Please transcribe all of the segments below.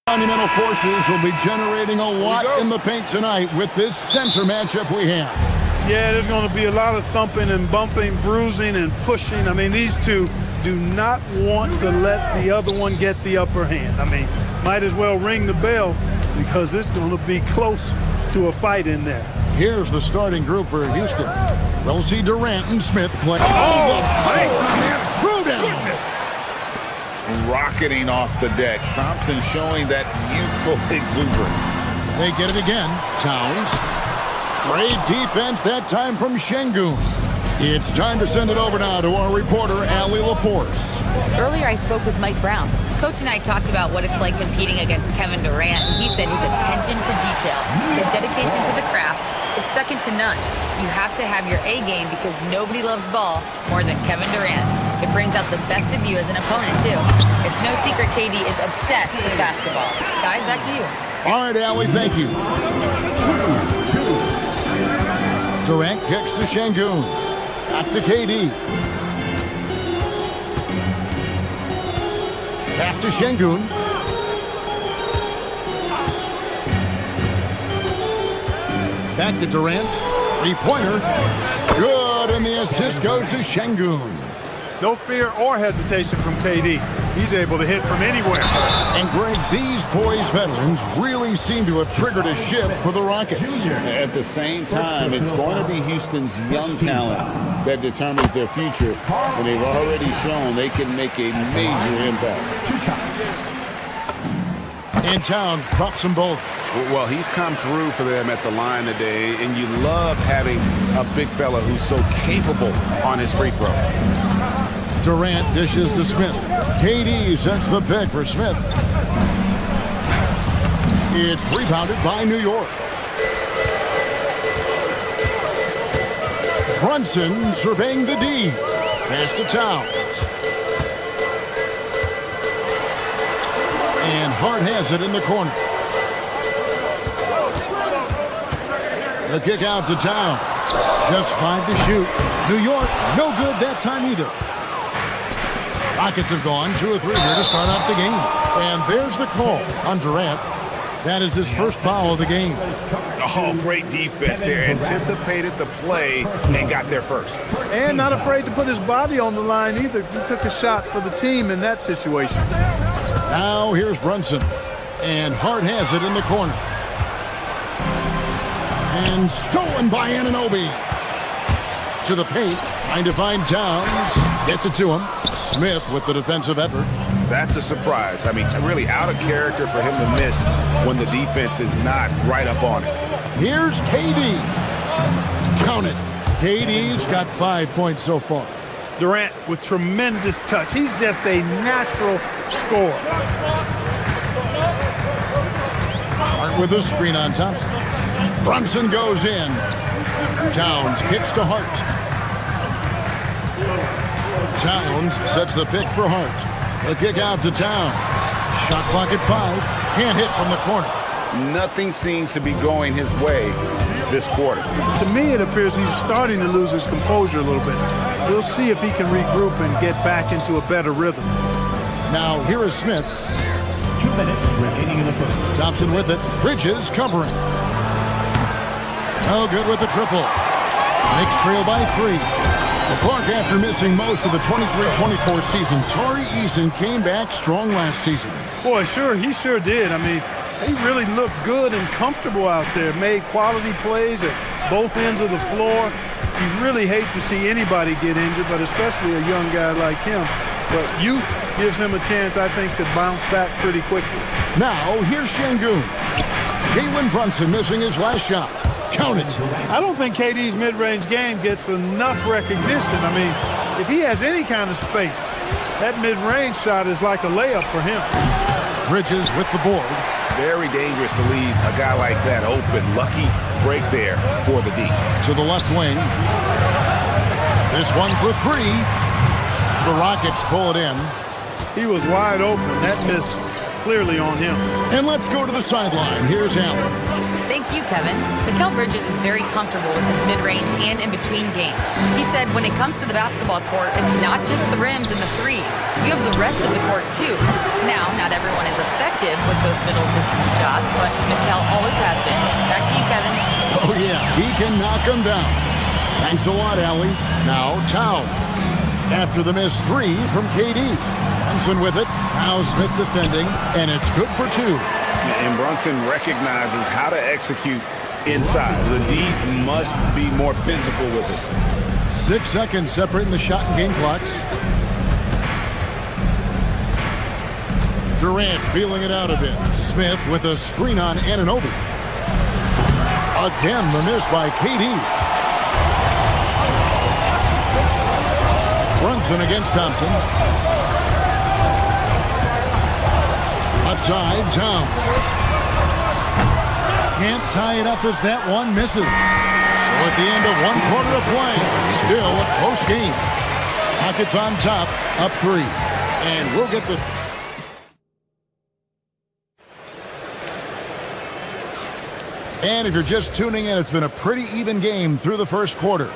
Monumental forces will be generating a lot in the paint tonight with this center matchup we have. Yeah, there's going to be a lot of thumping and bumping, bruising and pushing. I mean, these two do not want to let the other one get the upper hand. I mean, might as well ring the bell because it's going to be close to a fight in there. Here's the starting group for Houston. We'll see Durant and Smith play. Threw down. Rocketing off the deck. Thompson showing that youthful exuberance. They get it again. Towns. Great defense that time from Şengün. It's time to send it over now to our reporter, Allie LaForce. Earlier I spoke with Mike Brown. Coach and I talked about what it's like competing against Kevin Durant, and he said his attention to detail, his dedication to the craft, it's second to none. You have to have your A game because nobody loves ball more than Kevin Durant. It brings out the best of you as an opponent, too. It's no secret KD is obsessed with basketball. Guys, back to you. All right, Allie, thank you. Durant kicks to Şengün. Back to KD. Pass to Şengün. Back to Durant. Three-pointer. Good, and the assist goes to Şengün. No fear or hesitation from KD. He's able to hit from anywhere. And Greg, these poised veterans really seem to have triggered a shift for the Rockets. At the same time, it's going to be Houston's young talent that determines their future, and they've already shown they can make a major impact. And Towns drops them both. Well, he's come through for them at the line today, and you love having a big fella who's so capable on his free throw. Durant dishes to Smith. KD sets the pick for Smith. It's rebounded by New York. Brunson surveying the D. Pass to Towns. And Hart has it in the corner. The kick out to Towns. Just 5 to shoot. New York, no good that time either. Rockets have gone 2 or 3 here to start out the game. And there's the call on Durant. That is his first foul of the game. Oh, great defense there. Anticipated the play and got there first. And not afraid to put his body on the line either. He took a shot for the team in that situation. Now here's Brunson. And Hart has it in the corner. And stolen by Anunoby. To the paint, trying to find Towns. Gets it to him. Smith with the defensive effort. That's a surprise. I mean, really out of character for him to miss when the defense is not right up on it. Here's KD. Count it. KD's got 5 points so far. Durant with tremendous touch. He's just a natural scorer. Hart with a screen on Thompson. Brunson goes in. Towns kicks to Hart. Towns sets the pick for Hart. The kick out to Towns. Shot clock at 5. Can't hit from the corner. Nothing seems to be going his way this quarter. To me, it appears he's starting to lose his composure a little bit. We'll see if he can regroup and get back into a better rhythm. Now here is Smith. 2 minutes remaining in the first. Thompson with it. Bridges covering. No good with the triple. Knicks trail by 3. The Clark, after missing most of the 23-24 season, Tari Eason came back strong last season. Boy, he sure did. I mean, he really looked good and comfortable out there. Made quality plays at both ends of the floor. You really hate to see anybody get injured, but especially a young guy like him. But youth gives him a chance, I think, to bounce back pretty quickly. Now, here's Şengün. Jalen Brunson missing his last shot. Count it. I don't think KD's mid-range game gets enough recognition. I mean, if he has any kind of space, that mid-range shot is like a layup for him. Bridges with the board. Very dangerous to leave a guy like that open. Lucky break there for the D. To the left wing. This one for 3. The Rockets pull it in. He was wide open. That miss clearly on him. And let's go to the sideline. Here's Allen. Thank you, Kevin. Mikal Bridges is very comfortable with his mid-range and in-between game. He said when it comes to the basketball court, it's not just the rims and the threes. You have the rest of the court, too. Now, not everyone is effective with those middle-distance shots, but Mikal always has been. Back to you, Kevin. Oh, yeah, he can knock them down. Thanks a lot, Allie. Now, Towns. After the missed three from KD. Brunson with it. Now Smith defending, and it's good for 2. And Brunson recognizes how to execute inside. The D must be more physical with it. 6 seconds separating the shot and game clocks. Durant feeling it out a bit. Smith with a screen on Anunoby. Again, the miss by KD. Brunson against Thompson. Left side, Towns. Can't tie it up as that one misses. So at the end of 1 quarter of play, still a close game. Rockets on top, up 3. And we'll get the... And if you're just tuning in, it's been a pretty even game through the first quarter.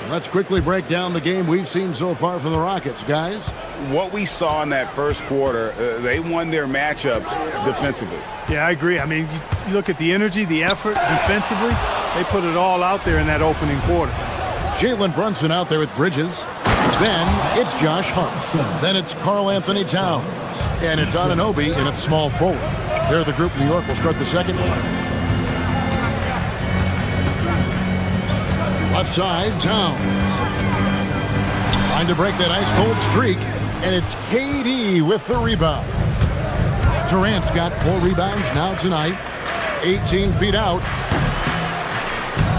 Let's quickly break down the game we've seen so far from the Rockets, guys. What we saw in that first quarter, they won their matchups defensively. Yeah, I agree. I mean, you look at the energy, the effort defensively, they put it all out there in that opening quarter. Jalen Brunson out there with Bridges. Then it's Josh Hart. Then it's Karl Anthony Towns. And it's Anunoby in its small forward. They're the group New York will start the second one. Left side, Towns. Trying to break that ice-cold streak, and it's KD with the rebound. Durant's got 4 rebounds now tonight. 18 feet out.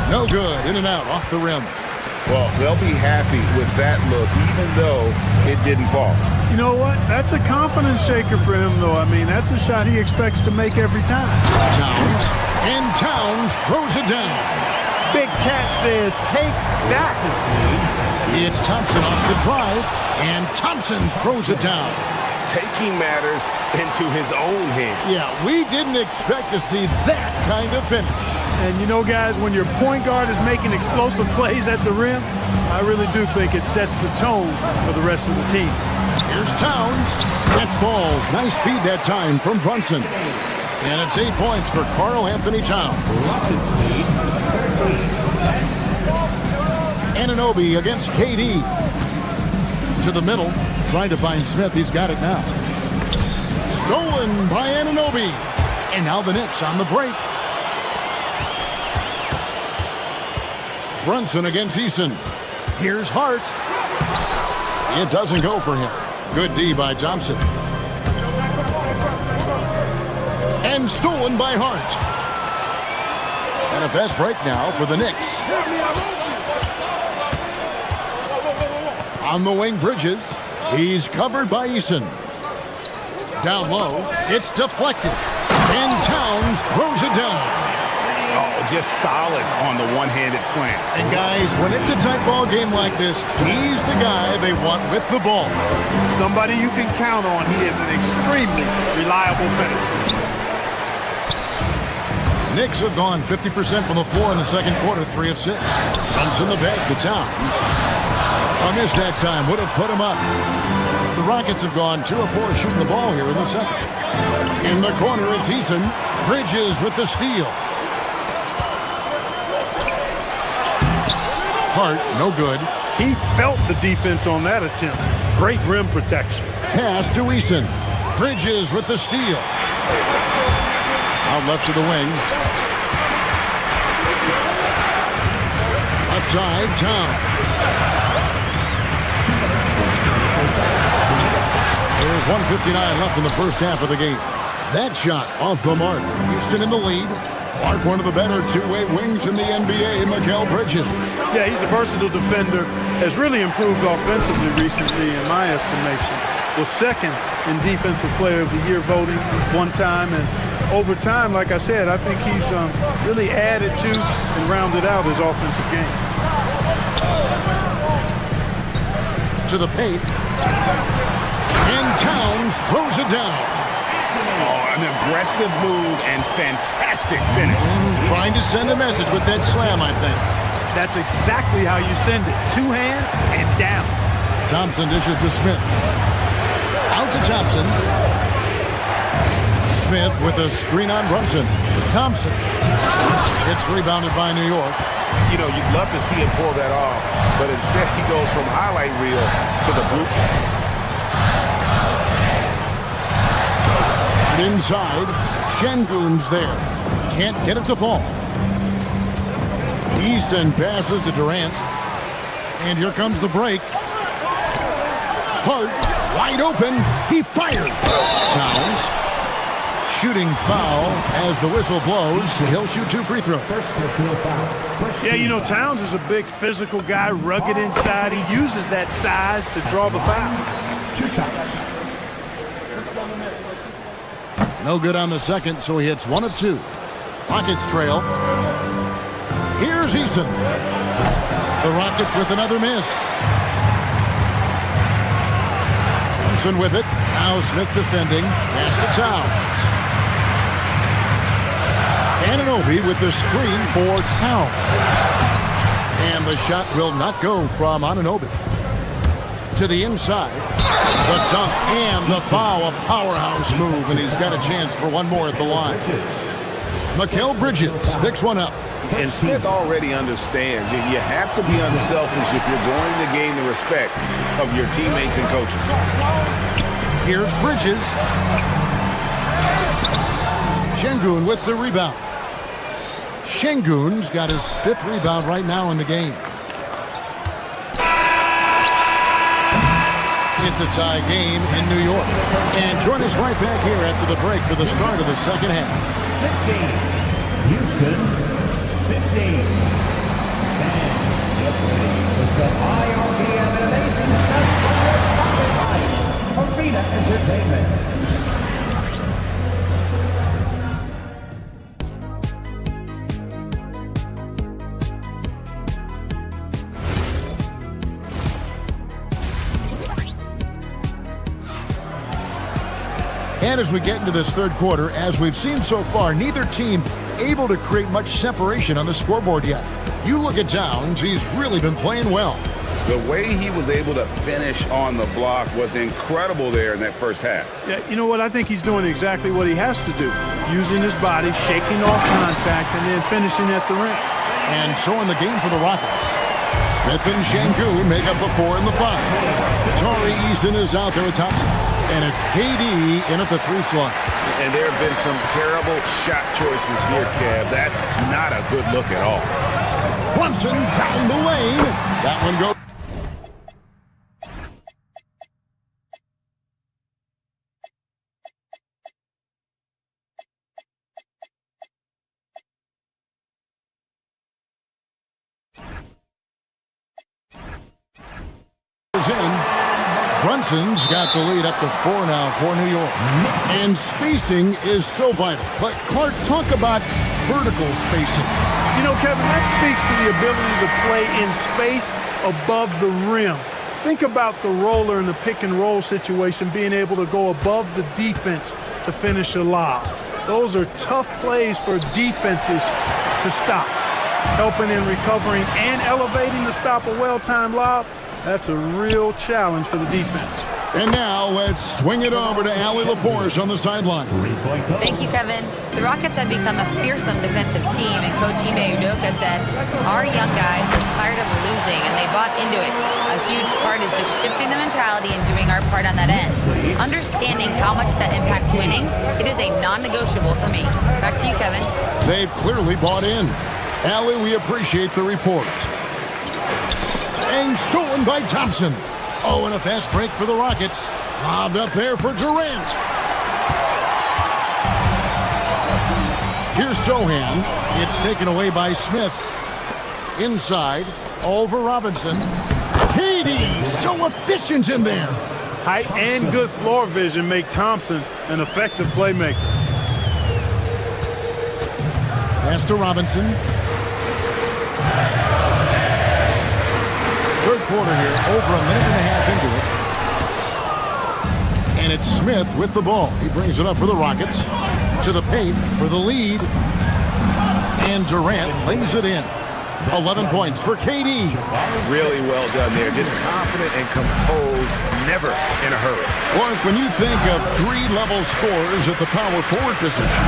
No good. In and out, off the rim. Well, they'll be happy with that look, even though it didn't fall. You know what? That's a confidence shaker for him, though. I mean, that's a shot he expects to make every time. Towns, and Towns throws it down. Big Cat says, take that. It's Thompson off the drive, and Thompson throws it down. Taking matters into his own hands. Yeah, we didn't expect to see that kind of finish. And you know, guys, when your point guard is making explosive plays at the rim, I really do think it sets the tone for the rest of the team. Here's Towns. That falls. Nice speed that time from Brunson. And it's 8 points for Karl Anthony Towns. Anunoby against KD. To the middle. Trying to find Smith. He's got it now. Stolen by Anunoby. And now the Knicks on the break. Brunson against Eason. Here's Hart. It doesn't go for him. Good D by Thompson. And stolen by Hart. And a fast break now for the Knicks. On the wing, Bridges. He's covered by Eason. Down low, it's deflected. And Towns throws it down. Oh, just solid on the one-handed slam. And guys, when it's a tight ball game like this, he's the guy they want with the ball. Somebody you can count on. He is an extremely reliable finisher. Knicks have gone 50% from the floor in the second quarter, 3 of 6. Runs in the pass to Towns. A miss that time would have put him up. The Rockets have gone 2 of 4 shooting the ball here in the second. In the corner, it's Eason. Bridges with the steal. Hart, no good. He felt the defense on that attempt. Great rim protection. Pass to Eason. Bridges with the steal. Out left to the wing. Left side, Towns. There's 1:59 left in the first half of the game. That shot off the mark. Houston in the lead. Clark, one of the better two-way wings in the NBA, Mikal Bridges. Yeah, he's a versatile defender. Has really improved offensively recently, in my estimation. Was second in Defensive Player of the Year voting one time. And over time, like I said, I think he's really added to and rounded out his offensive game. To the paint. And Towns throws it down. Oh, and then aggressive move and fantastic finish. Trying to send a message with that slam, I think. That's exactly how you send it. Two hands and down. Thompson dishes to Smith. Out to Thompson. Smith with a screen on Brunson. Thompson. It's rebounded by New York. You know, you'd love to see him pull that off, but instead he goes from highlight reel to the blueprint. Inside, Şengün's there. Can't get it to fall. Easton passes to Durant. And here comes the break. Hart, wide open. He fired. Towns. Shooting foul as the whistle blows. He'll shoot 2 free throws. Yeah, you know, Towns is a big physical guy, rugged inside. He uses that size to draw the foul. 2 shots. No good on the second, so he hits 1 of 2. Rockets trail. Here's Easton. The Rockets with another miss. Thompson with it. Now Smith defending. Pass to Towns. Anunoby with the screen for Towns. And the shot will not go from Anunoby. To the inside. The dunk and the foul. A powerhouse move, and he's got a chance for one more at the line. Mikal Bridges picks one up. And Smith already understands you have to be unselfish if you're going to gain the respect of your teammates and coaches. Here's Bridges. Şengün with the rebound. Şengün's got his 5th rebound right now in the game. It's a tie game in New York. And join us right back here after the break for the start of the second half. 16. Houston, 15. And the play is the IRB Animation Arena Entertainment. And as we get into this third quarter, as we've seen so far, neither team able to create much separation on the scoreboard yet. You look at Towns, he's really been playing well. The way he was able to finish on the block was incredible there in that first half. Yeah, you know what? I think he's doing exactly what he has to do. Using his body, shaking off contact, and then finishing at the rim. And so in the game for the Rockets. Smith and Şengün make up the 4 and the 5. Tari Easton is out there with Thompson. And it's KD in at the 3 slot. And there have been some terrible shot choices here, Kev. That's not a good look at all. Brunson down the lane. That one goes. In. Brunson's got the lead up to 4 now for New York. And spacing is so vital. But Clark, talk about vertical spacing. You know, Kevin, that speaks to the ability to play in space above the rim. Think about the roller in the pick and roll situation, being able to go above the defense to finish a lob. Those are tough plays for defenses to stop. Helping in recovering and elevating to stop a well-timed lob. That's a real challenge for the defense. And now let's swing it over to Allie LaForce on the sideline. Thank you, Kevin. The Rockets have become a fearsome defensive team, and Coach Ime Udoka said, our young guys are tired of losing, and they bought into it. A huge part is just shifting the mentality and doing our part on that end. Understanding how much that impacts winning, it is a non-negotiable for me. Back to you, Kevin. They've clearly bought in. Allie, we appreciate the report. And stolen by Thompson. Oh, and a fast break for the Rockets. Lobbed up there for Durant. Here's Sohan. It's taken away by Smith. Inside, over Robinson. Katie, so efficient in there. Height and good floor vision make Thompson an effective playmaker. Pass to Robinson. Third quarter here, over a minute and a half into it. And it's Smith with the ball. He brings it up for the Rockets. To the paint for the lead. And Durant lays it in. 11 points for KD. Really well done there. Just confident and composed, never in a hurry. Mark, when you think of three-level scorers at the power forward position,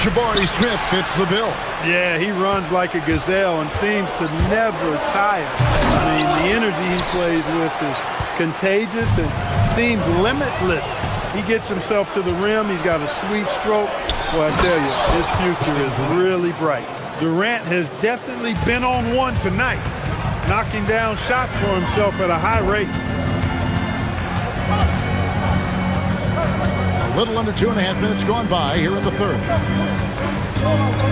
Jabari Smith fits the bill. Yeah, he runs like a gazelle and seems to never tire. I mean, the energy he plays with is contagious and seems limitless. He gets himself to the rim. He's got a sweet stroke. Boy, I tell you, his future is really bright. Durant has definitely been on one tonight, knocking down shots for himself at a high rate. A little under 2.5 minutes gone by here in the third.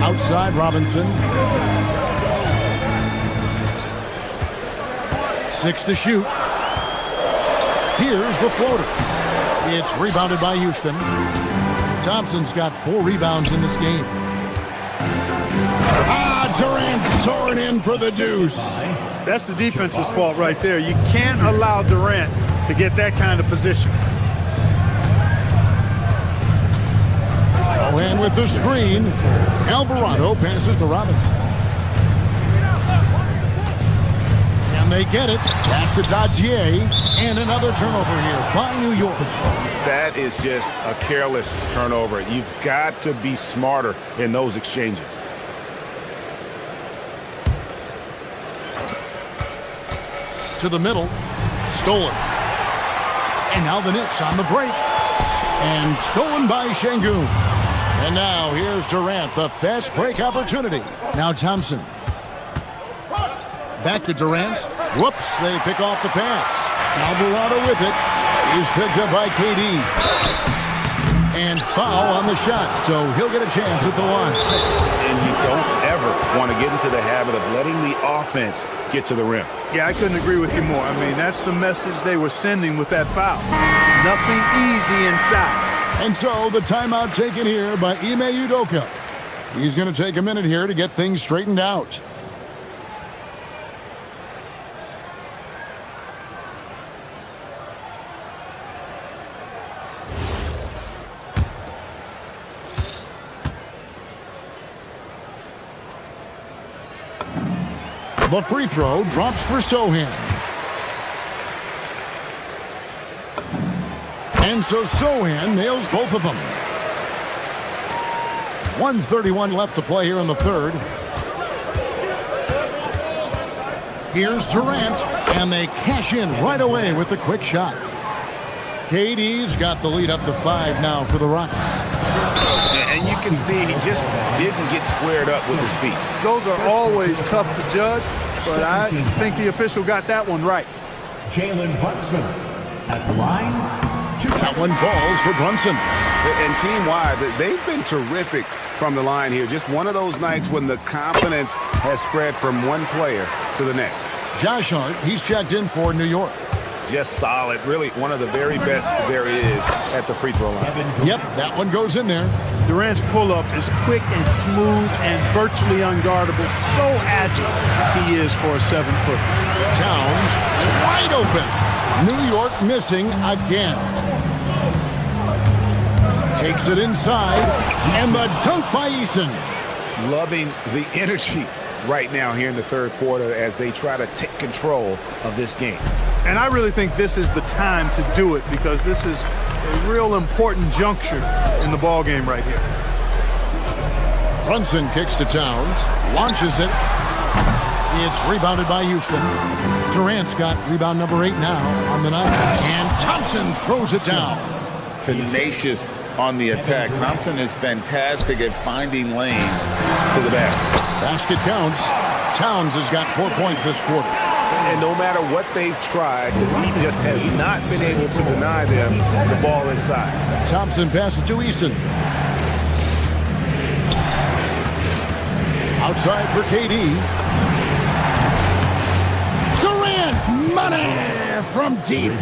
Outside Robinson. 6 to shoot. Here's the floater. It's rebounded by Houston. Thompson's got 4 rebounds in this game. Durant soaring in for the deuce. That's the defense's fault right there. You can't allow Durant to get that kind of position. And with the screen, Alvarado passes to Robinson. And they get it. Pass to Dajier. And another turnover here by New York. That is just a careless turnover. You've got to be smarter in those exchanges. To the middle, stolen. And now the Knicks on the break. And stolen by Şengün. And now here's Durant, the fast break opportunity. Now Thompson. Back to Durant. Whoops, they pick off the pass. Alvarado with it. He's picked up by KD. And foul on the shot, so he'll get a chance at the line. And you don't ever want to get into the habit of letting the offense get to the rim. Yeah, I couldn't agree with you more. I mean, that's the message they were sending with that foul. Nothing easy inside. And so the timeout taken here by Ime Udoka. He's going to take a minute here to get things straightened out. The free throw drops for Sohan. And so Sohan nails both of them. 1:31 left to play here in the third. Here's Durant, and they cash in right away with the quick shot. KD's got the lead up to 5 now for the Rockets. And you can see he just didn't get squared up with his feet. Those are always tough to judge, but I think the official got that one right. Jalen Brunson at the line. That one falls for Brunson. And team-wide, they've been terrific from the line here. Just one of those nights when the confidence has spread from one player to the next. Josh Hart, he's checked in for New York. Just solid. Really one of the very best there is at the free throw line. Yep, that one goes in there. Durant's pull-up is quick and smooth and virtually unguardable. So agile he is for a 7-footer. Towns wide open. New York missing again. Takes it inside, and the dunk by Eason. Loving the energy right now here in the third quarter as they try to take control of this game. And I really think this is the time to do it because this is a real important juncture in the ball game right here. Brunson kicks to Towns, launches it. It's rebounded by Houston. Durant's got rebound number 8 now on the night. And Thompson throws it down. Tenacious on the attack. Thompson is fantastic at finding lanes to the basket. Basket counts. Towns has got 4 points this quarter. And no matter what they've tried, the D just has not been able to deny them the ball inside. Thompson passes to Eason. Outside for KD. Durant, money from deep.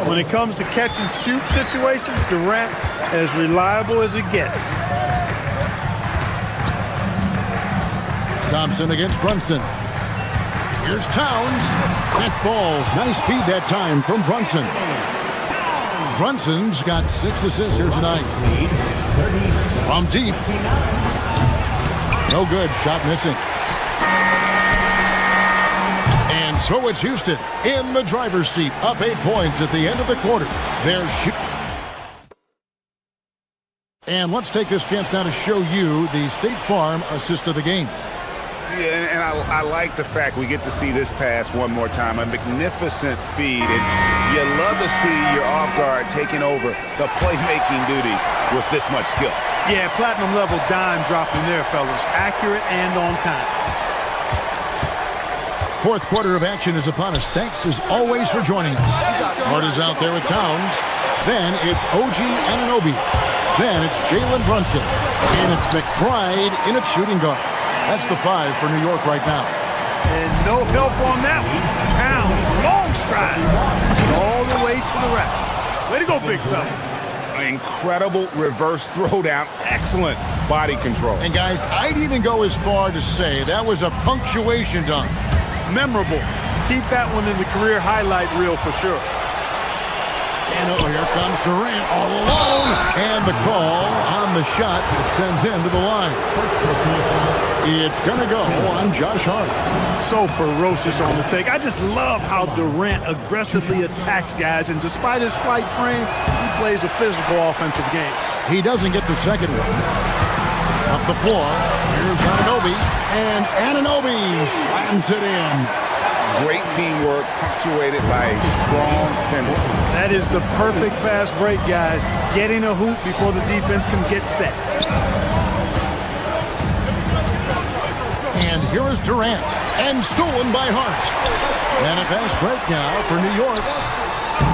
When it comes to catch and shoot situations, Durant as reliable as it gets. Thompson against Brunson. Here's Towns. That falls. Nice speed that time from Brunson. Brunson's got 6 assists here tonight. From deep. No good. Shot missing. And so it's Houston in the driver's seat. Up 8 points at the end of the quarter. They're And let's take this chance now to show you the State Farm assist of the game. Yeah, and I like the fact we get to see this pass one more time. A magnificent feed, and you love to see your off guard taking over the playmaking duties with this much skill. Yeah, platinum level dime dropping there, fellas. Accurate and on time. Fourth quarter of action is upon us. Thanks as always for joining us. Hart is out there with Towns. Then it's OG Anunoby. Then it's Jalen Brunson. And it's McBride in at shooting guard. That's the 5 for New York right now. And no help on that one. Towns, long stride. All the way to the rack. Way to go, big fella. Incredible reverse throwdown. Excellent body control. And guys, I'd even go as far to say that was a punctuation dunk. Memorable. Keep that one in the career highlight reel for sure. And here comes Durant all alone. And the call on the shot that sends him to the line. It's going to go on Josh Hart. So ferocious on the take. I just love how Durant aggressively attacks guys. And despite his slight frame, he plays a physical offensive game. He doesn't get the second one. Up the floor. Here's Anunoby. And Anunoby slams it in. Great teamwork, punctuated by a strong finish. That is the perfect fast break, guys. Getting a hoop before the defense can get set. And here is Durant. And stolen by Hart. And a fast break now for New York.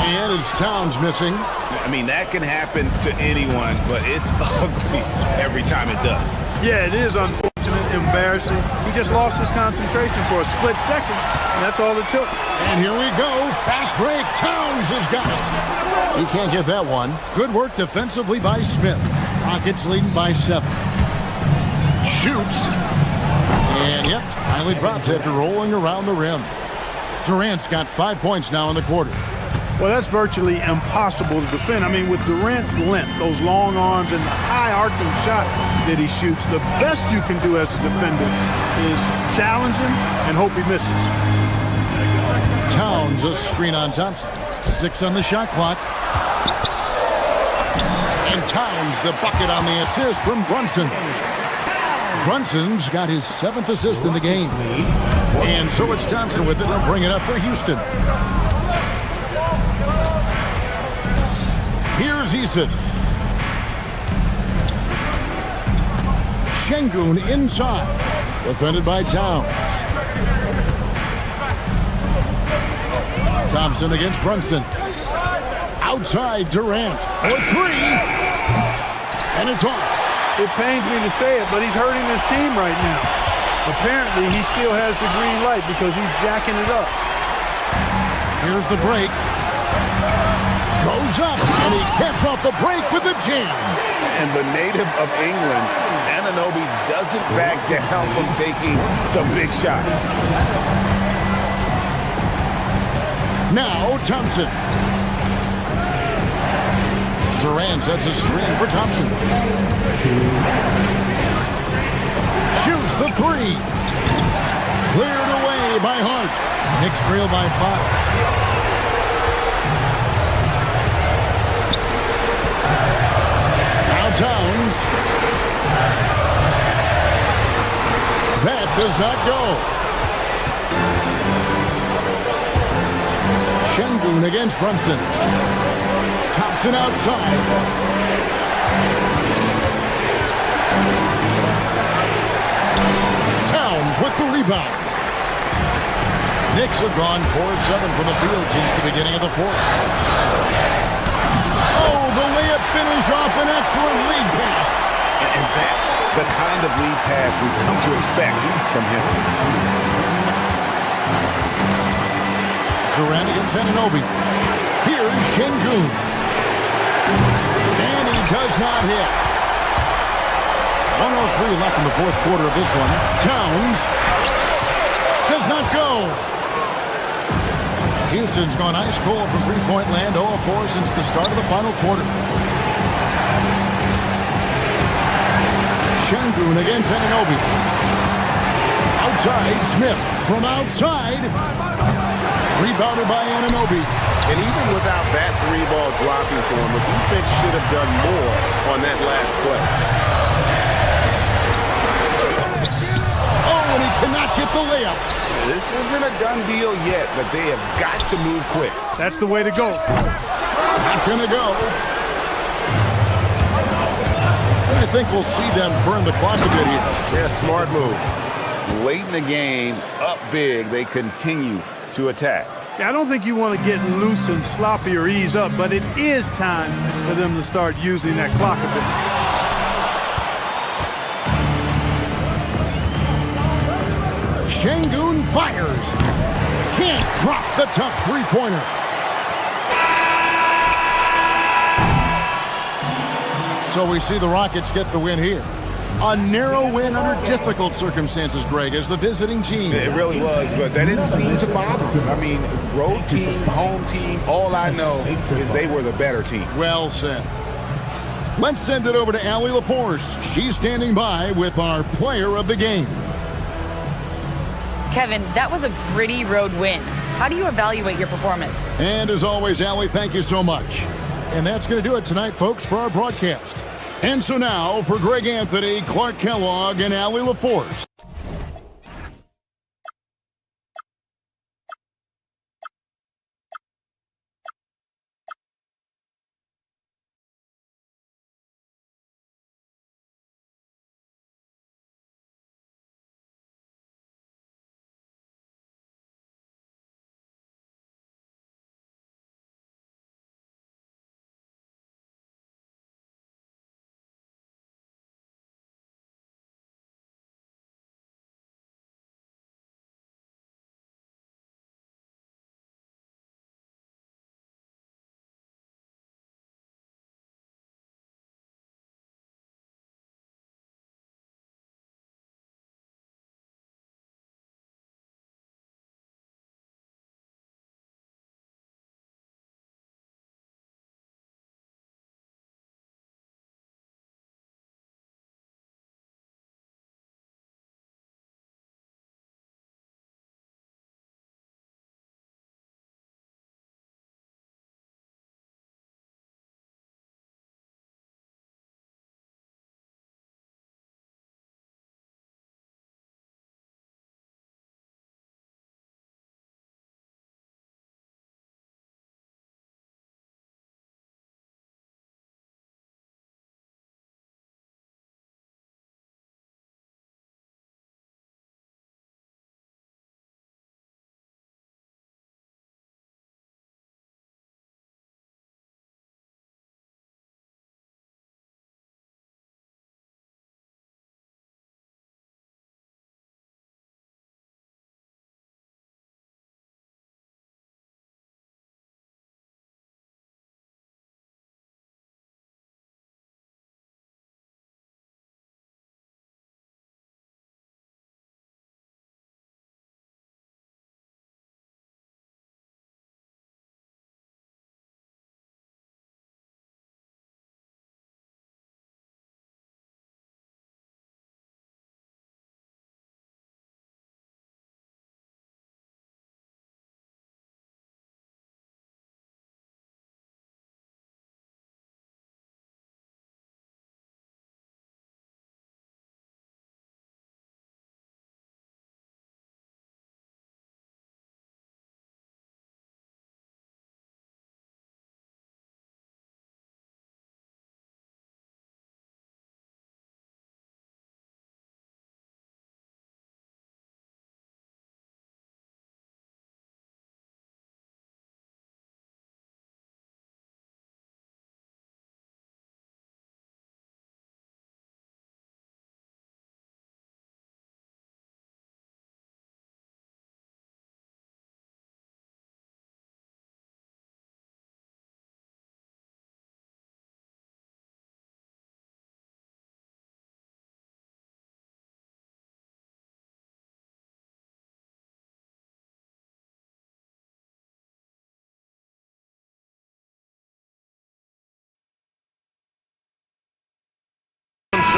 And it's Towns missing. I mean, that can happen to anyone, but it's ugly every time it does. Yeah, it is unfortunate, embarrassing. He just lost his concentration for a split second, and that's all it took. And here we go. Fast break. Towns has got it. He can't get that one. Good work defensively by Smith. Rockets leading by 7. Shoots. And, yep, finally drops after rolling around the rim. Durant's got 5 points now in the quarter. Well, that's virtually impossible to defend. I mean, with Durant's length, those long arms, and the high arcing shots that he shoots, the best you can do as a defender is challenge him and hope he misses. Towns a screen on Thompson. 6 on the shot clock. And Towns the bucket on the assist from Brunson. Brunson's got his 7th assist in the game. And so it's Thompson with it. He'll bring it up for Houston. Here's Eason. Şengün inside. Defended by Towns. Thompson against Brunson. Outside Durant for 3. And it's off. It pains me to say it, but he's hurting his team right now. Apparently, he still has the green light because he's jacking it up. Here's the break. Goes up, and he gets off the break with a jam. And the native of England, Anunoby doesn't back down from taking the big shots. Now Thompson. Durant sets a screen for Thompson. Shoots the 3. Cleared away by Hart. Knicks trail by 5. Towns. That does not go. Şengün against Brunson. Thompson outside. Towns with the rebound. Knicks have gone 4 of 7 from the field since the beginning of the 4th. Oh, the layup finish off an excellent lead pass. And that's the kind of lead pass we've come to expect from him. Durant against Anunoby. Here's Şengün. And he does not hit. 1:03 left in the 4th quarter of this one. Towns does not go. Houston's gone ice cold from three-point land, 0 of 4 since the start of the final quarter. Şengün against Anunoby. Outside, Smith from outside. Rebounded by Anunoby. And even without that three ball dropping for him, the defense should have done more on that last play. Oh, and he cannot get the layup. This isn't a done deal yet, but they have got to move quick. That's the way to go. Not gonna go. And I think we'll see them burn the clock a bit here. Yeah, smart move. Late in the game, up big, they continue to attack. I don't think you want to get loose and sloppy or ease up, but it is time for them to start using that clock a bit. Şengün fires. Can't drop the tough three-pointer. So we see the Rockets get the win here. A narrow win under difficult circumstances, Greg, as the visiting team. It really was, but that didn't seem to bother them. I mean, road team, home team, all I know is they were the better team. Well said. Let's send it over to Allie LaForce. She's standing by with our player of the game. Kevin, that was a gritty road win. How do you evaluate your performance? And as always, Allie, thank you so much. And that's going to do it tonight, folks, for our broadcast. And so now, for Greg Anthony, Clark Kellogg, and Allie LaForce.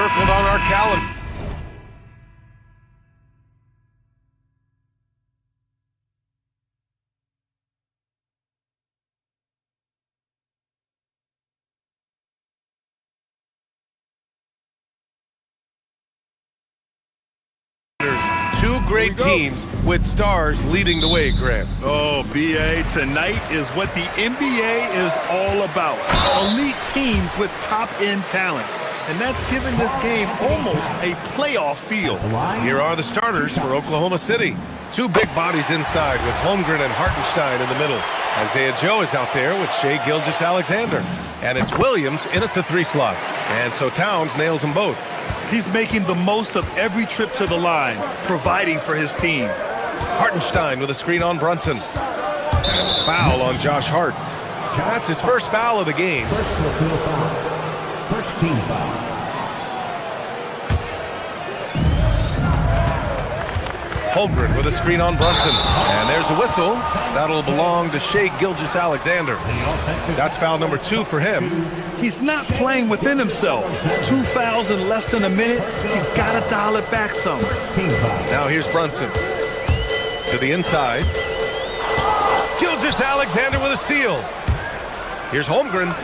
circled on our calendar. Two great teams with stars leading the way, Grant. Oh, B.A., tonight is what the NBA is all about. Elite teams with top-end talent. And that's giving this game almost a playoff feel. Here are the starters for Oklahoma City. Two big bodies inside with Holmgren and Hartenstein in the middle. Isaiah Joe is out there with Shai Gilgeous-Alexander. And it's Williams in at the 3 slot. And so Towns nails them both. He's making the most of every trip to the line, providing for his team. Hartenstein with a screen on Brunson. Foul on Josh Hart. That's his first foul of the game. First team foul. Holmgren with a screen on Brunson. And there's a whistle. That'll belong to Shai Gilgeous-Alexander. That's foul number 2 for him. He's not playing within himself. 2 fouls in less than a minute. He's got to dial it back some. Now here's Brunson. To the inside. Gilgeous-Alexander with a steal. Here's Holmgren.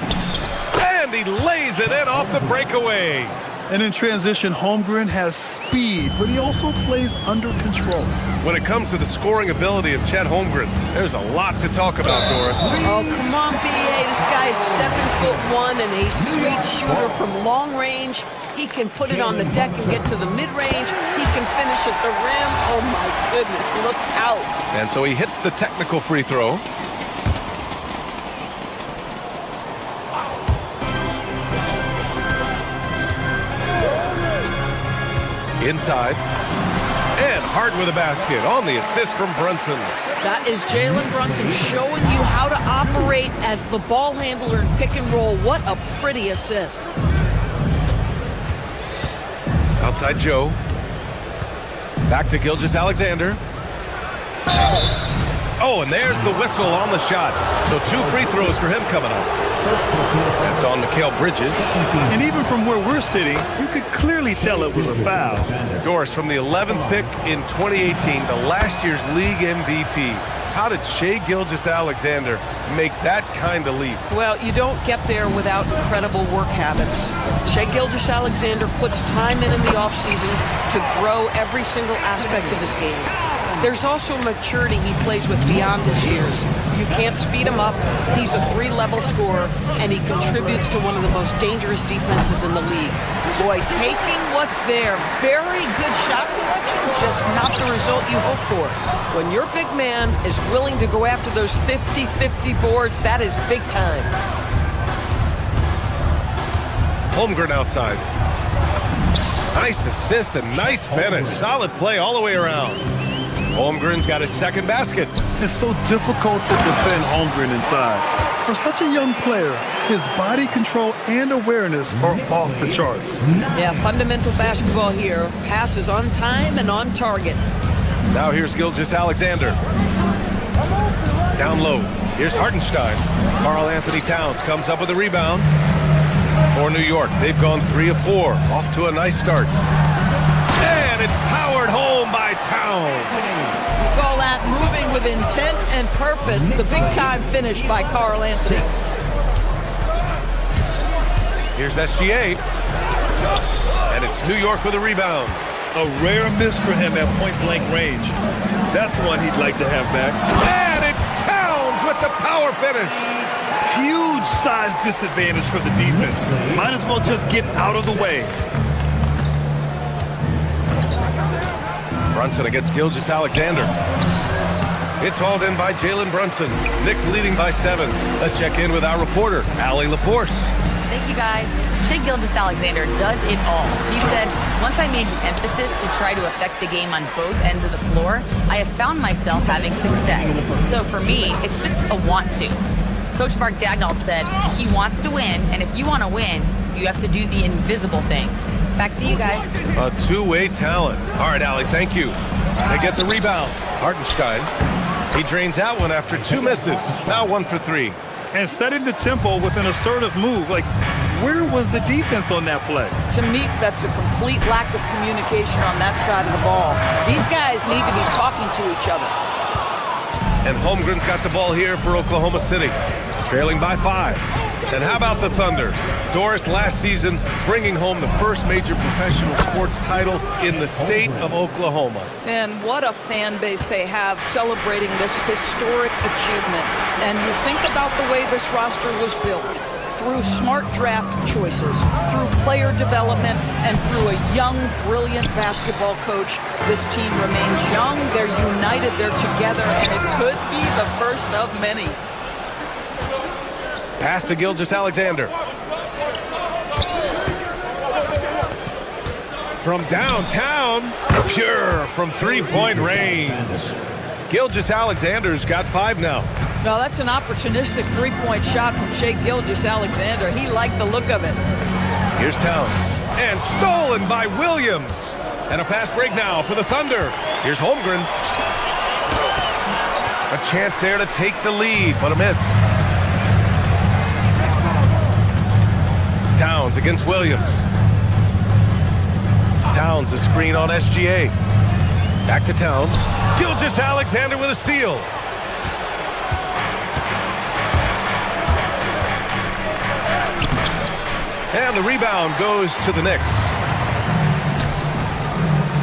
And he lays it in off the breakaway. And in transition, Holmgren has speed, but he also plays under control. When it comes to the scoring ability of Chet Holmgren, there's a lot to talk about, Doris. Oh, come on, B.A. This guy is 7'1" and a sweet shooter from long range. He can put it on the deck and get to the mid-range. He can finish at the rim. Oh, my goodness, look out. And so he hits the technical free throw. Inside. And Hart with a basket on the assist from Brunson. That is Jalen Brunson showing you how to operate as the ball handler in pick and roll. What a pretty assist. Outside Joe. Back to Gilgeous-Alexander. Oh, and there's the whistle on the shot. So 2 free throws for him coming up. That's on Mikal Bridges. And even from where we're sitting, you could clearly tell it was a foul. Doris, from the 11th pick in 2018 to last year's league MVP, how did Shai Gilgeous-Alexander make that kind of leap? Well, you don't get there without incredible work habits. Shai Gilgeous-Alexander puts time in the offseason to grow every single aspect of his game. There's also maturity he plays with beyond his years. You can't speed him up. He's a 3-level scorer, and he contributes to one of the most dangerous defenses in the league. Boy, taking what's there. Very good shot selection, just not the result you hope for. When your big man is willing to go after those 50-50 boards, that is big time. Holmgren outside. Nice assist and nice finish. Solid play all the way around. Holmgren's got his second basket. It's so difficult to defend Holmgren inside. For such a young player, his body control and awareness are off the charts. Yeah, fundamental basketball here. Passes on time and on target. Now here's Gilgeous-Alexander. Down low. Here's Hartenstein. Karl Anthony Towns comes up with a rebound. For New York, they've gone 3 of 4. Off to a nice start. And it's powered home by Towns. We call that moving with intent and purpose. The big-time finish by Karl Anthony. Here's SGA. And it's New York with a rebound. A rare miss for him at point-blank range. That's one he'd like to have back. And it's Towns with the power finish. Huge size disadvantage for the defense. Might as well just get out of the way. Brunson against Gilgeous-Alexander. It's hauled in by Jalen Brunson. Knicks leading by 7. Let's check in with our reporter, Allie LaForce. Thank you, guys. Shai Gilgeous-Alexander does it all. He said, once I made the emphasis to try to affect the game on both ends of the floor, I have found myself having success. So for me, it's just a want to. Coach Mark Dagnall said, he wants to win, and if you want to win, you have to do the invisible things. Back to you guys. A two-way talent. All right, Allie, thank you. They get the rebound. Hartenstein. He drains that one after 2 misses. Now 1 for 3. And setting the tempo with an assertive move. Like, Where was the defense on that play? To me, that's a complete lack of communication on that side of the ball. These guys need to be talking to each other. And Holmgren's got the ball here for Oklahoma City, trailing by 5. And how about the Thunder? Doris, last season, bringing home the first major professional sports title in the state of Oklahoma. And what a fan base they have celebrating this historic achievement. And you think about the way this roster was built. Through smart draft choices, through player development, and through a young, brilliant basketball coach, this team remains young, they're united, they're together, and it could be the first of many. Pass to Gilgeous-Alexander. From downtown, pure from three-point range. Gilgeous-Alexander's got 5 now. Well, that's an opportunistic three-point shot from Shai Gilgeous-Alexander. He liked the look of it. Here's Towns. And stolen by Williams. And a fast break now for the Thunder. Here's Holmgren. A chance there to take the lead, but a miss. Towns against Williams. Towns a screen on SGA. Back to Towns. Gilgeous-Alexander with a steal. And the rebound goes to the Knicks.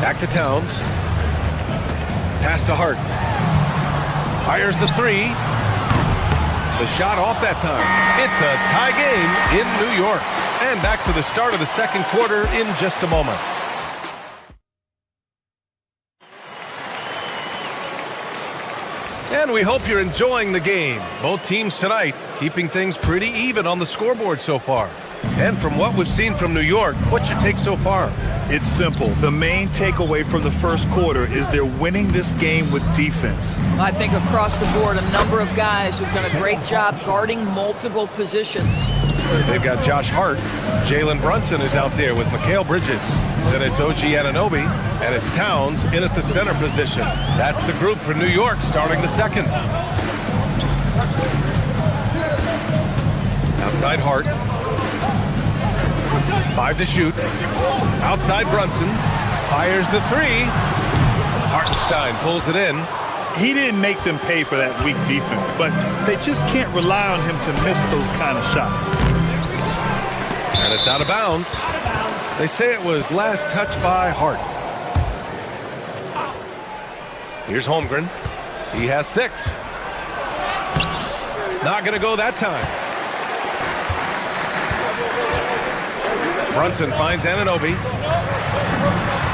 Back to Towns. Pass to Hart. Fires the 3. The shot off that time. It's a tie game in New York. And back to the start of the second quarter in just a moment. And we hope you're enjoying the game. Both teams tonight keeping things pretty even on the scoreboard so far. And from what we've seen from New York, what's your take so far? It's simple. The main takeaway from the first quarter is they're winning this game with defense. I think across the board, a number of guys who've done a great job guarding multiple positions. They've got Josh Hart. Jalen Brunson is out there with Mikal Bridges. Then it's OG Anunoby, and it's Towns in at the center position. That's the group for New York starting the second. Outside Hart. 5 to shoot. Outside Brunson. Fires the 3. Hartenstein pulls it in. He didn't make them pay for that weak defense, but they just can't rely on him to miss those kind of shots. And it's out of bounds. They say it was last touched by Hart. Here's Holmgren. He has 6. Not going to go that time. Brunson finds Anunoby.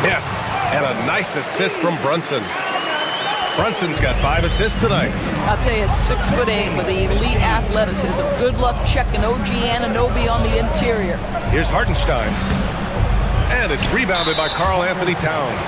Yes, and a nice assist from Brunson. Brunson's got 5 assists tonight. I'll tell you, it's 6'8" with elite athleticism. Good luck checking OG Anunoby on the interior. Here's Hartenstein. And it's rebounded by Karl Anthony Towns.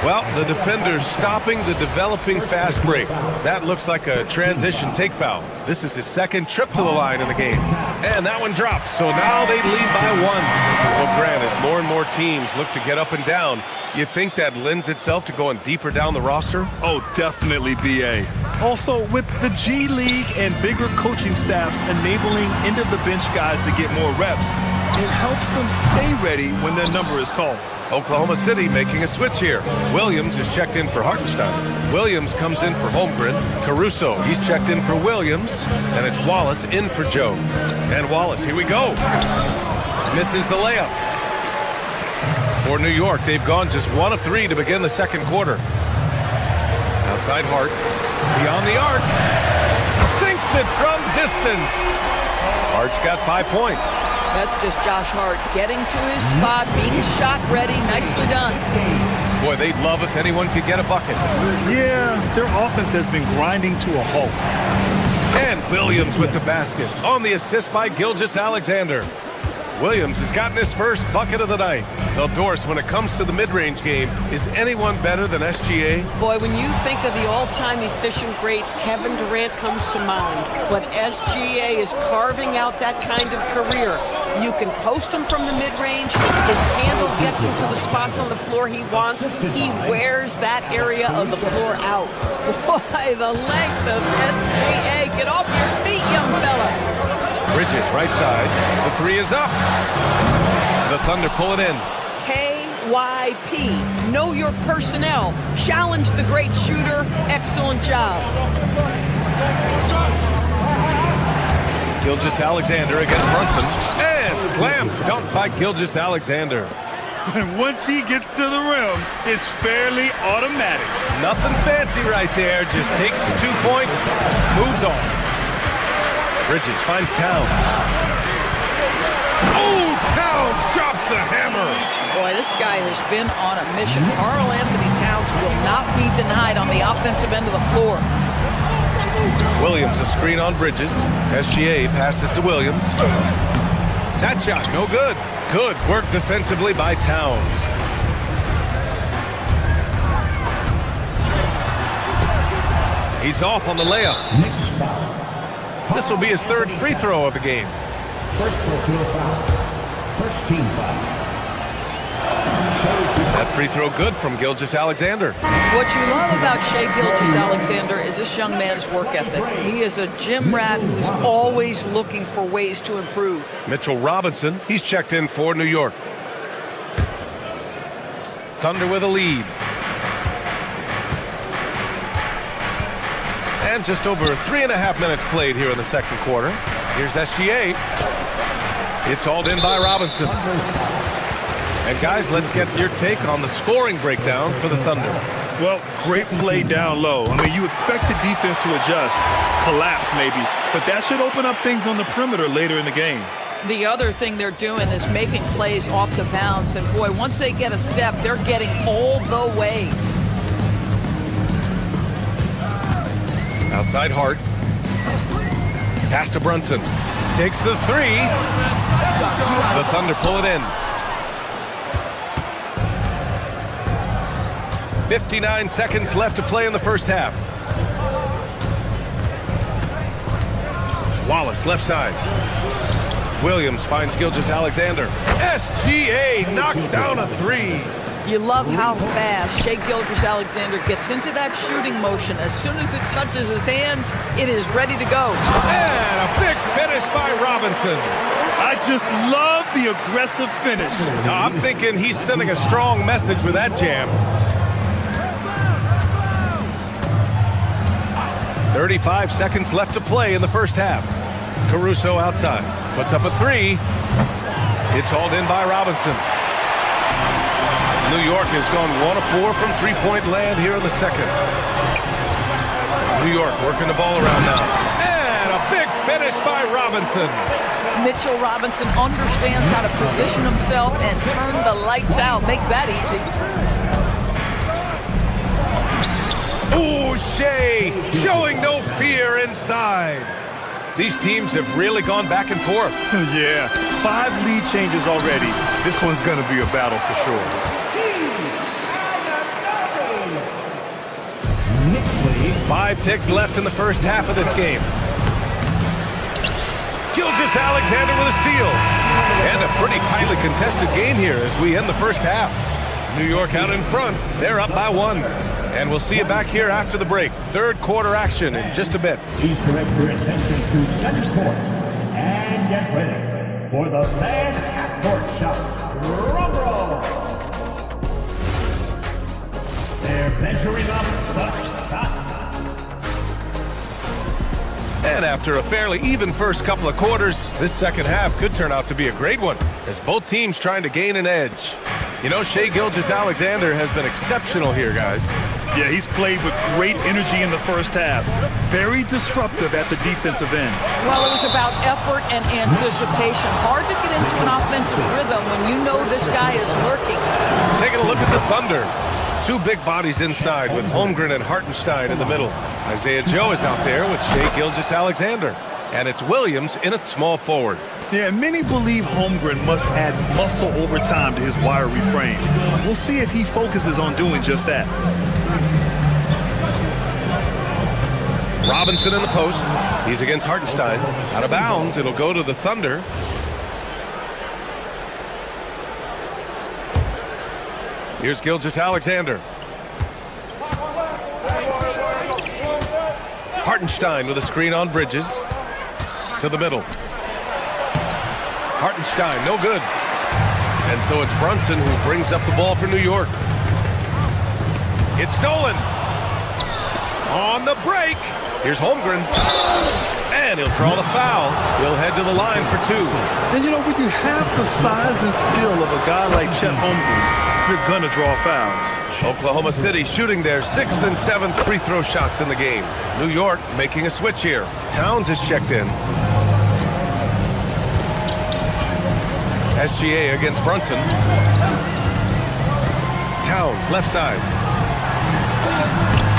Well, the defender's stopping the developing fast break. That looks like a transition take foul. This is his second trip to the line in the game. And that one drops, so now they lead by 1. Well, Grant, as more and more teams look to get up and down, you think that lends itself to going deeper down the roster? Oh, definitely, B.A. Also, with the G League and bigger coaching staffs enabling end-of-the-bench guys to get more reps, it helps them stay ready when their number is called. Oklahoma City making a switch here. Williams is checked in for Hartenstein. Williams comes in for Holmgren. Caruso, he's checked in for Williams. And it's Wallace in for Joe. And Wallace, here we go. Misses the layup. For New York, they've gone just 1 of 3 to begin the second quarter. Outside Hart. Beyond the arc. Sinks it from distance. Hart's got 5 points. That's just Josh Hart getting to his spot, being shot ready. Nicely done. Boy, they'd love if anyone could get a bucket. Yeah, their offense has been grinding to a halt. And Williams with the basket on the assist by Gilgeous-Alexander. Williams has gotten his first bucket of the night. Well, Doris, when it comes to the mid-range game, is anyone better than SGA? Boy, when you think of the all-time efficient greats, Kevin Durant comes to mind. But SGA is carving out that kind of career. You can post him from the mid-range. His handle gets him to the spots on the floor he wants. He wears that area of the floor out. Boy, the length of SGA. Get off your feet, young fella. Bridges, right side. The three is up. The Thunder pull it in. KYP. Know your personnel. Challenge the great shooter. Excellent job. Gilgeous-Alexander against Brunson. And slam dunk by Gilgeous-Alexander. And once he gets to the rim, it's fairly automatic. Nothing fancy right there. Just takes the 2 points, moves on. Bridges finds Towns. Oh, Towns drops the hammer. Boy, this guy has been on a mission. Karl Anthony Towns will not be denied on the offensive end of the floor. Williams a screen on Bridges. SGA passes to Williams. That shot, no good. Good work defensively by Towns. He's off on the layup. This will be his third free throw of the game. First personal foul. First team foul. That free throw good from Gilgeous-Alexander. What you love about Shai Gilgeous-Alexander is this young man's work ethic. He is a gym rat who's always looking for ways to improve. Mitchell Robinson, he's checked in for New York. Thunder with a lead. And just over 3.5 minutes played here in the second quarter. Here's SGA. It's hauled in by Robinson. And guys, let's get your take on the scoring breakdown for the Thunder. Well, great play down low. I mean, you expect the defense to adjust, collapse maybe, but that should open up things on the perimeter later in the game. The other thing they're doing is making plays off the bounce. And boy, once they get a step, they're getting all the way. Outside Hart. Pass to Brunson. Takes the three. The Thunder pull it in. 59 seconds left to play in the first half. Wallace, left side. Williams finds Gilgeous-Alexander. SGA knocks down a three. You love how fast Shai Gilgeous-Alexander gets into that shooting motion. As soon as it touches his hands, it is ready to go. And a big finish by Robinson. I just love the aggressive finish. Now, I'm thinking he's sending a strong message with that jam. 35 seconds left to play in the first half. Caruso outside. Puts up a three. It's hauled in by Robinson. New York has gone 1 of 4 from three-point land here in the second. New York working the ball around now. And a big finish by Robinson. Mitchell Robinson understands how to position himself and turn the lights out. Makes that easy. Ooh, Shai showing no fear inside. These teams have really gone back and forth. Yeah, 5 lead changes already. This one's going to be a battle for sure. 5 ticks left in the first half of this game. Gilgeous-Alexander with a steal. And a pretty tightly contested game here as we end the first half. New York out in front. They're up by 1. And we'll see you back here after the break. Third quarter action in just a bit. Please direct your attention to center court and get ready for the fan half-court shot. Drum roll. They're measuring up the shot. And after a fairly even first couple of quarters, this second half could turn out to be a great one as both teams trying to gain an edge. You know, Shai Gilgeous-Alexander has been exceptional here, guys. Yeah, he's played with great energy in the first half. Very disruptive at the defensive end. Well, it was about effort and anticipation. Hard to get into an offensive rhythm when you know this guy is lurking. Taking a look at the Thunder. 2 big bodies inside with Holmgren and Hartenstein in the middle. Isaiah Joe is out there with Shai Gilgeous-Alexander. And it's Williams in at small forward. Yeah, many believe Holmgren must add muscle over time to his wiry frame. We'll see if he focuses on doing just that. Robinson in the post. He's against Hartenstein. Out of bounds, it'll go to the Thunder. Here's Gilgeous-Alexander. Hartenstein with a screen on Bridges. To the middle. Hartenstein, no good. And so it's Brunson who brings up the ball for New York. It's stolen. On the break. Here's Holmgren. And he'll draw the foul. He'll head to the line for 2. And you know, when you have the size and skill of a guy like Chet Holmgren, you're going to draw fouls. Oklahoma City shooting their 6th and 7th free throw shots in the game. New York making a switch here. Towns is checked in. SGA against Brunson. Towns, left side.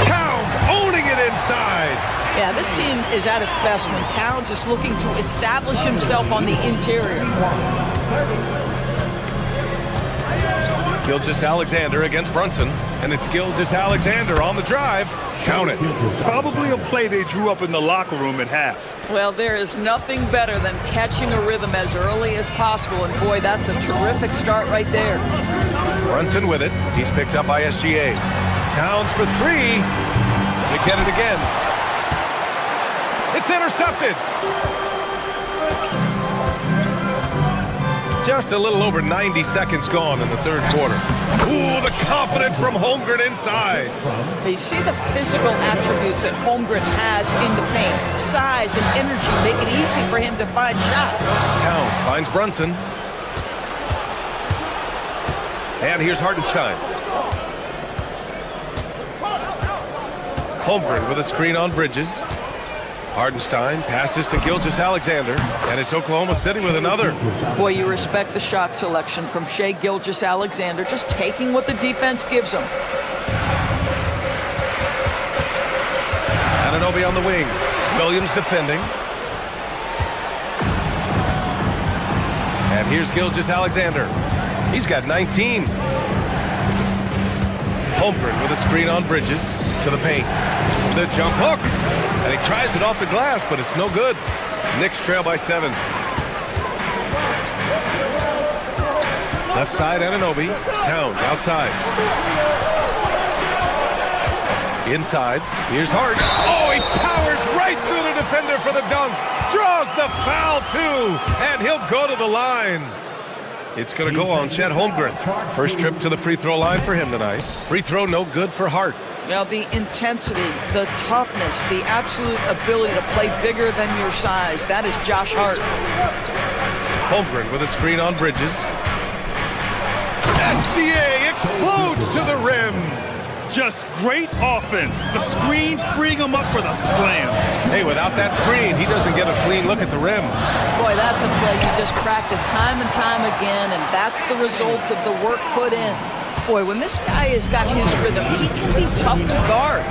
Towns owning it inside. Yeah, this team is at its best when Towns is looking to establish himself on the interior. Gilgeous-Alexander against Brunson. And it's Gilgeous-Alexander on the drive. Count it. Probably a play they drew up in the locker room at half. Well, there is nothing better than catching a rhythm as early as possible. And boy, that's a terrific start right there. Brunson with it. He's picked up by SGA. Towns for 3. They get it again. It's intercepted. Just a little over 90 seconds gone in the third quarter. Ooh, the confidence from Holmgren inside. You see the physical attributes that Holmgren has in the paint. Size and energy make it easy for him to find shots. Towns finds Brunson. And here's Hartenstein. Holmgren with a screen on Bridges. Hartenstein passes to Gilgeous-Alexander, and it's Oklahoma City with another. Boy, you respect the shot selection from Shai Gilgeous-Alexander, just taking what the defense gives him. Anunoby on the wing. Williams defending. And here's Gilgeous-Alexander. He's got 19. Holmgren with a screen on Bridges to the paint. The jump hook. And he tries it off the glass, but it's no good. Knicks trail by 7. Left side, Anunoby. Towns outside. Inside. Here's Hart. Oh, he powers right through the defender for the dunk. Draws the foul, too. And he'll go to the line. It's going to go on Chet Holmgren. First trip to the free throw line for him tonight. Free throw no good for Hart. Now, the intensity, the toughness, the absolute ability to play bigger than your size. That is Josh Hart. Holmgren with a screen on Bridges. SGA explodes to the rim. Just great offense. The screen freeing him up for the slam. Hey, without that screen, he doesn't get a clean look at the rim. Boy, that's a play you just practice time and time again, and that's the result of the work put in. Boy, when this guy has got his rhythm, he can be tough to guard.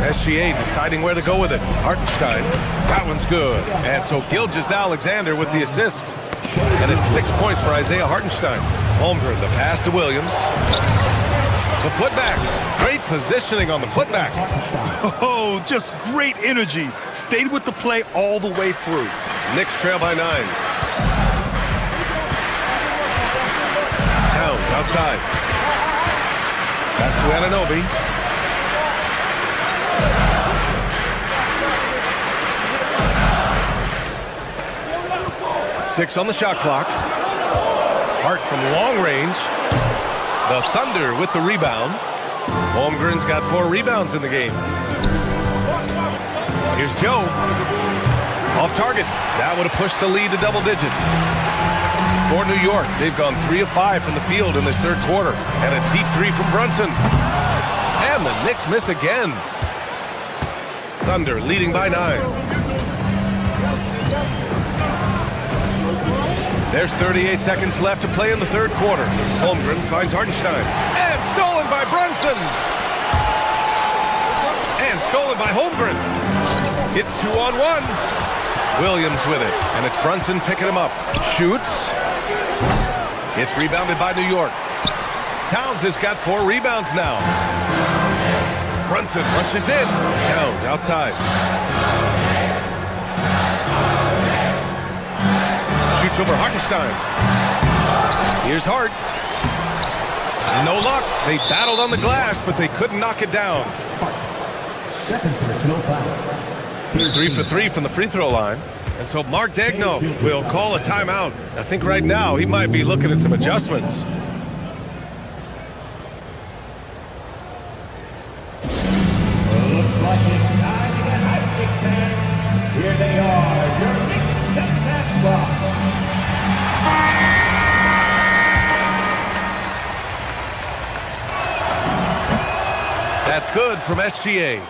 SGA deciding where to go with it. Hartenstein, that one's good. And so Gilgeous-Alexander with the assist. And it's 6 points for Isaiah Hartenstein. Holmgren, the pass to Williams. The putback. Great positioning on the putback. Oh, just great energy. Stayed with the play all the way through. Knicks trail by 9. Towns outside. Pass to Anunoby. Six on the shot clock. Hart from long range. The Thunder with the rebound. Holmgren's got 4 rebounds in the game. Here's Joe. Off target. That would have pushed the lead to double digits. For New York, they've gone 3 of 5 from the field in this third quarter. And a deep 3 from Brunson. And the Knicks miss again. Thunder leading by 9. There's 38 seconds left to play in the third quarter. Holmgren finds Hartenstein. And stolen by Brunson. And stolen by Holmgren. It's 2-on-1. Williams with it. And it's Brunson picking him up. Shoots. It's rebounded by New York. Towns has got 4 rebounds now. Brunson rushes in. Towns outside. Shoots over Hartenstein. Here's Hart. No luck. They battled on the glass, but they couldn't knock it down. Second personal foul. He's 3 for 3 from the free throw line. And so Mark Daigneault will call a timeout. I think right now he might be looking at some adjustments. Looks like it's time to get hyped, Knicks fans. Here they are, your Knicks set squad. That's good from SGA.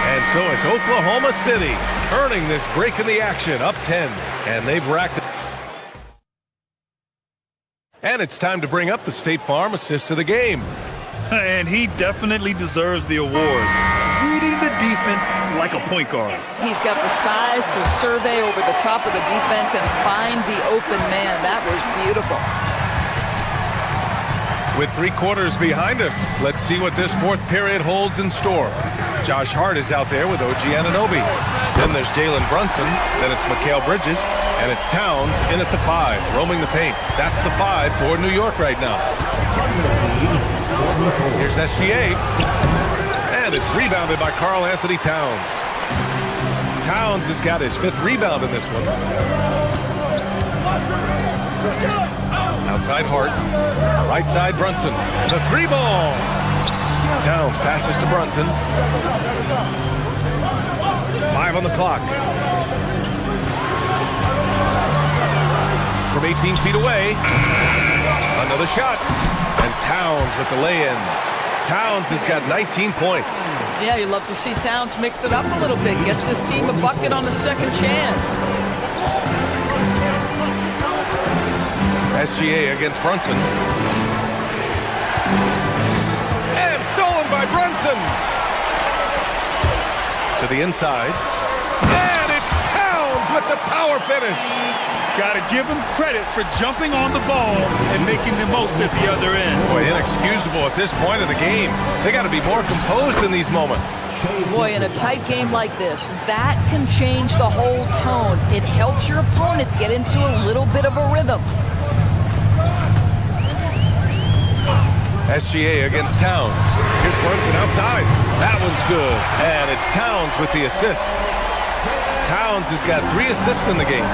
And so it's Oklahoma City earning this break in the action, up 10, and they've racked it. And it's time to bring up the State Farm assist of the game. And he definitely deserves the award. Reading the defense like a point guard. He's got the size to survey over the top of the defense and find the open man. That was beautiful. With 3 quarters behind us, let's see what this fourth period holds in store. Josh Hart is out there with OG Anunoby. Then there's Jalen Brunson. Then it's Mikal Bridges. And it's Towns in at the 5, roaming the paint. That's the 5 for New York right now. Here's SGA. And it's rebounded by Karl Anthony Towns. Towns has got his 5th rebound in this one. Outside Hart. Right side Brunson. The 3 ball. Towns passes to Brunson. 5 on the clock. From 18 feet away. Another shot. And Towns with the lay-in. Towns has got 19 points. Yeah, you love to see Towns mix it up a little bit. Gets his team a bucket on the second chance. SGA against Brunson. And stolen by Brunson. To the inside. And it's Towns with the power finish. Got to give him credit for jumping on the ball and making the most at the other end. Boy, inexcusable at this point of the game. They got to be more composed in these moments. Boy, in a tight game like this, that can change the whole tone. It helps your opponent get into a little bit of a rhythm. SGA against Towns. Here's Brunson outside. That one's good. And it's Towns with the assist. Towns has got 3 assists in the game.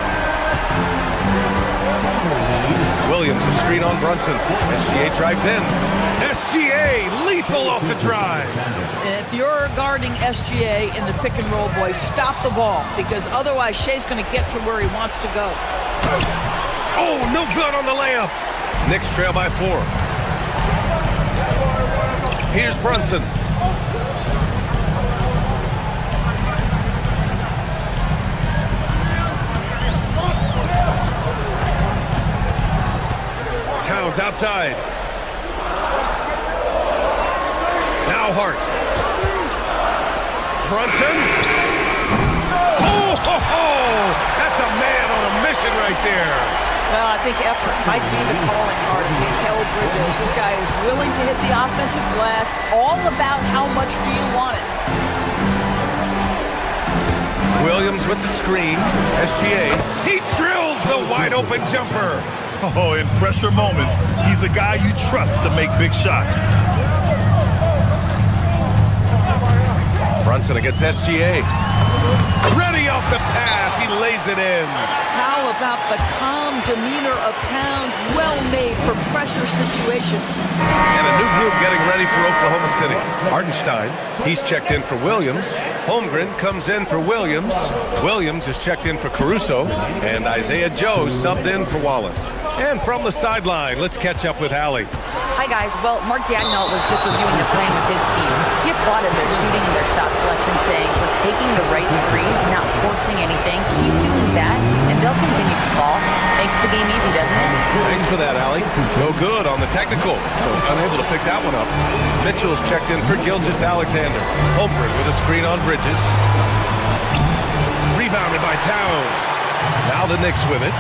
Williams, a screen on Brunson. SGA drives in. SGA lethal off the drive. If you're guarding SGA in the pick and roll, boy, stop the ball, because otherwise Shea's going to get to where he wants to go. Oh, no good on the layup. Knicks trail by 4. Here's Brunson. Towns outside. Now Hart. Brunson. Oh, ho, ho! That's a man on a mission right there. Well, I think effort might be the calling card of Mikal Bridges. This guy is willing to hit the offensive glass. All about how much do you want it. Williams with the screen. SGA. He drills the wide open jumper. Oh, in pressure moments, he's a guy you trust to make big shots. Brunson against SGA. Ready off the pass. He lays it in. How about the calm demeanor of Towns? Well made for pressure situations. And a new group getting ready for Oklahoma City. Hartenstein, he's checked in for Williams. Holmgren comes in for Williams. Williams is checked in for Caruso. And Isaiah Joe subbed in for Wallace. And from the sideline, let's catch up with Allie. Hi, guys. Well, Mark Daigneault was just reviewing the plan with his team. He applauded their shooting and their shot selection, saying, we're taking the right threes, not forcing anything. Keep doing that, and they'll continue to fall. Makes the game easy, doesn't it? Thanks for that, Allie. No good on the technical, so unable to pick that one up. Mitchell's checked in for Gilgeous Alexander. Holmgren with a screen on Bridges. Rebounded by Towns. Now the Knicks with it.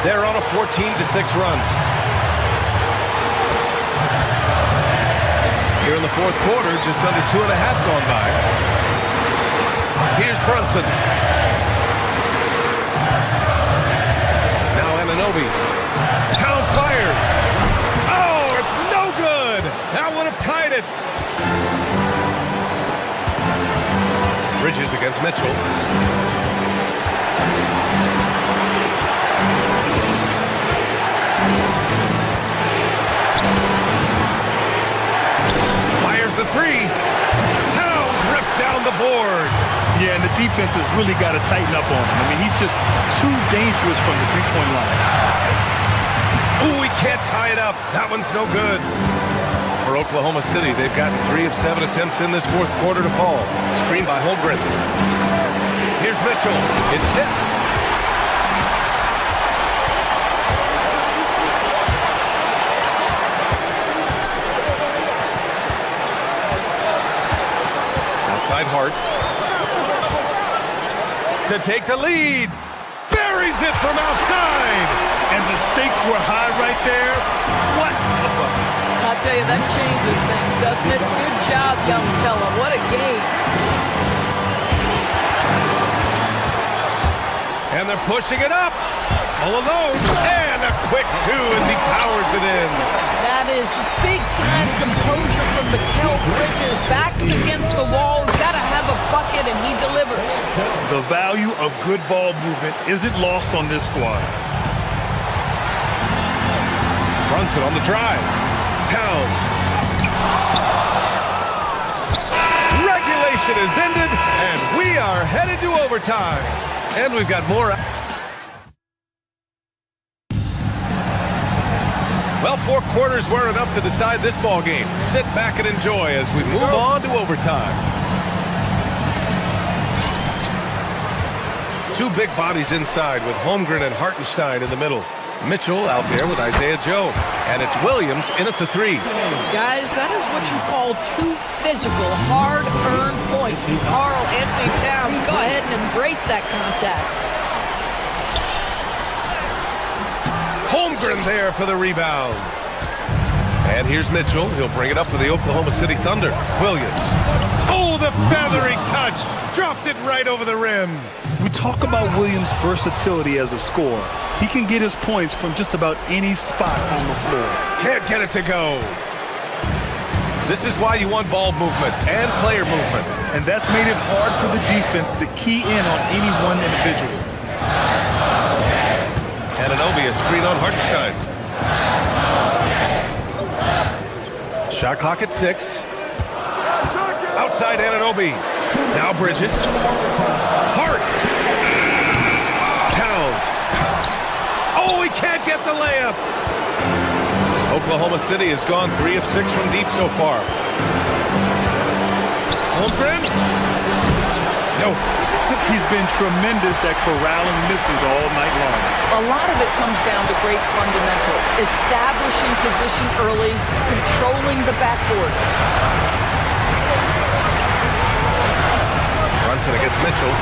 They're on a 14-6 run. Here in the fourth quarter, just under 2.5 gone by. Here's Brunson. Now Anunoby. have tied it. Bridges against Mitchell. Fires the three. Towns rips down the board. Yeah, and the defense has really got to tighten up on him. I mean, he's just too dangerous from the three-point line. Ooh, he can't tie it up. That one's no good. For Oklahoma City, they've gotten 3 of 7 attempts in this fourth quarter to fall. Screen by Holmgren. Here's Mitchell. It's tipped. Outside Hart. To take the lead. Buries it from outside. And the stakes were high right there. What a bucket. I'll tell you, that changes things, doesn't it? Good job, young fella. What a game. And they're pushing it up. All alone. And a quick 2 as he powers it in. That is big-time composure from Mikal Bridges. Backs against the wall. Got to have a bucket, and he delivers. The value of good ball movement isn't lost on this squad. Brunson on the drive. Towns. Regulation is ended, and we are headed to overtime. And we've got more. Well, 4 quarters weren't enough to decide this ball game. Sit back and enjoy as we move on to overtime. 2 big bodies inside with Holmgren and Hartenstein in the middle. Mitchell out there with Isaiah Joe. And it's Williams in at the 3. Guys, that is what you call 2 physical, hard-earned points from Karl Anthony Towns. Go ahead and embrace that contact. Holmgren there for the rebound. And here's Mitchell. He'll bring it up for the Oklahoma City Thunder. Williams. Oh, the feathery touch. Dropped it right over the rim. We talk about Williams' versatility as a scorer. He can get his points from just about any spot on the floor. Can't get it to go. This is why you want ball movement and player movement. And that's made it hard for the defense to key in on any one individual. Anunoby, a screen on Hartenstein. Shot clock at 6. Outside Anunoby. Now Bridges. Hart. Towns. Oh, he can't get the layup. Oklahoma City has gone 3 of 6 from deep so far. Holmgren. No. He's been tremendous at corralling misses all night long. A lot of it comes down to great fundamentals. Establishing position early, controlling the backboard. Brunson against Mitchell.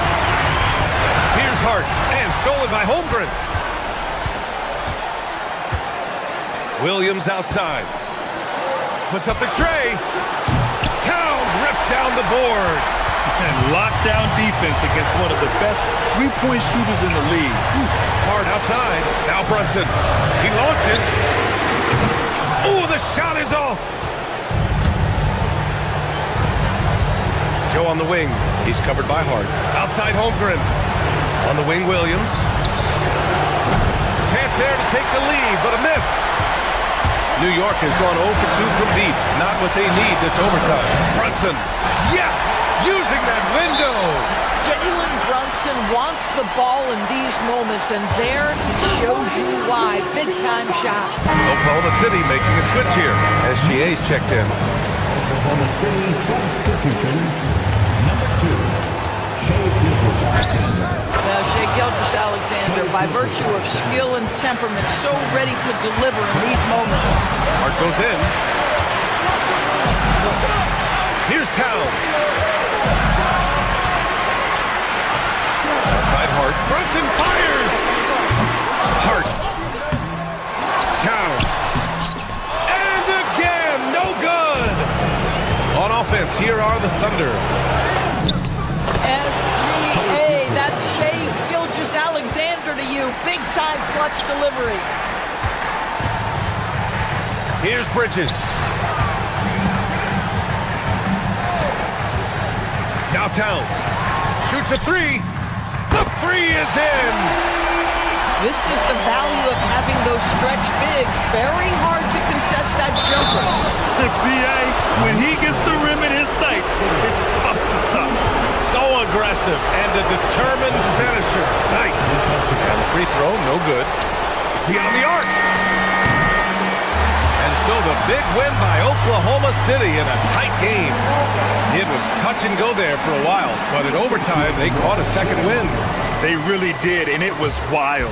Here's Hart, and stolen by Holmgren. Williams outside. Puts up the tray. Towns rips down the board. And lockdown defense against one of the best three-point shooters in the league. Hart outside. Now Brunson. He launches. Oh, the shot is off. Joe on the wing. He's covered by Hart. Outside Holmgren. On the wing, Williams. Chance there to take the lead, but a miss. New York has gone 0 for 2 from deep. Not what they need this overtime. Brunson. Yes! Using that window. Jalen Brunson wants the ball in these moments, and there he shows you why. Big-time shot. Oklahoma City making a switch here. SGA's checked in. Oklahoma City substitution, number 2, Shai Gilgeous-Alexander. Shai Gilgeous-Alexander, by virtue of skill and temperament, so ready to deliver in these moments. Hart goes in. Here's Towns. Outside Hart. Brunson fires. Hart. Towns. And again, no good. On offense, here are the Thunder. SGA, that's Shai Gilgeous-Alexander to you. Big-time clutch delivery. Here's Bridges. Now Towns shoots a three. The three is in. This is the value of having those stretch bigs. Very hard to contest that jumper. B.A., when he gets the rim in his sights, it's tough to stop. So aggressive and a determined finisher. Nice. And the free throw, no good. Beyond the arc. And so the big win by Oklahoma City in a tight game. It was touch and go there for a while, but in overtime, they caught a second win. They really did, and it was wild.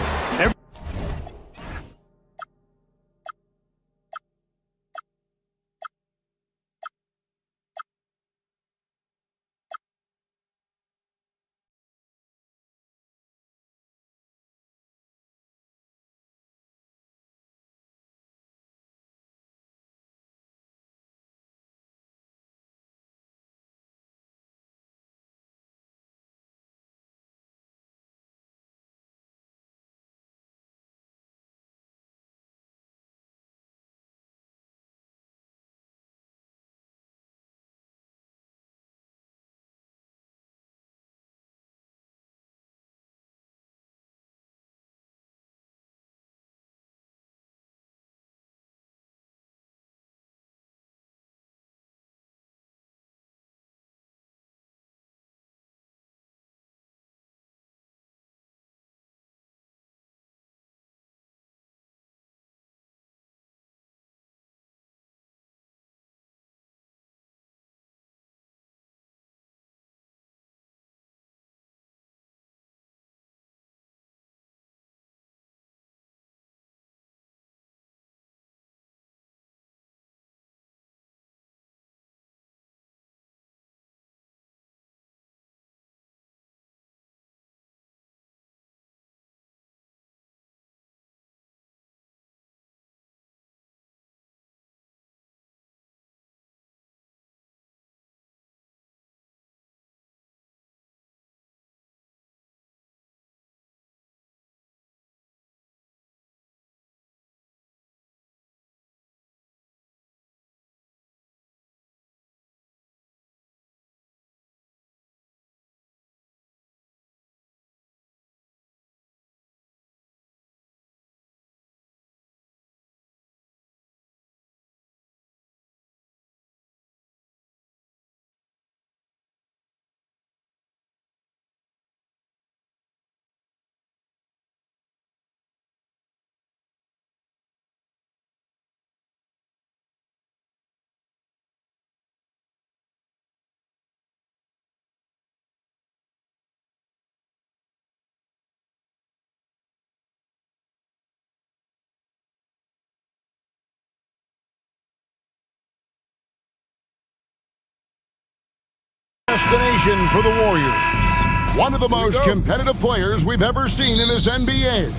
Destination for the Warriors. One of the most competitive players we've ever seen in this NBA.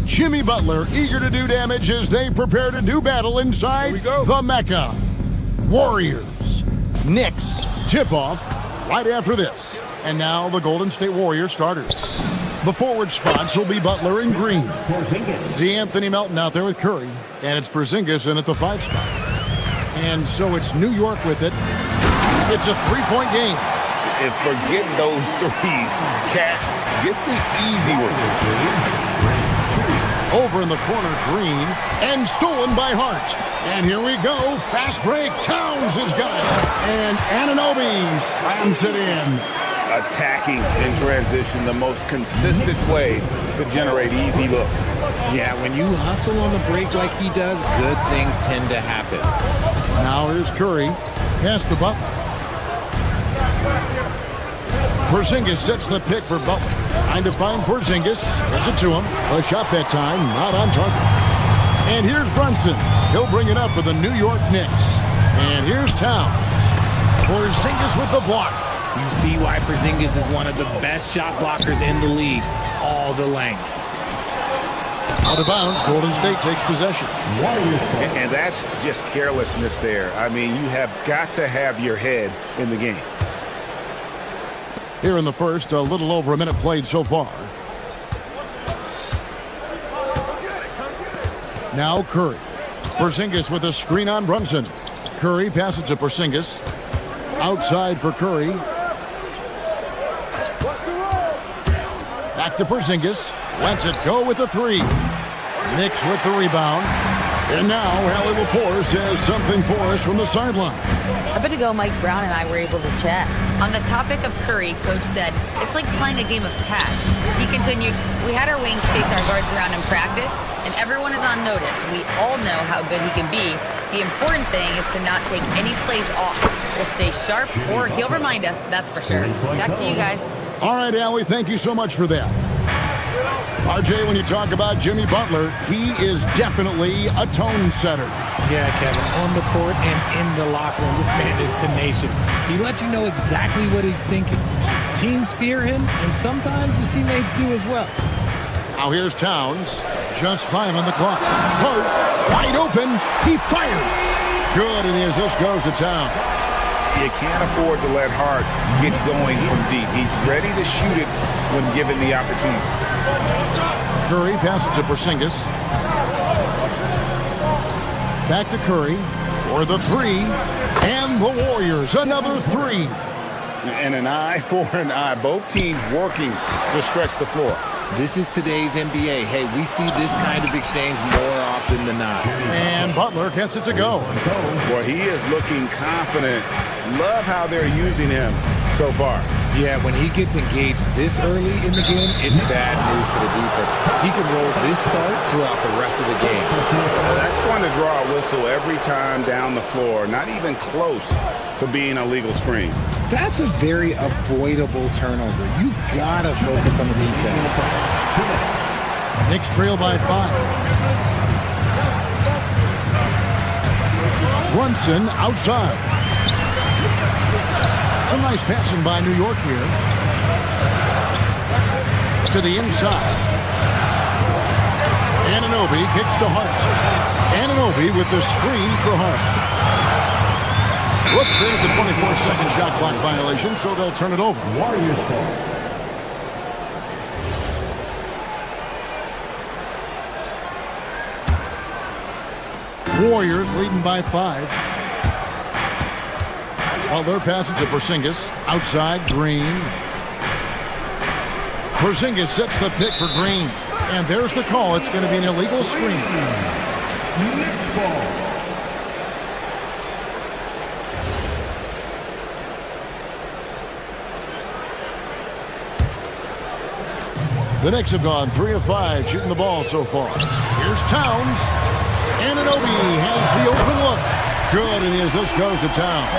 Jimmy Butler eager to do damage as they prepare to do battle inside the Mecca. Warriors, Knicks, tip-off right after this. And now the Golden State Warriors starters. The forward spots will be Butler and Green. DeAnthony Melton out there with Curry. And it's Porzingis in at the 5 spot. And so it's New York with it. It's a three-point game. And forget those threes. Cat, get the easy one. Over in the corner, Green, and stolen by Hart. And here we go, fast break. Towns has got it. And Anunoby slams it in. Attacking in transition, the most consistent way to generate easy looks. Yeah, when you hustle on the break like he does, good things tend to happen. Now here's Curry. Pass to Butler. Porzingis sets the pick for Butler. Trying to find Porzingis. Gets it to him. A shot that time, not on target. And here's Brunson. He'll bring it up for the New York Knicks. And here's Towns. Porzingis with the block. You see why Porzingis is one of the best shot blockers in the league. All the length. Out of bounds, Golden State takes possession. And that's just carelessness there. I mean, you have got to have your head in the game. Here in the first, a little over a minute played so far. Now Curry. Porzingis with a screen on Brunson. Curry passes to Porzingis. Outside for Curry. Back to Porzingis. Lets it go with a three. Knicks with the rebound. And now Allie LaForce has something for us from the sideline. A bit ago, Mike Brown and I were able to chat. On the topic of Curry, Coach said, it's like playing a game of tag. He continued, we had our wings chase our guards around in practice, and everyone is on notice. We all know how good he can be. The important thing is to not take any plays off. We'll stay sharp, or he'll remind us, that's for sure. Back to you guys. All right, Allie, thank you so much for that. RJ, when you talk about Jimmy Butler, he is definitely a tone setter. Yeah, Kevin, on the court and in the locker room, this man is tenacious. He lets you know exactly what he's thinking. Teams fear him, and sometimes his teammates do as well. Now here's Towns. Just 5 on the clock. Hart, wide open. He fires. Good, and as this goes to Towns. You can't afford to let Hart get going from deep. He's ready to shoot it when given the opportunity. Curry passes to Porzingis. Back to Curry for the three. And the Warriors, another three. And an eye for an eye. Both teams working to stretch the floor. This is today's NBA. Hey, we see this kind of exchange more often than not. And Butler gets it to go. Boy, he is looking confident. Love how they're using him so far. Yeah, when he gets engaged this early in the game, it's bad news for the defense. He can roll this start throughout the rest of the game. That's going to draw a whistle every time down the floor. Not even close to being a legal screen. That's a very avoidable turnover. You gotta focus on the details. Knicks trail by 5. Brunson outside. Some nice passing by New York here. To the inside. Anunoby kicks to Hart. Anunoby with the screen for Hart. Whoops, there's the 24-second shot clock violation, so they'll turn it over. Warriors ball. Warriors leading by 5. Butler passes to Porzingis. Outside, Green. Porzingis sets the pick for Green. And there's the call. It's going to be an illegal screen. Knicks ball. The Knicks have gone 3 of 5 shooting the ball so far. Here's Towns. Anunoby has the open look. Good, and as this goes to Towns.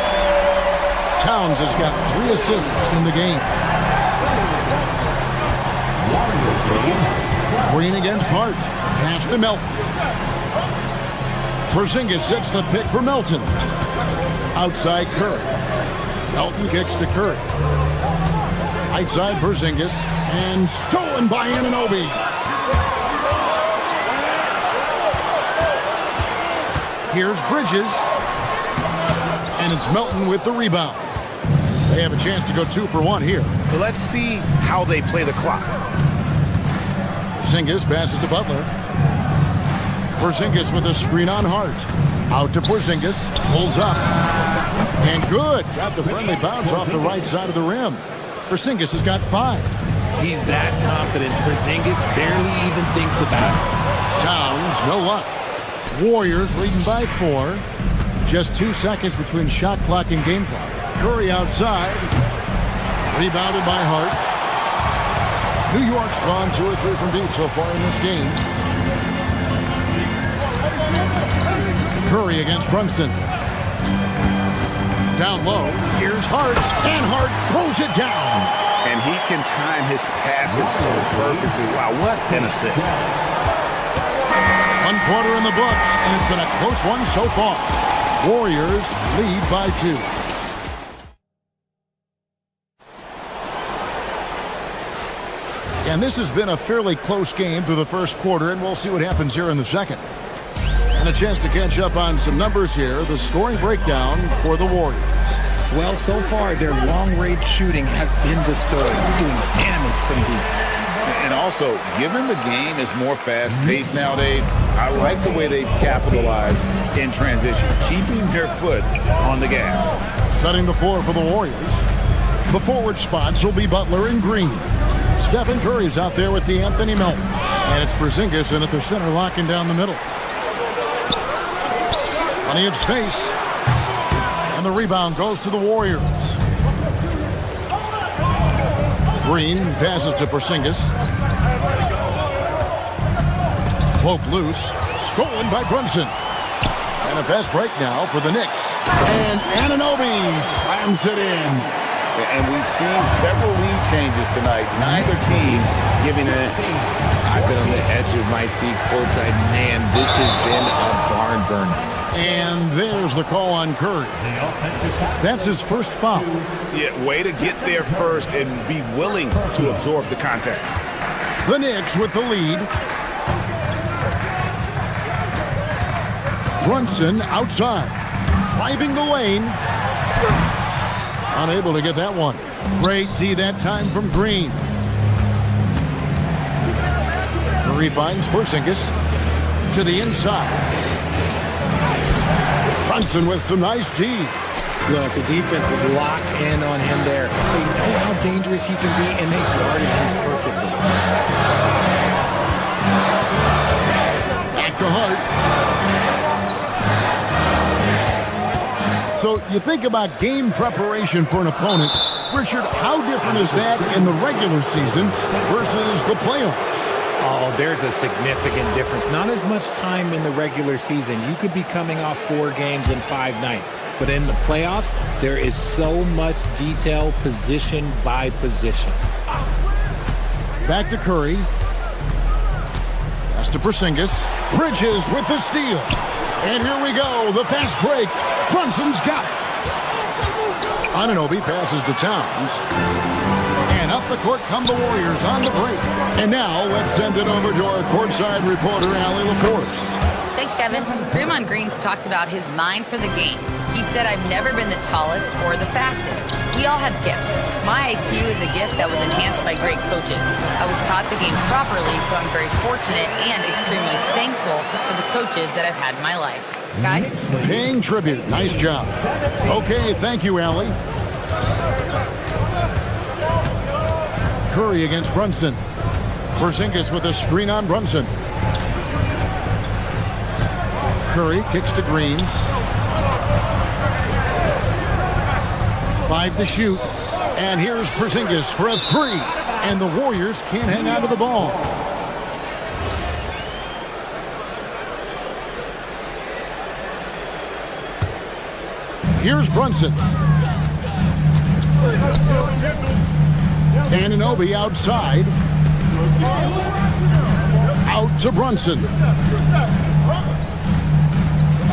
Towns has got 3 assists in the game. Green against Hart. Pass to Melton. Porzingis sets the pick for Melton. Outside Curry. Melton kicks to Curry. Outside Porzingis. And stolen by Anunoby. Here's Bridges. And it's Melton with the rebound. They have a chance to go 2 for 1 here. Let's see how they play the clock. Porzingis passes to Butler. Porzingis with a screen on Hart. Out to Porzingis. Pulls up. And good. Got the friendly bounce off the right side of the rim. Porzingis has got 5. He's that confident. Porzingis barely even thinks about it. Towns, no luck. Warriors leading by 4. Just 2 seconds between shot clock and game clock. Curry outside. Rebounded by Hart. New York's gone 2 or 3 from deep so far in this game. Curry against Brunson. Down low. Here's Hart. And Hart throws it down. And he can time his passes so perfectly. Wow, what an assist. 1 quarter in the books, and it's been a close one so far. Warriors lead by 2. And this has been a fairly close game through the first quarter, and we'll see what happens here in the second. And a chance to catch up on some numbers here. The scoring breakdown for the Warriors. Well, so far, their long-range shooting has been the story. Doing damage from deep. And also, given the game is more fast-paced nowadays, I like the way they've capitalized in transition, keeping their foot on the gas. Setting the floor for the Warriors. The forward spots will be Butler and Green. Stephen Curry's out there with D'Anthony Melton. And it's Porzingis in at the center, locking down the middle. Plenty of space. And the rebound goes to the Warriors. Green passes to Porzingis. Cloak loose. Stolen by Brunson. And a fast break now for the Knicks. And Anunoby slams it in. And we've seen several lead changes tonight. Neither team giving it. I've been on the edge of my seat courtside. Man, this has been a barn burner. And there's the call on Curry. That's his first foul. Yeah, way to get there first and be willing to absorb the contact. The Knicks with the lead. Brunson outside. Driving the lane. Unable to get that one. Great D that time from Green. Curry finds Porzingis to the inside. Brunson with some nice D. Look, the defense was locked in on him there. They know how dangerous he can be, and they guarded him perfectly. Back to Hart. So you think about game preparation for an opponent. Richard, how different is that in the regular season versus the playoffs? Oh, there's a significant difference. Not as much time in the regular season. You could be coming off 4 games in 5 nights. But in the playoffs, there is so much detail, position by position. Back to Curry. Pass to Porzingis. Bridges with the steal. And here we go, the fast break. Brunson's got it. Anunoby passes to Towns. And up the court come the Warriors on the break. And now let's send it over to our courtside reporter, Allie LaForce. Thanks, Kevin. Draymond Green's talked about his mind for the game. He said, I've never been the tallest or the fastest. We all have gifts. My IQ is a gift that was enhanced by great coaches. I was taught the game properly, so I'm very fortunate and extremely thankful for the coaches that I've had in my life. Guys? Paying tribute. Nice job. Okay, thank you, Allie. Curry against Brunson. Porzingis with a screen on Brunson. Curry kicks to Green. 5 to shoot. And here's Porzingis for a 3. And the Warriors can't hang on to the ball. Here's Brunson. Anunoby outside. Out to Brunson.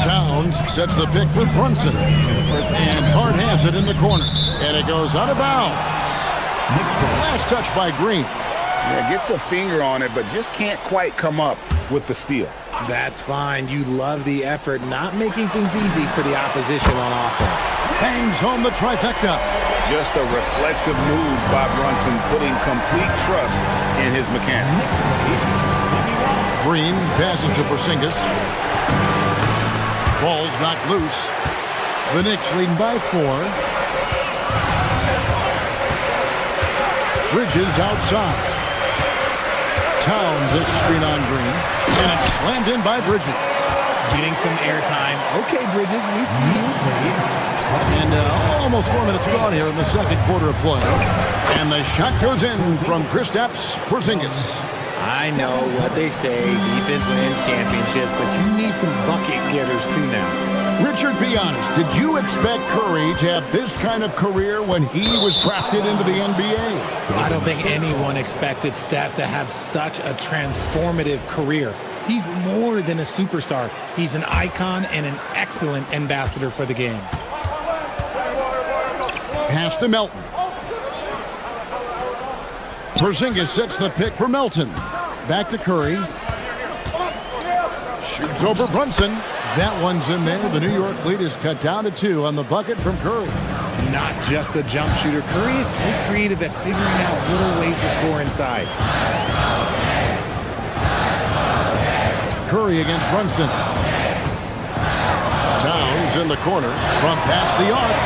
Towns sets the pick for Brunson. And Hart has it in the corner. And it goes out of bounds. Last touch by Green. Yeah, gets a finger on it, but just can't quite come up with the steal. That's fine. You love the effort, not making things easy for the opposition on offense. Bangs home the trifecta. Just a reflexive move by Brunson, putting complete trust in his mechanics. Green passes to Porzingis. Ball's knocked loose. The Knicks leading by 4. Bridges outside. Towns a screen on Green. And it's slammed in by Bridges. Getting some airtime. Okay, Bridges, we see you. And almost 4 minutes gone here in the second quarter of play. And the shot goes in from Kristaps Porzingis. I know what they say, defense wins championships, but you need some bucket getters too now. Richard, be honest, did you expect Curry to have this kind of career when he was drafted into the NBA? I don't think anyone expected Steph to have such a transformative career. He's more than a superstar. He's an icon and an excellent ambassador for the game. Pass to Melton. Porzingis sets the pick for Melton. Back to Curry. Shoots over Brunson. That one's in there. The New York lead is cut down to 2 on the bucket from Curry. Not just a jump shooter. Curry is so creative at figuring out little ways to score inside. Curry against Brunson. Towns in the corner from past the arc.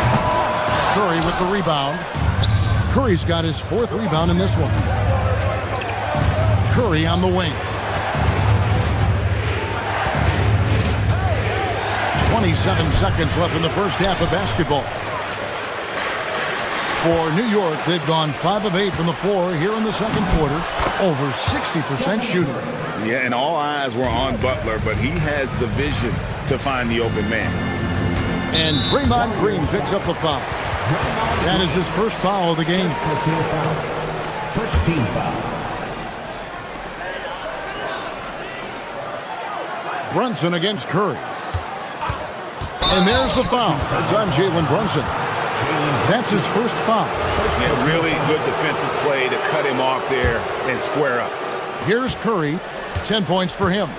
Curry with the rebound. Curry's got his 4th rebound in this one. Curry on the wing. 27 seconds left in the first half of basketball. For New York, they've gone 5 of 8 from the floor here in the second quarter. Over 60% shooting. Yeah, and all eyes were on Butler, but he has the vision to find the open man. And Draymond Green picks up the foul. That is his first foul of the game. First team foul. Brunson against Curry. And there's the foul. It's on Jalen Brunson. That's his first foul. Yeah, really good defensive play to cut him off there and square up. Here's Curry. 10 points for him.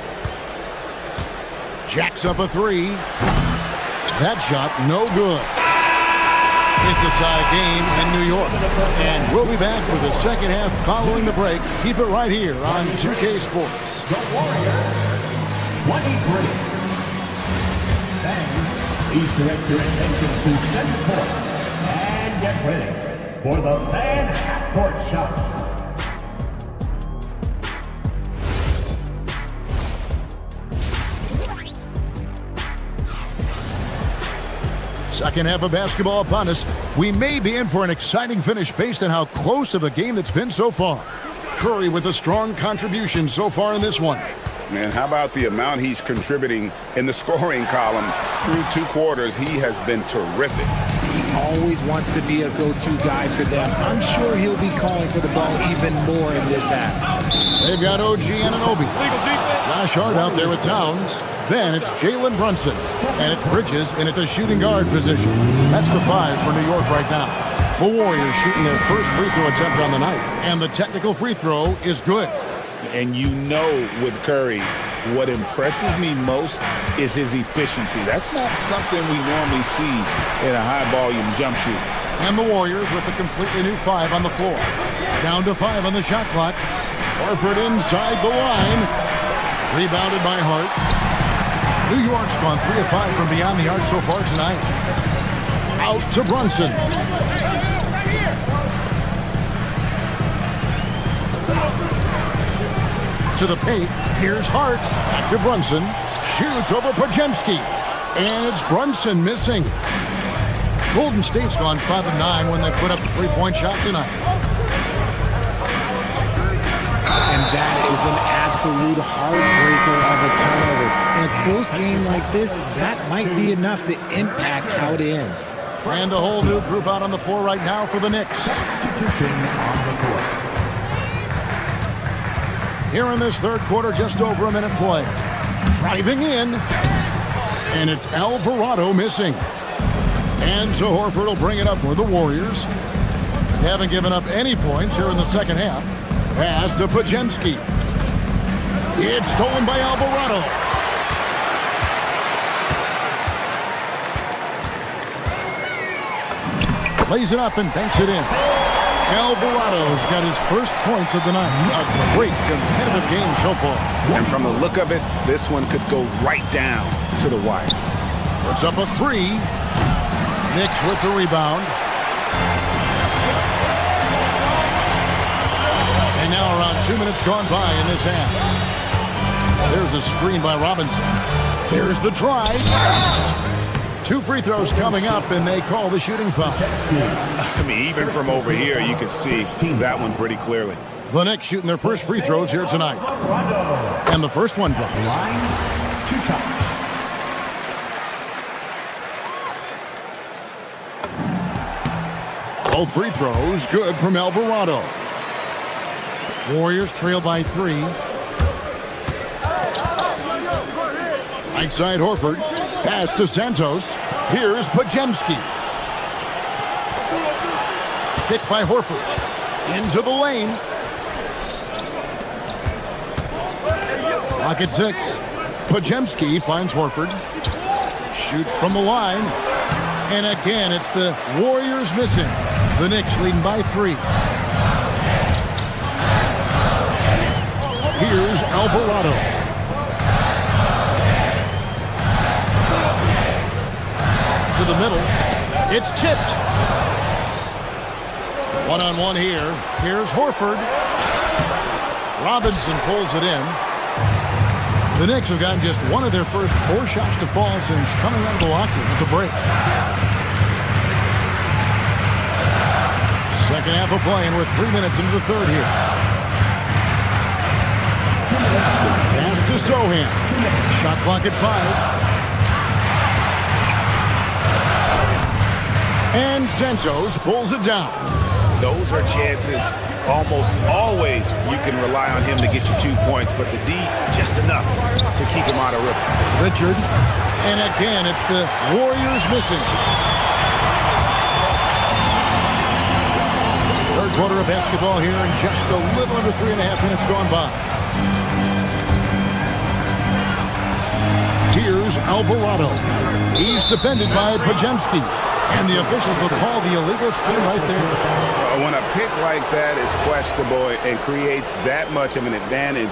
Jacks up a 3. That shot, no good. It's a tie game in New York. And we'll be back for the second half following the break. Keep it right here on 2K Sports. The Warriors, 23. Fans, please direct your attention to center court and get ready for the fan half-court shot. Second half of basketball upon us. We may be in for an exciting finish based on how close of a game that's been so far. Curry with a strong contribution so far in this one. Man, how about the amount he's contributing in the scoring column through 2 quarters? He has been terrific. He always wants to be a go-to guy for them. I'm sure he'll be calling for the ball even more in this half. They've got OG Anunoby. Flash hard out there with Towns. Then it's Jalen Brunson. And it's Bridges in at the shooting guard position. That's the 5 for New York right now. The Warriors shooting their first free throw attempt on the night. And the technical free throw is good. And you know with Curry, what impresses me most is his efficiency. That's not something we normally see in a high-volume jump shoot. And the Warriors with a completely new 5 on the floor. Down to 5 on the shot clock. Horford inside the line. Rebounded by Hart. New York's gone 3 of 5 from beyond the arc so far tonight. Out to Brunson. To the paint. Here's Hart. Back to Brunson. Shoots over Podziemski. And it's Brunson missing. Golden State's gone 5 of 9 when they put up the 3-point shot tonight. And that is an absolute heartbreaker of a turnover. In a close game like this, that might be enough to impact how it ends. And a whole new group out on the floor right now for the Knicks. Substitution on the court. Here in this third quarter, just over a minute play. Driving in. And it's Alvarado missing. And so Horford will bring it up for the Warriors. They haven't given up any points here in the second half. Pass to Podziemski. It's stolen by Alvarado. Lays it up and banks it in. Alvarado's got his first points of the night. A great competitive game so far. And from the look of it, this one could go right down to the wire. Puts up a 3. Knicks with the rebound. And now around 2 minutes gone by in this half. There's a screen by Robinson. There's the drive. 2 free throws coming up, and they call the shooting foul. I mean, even from over here, you can see that one pretty clearly. The Knicks shooting their first free throws here tonight. And the first one drops. 2 shots. Both free throws good from Alvarado. Warriors trail by 3. Right side Horford. Pass to Santos. Here's Podziemski. Hit by Horford. Into the lane. Clock at 6. Podziemski finds Horford. Shoots from the line. And again, it's the Warriors missing. The Knicks leading by 3. Here's Alvarado. To the middle. It's tipped. One-on-one here. Here's Horford. Robinson pulls it in. The Knicks have gotten just one of their first 4 shots to fall since coming out of the locker room at the break. Second half of play, and we're 3 minutes into the third here. Pass to Sohan. Shot clock at 5. And Santos pulls it down. Those are chances. Almost always you can rely on him to get you 2 points, but the D just enough to keep him out of rhythm. Richard, and again it's the Warriors missing. Third quarter of basketball here, and just a little under 3.5 minutes gone by. Here's Alvarado. He's defended by Pajemski, and the officials will call the illegal screen right there. When a pick like that is questionable and creates that much of an advantage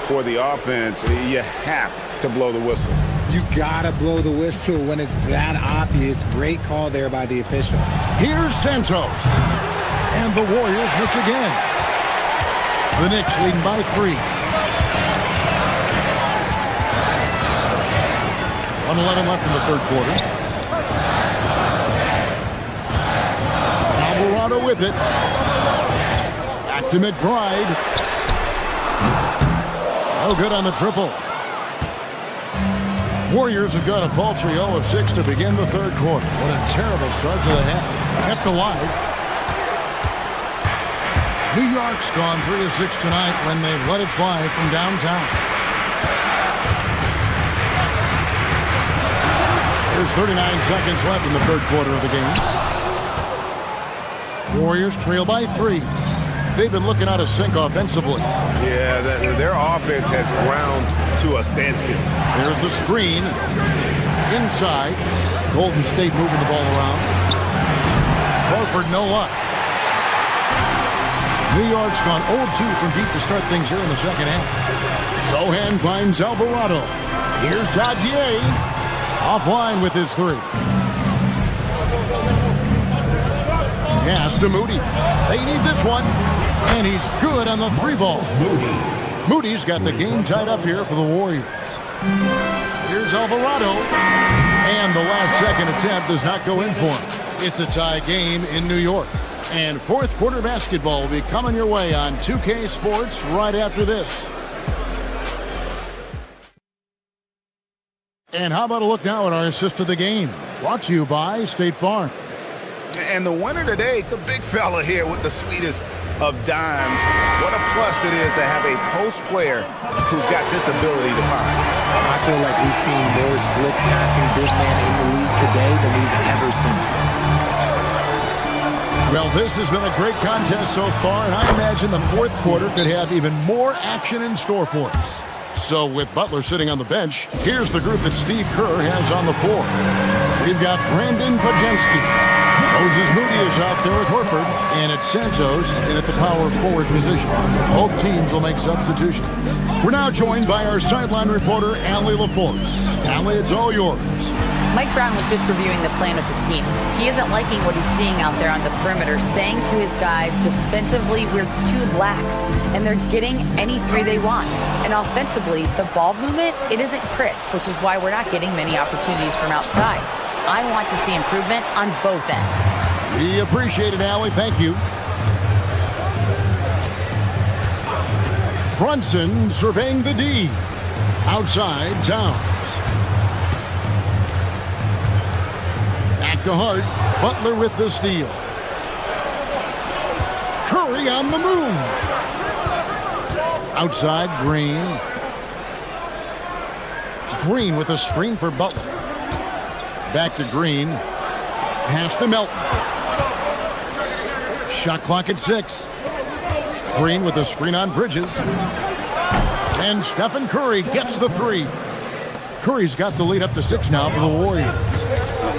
for the offense, you have to blow the whistle. You gotta blow the whistle when it's that obvious. Great call there by the official. Here's Santos. And the Warriors miss again. The Knicks leading by 3. 1:11 left in the third quarter. Alvarado with it. Back to McBride. No good on the triple. Warriors have got a paltry 0 of 6 to begin the third quarter. What a terrible start to the half. Kept alive. New York's gone 3 of 6 tonight when they've let it fly from downtown. There's 39 seconds left in the third quarter of the game. Warriors trail by 3. They've been looking out of sync offensively. Yeah, their offense has ground to a standstill. There's the screen. Inside. Golden State moving the ball around. Horford, no luck. New York's gone 0-2 from deep to start things here in the second half. Sohan finds Alvarado. Here's Dadier. Offline with his 3. Pass to Moody. They need this one. And he's good on the 3 ball. Moody's got the game tied up here for the Warriors. Here's Alvarado. And the last second attempt does not go in for him. It's a tie game in New York. And fourth quarter basketball will be coming your way on 2K Sports right after this. And how about a look now at our assist of the game? Brought to you by State Farm. And the winner today, the big fella here with the sweetest of dimes. What a plus it is to have a post player who's got this ability to find. I feel like we've seen more slick passing big man in the league today than we've ever seen. Well, this has been a great contest so far, and I imagine the fourth quarter could have even more action in store for us. So with Butler sitting on the bench, here's the group that Steve Kerr has on the floor. We've got Brandon Pajemski. Moses Moody is out there with Horford, and it's Santos in at the power forward position. Both teams will make substitutions. We're now joined by our sideline reporter, Allie LaForce. Allie, it's all yours. Mike Brown was just reviewing the plan with his team. He isn't liking what he's seeing out there on the perimeter, saying to his guys, defensively, we're too lax, and they're getting any 3 they want. And offensively, the ball movement, it isn't crisp, which is why we're not getting many opportunities from outside. I want to see improvement on both ends. We appreciate it, Allie. Thank you. Brunson surveying the D. Outside, Towns. Back to Hart. Butler with the steal. Curry on the move. Outside, Green. Green with a screen for Butler. Back to Green. Pass to Melton. Shot clock at 6. Green with a screen on Bridges. And Stephen Curry gets the 3. Curry's got the lead up to 6 now for the Warriors.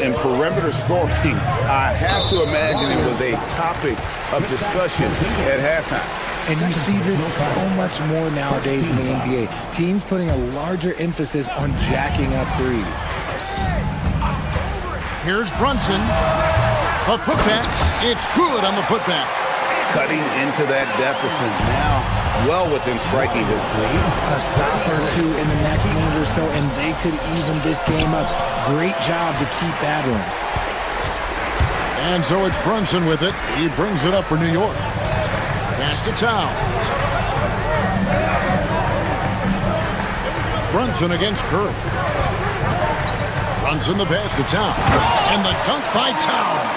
In perimeter scoring, I have to imagine it was a topic of discussion at halftime. And you see this so much more nowadays in the NBA. Teams putting a larger emphasis on jacking up 3s. Here's Brunson. A putback. It's good on the putback. cutting into that deficit now, well within striking distance. A stop or two in the next minute or so, and they could even this game up. Great job to keep battling. And so it's Brunson with it. He brings it up for New York. Pass to Towns. Brunson against Curry. Brunson the pass to Towns. And the dunk by Towns.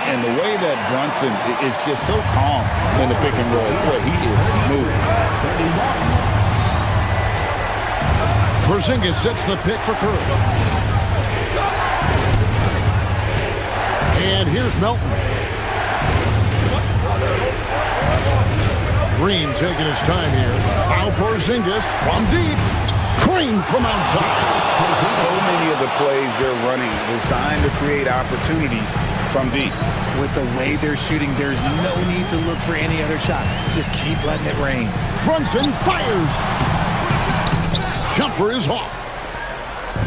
And the way that Brunson is just so calm in the pick and roll. Boy, he is smooth. Porzingis sets the pick for Curry. And here's Melton. Green taking his time here. Now Porzingis from deep. Green from outside. So many of the plays they're running designed to create opportunities from deep. With the way they're shooting, there's no need to look for any other shot. Just keep letting it rain. Brunson fires. Jumper is off.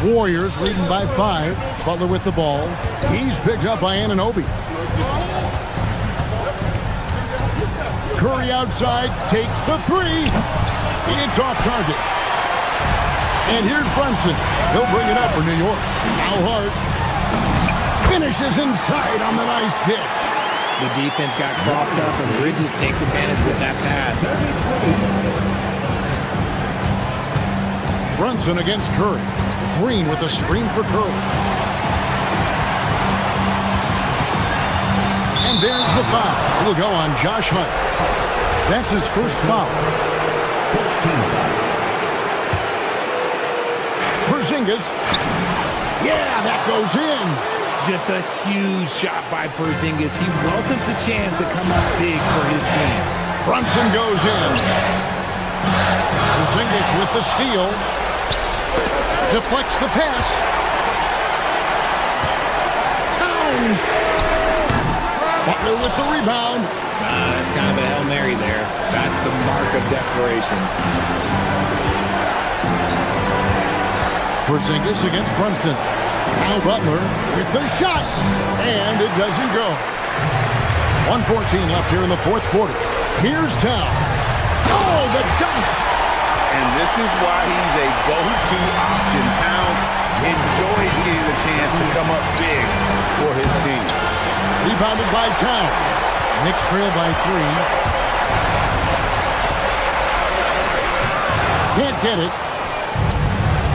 Warriors leading by 5. Butler with the ball. He's picked up by Anunoby. Curry outside, takes the 3. It's off target. And here's Brunson. He'll bring it up for New York. Now Hart finishes inside on the nice dish. The defense got crossed up, and Bridges takes advantage with that pass. Brunson against Curry. Green with a screen for Curry. And there's the foul. It will go on Josh Hart. That's his first foul. Porzingis. Yeah, that goes in. Just a huge shot by Porzingis. He welcomes the chance to come up big for his team. Brunson goes in. Porzingis with the steal. Deflects the pass. Towns. Butler with the rebound. That's kind of a Hail Mary there. That's the mark of desperation. Porzingis against Brunson. Now Butler with the shot. And it doesn't go. 1:14 left here in the fourth quarter. Here's Towns. Oh, the dunk. And this is why he's a go-to option. Towns enjoys getting the chance to come up big for his team. Rebounded by Towns. Knicks trail by 3. Can't get it.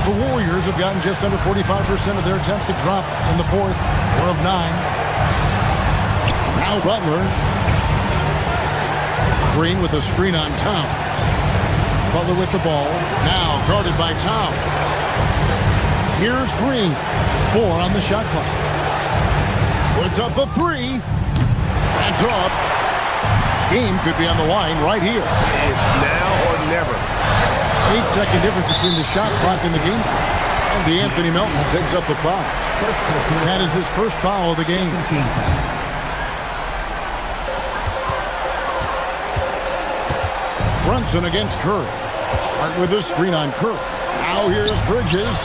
The Warriors have gotten just under 45% of their attempts to drop in the fourth, or of 9. Now Butler. Green with a screen on Towns. Butler with the ball. Now guarded by Towns. Here's Green. 4 on the shot clock. Puts up a 3. That's off. Game could be on the line right here. It's now or never. 8-second difference between the shot clock and the game. And DeAnthony Melton picks up the foul. That is his first foul of the game. Brunson against Curry. Hart with a screen on Curry. Now here's Bridges.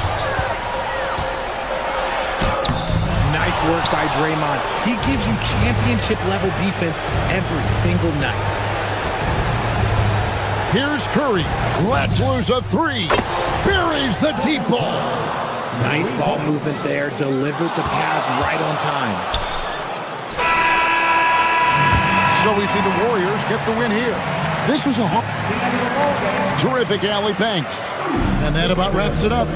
Nice work by Draymond. He gives you championship-level defense every single night. Here's Curry. Lets loose a 3. Buries the deep ball. Nice ball movement there. Delivered the pass right on time. So we see the Warriors get the win here. This was a terrific alley. Thanks. And that about wraps it up.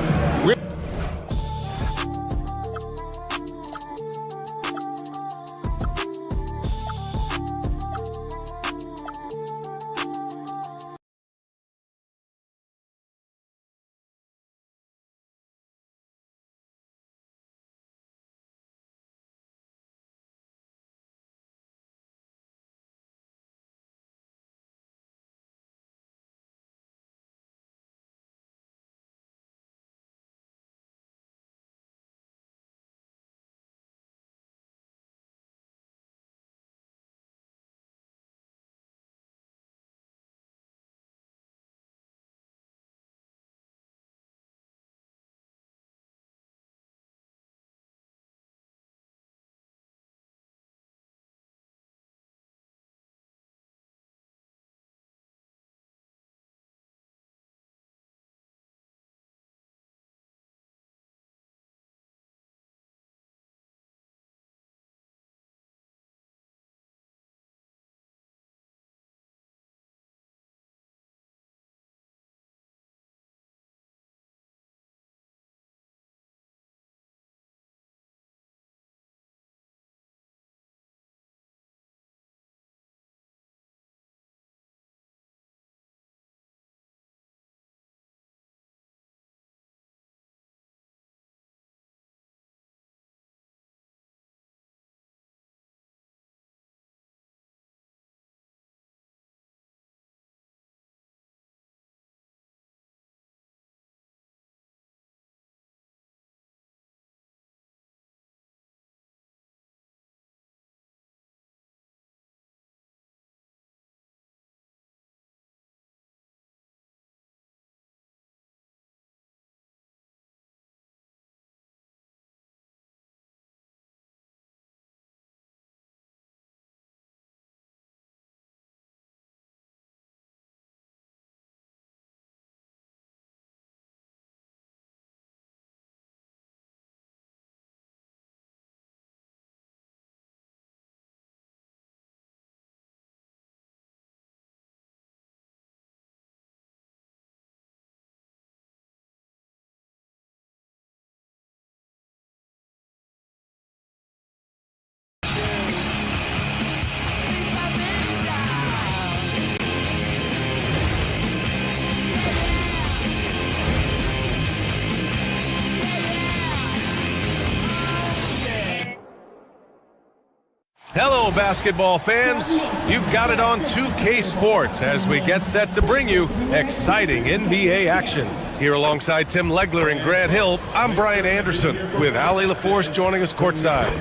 Hello, basketball fans. You've got it on 2K Sports as we get set to bring you exciting NBA action. Here alongside Tim Legler and Grant Hill, I'm Brian Anderson with Allie LaForce joining us courtside.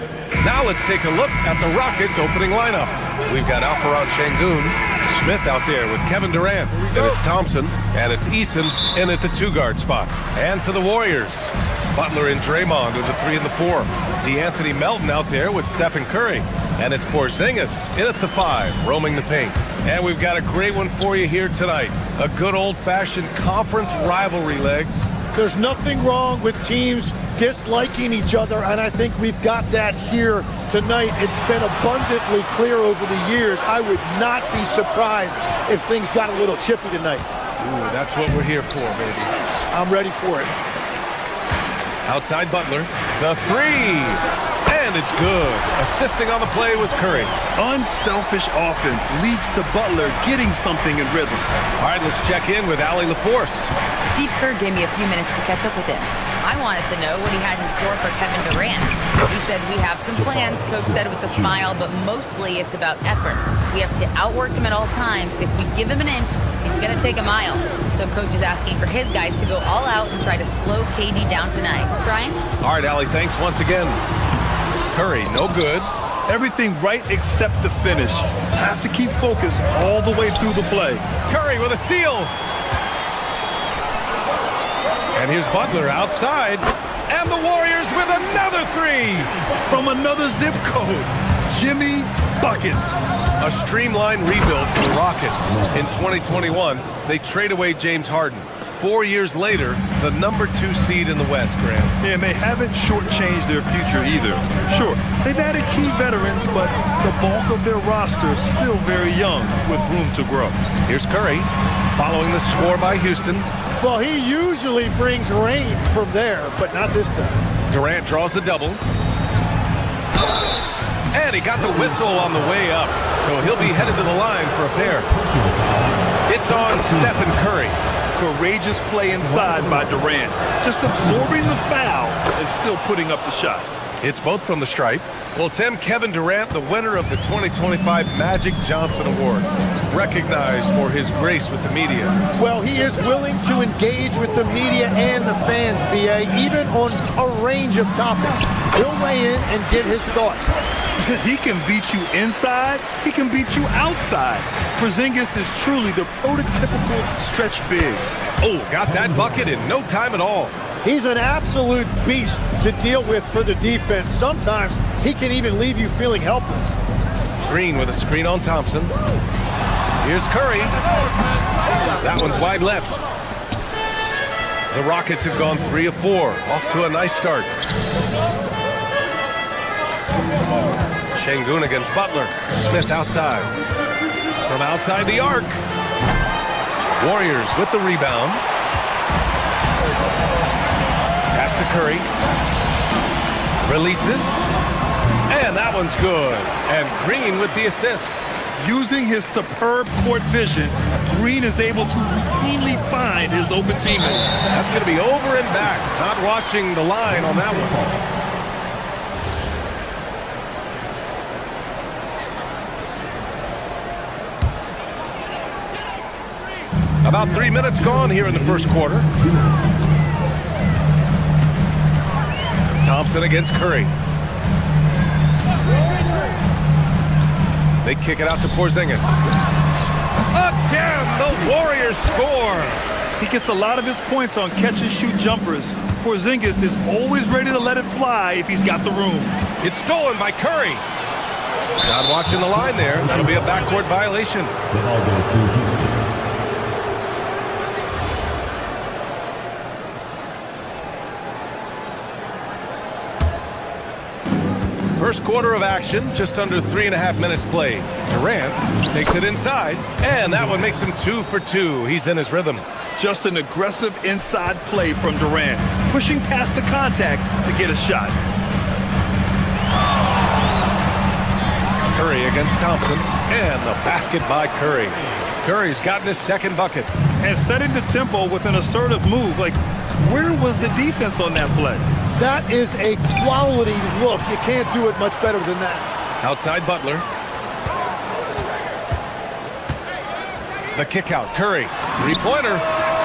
Now let's take a look at the Rockets' opening lineup. We've got Alperen Sengun, Smith out there with Kevin Durant, and it's Thompson, and it's Eason in at the 2-guard spot. And for the Warriors, Butler and Draymond in the 3 and the 4. DeAnthony Melton out there with Stephen Curry. And it's Porzingis in at the 5, roaming the paint. And we've got a great one for you here tonight. A good old-fashioned conference rivalry, legs. There's nothing wrong with teams disliking each other, and I think we've got that here tonight. It's been abundantly clear over the years. I would not be surprised if things got a little chippy tonight. Ooh, that's what we're here for, baby. I'm ready for it. Outside Butler, the 3. And it's good. Assisting on the play was Curry. Unselfish offense leads to Butler getting something in rhythm. All right, let's check in with Allie LaForce. Steve Kerr gave me a few minutes to catch up with him. I wanted to know what he had in store for Kevin Durant. He said, we have some plans, Coach said with a smile, but mostly it's about effort. We have to outwork him at all times. If we give him an inch, he's going to take a mile. So Coach is asking for his guys to go all out and try to slow KD down tonight. Brian? All right, Allie, thanks once again. Curry, no good. Everything right except the finish. Have to keep focused all the way through the play. Curry with a steal. And here's Butler outside. And the Warriors with another 3. From another zip code. Jimmy Buckets. A streamlined rebuild for the Rockets. In 2021, they trade away James Harden. 4 years later, the number 2 seed in the West, Graham. Yeah, and they haven't shortchanged their future either. Sure, they've added key veterans, but the bulk of their roster is still very young with room to grow. Here's Curry, following the score by Houston. Well, he usually brings rain from there, but not this time. Durant draws the double. And he got the whistle on the way up, so he'll be headed to the line for a pair. It's on Stephen Curry. Courageous play inside by Durant. Just absorbing the foul and still putting up the shot. It's both from the stripe. Well, Tim, Kevin Durant, the winner of the 2025 Magic Johnson Award, recognized for his grace with the media. Well, he is willing to engage with the media and the fans, B.A., even on a range of topics. He'll weigh in and give his thoughts. He can beat you inside, he can beat you outside. Porzingis is truly the prototypical stretch big. Oh, got that bucket in no time at all. He's an absolute beast to deal with for the defense. Sometimes he can even leave you feeling helpless. Green with a screen on Thompson. Here's Curry. That one's wide left. The Rockets have gone 3 of 4. Off to a nice start. Sengun against Butler. Smith outside. From outside the arc. Warriors with the rebound. Pass to Curry. Releases. And that one's good. And Green with the assist. Using his superb court vision, Green is able to routinely find his open teammate. That's going to be over and back. Not watching the line on that one. About 3 minutes gone here in the first quarter. Thompson against Curry. They kick it out to Porzingis. Again, the Warriors score. He gets a lot of his points on catch-and-shoot jumpers. Porzingis is always ready to let it fly if he's got the room. It's stolen by Curry. Not watching the line there. That'll be a backcourt violation. The ball goes to Houston. First quarter of action, just under 3.5 minutes played. Durant takes it inside, and that one makes him 2 for 2. He's in his rhythm. Just an aggressive inside play from Durant, pushing past the contact to get a shot. Curry against Thompson, and the basket by Curry. Curry's gotten his second bucket. And setting the tempo with an assertive move. Like, where was the defense on that play? That is a quality look. You can't do it much better than that. Outside Butler. The kick out. Curry. Three-pointer.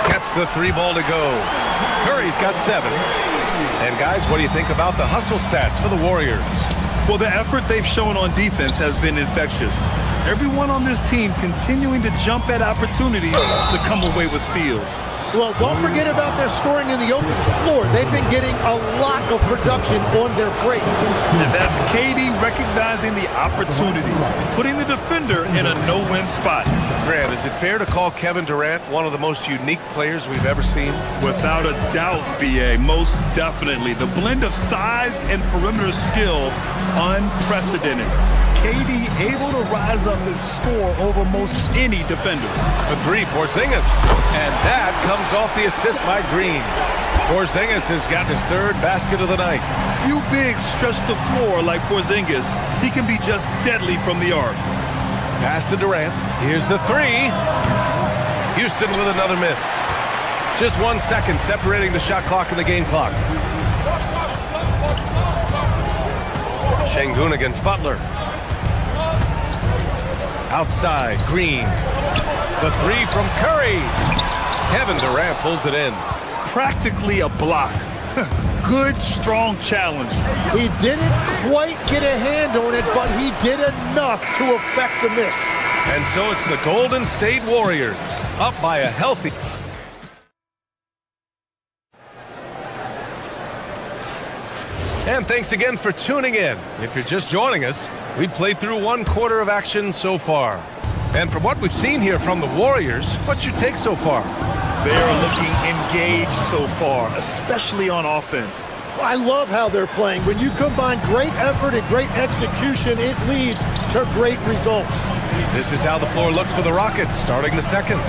Gets the three ball to go. Curry's got 7. And guys, what do you think about the hustle stats for the Warriors? Well, the effort they've shown on defense has been infectious. Everyone on this team continuing to jump at opportunities to come away with steals. Well, don't forget about their scoring in the open floor. They've been getting a lot of production on their break. And that's KD recognizing the opportunity, putting the defender in a no-win spot. Grant, is it fair to call Kevin Durant one of the most unique players we've ever seen? Without a doubt, BA, most definitely. The blend of size and perimeter skill, unprecedented. KD able to rise up and score over most any defender. The three, Porzingis. And that comes off the assist by Green. Porzingis has gotten his 3rd basket of the night. Few bigs stretch the floor like Porzingis. He can be just deadly from the arc. Pass to Durant. Here's the 3. Houston with another miss. Just 1 second separating the shot clock and the game clock. Şengün against Butler. Outside, Green. The 3 from Curry. Kevin Durant pulls it in. Practically a block. Good, strong challenge. He didn't quite get a hand on it, but he did enough to affect the miss. And so it's the Golden State Warriors up by a healthy... And thanks again for tuning in. If you're just joining us, we've played through 1 quarter of action so far. And from what we've seen here from the Warriors, what's your take so far? They're looking engaged so far, especially on offense. I love how they're playing. When you combine great effort and great execution, it leads to great results. This is how the floor looks for the Rockets, starting the second.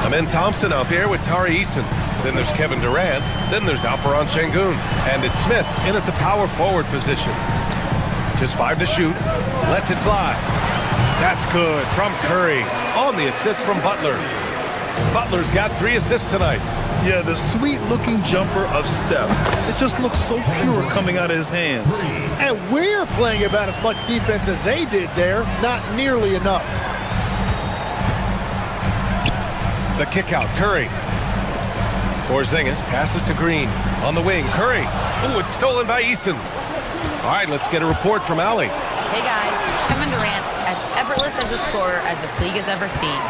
Amen Thompson out there with Tari Eason. Then there's Kevin Durant. Then there's Alperen Şengün. And it's Smith in at the power forward position. Just 5 to shoot. Lets it fly. That's good from Curry on the assist from Butler. Butler's got 3 assists tonight. Yeah, the sweet-looking jumper of Steph. It just looks so pure coming out of his hands. And we're playing about as much defense as they did there. Not nearly enough. The kick out, Curry. Porzingis passes to Green. On the wing, Curry. Ooh, it's stolen by Eason. All right, let's get a report from Allie. Hey guys, Kevin Durant, as effortless as a scorer as this league has ever seen.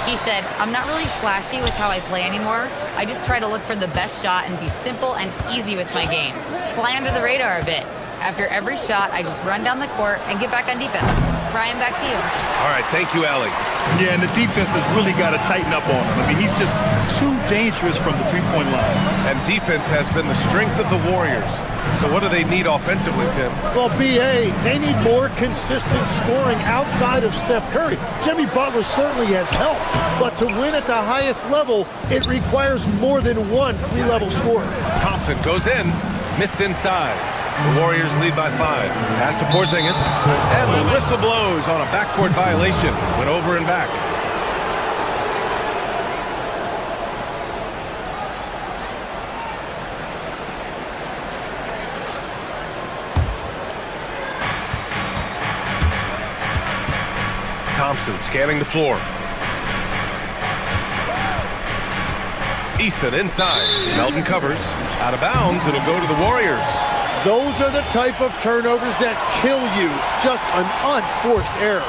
He said, I'm not really flashy with how I play anymore. I just try to look for the best shot and be simple and easy with my game. Fly under the radar a bit. After every shot, I just run down the court and get back on defense. Ryan, back to you. All right, thank you, Allie. Yeah, and the defense has really got to tighten up on him. I mean, he's just too dangerous from the three-point line. And defense has been the strength of the Warriors. So what do they need offensively, Tim? Well, BA, they need more consistent scoring outside of Steph Curry. Jimmy Butler certainly has helped, but to win at the highest level, it requires more than one 3-level scorer. Thompson goes in, missed inside. The Warriors lead by 5. Pass to Porzingis, and the whistle blows on a backcourt violation. Went over and back. Thompson scanning the floor. Eason inside. Melton covers. Out of bounds. It'll go to the Warriors. Those are the type of turnovers that kill you. Just an unforced error.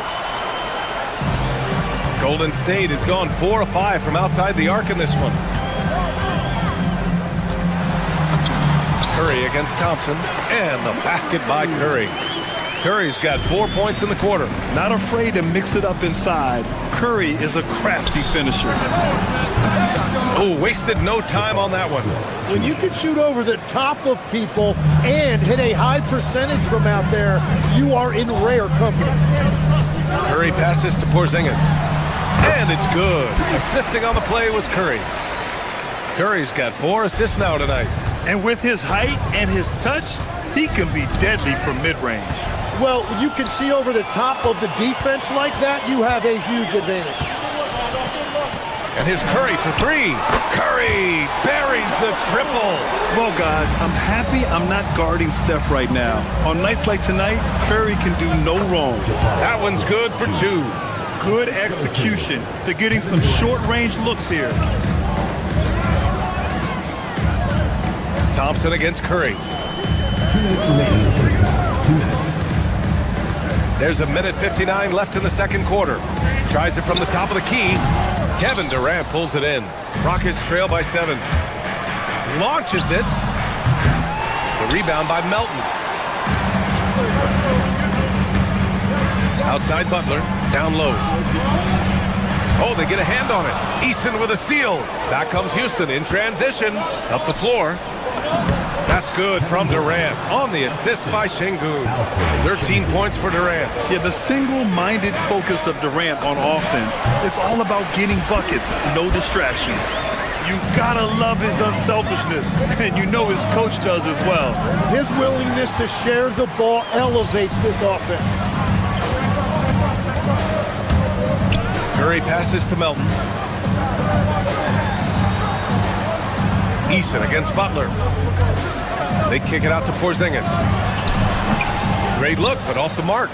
Golden State has gone 4 of 5 from outside the arc in this one. Curry against Thompson. And the basket by Curry. Curry's got 4 points in the quarter. Not afraid to mix it up inside. Curry is a crafty finisher. Oh, wasted no time on that one. When you can shoot over the top of people and hit a high percentage from out there, you are in rare company. Curry passes to Porzingis. And it's good. Assisting on the play was Curry. Curry's got 4 assists now tonight. And with his height and his touch, he can be deadly from mid-range. Well, you can see over the top of the defense like that, you have a huge advantage. And here's Curry for three. Curry buries the triple. Well, guys, I'm happy I'm not guarding Steph right now. On nights like tonight, Curry can do no wrong. That one's good for two. Good execution. They're getting some short-range looks here. Thompson against Curry. 2 minutes remaining in the first half. 2 minutes. There's a minute 59 left in the second quarter. Tries it from the top of the key. Kevin Durant pulls it in. Rockets trail by 7. Launches it. The rebound by Melton. Outside Butler. Down low. Oh, they get a hand on it. Easton with a steal. Back comes Houston in transition. Up the floor. That's good from Durant on the assist by Şengün. 13 points for Durant. Yeah, the single-minded focus of Durant on offense. It's all about getting buckets, no distractions. You gotta love his unselfishness, and you know his coach does as well. His willingness to share the ball elevates this offense. Curry passes to Melton. Easton against Butler. They kick it out to Porzingis. Great look, but off the mark.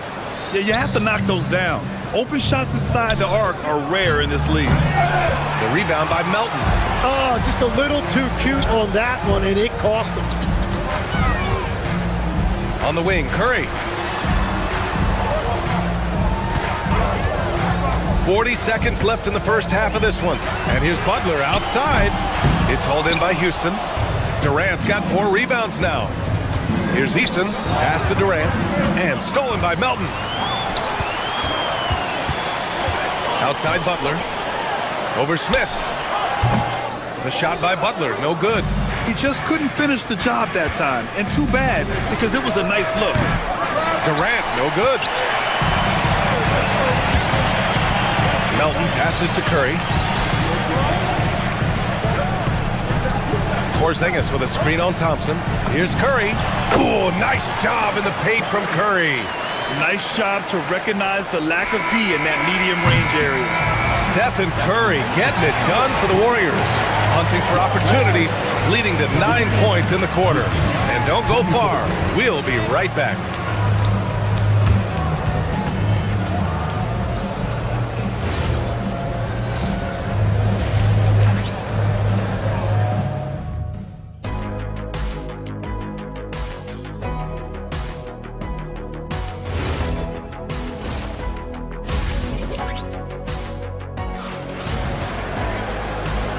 Yeah, you have to knock those down. Open shots inside the arc are rare in this league. The rebound by Melton. Oh, just a little too cute on that one, and it cost him. On the wing, Curry. 40 seconds left in the first half of this one. And here's Butler outside. It's hauled in by Houston. Durant's got 4 rebounds now. Here's Easton. Pass to Durant. And stolen by Melton. Outside Butler. Over Smith. The shot by Butler. No good. He just couldn't finish the job that time. And too bad, because it was a nice look. Durant. No good. Melton passes to Curry. Porzingis with a screen on Thompson. Here's Curry. Oh, nice job in the paint from Curry. Nice job to recognize the lack of D in that medium range area. Stephen Curry getting it done for the Warriors. Hunting for opportunities, leading to 9 points in the quarter. And don't go far. We'll be right back.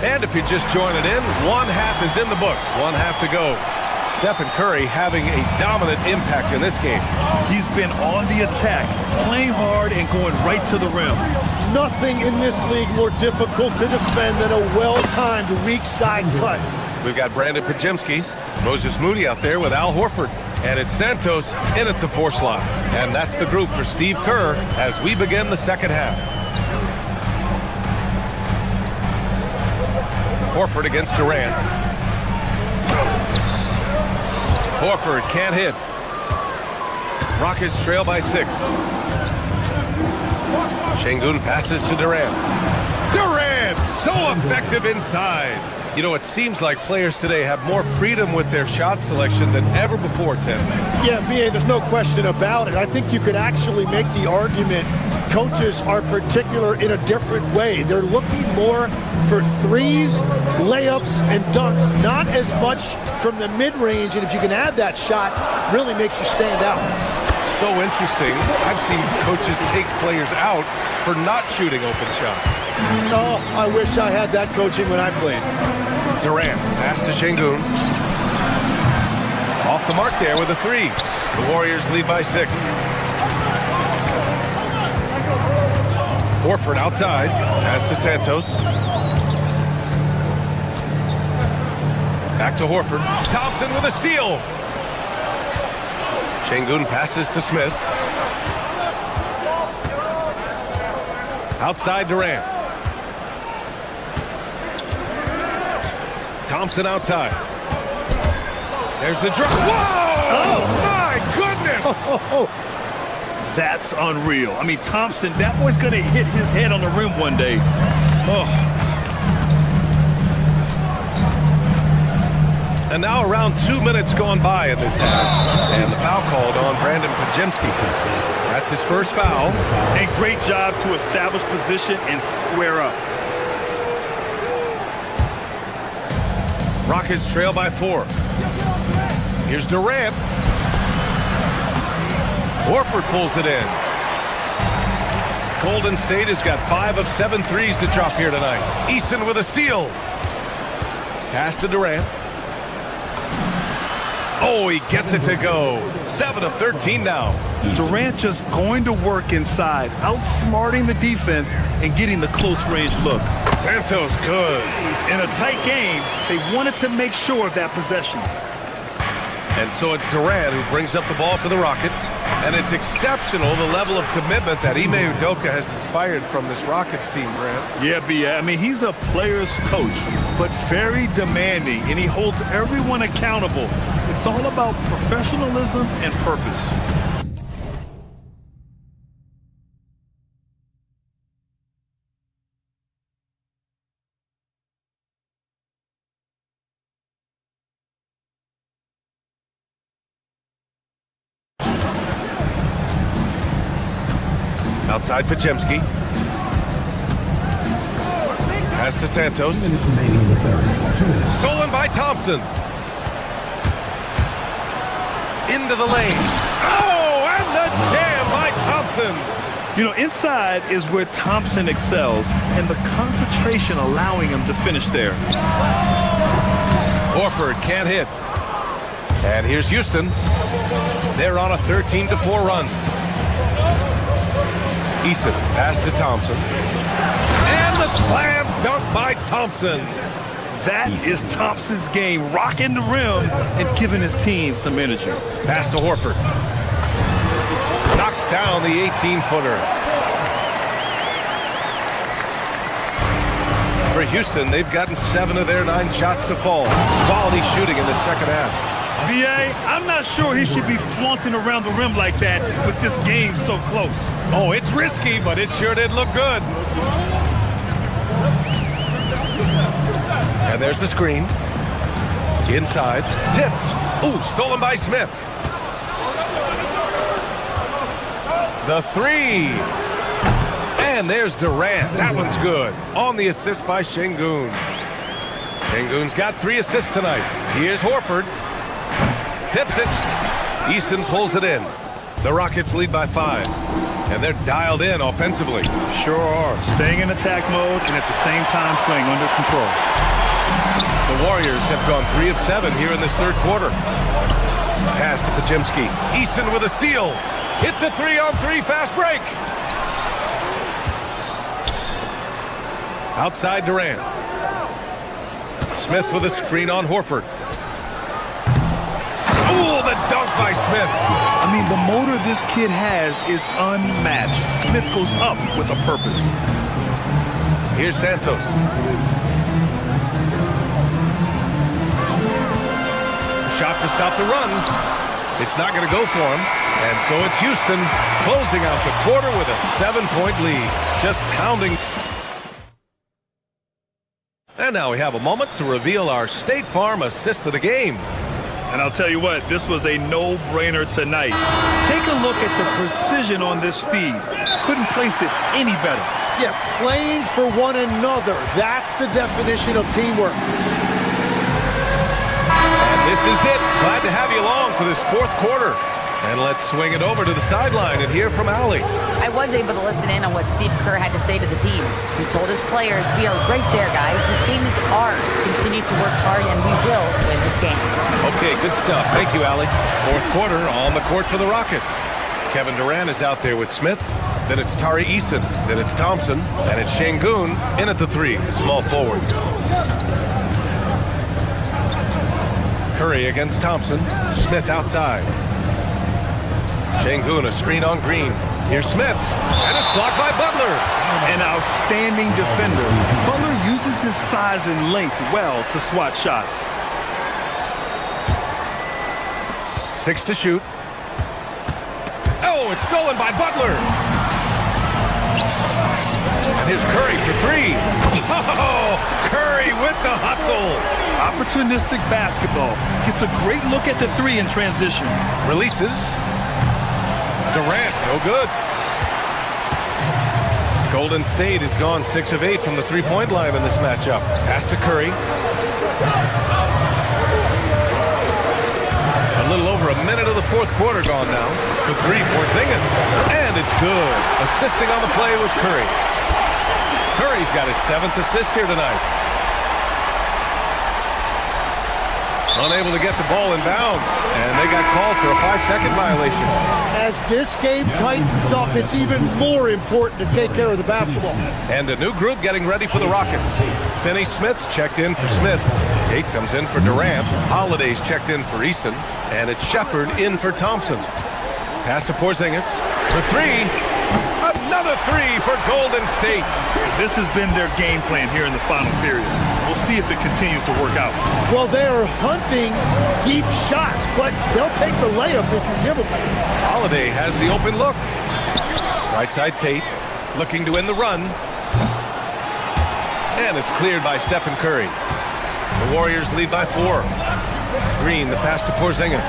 And if you're just joining in, one half is in the books, one half to go. Stephen Curry having a dominant impact in this game. He's been on the attack, playing hard and going right to the rim. Nothing in this league more difficult to defend than a well-timed weak side cut. We've got Brandon Podziemski, Moses Moody out there with Al Horford. And it's Santos in at the 4 slot. And that's the group for Steve Kerr as we begin the second half. Horford against Durant. Horford can't hit. Rockets trail by 6. Şengün passes to Durant. Durant, so effective inside. You know, it seems like players today have more freedom with their shot selection than ever before, Tim. Yeah, B.A., there's no question about it. I think you could actually make the argument coaches are particular in a different way. They're looking more for threes, layups, and dunks, not as much from the mid-range, and if you can add that shot, really makes you stand out. So interesting. I've seen coaches take players out for not shooting open shots. Oh, I wish I had that coaching when I played. Durant, pass to Şengün. Off the mark there with a 3. The Warriors lead by 6. Horford outside, pass to Santos. Back to Horford. Thompson with a steal. Şengün passes to Smith. Outside Durant. Thompson outside. There's the drop. Whoa! Oh, my goodness! That's unreal. I mean, Thompson, that boy's going to hit his head on the rim one day. Oh. And now around 2 minutes gone by in this half. And the foul called on Brandon Pajemski. That's his first foul. And great job to establish position and square up. Rockets trail by 4. Here's Durant. Horford pulls it in. Golden State has got 5 of 7 threes to drop here tonight. Eason with a steal. Pass to Durant. Oh, he gets it to go. 7 of 13 now. Durant just going to work inside, outsmarting the defense and getting the close range look. Santos good. In a tight game, they wanted to make sure of that possession. And so it's Durant who brings up the ball for the Rockets. And it's exceptional, the level of commitment that Ime Udoka has inspired from this Rockets team, Grant. Yeah, B.A. I mean, he's a player's coach, but very demanding, and he holds everyone accountable. It's all about professionalism and purpose. Outside Pajemski. Pass to Santos. Stolen by Thompson. Into the lane. Oh, and the jam by Thompson. You know, inside is where Thompson excels, and the concentration allowing him to finish there. Horford can't hit. And here's Houston. They're on a 13-4 run. Eason, pass to Thompson. And the slam dunk by Thompson. That is Thompson's game, rocking the rim and giving his team some energy. Pass to Horford. Knocks down the 18-footer. For Houston, they've gotten 7 of their 9 shots to fall. Quality shooting in the second half. B.A., I'm not sure he should be flaunting around the rim like that with this game so close. Oh, it's risky, but it sure did look good. And there's the screen. Inside. Tipped. Ooh, stolen by Smith. The 3. And there's Durant. That one's good. On the assist by Şengün. Şengün's got 3 assists tonight. Here's Horford. Tips it. Eason pulls it in. The Rockets lead by 5. And they're dialed in offensively. Sure are. Staying in attack mode and at the same time playing under control. The Warriors have gone 3 of 7 here in this third quarter. Pass to Pajemski. Eason with a steal. Hits a 3-on-3 fast break. Outside Durant. Smith with a screen on Horford. Oh, the dunk by Smith. I mean, the motor this kid has is unmatched. Smith goes up with a purpose. Here's Santos. Shot to stop the run. It's not going to go for him. And so it's Houston closing out the quarter with a 7-point lead. Just pounding. And now we have a moment to reveal our State Farm assist of the game. And I'll tell you what, this was a no-brainer tonight. Take a look at the precision on this feed. Couldn't place it any better. Yeah, playing for one another. That's the definition of teamwork. And this is it. Glad to have you along for this fourth quarter. And let's swing it over to the sideline and hear from Allie. I was able to listen in on what Steve Kerr had to say to the team. He told his players, we are right there, guys. This game is ours. Continue to work hard, and we will win this game. Okay, good stuff. Thank you, Allie. Fourth quarter on the court for the Rockets. Kevin Durant is out there with Smith. Then it's Tari Eason. Then it's Thompson. And it's Şengün in at the 3, the small forward. Curry against Thompson. Smith outside. Şengün, a screen on Green. Here's Smith, and it's blocked by Butler. An outstanding defender. Butler uses his size and length well to swat shots. 6 to shoot. Oh, it's stolen by Butler. And here's Curry for three. Oh, Curry with the hustle. Opportunistic basketball. Gets a great look at the three in transition. Releases. Durant, no good. Golden State has gone 6 of 8 from the three-point line in this matchup. Pass to Curry. A little over a minute of the fourth quarter gone now. For three, Porzingis. And it's good. Assisting on the play was Curry. Curry's got his 7th assist here tonight. Unable to get the ball in bounds, and they got called for a 5-second violation. As this game tightens up, it's even more important to take care of the basketball. And a new group getting ready for the Rockets. Finney-Smith's checked in for Smith. Tate comes in for Durant. Holiday's checked in for Easton. And it's Shepard in for Thompson. Pass to Porzingis for three. Another three for Golden State. This has been their game plan here in the final period. We'll see if it continues to work out. Well, they are hunting deep shots, but they'll take the layup if you give them. Holiday has the open look. Right side Tate looking to win the run. And it's cleared by Stephen Curry. The Warriors lead by 4. Green, the pass to Porzingis.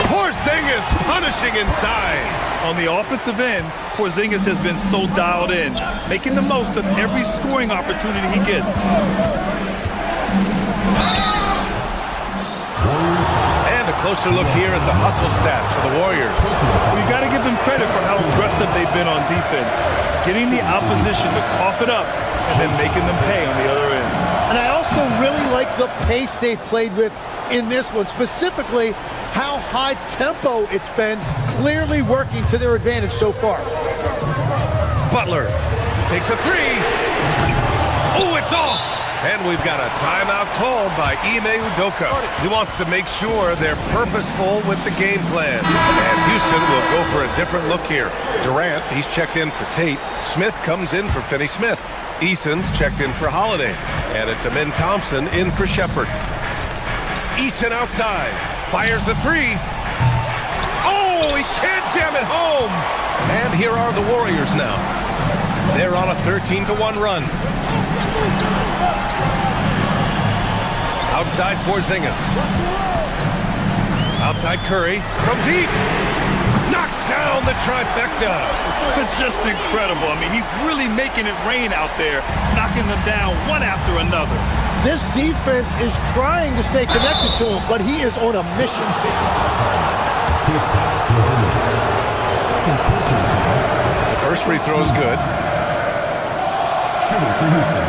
Porzingis punishing inside. On the offensive end, Porzingis has been so dialed in, making the most of every scoring opportunity he gets. And a closer look here at the hustle stats for the Warriors. We've got to give them credit for how aggressive they've been on defense, getting the opposition to cough it up and then making them pay on the other end. And I also really like the pace they've played with in this one, specifically how high tempo it's been, clearly working to their advantage so far. Butler takes a three. Oh, it's off. And we've got a timeout called by Ime Udoka. He wants to make sure they're purposeful with the game plan. And Houston will go for a different look here. Durant, he's checked in for Tate. Smith comes in for Finney-Smith. Eason's checked in for Holiday. And it's Amin Thompson in for Shepard. Easton outside. Fires the three. Oh, he can't jam it home. And here are the Warriors now. They're on a 13-1 run. Outside Porzingis. Outside Curry. From deep. Knocks down the trifecta. Just incredible. I mean, he's really making it rain out there, knocking them down one after another. This defense is trying to stay connected to him, but he is on a mission. The first free throw is good. Shooting for Houston,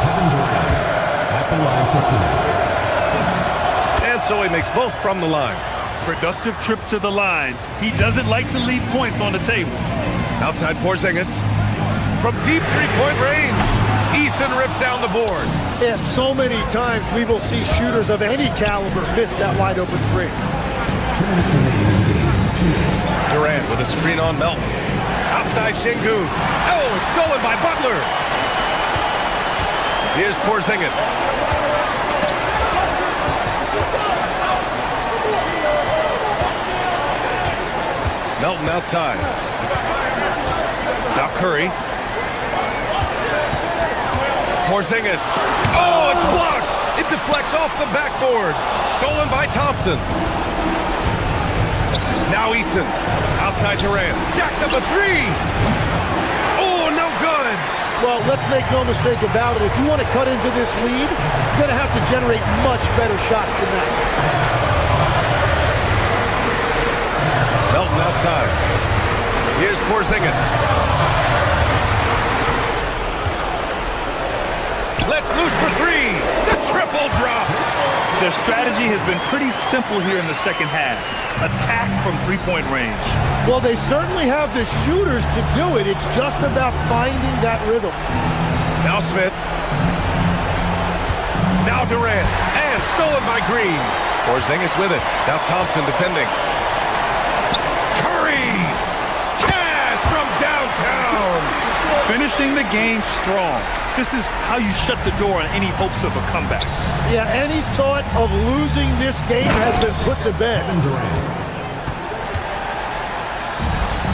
Kevin Durant at the line for two. And so he makes both from the line. Productive trip to the line. He doesn't like to leave points on the table. Outside Porzingis. From deep three-point range. Easton rips down the board. Yeah, so many times we will see shooters of any caliber miss that wide open three. Durant with a screen on Melton. Outside Şengün. Oh, it's stolen by Butler. Here's Porzingis. Melton outside. Now Curry. Porzingis. Oh, it's blocked. It deflects off the backboard. Stolen by Thompson. Now Easton. Outside Durant. Jacks up a three. Oh, no good. Well, let's make no mistake about it. If you want to cut into this lead, you're going to have to generate much better shots than that. Melton outside. Here's Porzingis. Let's loose for three. The triple drop. Their strategy has been pretty simple here in the second half. Attack from three-point range. Well, they certainly have the shooters to do it. It's just about finding that rhythm. Now Smith. Now Durant. And stolen by Green. Porzingis with it. Now Thompson defending. Curry. Cash from downtown. Finishing the game strong. This is how you shut the door on any hopes of a comeback. Yeah, any thought of losing this game has been put to bed.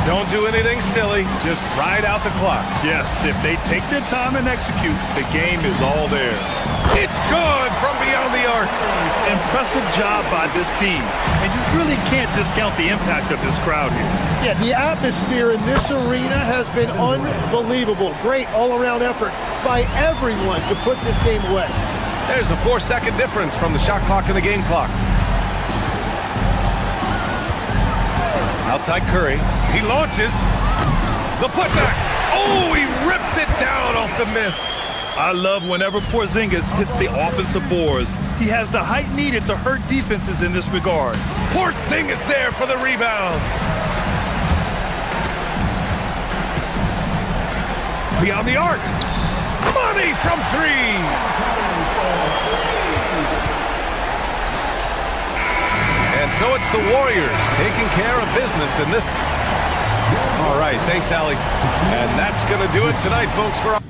Don't do anything silly. Just ride out the clock. Yes, if they take their time and execute, the game is all theirs. It's good from beyond the arc. Impressive job by this team. And you really can't discount the impact of this crowd here. Yeah, the atmosphere in this arena has been unbelievable. Great all-around effort by everyone to put this game away. There's a 4-second difference from the shot clock and the game clock. Outside Curry. He launches. The putback. Oh, he rips it down off the miss. I love whenever Porzingis hits the offensive boards. He has the height needed to hurt defenses in this regard. Porzingis there for the rebound. Beyond the arc. Money from three. And so it's the Warriors taking care of business in this. All right, thanks, Allie. And that's going to do it tonight, folks, for our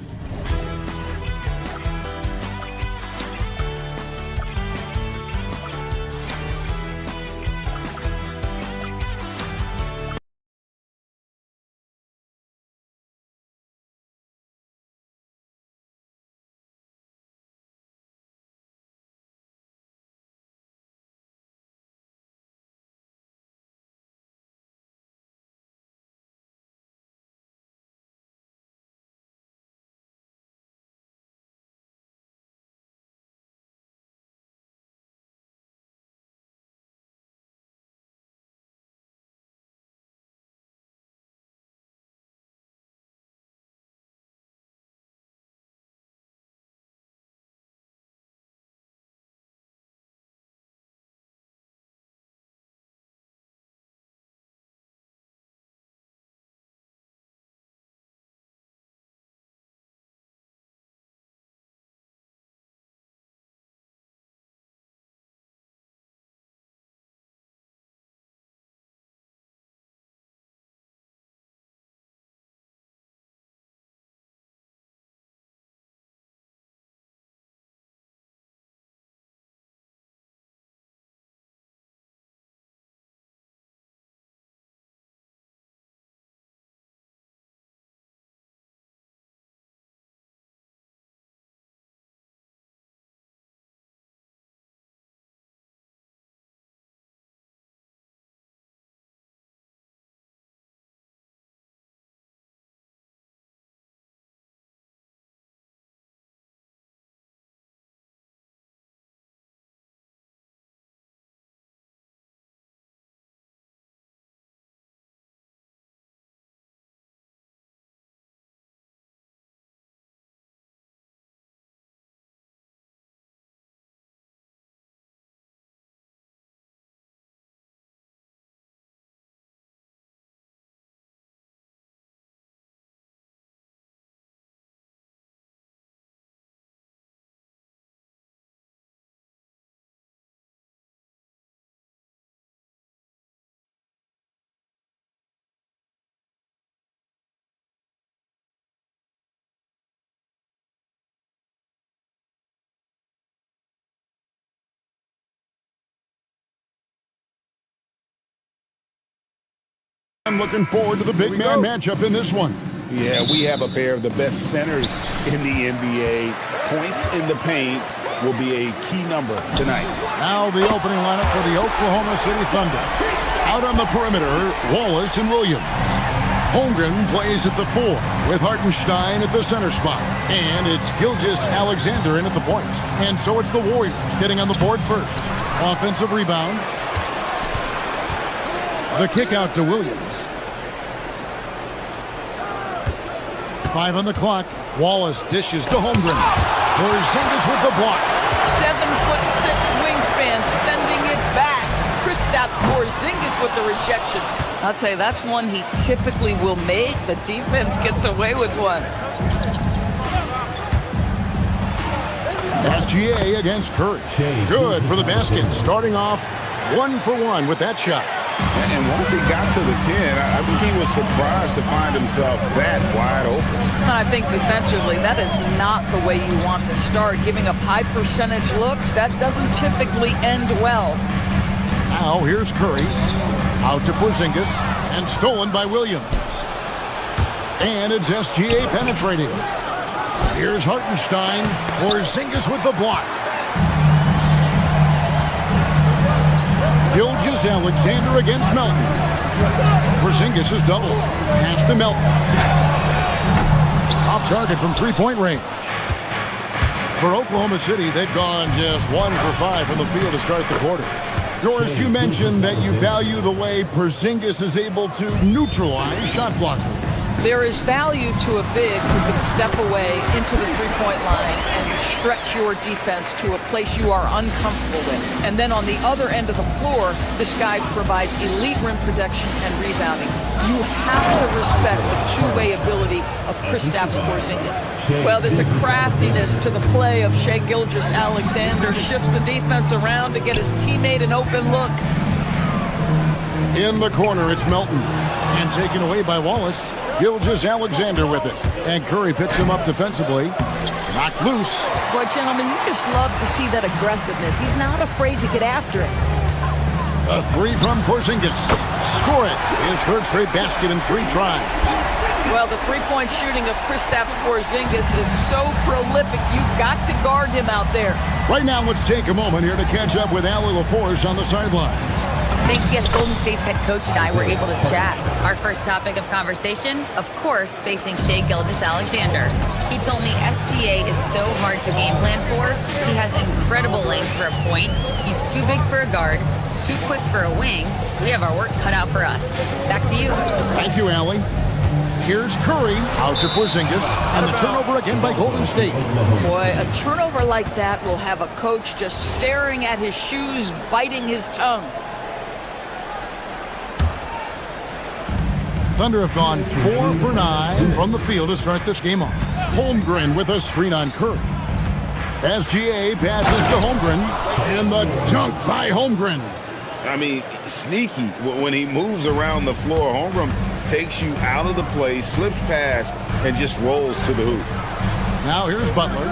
I'm looking forward to the big man matchup in this one. Yeah, we have a pair of the best centers in the NBA. Points in the paint will be a key number tonight. Now the opening lineup for the Oklahoma City Thunder. Out on the perimeter, Wallace and Williams. Holmgren plays at the 4 with Hartenstein at the center spot. And it's Gilgeous-Alexander in at the point. And so it's the Warriors getting on the board first. Offensive rebound. The kick out to Williams. 5 on the clock. Wallace dishes to Holmgren. Porzingis with the block. 7'6" wingspan, sending it back. Kristaps Porzingis with the rejection. I'll tell you, that's one he typically will make. The defense gets away with one. SGA against Curry. Good for the basket. Starting off 1 for 1 with that shot. And once he got to the 10, I think he was surprised to find himself that wide open. And I think defensively, that is not the way you want to start. Giving up high percentage looks, that doesn't typically end well. Now here's Curry. Out to Porzingis. And stolen by Williams. And it's SGA penetrating. Here's Hartenstein. Porzingis with the block. Gilgeous-Alexander against Melton. Porzingis is doubled. Pass to Melton. Off target from three-point range. For Oklahoma City, they've gone just 1 for 5 from the field to start the quarter. Doris, you mentioned that you value the way Porzingis is able to neutralize shot blockers. There is value to a big who can step away into the three-point line and stretch your defense to a place you are uncomfortable with. And then on the other end of the floor, this guy provides elite rim protection and rebounding. You have to respect the two-way ability of Kristaps Porzingis. Well, there's a craftiness to the play of Shai Gilgeous-Alexander. Shifts the defense around to get his teammate an open look. In the corner, it's Melton. And taken away by Wallace. Gilgeous-Alexander with it. And Curry picks him up defensively. Knocked loose. Boy, gentlemen, you just love to see that aggressiveness. He's not afraid to get after it. A three from Porzingis. Score it. His third straight basket in 3 tries. Well, the three-point shooting of Kristaps Porzingis is so prolific. You've got to guard him out there. Right now, let's take a moment here to catch up with Allie LaForce on the sideline. Thanks, yes, Golden State's head coach and I were able to chat. Our first topic of conversation, of course, facing Shai Gilgeous-Alexander. He told me SGA is so hard to game plan for. He has incredible length for a point. He's too big for a guard, too quick for a wing. We have our work cut out for us. Back to you. Thank you, Allie. Here's Curry out to Porzingis, and the turnover again by Golden State. Boy, a turnover like that will have a coach just staring at his shoes, biting his tongue. Thunder have gone 4 for 9 from the field to start this game off. Holmgren with a screen on Curry. SGA passes to Holmgren, and the dunk by Holmgren. I mean, sneaky. When he moves around the floor, Holmgren takes you out of the play, slips past, and just rolls to the hoop. Now here's Butler.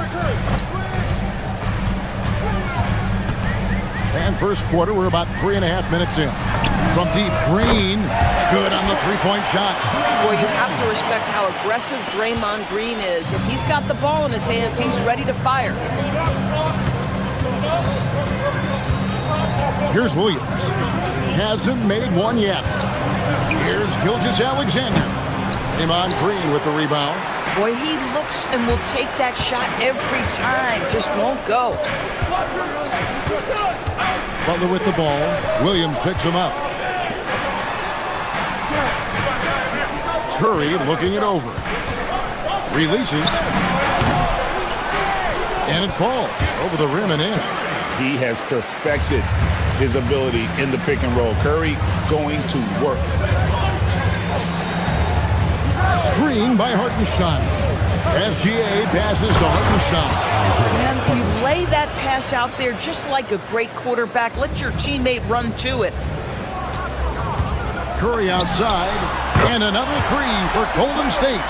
And first quarter, we're about 3.5 minutes in. From deep, Green, good on the three-point shot. Boy, you have to respect how aggressive Draymond Green is. If he's got the ball in his hands, he's ready to fire. Here's Williams. Hasn't made one yet. Here's Gilgeous-Alexander. Draymond Green with the rebound. Boy, he looks and will take that shot every time. Just won't go. Butler with the ball. Williams picks him up. Curry looking it over. Releases. And it falls over the rim and in. He has perfected his ability in the pick and roll. Curry going to work. Screen by Hartenstein. SGA passes to Hartenstein. Man, you lay that pass out there just like a great quarterback. Let your teammate run to it. Curry outside, and another three for Golden State.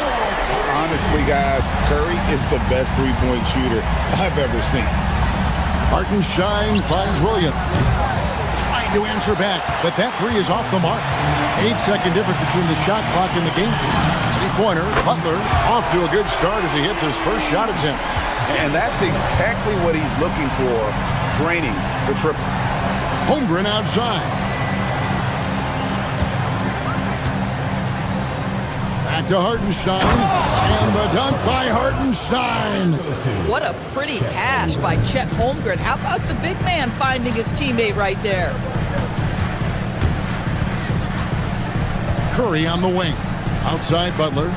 Honestly, guys, Curry is the best three-point shooter I've ever seen. Hartenstein finds Williams. Trying to answer back, but that three is off the mark. 8-second difference between the shot clock and the game. Three-pointer, Butler, off to a good start as he hits his first shot attempt. And that's exactly what he's looking for, draining the triple. Holmgren outside. Back to Hartenstein, and the dunk by Hartenstein. What a pretty pass by Chet Holmgren. How about the big man finding his teammate right there? Curry on the wing. Outside Butler.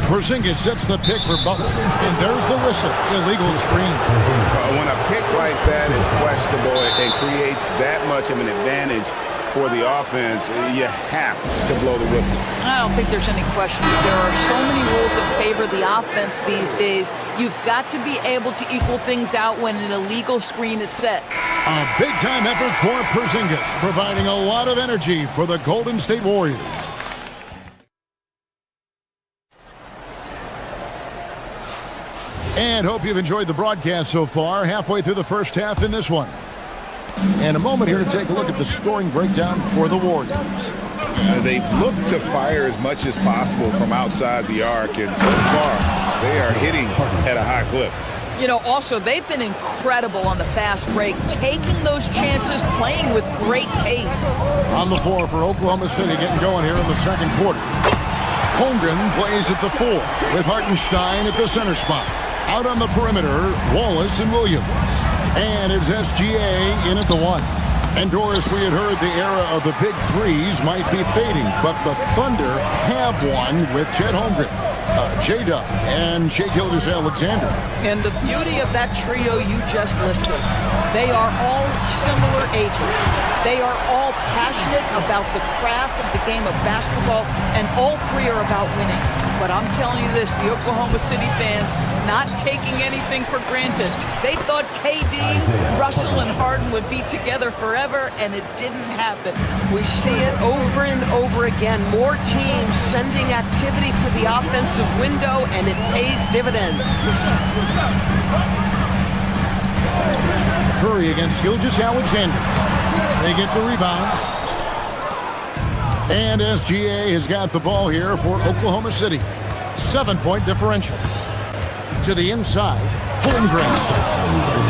Porzingis sets the pick for Butler, and there's the whistle. Illegal screen. When a pick like that is questionable and creates that much of an advantage for the offense, you have to blow the whistle. I don't think there's any question. There are so many rules that favor the offense these days. You've got to be able to equal things out when an illegal screen is set. A big-time effort for Porzingis, providing a lot of energy for the Golden State Warriors. And hope you've enjoyed the broadcast so far. Halfway through the first half in this one. And a moment here to take a look at the scoring breakdown for the Warriors. They've looked to fire as much as possible from outside the arc, and so far they are hitting at a high clip. You know, also, they've been incredible on the fast break, taking those chances, playing with great pace. On the floor for Oklahoma City, getting going here in the second quarter. Holmgren plays at the 4 with Hartenstein at the center spot. Out on the perimeter, Wallace and Williams. And it's SGA in at the 1. And Doris, we had heard the era of the big threes might be fading, but the Thunder have one with Chet Holmgren, J-Dub, and Shai Gilgeous-Alexander. And the beauty of that trio you just listed, they are all similar ages. They are all passionate about the craft of the game of basketball, and all three are about winning. But I'm telling you this, the Oklahoma City fans not taking anything for granted. They thought KD, Russell, and Harden would be together forever, and it didn't happen. We see it over and over again. More teams sending activity to the offensive window, and it pays dividends. Curry against Gilgeous-Alexander. They get the rebound. And SGA has got the ball here for Oklahoma City. 7-point differential. To the inside, Holmgren.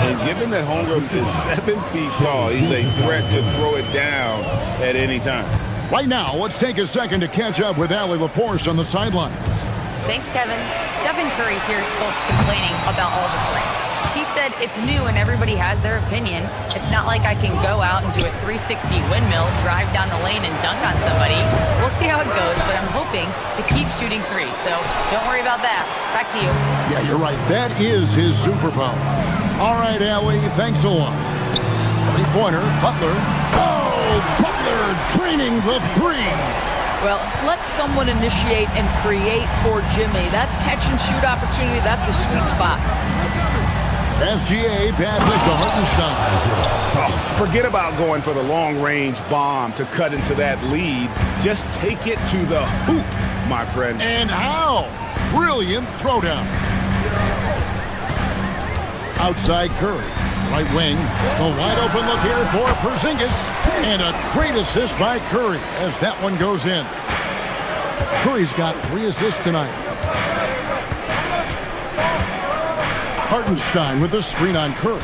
And given that Holmgren is 7 feet tall, he's a threat to throw it down at any time. Right now, let's take a second to catch up with Allie LaForce on the sidelines. Thanks, Kevin. Stephen Curry hears folks complaining about all the threes. He said it's new and everybody has their opinion. It's not like I can go out and do a 360 windmill, drive down the lane, and dunk on somebody. We'll see how it goes, but I'm hoping to keep shooting threes, so don't worry about that. Back to you. Yeah, you're right. That is his superpower. All right, Allie, thanks a lot. 3-pointer, Butler. Oh, Butler draining the 3. Well, let someone initiate and create for Jimmy. That's catch and shoot opportunity. That's a sweet spot. SGA passes to Hartenstein. Oh, forget about going for the long-range bomb to cut into that lead. Just take it to the hoop, my friend. And how? Brilliant throwdown. Outside Curry. Right wing. A wide open look here for Porzingis. And a great assist by Curry as that one goes in. Curry's got 3 assists tonight. Hartenstein with a screen on Curry.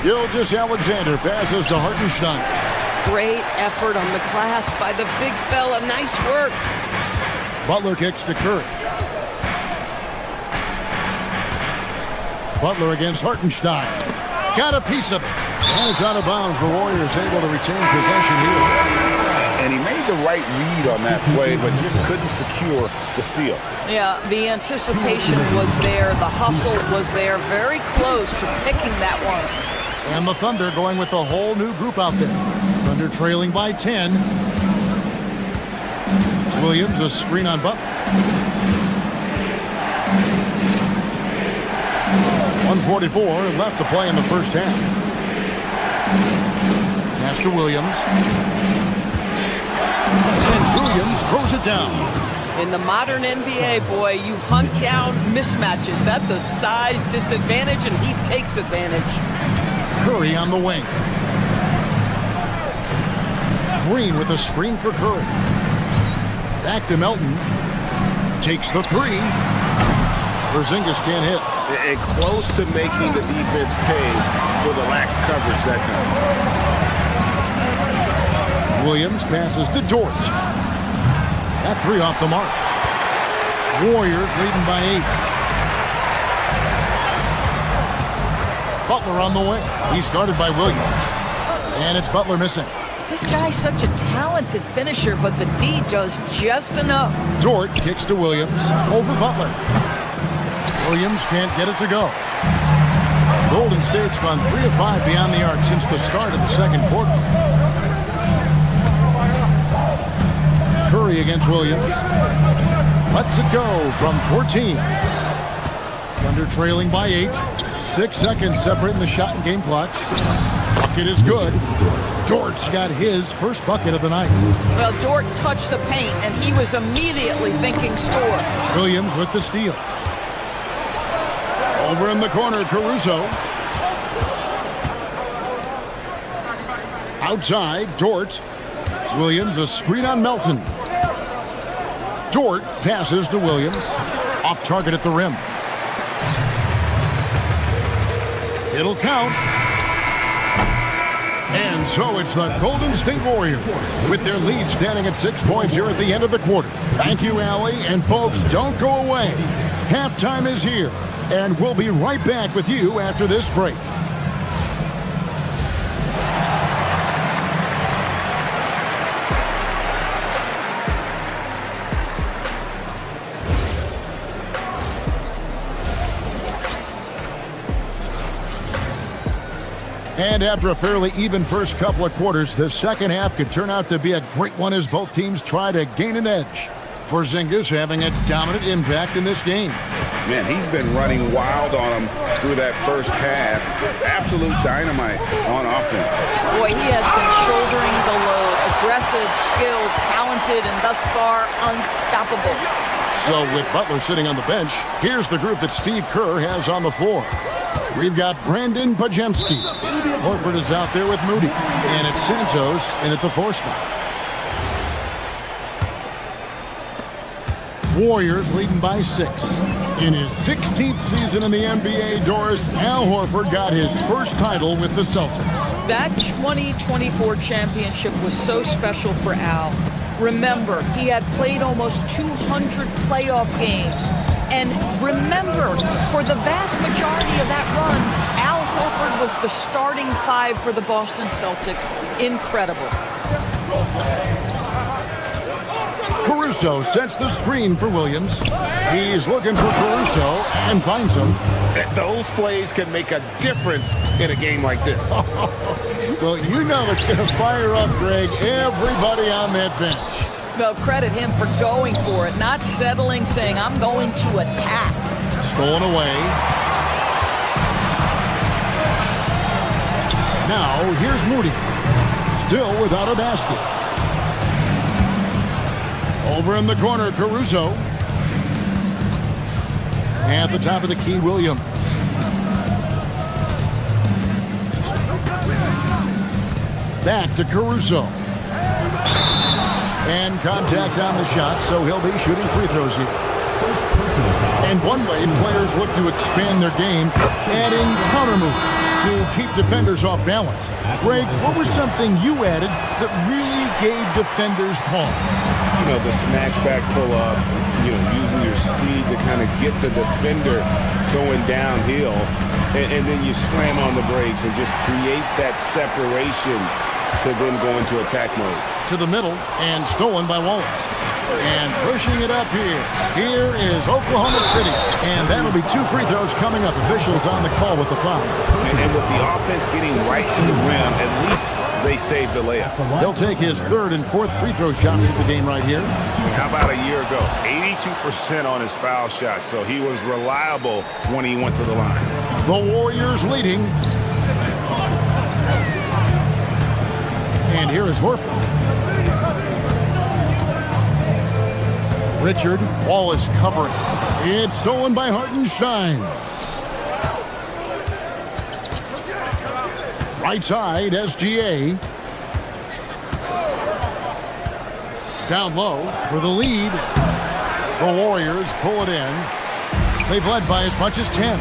Gilgeous-Alexander passes to Hartenstein. Great effort on the glass by the big fella. Nice work. Butler kicks to Curry. Butler against Hartenstein. Got a piece of it. And it's out of bounds. The Warriors able to retain possession here. And he made the right read on that play, but just couldn't secure the steal. Yeah, the anticipation was there. The hustle was there. Very close to picking that one. And the Thunder going with a whole new group out there. Thunder trailing by 10. Williams, a screen on Butler. 1:44 left to play in the first half. Pass to Williams. And Williams throws it down. In the modern NBA, boy, you hunt down mismatches. That's a size disadvantage, and he takes advantage. Curry on the wing. Green with a screen for Curry. Back to Melton. Takes the 3. Porzingis can't hit. And close to making the defense pay for the lax coverage that time. Williams passes to George. That 3 off the mark. Warriors leading by 8. Butler on the way. He's guarded by Williams. And it's Butler missing. This guy's such a talented finisher, but the D does just enough. Dort kicks to Williams over Butler. Williams can't get it to go. Golden State's gone 3 of 5 beyond the arc since the start of the second quarter. Curry against Williams. Lets it go from 14. Thunder trailing by 8. 6 seconds separating the shot and game clocks. Bucket is good. George got his first bucket of the night. Well, Dort touched the paint, and he was immediately thinking score. Williams with the steal. Over in the corner, Caruso. Outside, Dort. Williams, a screen on Melton. Dort passes to Williams. Off target at the rim. It'll count. And so it's the Golden State Warriors with their lead standing at 6 points here at the end of the quarter. Thank you, Allie. And folks, don't go away. Halftime is here, and we'll be right back with you after this break. And after a fairly even first couple of quarters, the second half could turn out to be a great one as both teams try to gain an edge. Porzingis having a dominant impact in this game. Man, he's been running wild on him through that first half. Absolute dynamite on offense. Boy, he has been shouldering the load. Aggressive, skilled, talented, and thus far unstoppable. So with Butler sitting on the bench, here's the group that Steve Kerr has on the floor. We've got Brandon Pajemski. Horford is out there with Moody. And it's Santos in at the 4 spot. Warriors leading by 6. In his 16th season in the NBA, Doris, Al Horford got his first title with the Celtics. That 2024 championship was so special for Al. Remember, he had played almost 200 playoff games. And remember, for the vast majority of that run, Al Horford was the starting 5 for the Boston Celtics. Incredible. Caruso sets the screen for Williams. He's looking for Caruso and finds him. Those plays can make a difference in a game like this. Well, you know it's going to fire up, Greg, everybody on that bench. Well, credit him for going for it, not settling, saying, I'm going to attack. Stolen away. Now, here's Moody. Still without a basket. Over in the corner, Caruso. At the top of the key, Williams. Back to Caruso. And contact on the shot, so he'll be shooting free throws here. And one way players look to expand their game, adding counter moves to keep defenders off balance. Greg, what was something you added that really gave defenders pause? You know, the snatch back pull-up, using your speed to kind of get the defender going downhill, and then you slam on the brakes and just create that separation to then go into attack mode. To the middle, and stolen by Wallace. And pushing it up here. Here is Oklahoma City. And that'll be 2 free throws coming up. Officials on the call with the foul. And with the offense getting right to the rim, at least they saved the layup. He'll take his 3rd and 4th free throw shots of the game right here. How about a year ago? 82% on his foul shot, so he was reliable when he went to the line. The Warriors leading. And here is Horford. Richard, Wallace covering. It's stolen by Hartenstein. Right side, SGA. Down low for the lead. The Warriors pull it in. They've led by as much as 10.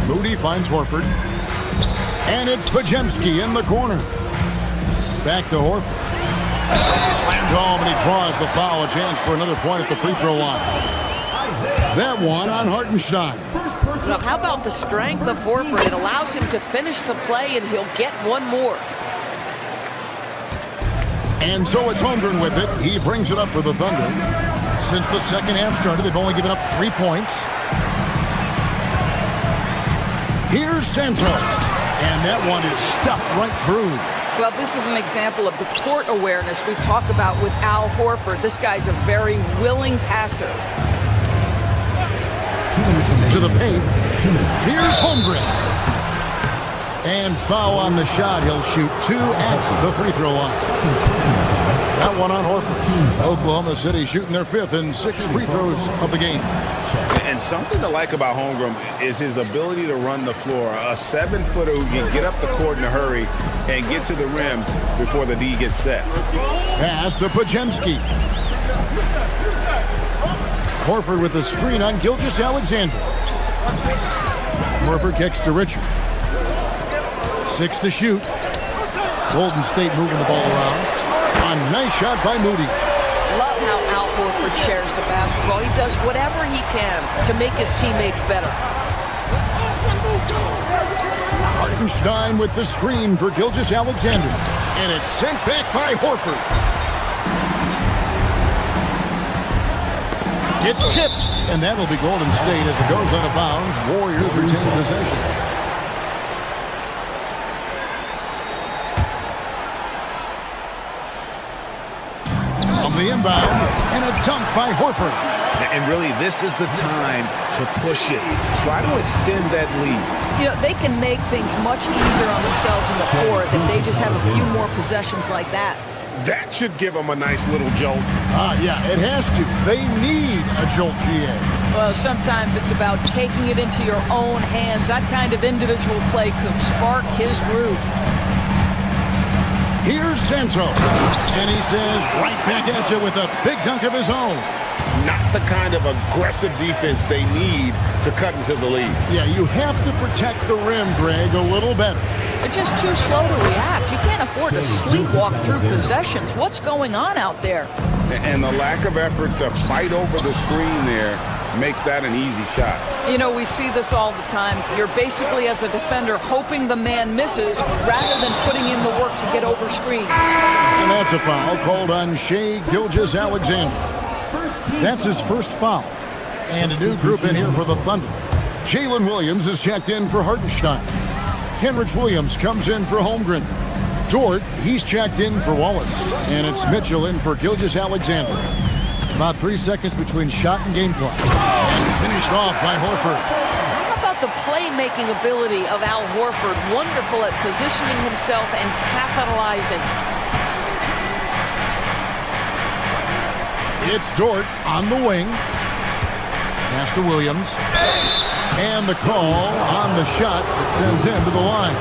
Moody finds Horford. And it's Pajemski in the corner. Back to Horford. Slammed home, and he draws the foul. A chance for another point at the free throw line. That one on Hartenstein. Now, how about the strength of Horford? It allows him to finish the play, and he'll get one more. And so it's Holmgren with it. He brings it up for the Thunder. Since the second half started, they've only given up 3 points. Here's Santos. And that one is stuffed right through. Well, this is an example of the court awareness we talk about with Al Horford. This guy's a very willing passer. To the paint. Here's Holmgren. And foul on the shot. He'll shoot 2 at the free throw line. That one on Horford. Oklahoma City shooting their 5th and 6th free throws of the game. And something to like about Holmgren is his ability to run the floor. A 7-footer who can get up the court in a hurry and get to the rim before the D gets set. Pass to Pajemski. Horford with a screen on Gilgeous-Alexander. Horford kicks to Richard. 6 to shoot. Golden State moving the ball around. A nice shot by Moody. Love how Al Horford shares the basketball. He does whatever he can to make his teammates better. Hartenstein with the screen for Gilgeous-Alexander. And it's sent back by Horford. It's tipped, and that'll be Golden State as it goes out of bounds. Warriors retain possession. On the inbound, and a dunk by Horford. And really, this is the time to push it. Try to extend that lead. You know, they can make things much easier on themselves in the court if they just have a few more possessions like that. That should give them a nice little jolt. Yeah, it has to. They need a jolt, GA. Well, sometimes it's about taking it into your own hands. That kind of individual play could spark his groove. Here's Santos, and he says right back at you with a big dunk of his own. Not the kind of aggressive defense they need to cut into the lead. Yeah, you have to protect the rim, Greg, a little better. They're just too slow to react. You can't afford to sleepwalk through possessions. What's going on out there? And the lack of effort to fight over the screen there makes that an easy shot. You know, we see this all the time. You're basically, as a defender, hoping the man misses rather than putting in the work to get over screens. And that's a foul called on Shai Gilgeous-Alexander. That's his first foul. And a new group in here for the Thunder. Jalen Williams is checked in for Hartenstein. Kenrich Williams comes in for Holmgren. Dort, he's checked in for Wallace. And it's Mitchell in for Gilgeous-Alexander. About 3 seconds between shot and game clock. And finished off by Horford. How about the playmaking ability of Al Horford? Wonderful at positioning himself and capitalizing. It's Dort on the wing. Pass to Williams. And the call on the shot that sends him to the line.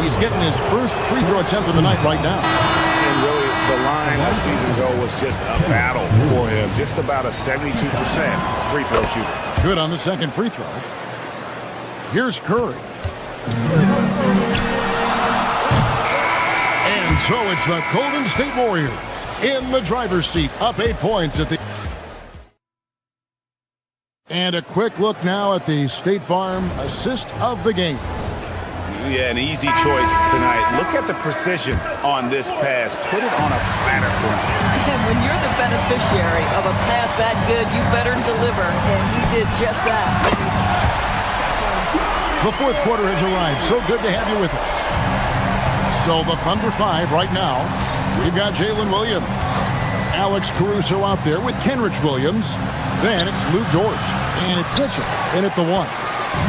He's getting his first free throw attempt of the night right now. And really, the line a season ago was just a battle for him. Just about a 72% free throw shooter. Good on the second free throw. Here's Curry. And so it's the Golden State Warriors in the driver's seat, up 8 points at the... And a quick look now at the State Farm assist of the game. Yeah, an easy choice tonight. Look at the precision on this pass. Put it on a platter for him. And when you're the beneficiary of a pass that good, you better deliver. And you did just that. The fourth quarter has arrived. So good to have you with us. So the Thunder 5 right now. We've got Jalen Williams. Alex Caruso out there with Kenrich Williams. Then it's Lou Dort. And it's Mitchell in at the 1.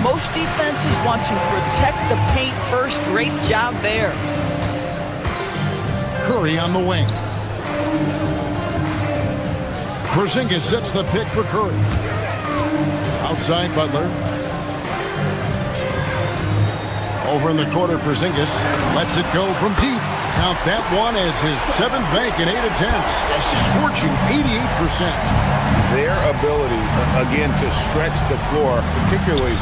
Most defenses want to protect the paint first. Great job there. Curry on the wing. Porzingis sets the pick for Curry. Outside Butler. Over in the corner, Porzingis lets it go from deep. Count that one as his 7th bank in 8 attempts. A scorching 88%. Their ability, again, to stretch the floor, particularly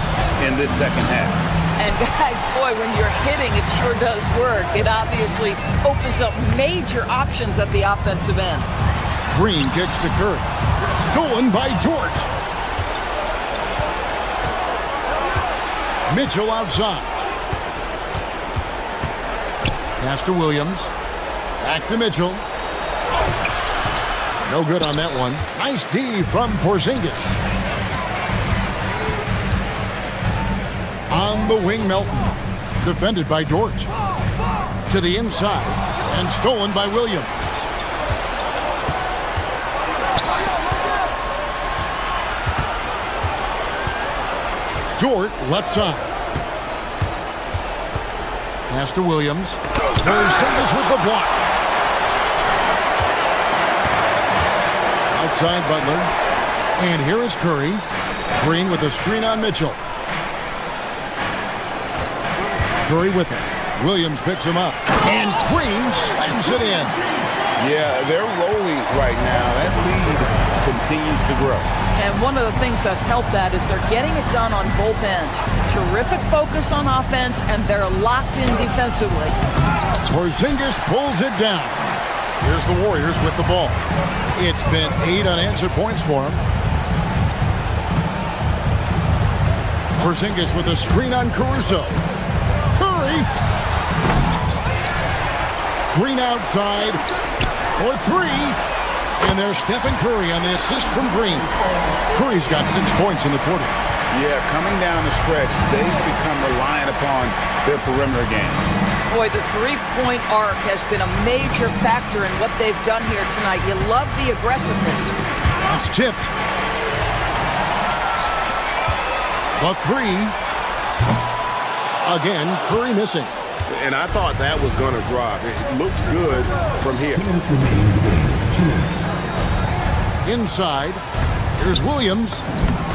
in this second half. And guys, boy, when you're hitting, it sure does work. It obviously opens up major options at the offensive end. Green kicks to Curry. Stolen by Dort. Mitchell outside. Pass to Williams. Back to Mitchell. No good on that one. Nice D from Porzingis. On the wing, Melton. Defended by Dort. To the inside. And stolen by Williams. Dort left side. Pass to Williams. Porzingis with the block. outside Butler. And here is Curry. Green with a screen on Mitchell. Curry with it. Williams picks him up. And Green slams it in. Yeah, they're rolling right now. That lead continues to grow. And one of the things that's helped that is they're getting it done on both ends. Terrific focus on offense, and they're locked in defensively. Porzingis pulls it down. Here's the Warriors with the ball. It's been 8 unanswered points for him. Porzingis with a screen on Caruso. Curry. Green outside for 3. And there's Stephen Curry on the assist from Green. Curry's got 6 points in the quarter. Yeah, coming down the stretch, they've become reliant upon their perimeter game. Boy, the three-point arc has been a major factor in what they've done here tonight. You love the aggressiveness. It's tipped. The 3. Again, Curry missing. And I thought that was going to drop. It looked good from here. Inside, here's Williams.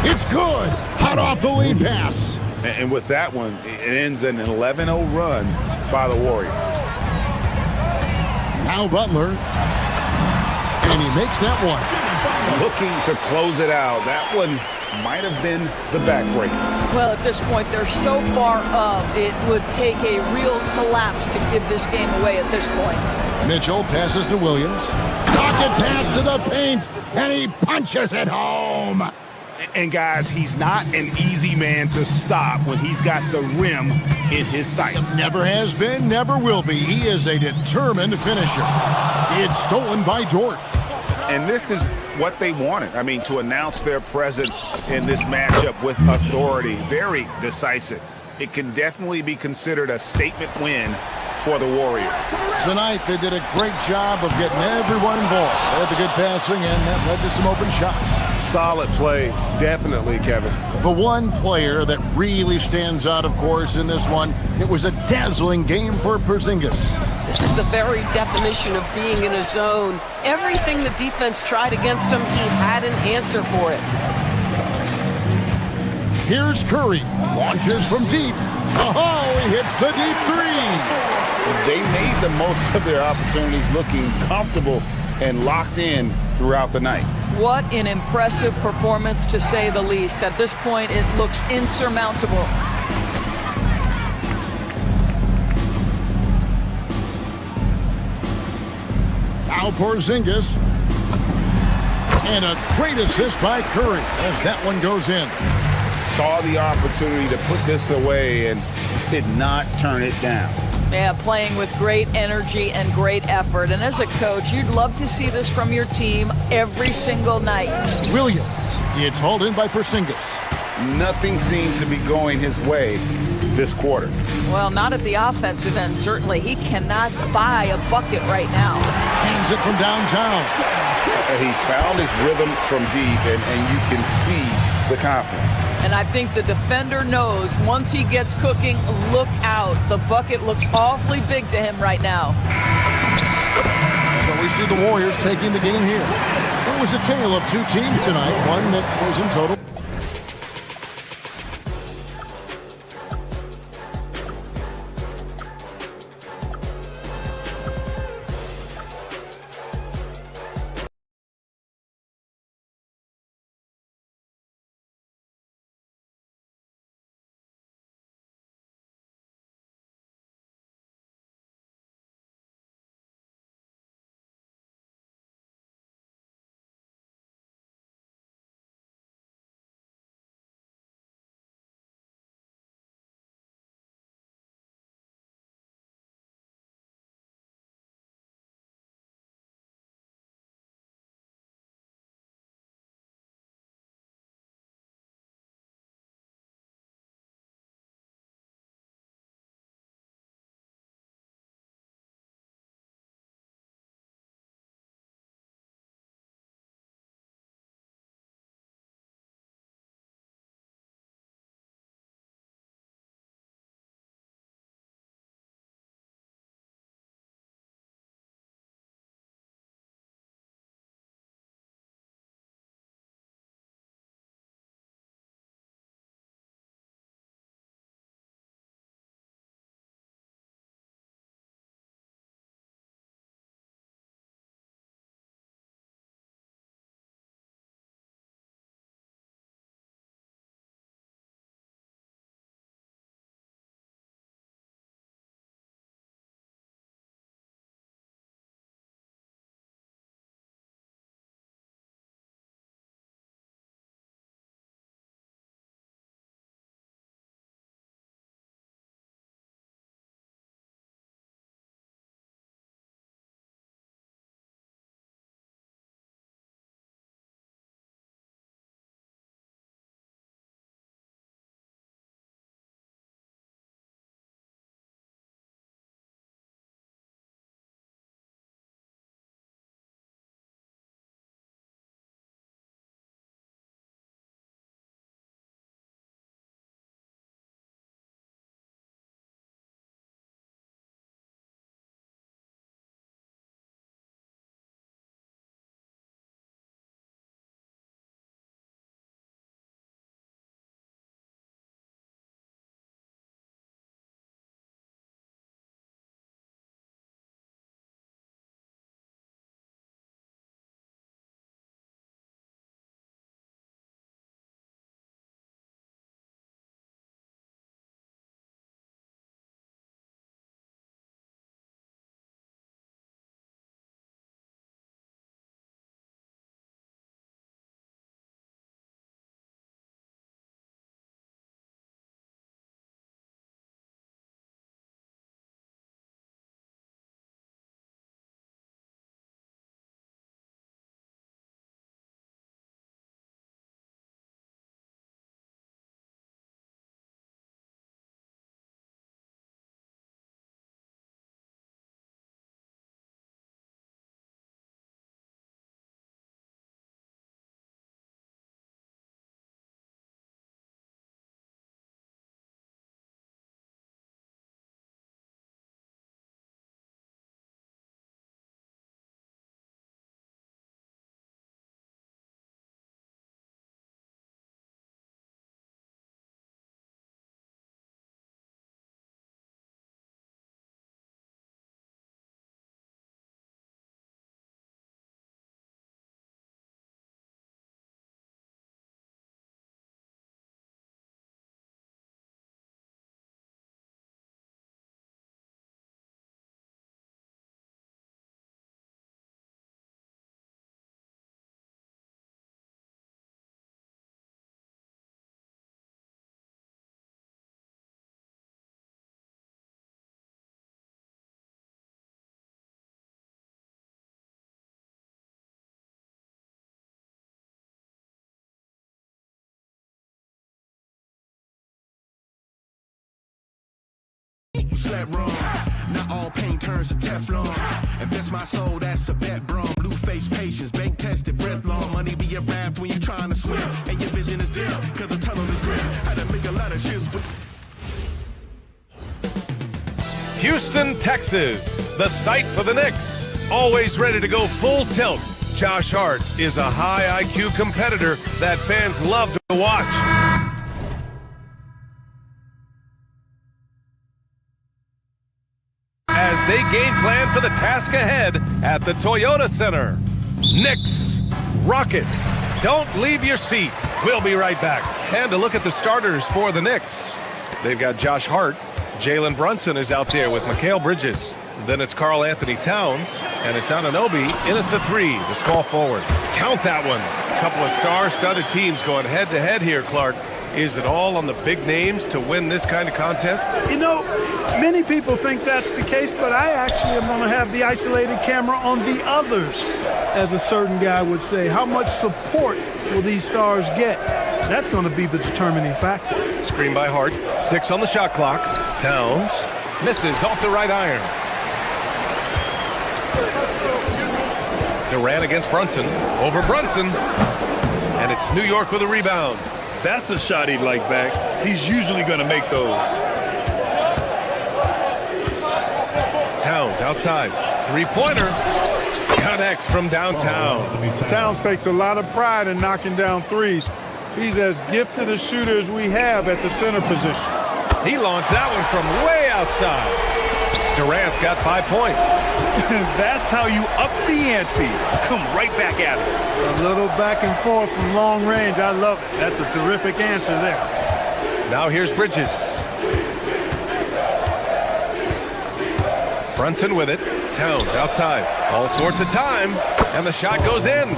It's good. Hot off the lead pass. And with that one, it ends an 11-0 run by the Warriors. Now Butler. And he makes that one. Looking to close it out. That one might have been the backbreaker. Well, at this point, they're so far up, it would take a real collapse to give this game away at this point. Mitchell passes to Williams. Pocket pass to the paint, and he punches it home. And guys, he's not an easy man to stop when he's got the rim in his sights. Never has been, never will be. He is a determined finisher. It's stolen by Dort. And this is what they wanted. I mean, to announce their presence in this matchup with authority. Very decisive. It can definitely be considered a statement win for the Warriors. Tonight, they did a great job of getting everyone involved. They had the good passing, and that led to some open shots. Solid play, definitely, Kevin. The one player that really stands out, of course, in this one, it was a dazzling game for Porzingis. This is the very definition of being in a zone. Everything the defense tried against him, he had an answer for it. Here's Curry. Launches from deep. Oh, he hits the deep 3. They made the most of their opportunities, looking comfortable and locked in throughout the night. What an impressive performance, to say the least. At this point, it looks insurmountable. Now Porzingis. And a great assist by Curry as that one goes in. Saw the opportunity to put this away and did not turn it down. Yeah, playing with great energy and great effort. And as a coach, you'd love to see this from your team every single night. Williams. It's hauled in by Porzingis. Nothing seems to be going his way this quarter. Well, not at the offensive end, certainly. He cannot buy a bucket right now. Hangs it from downtown. He's found his rhythm from deep, and you can see the confidence. And I think the defender knows once he gets cooking, look out. The bucket looks awfully big to him right now. So we see the Warriors taking the game here. It was a tale of two teams tonight, one that was in total slept wrong. Not all pain turns to Teflon. If that's my soul, that's a bet, bro. Blue face patience, bank tested, breath long. Money be a raft when you're trying to swim. And your vision is dim, cause the tunnel is grim. Had to make a lot of shifts with Houston, Texas, the site for the Knicks. Always ready to go full tilt. Josh Hart is a high IQ competitor that fans love to watch. As they game plan for the task ahead at the Toyota Center. Knicks, Rockets, don't leave your seat. We'll be right back. And to look at the starters for the Knicks. They've got Josh Hart. Jalen Brunson is out there with Mikal Bridges. Then it's Karl Anthony Towns, and it's Anunoby in at the 3, the small forward. Count that one. A couple of star-studded teams going head-to-head here, Clark. Is it all on the big names to win this kind of contest? You know, many people think that's the case, but I actually am going to have the isolated camera on the others, as a certain guy would say. How much support will these stars get? That's going to be the determining factor. Screen by Hart. 6 on the shot clock. Towns misses off the right iron. Durant against Brunson. Over Brunson. And it's New York with a rebound. That's a shot he'd like back. He's usually going to make those. Towns outside. Three-pointer. Connects from downtown. Towns takes a lot of pride in knocking down threes. He's as gifted a shooter as we have at the center position. He launched that one from way outside. Durant's got 5 points. That's how you up the ante. Come right back at it. A little back and forth from long range. I love it. That's a terrific answer there. Now here's Bridges. Brunson with it. Towns outside. All sorts of time. And the shot goes in.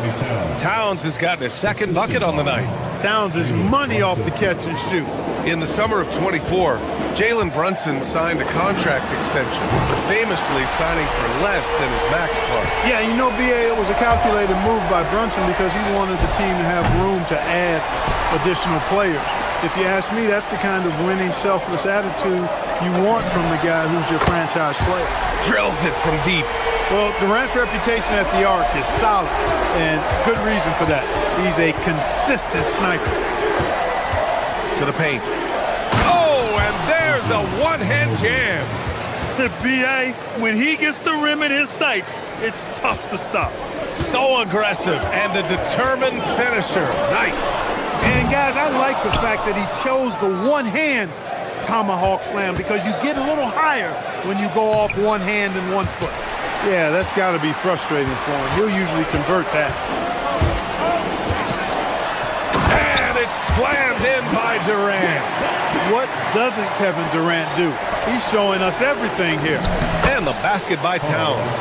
Towns has gotten his second bucket on the night. Towns is money off the catch and shoot. In the summer of 24, Jalen Brunson signed a contract extension, famously signing for less than his max club. Yeah, you know, BA, it was a calculated move by Brunson because he wanted the team to have room to add additional players. If you ask me, that's the kind of winning, selfless attitude you want from the guy who's your franchise player. Drills it from deep. Well, Durant's reputation at the arc is solid, and good reason for that. He's a consistent sniper. To the paint. Oh, and there's a one-hand jam. B.A., when he gets the rim in his sights, it's tough to stop. So aggressive and a determined finisher. Nice. And, guys, I like the fact that he chose the one-hand tomahawk slam because you get a little higher when you go off one hand and 1 foot. Yeah, that's got to be frustrating for him. He'll usually convert that. And it's slammed in by Durant. What doesn't Kevin Durant do? He's showing us everything here. And the basket by Towns.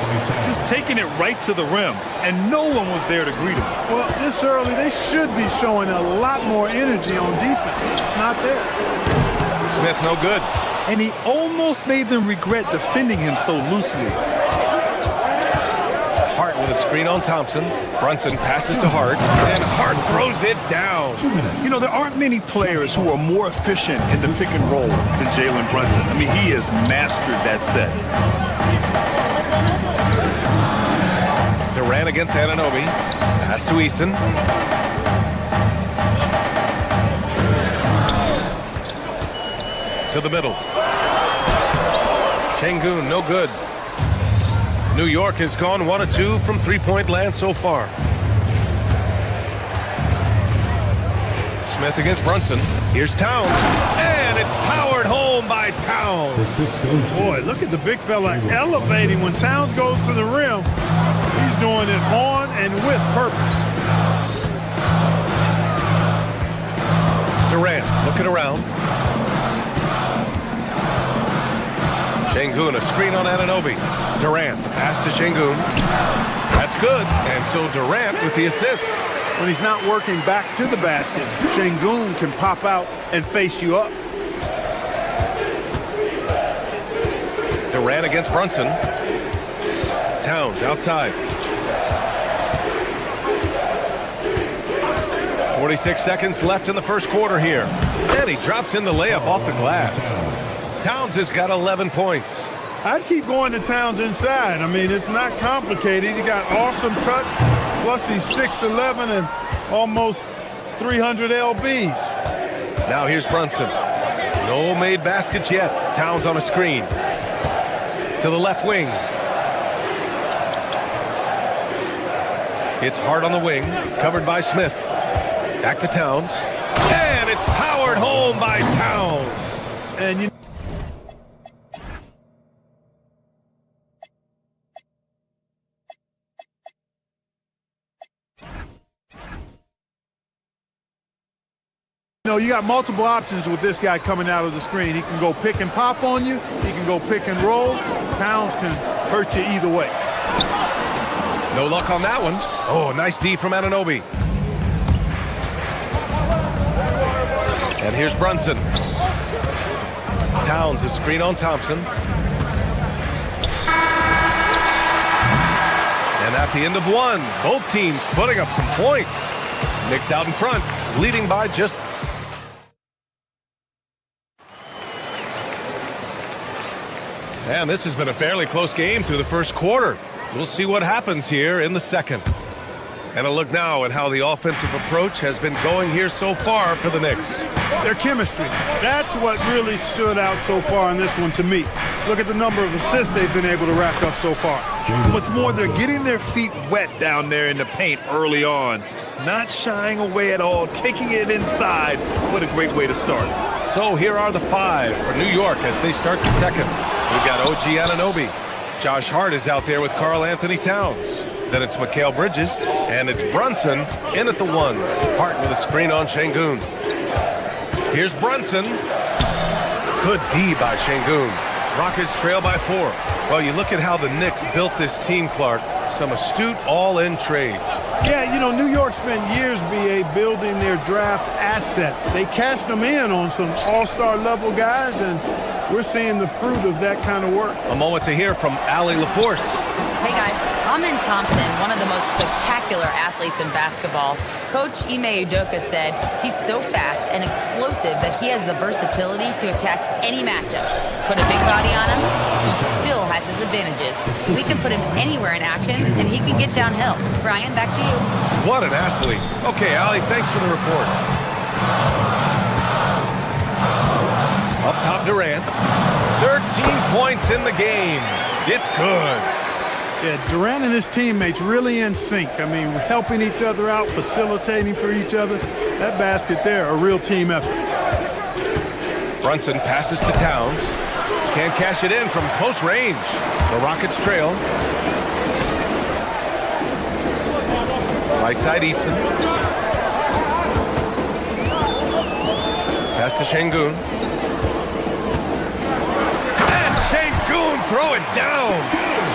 Just taking it right to the rim, and no one was there to greet him. Well, this early, they should be showing a lot more energy on defense. It's not there. Smith no good. And he almost made them regret defending him so loosely. Hart with a screen on Thompson. Brunson passes to Hart, and Hart throws it down. You know, there aren't many players who are more efficient in the pick and roll than Jalen Brunson. I mean, he has mastered that set. Durant against Anunoby. Pass to Easton. To the middle. Şengün, no good. New York has gone 1 of 2 from three-point land so far. Smith against Brunson. Here's Towns. And it's powered home by Towns. Boy, look at the big fella elevating when Towns goes to the rim. He's doing it on and with purpose. Durant looking around. Şengün, a screen on Anunoby. Durant, the pass to Şengün. That's good. And so Durant with the assist. When he's not working back to the basket, Şengün can pop out and face you up. Durant against Brunson. Towns outside. 46 seconds left in the first quarter here. And he drops in the layup off the glass. Towns has got 11 points. I'd keep going to Towns inside. I mean, it's not complicated. He got awesome touch, plus he's 6'11" and almost 300 lbs. Now here's Brunson. No made baskets yet. Towns on a screen. To the left wing. It's Hart on the wing, covered by Smith. Back to Towns. And it's powered home by Towns. And you know, you got multiple options with this guy coming out of the screen. He can go pick and pop on you. He can go pick and roll. Towns can hurt you either way. No luck on that one. Oh, nice D from Anunoby. And here's Brunson. Towns a screen on Thompson. And at the end of one, both teams putting up some points. Knicks out in front, leading by just... And this has been a fairly close game through the first quarter. We'll see what happens here in the second. And a look now at how the offensive approach has been going here so far for the Knicks. Their chemistry. That's what really stood out so far in this one to me. Look at the number of assists they've been able to rack up so far. What's more, they're getting their feet wet down there in the paint early on. Not shying away at all, taking it inside. What a great way to start. So here are the five for New York as they start the second. We've got OG Anunoby. Josh Hart is out there with Karl Anthony Towns. Then it's Mikal Bridges, and it's Brunson in at the one. Hart with a screen on Şengün. Here's Brunson. Good D by Şengün. Rockets trail by 4. Well, you look at how the Knicks built this team, Clark. Some astute all-in trades. Yeah, you know, New York spent years, B.A., building their draft assets. They cashed them in on some all-star level guys, and we're seeing the fruit of that kind of work. A moment to hear from Allie LaForce. Hey guys, Amin Thompson, one of the most spectacular athletes in basketball. Coach Ime Udoka said he's so fast and explosive that he has the versatility to attack any matchup. Put a big body on him, he still has his advantages. We can put him anywhere in actions, and he can get downhill. Brian, back to you. What an athlete. Okay, Allie, thanks for the report. Up top, Durant. 13 points in the game. It's good. Yeah, Durant and his teammates really in sync. I mean, helping each other out, facilitating for each other. That basket there, a real team effort. Brunson passes to Towns. Can't cash it in from close range. The Rockets trail. Right side, Easton. Pass to Şengün. And Şengün throw it down.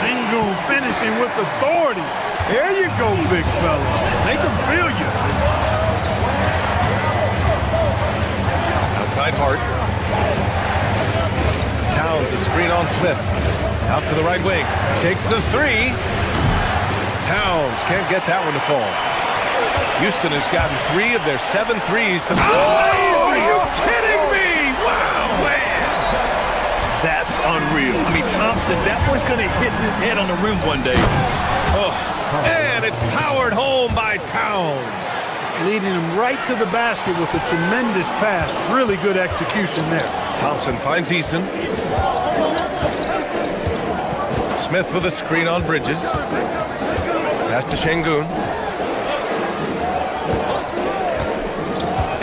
Şengün finishing with authority. There you go, big fella. Make them feel you. Outside Hart. Towns a screen on Smith. Out to the right wing. Takes the three. Towns can't get that one to fall. Houston has gotten 3 of their 7 threes to... Oh, are you kidding me? Wow, man. That's unreal. I mean, Thompson, that one's going to hit his head on the rim one day. Oh, and it's powered home by Towns. Leading him right to the basket with a tremendous pass. Really good execution there. Thompson finds Easton. Smith with a screen on Bridges. Pass to Şengün.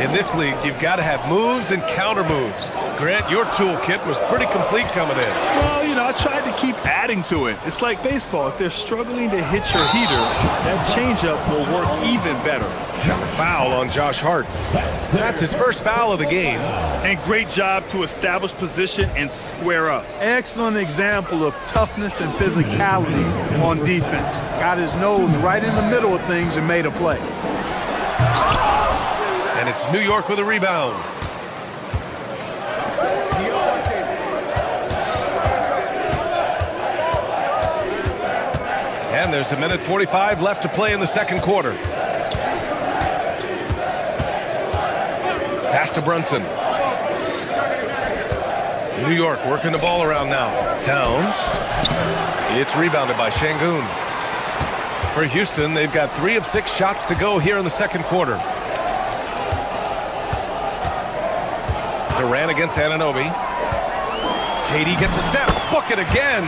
In this league, you've got to have moves and counter moves. Grant, your toolkit was pretty complete coming in. Well, you know, I tried to keep adding to it. It's like baseball. If they're struggling to hit your heater, that changeup will work even better. Foul on Josh Hart. That's his first foul of the game. And great job to establish position and square up. Excellent example of toughness and physicality on defense. Got his nose right in the middle of things and made a play. And it's New York with a rebound. And there's 1:45 left to play in the second quarter. Pass to Brunson. New York working the ball around now. Towns. It's rebounded by Şengün. For Houston, they've got 3 of 6 shots to go here in the second quarter. Durant against Anunoby. KD gets a step. Book it again.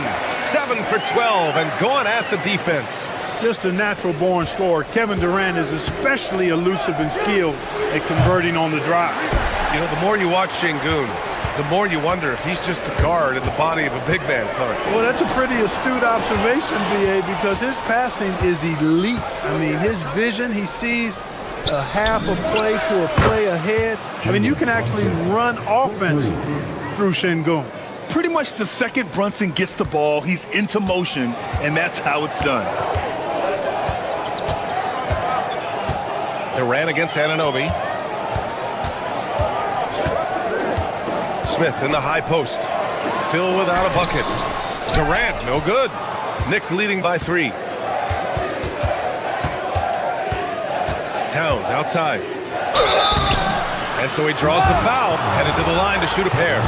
7 for 12 and going at the defense. Just a natural-born scorer. Kevin Durant is especially elusive and skilled at converting on the drive. You know, the more you watch Şengün, the more you wonder if he's just a guard in the body of a big man, Clark. Well, that's a pretty astute observation, B.A., because his passing is elite. I mean, his vision, he sees a half a play to a play ahead. I mean, you can actually run offense through Şengün. Pretty much the second Brunson gets the ball, he's into motion, and that's how it's done. Durant against Anunoby. Smith in the high post. Still without a bucket. Durant, no good. Knicks leading by 3. Towns outside. And so he draws the foul, headed to the line to shoot a pair.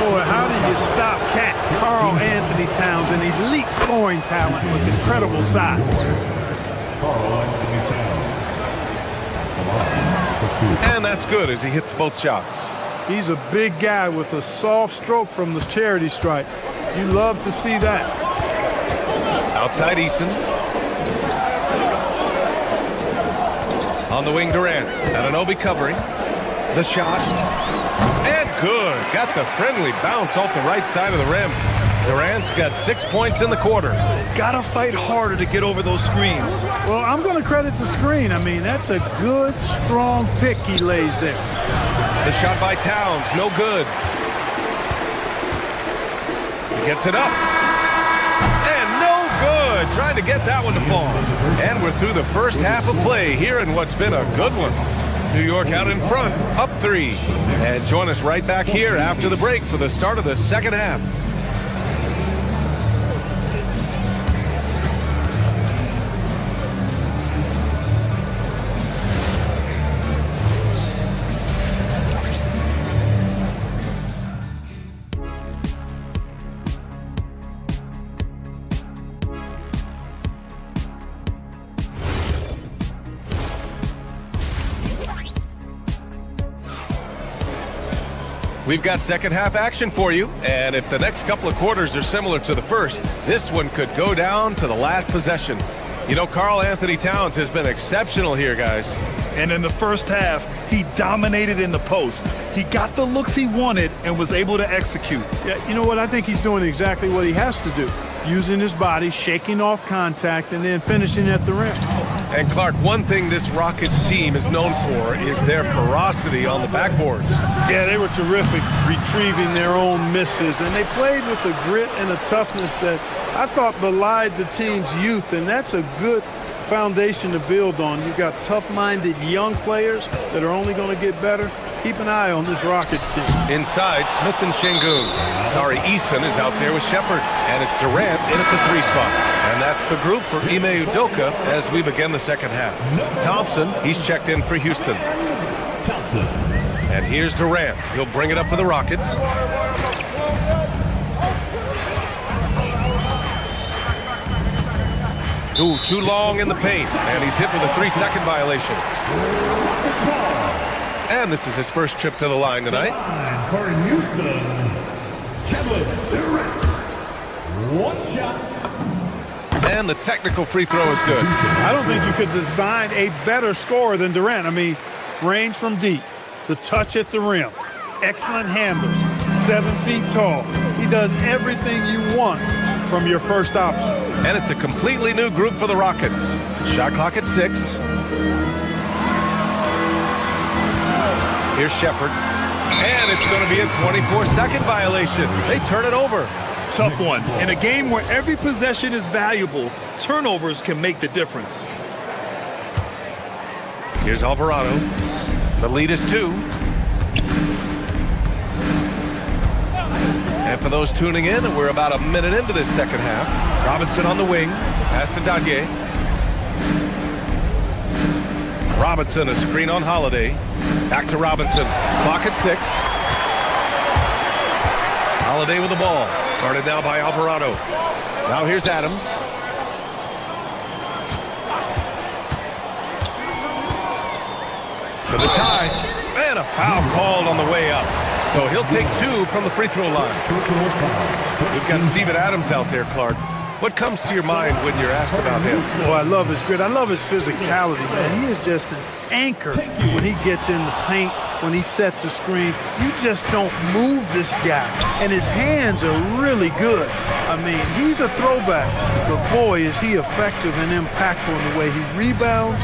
Boy, how do you stop Cat Karl Anthony Towns, an elite scoring talent with incredible size? And that's good as he hits both shots. He's a big guy with a soft stroke from the charity stripe. You love to see that. Outside Eason. On the wing, Durant. Anunoby covering. The shot. And good. Got the friendly bounce off the right side of the rim. Durant's got 6 points in the quarter. Gotta fight harder to get over those screens. Well, I'm going to credit the screen. I mean, that's a good, strong pick he lays there. The shot by Towns, no good. He gets it up. And no good. Trying to get that one to fall. And we're through the first half of play here in what's been a good one. New York out in front, up 3. And join us right back here after the break for the start of the second half. We've got second half action for you, and if the next couple of quarters are similar to the first, this one could go down to the last possession. You know, Karl Anthony Towns has been exceptional here, guys. And in the first half, he dominated in the post. He got the looks he wanted and was able to execute. Yeah, you know what? I think he's doing exactly what he has to do. Using his body, shaking off contact, and then finishing at the rim. And Clark, one thing this Rockets team is known for is their ferocity on the backboards. Yeah, they were terrific retrieving their own misses, and they played with a grit and a toughness that I thought belied the team's youth, and that's a good foundation to build on. You've got tough-minded young players that are only going to get better. Keep an eye on this Rockets team. Inside, Smith and Şengün. Tari Eason is out there with Shepherd, and it's Durant in at the 3 spot. And that's the group for Ime Udoka as we begin the second half. Thompson, he's checked in for Houston. And here's Durant. He'll bring it up for the Rockets. Ooh, too long in the paint, and he's hit with a 3-second violation. And this is his first trip to the line tonight. For Houston, Kevin Durant. 1 shot. And the technical free throw is good. I don't think you could design a better scorer than Durant. I mean, range from deep, the touch at the rim, excellent handles, 7 feet tall. He does everything you want from your first option. And it's a completely new group for the Rockets. Shot clock at 6. Here's Shepherd. And it's going to be a 24-second violation. They turn it over. Tough one. In a game where every possession is valuable, turnovers can make the difference. Here's Alvarado. The lead is 2. And for those tuning in, we're about a minute into this second half. Robinson on the wing. Pass to Dadier. Robinson, a screen on Holiday. Back to Robinson. Clock at 6. Holiday with the ball. Guarded now by Alvarado. Now here's Adams. To the tie. And a foul called on the way up. So he'll take 2 from the free throw line. We've got Steven Adams out there, Clark. What comes to your mind when you're asked about him? Oh, I love his grit. I love his physicality, man. He is just an anchor when he gets in the paint, when he sets a screen. You just don't move this guy. And his hands are really good. I mean, he's a throwback. But boy, is he effective and impactful in the way he rebounds,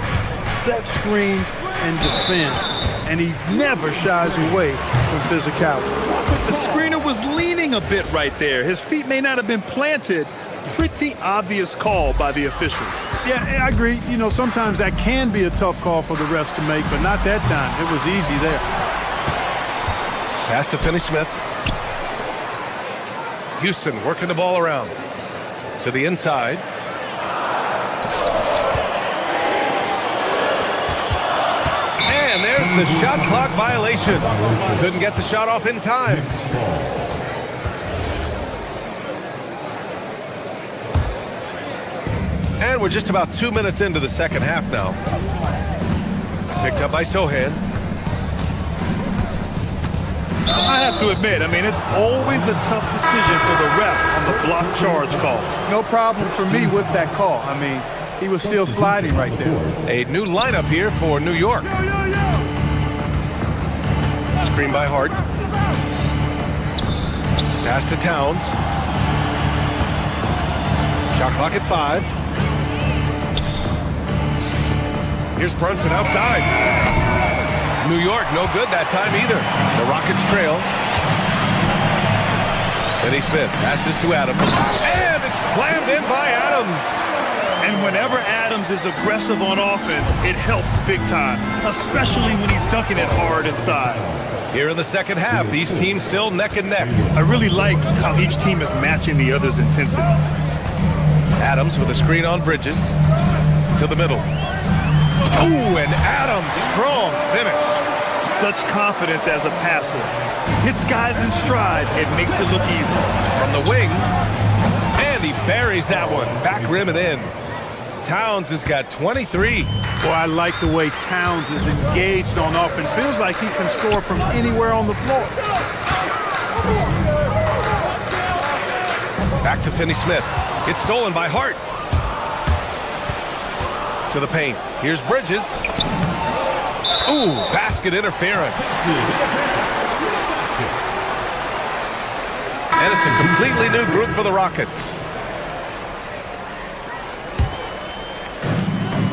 sets screens, and defends. And he never shies away from physicality. The screener was leaning a bit right there. His feet may not have been planted. Pretty obvious call by the officials. Yeah, I agree. You know, sometimes that can be a tough call for the refs to make, but not that time. It was easy there. Pass to Finney-Smith. Houston working the ball around. To the inside. And there's the shot clock violation. Couldn't get the shot off in time. And we're just about 2 minutes into the second half now. Picked up by Sohan. I have to admit, I mean, it's always a tough decision for the ref on the block charge call. No problem for me with that call. I mean, he was still sliding right there. A new lineup here for New York. Screen by Hart. Pass to Towns. Shot clock at 5. Here's Brunson outside. New York, no good that time either. The Rockets trail. Finney-Smith passes to Adams. And it's slammed in by Adams. And whenever Adams is aggressive on offense, it helps big time, especially when he's dunking it hard inside. Here in the second half, these teams still neck and neck. I really like how each team is matching the other's intensity. Adams with a screen on Bridges. To the middle. Oh, and Adams, strong finish. Such confidence as a passer. Hits guys in stride. It makes it look easy. From the wing, and he buries that one. Back rim and in. Towns has got 23. Boy, I like the way Towns is engaged on offense. Feels like he can score from anywhere on the floor. Back to Finney-Smith. It's stolen by Hart. To the paint. Here's Bridges. Ooh, basket interference. And it's a completely new group for the Rockets.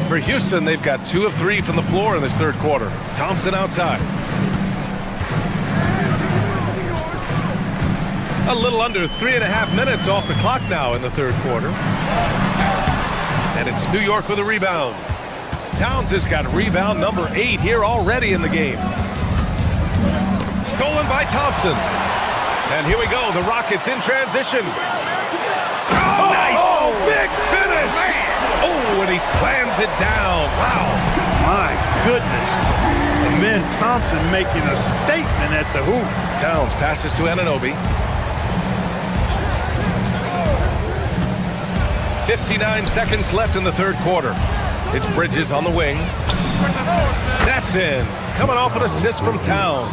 For Houston, they've got 2 of 3 from the floor in this third quarter. Thompson outside. A little under 3.5 minutes off the clock now in the third quarter. And it's New York with a rebound. Towns has got rebound number 8 here already in the game. Stolen by Thompson. And here we go, the Rockets in transition. Oh, nice! Big finish! Oh, and he slams it down. Wow. My goodness. And then Thompson making a statement at the hoop. Towns passes to Anunoby. 59 seconds left in the third quarter. It's Bridges on the wing. That's in. Coming off an assist from Towns.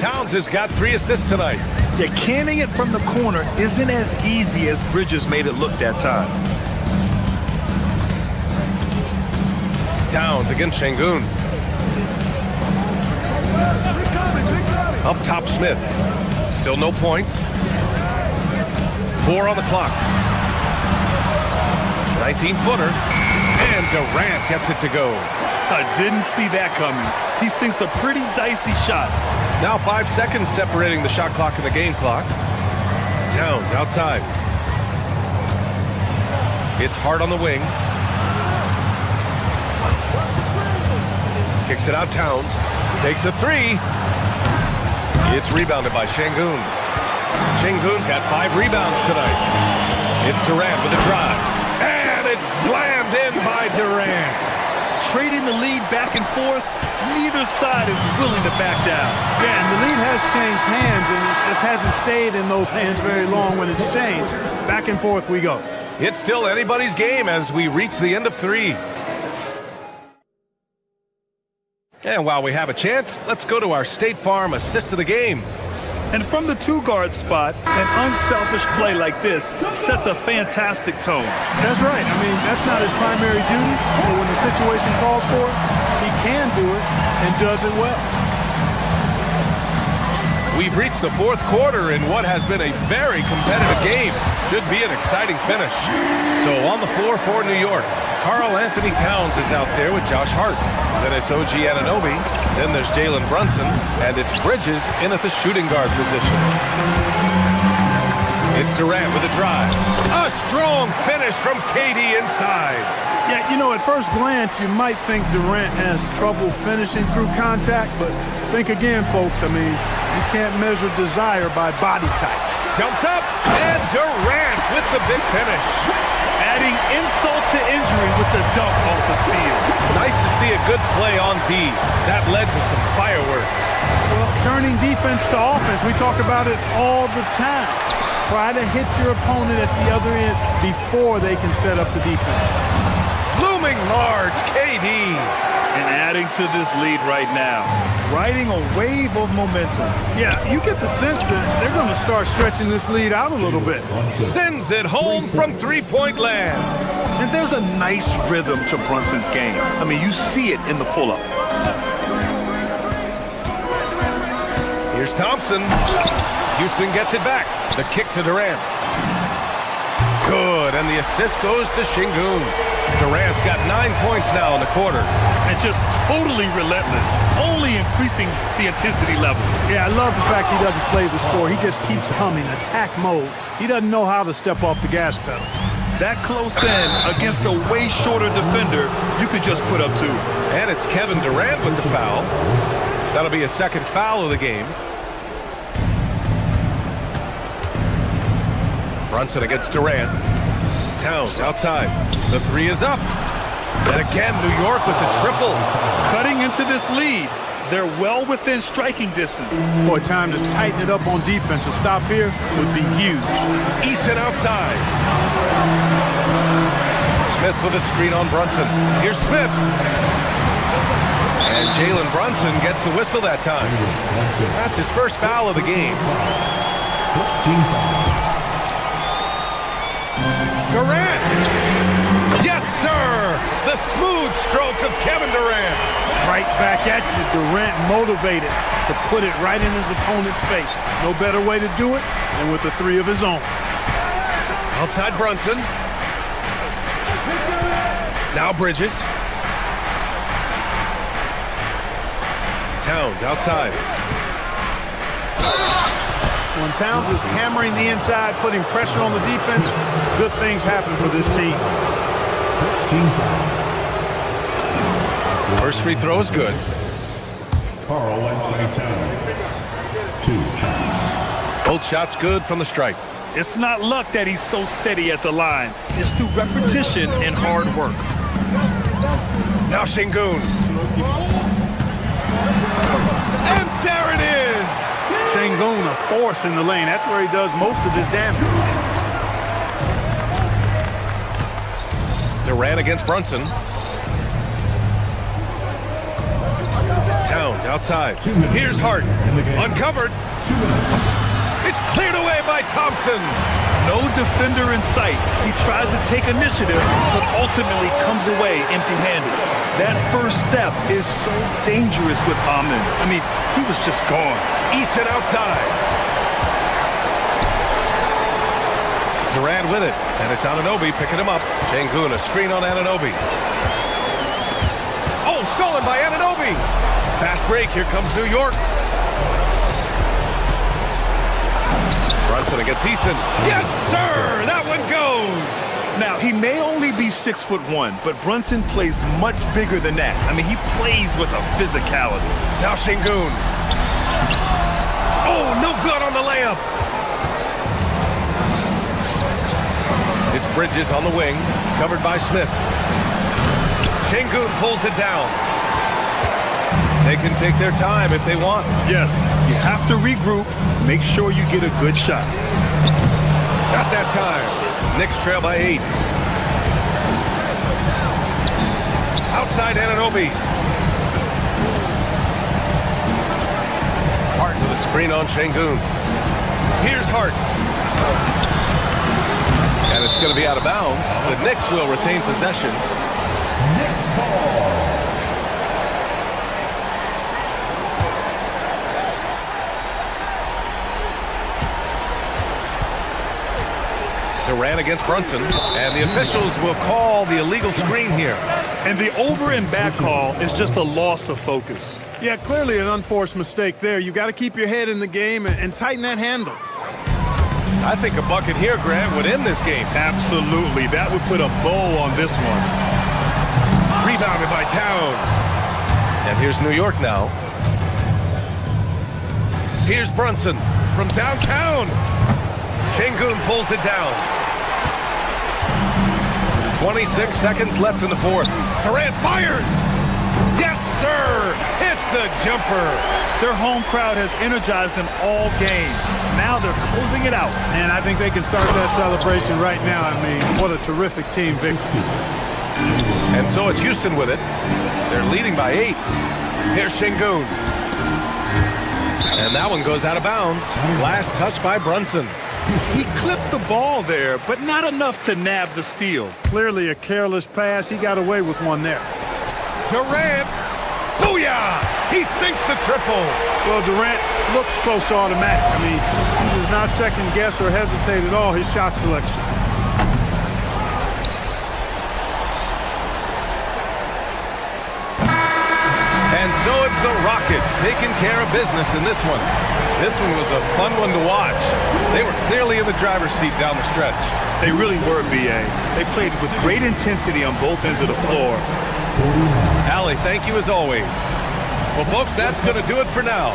Towns has got 3 assists tonight. Yeah, canning it from the corner isn't as easy as Bridges made it look that time. Towns against Şengün. Up top Smith. Still no points. 4 on the clock. 19-footer. And Durant gets it to go. I didn't see that coming. He sinks a pretty dicey shot. Now 5 seconds separating the shot clock and the game clock. Towns outside. It's Hart on the wing. Kicks it out Towns. Takes a 3. It's rebounded by Şengün. Şengün's got 5 rebounds tonight. It's Durant with a drive. And it's slammed in by Durant. Trading the lead back and forth, neither side is willing to back down. Yeah, and the lead has changed hands, and it just hasn't stayed in those hands very long when it's changed. Back and forth we go. It's still anybody's game as we reach the end of 3. And while we have a chance, let's go to our State Farm assist of the game. And from the 2-guard spot, an unselfish play like this sets a fantastic tone. That's right. I mean, that's not his primary duty, but when the situation calls for it, he can do it and does it well. We've reached the 4th quarter in what has been a very competitive game. Should be an exciting finish. So on the floor for New York, Karl Anthony Towns is out there with Josh Hart. Then it's OG Anunoby. Then there's Jalen Brunson. And it's Bridges in at the shooting guard position. It's Durant with a drive. A strong finish from KD inside. Yeah, you know, at first glance, you might think Durant has trouble finishing through contact, but think again, folks. I mean, you can't measure desire by body type. Jumps up, and Durant with the big finish. Adding insult to injury with the dunk off the steal. Nice to see a good play on D. That led to some fireworks. Well, turning defense to offense, we talk about it all the time. Try to hit your opponent at the other end before they can set up the defense. Looming large, KD. And adding to this lead right now, riding a wave of momentum. Yeah, you get the sense that they're going to start stretching this lead out a little bit. Sends it home from 3-point land. And there's a nice rhythm to Brunson's game. I mean, you see it in the pull-up. Here's Thompson. Houston gets it back. The kick to Durant. Good, and the assist goes to Şengün. Durant's got 9 points now in the quarter. And just totally relentless, only increasing the intensity level. Yeah, I love the fact he doesn't play the score. He just keeps coming, attack mode. He doesn't know how to step off the gas pedal. That close in against a way shorter defender, you could just put up 2. And it's Kevin Durant with the foul. That'll be a second foul of the game. Brunson against Durant. Towns outside. The 3 is up. And again, New York with the triple. Cutting into this lead. They're well within striking distance. Boy, time to tighten it up on defense. A stop here would be huge. Easton outside. Smith with a screen on Brunson. Here's Smith. And Jalen Brunson gets the whistle that time. That's his first foul of the game. Durant! Yes, sir! The smooth stroke of Kevin Durant. Right back at you. Durant motivated to put it right in his opponent's face. No better way to do it than with the 3 of his own. Outside Brunson. Now Bridges. Towns outside. When Towns is hammering the inside, putting pressure on the defense, good things happen for this team. First free throw is good. Karl Anthony Towns. 2 shots. Both shots good from the stripe. It's not luck that he's so steady at the line. It's through repetition and hard work. Now Şengün. And there it is! Şengün, a force in the lane. That's where he does most of his damage. Durant against Brunson. Towns outside. Here's Hart. Uncovered. It's cleared away by Thompson. No defender in sight. He tries to take initiative, but ultimately comes away empty-handed. That first step is so dangerous with Ahmed. I mean, he was just gone. Easton outside. Durant with it, and it's Anunoby picking him up. Şengün, a screen on Anunoby. Oh, stolen by Anunoby. Fast break, here comes New York. Brunson against Easton. Yes, sir! That one goes! Now, he may only be 6'1", but Brunson plays much bigger than that. I mean, he plays with a physicality. Now Şengün. Oh, no good on the layup. It's Bridges on the wing, covered by Smith. Şengün pulls it down. they can take their time if they want. Yes, you have to regroup. Make sure you get a good shot. Not that time. Knicks trail by 8. Outside Anunoby. Hart with a screen on Şengün. Here's Hart. And it's going to be out of bounds. The Knicks will retain possession. Knicks ball. Durant against Brunson, and the officials will call the illegal screen here. And the over and back call is just a loss of focus. Yeah, clearly an unforced mistake there. You got to keep your head in the game and tighten that handle. I think a bucket here, Grant, would end this game. Absolutely. That would put a bow on this one. Rebounded by Towns. And here's New York now. Here's Brunson from downtown. Şengün pulls it down. 26 seconds left in the fourth. Durant fires. Yes, sir. Hits the jumper. Their home crowd has energized them all game. Now they're closing it out. And I think they can start that celebration right now. I mean, what a terrific team victory. And so it's Houston with it. They're leading by 8. Here's Şengün. And that one goes out of bounds. Last touch by Brunson. He clipped the ball there, but not enough to nab the steal. Clearly a careless pass. He got away with one there. Durant. Booyah! He sinks the triple. Well, Durant looks close to automatic. I mean, he does not second guess or hesitate at all his shot selection. And so it's the Rockets taking care of business in this one. This one was a fun one to watch. They were clearly in the driver's seat down the stretch. They really were, B.A. They played with great intensity on both ends of the floor. Allie, thank you as always. Well, folks, that's going to do it for now.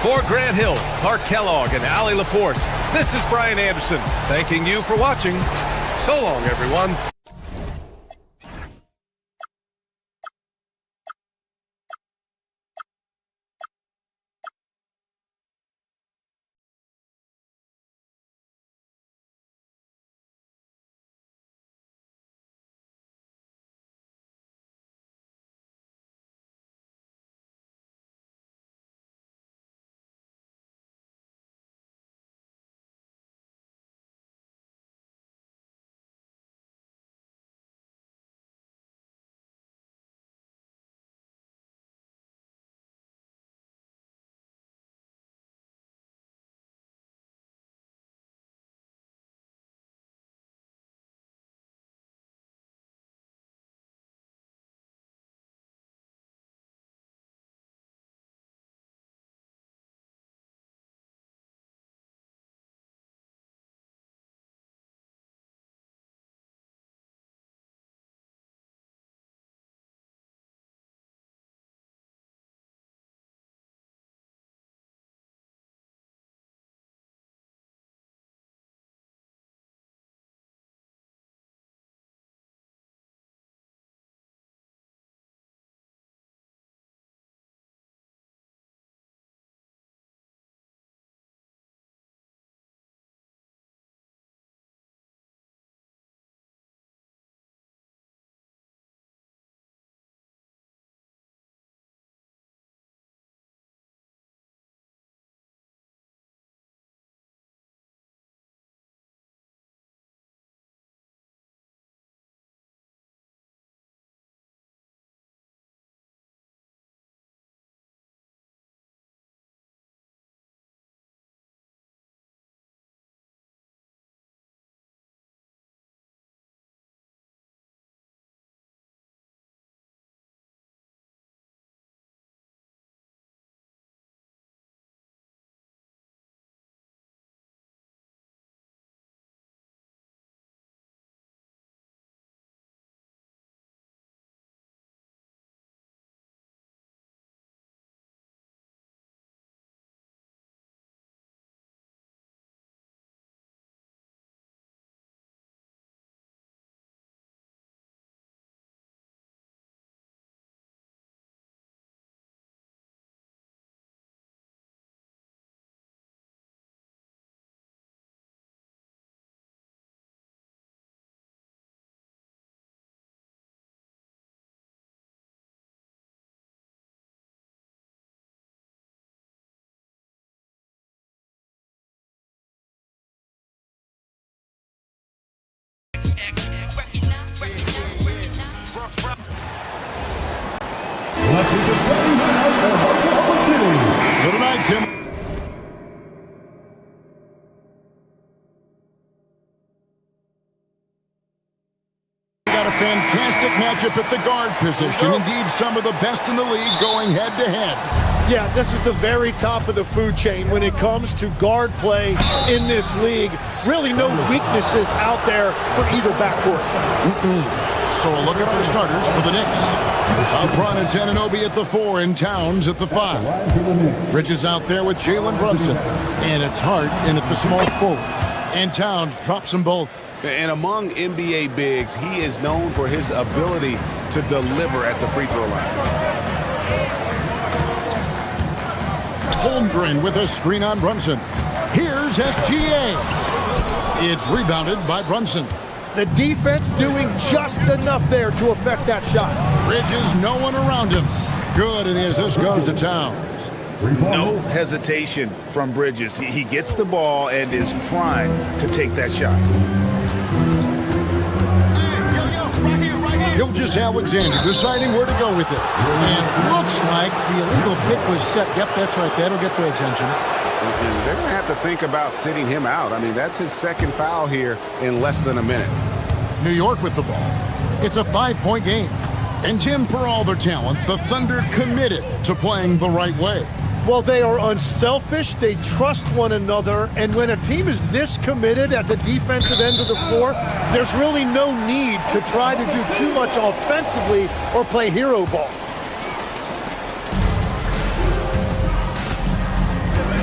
For Grant Hill, Clark Kellogg, and Allie LaForce, this is Brian Anderson, thanking you for watching. So long, everyone. the starting lineup for Oklahoma City. So tonight, Tim. Got a fantastic matchup at the guard position. Indeed, some of the best in the league going head-to-head. Yeah, this is the very top of the food chain when it comes to guard play in this league. Really no weaknesses out there for either backcourt. So a look at our starters for the Knicks. Up front, it's Anunoby at the 4 and Towns at the 5. Bridges out there with Jalen Brunson. And it's Hart in at the small forward. And Towns drops them both. And among NBA bigs, he is known for his ability to deliver at the free throw line. Holmgren with a screen on Brunson. Here's SGA. It's rebounded by Brunson. The defense doing just enough there to affect that shot. Bridges, no one around him. Good, and the assist goes to Towns. No hesitation from Bridges. He gets the ball and is primed to take that shot. Gilgeous-Alexander deciding where to go with it. And looks like the illegal kick was set. Yep, that's right. That'll get their attention. They're going to have to think about sitting him out. I mean, that's his second foul here in less than a minute. New York with the ball. It's a 5-point game. And Jim, for all their talent, the Thunder committed to playing the right way. Well, they are unselfish. They trust one another. And when a team is this committed at the defensive end of the floor, there's really no need to try to do too much offensively or play hero ball.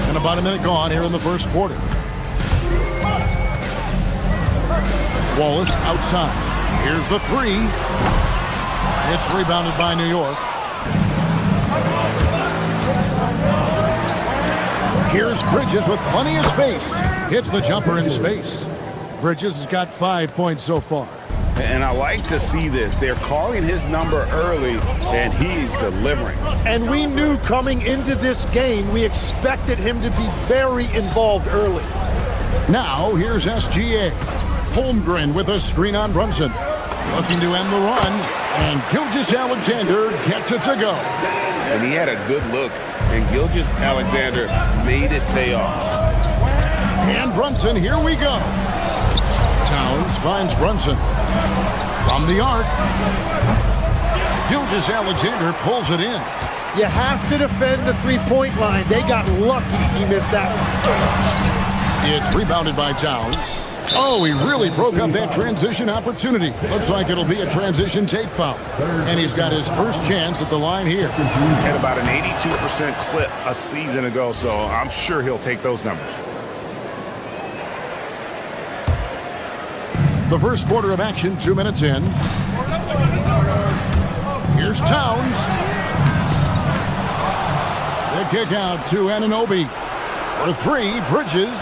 And about a minute gone here in the first quarter. Wallace outside. Here's the 3. It's rebounded by New York. Here's Bridges with plenty of space. Hits the jumper in space. Bridges has got 5 points so far. And I like to see this. They're calling his number early, and he's delivering. And we knew coming into this game, we expected him to be very involved early. Now, here's SGA. Holmgren with a screen on Brunson. Looking to end the run, and Gilgeous-Alexander gets it to go. And he had a good look, and Gilgeous-Alexander made it pay off. And Brunson, here we go. Towns finds Brunson. From the arc. Gilgeous-Alexander pulls it in. You have to defend the three-point line. They got lucky he missed that one. It's rebounded by Towns. Oh, he really broke up that transition opportunity. Looks like it'll be a transition take foul. And he's got his first chance at the line here. He had about an 82% clip a season ago, so I'm sure he'll take those numbers. The first quarter of action, 2 minutes in. Here's Towns. The kick out to Anunoby. For 3, Bridges.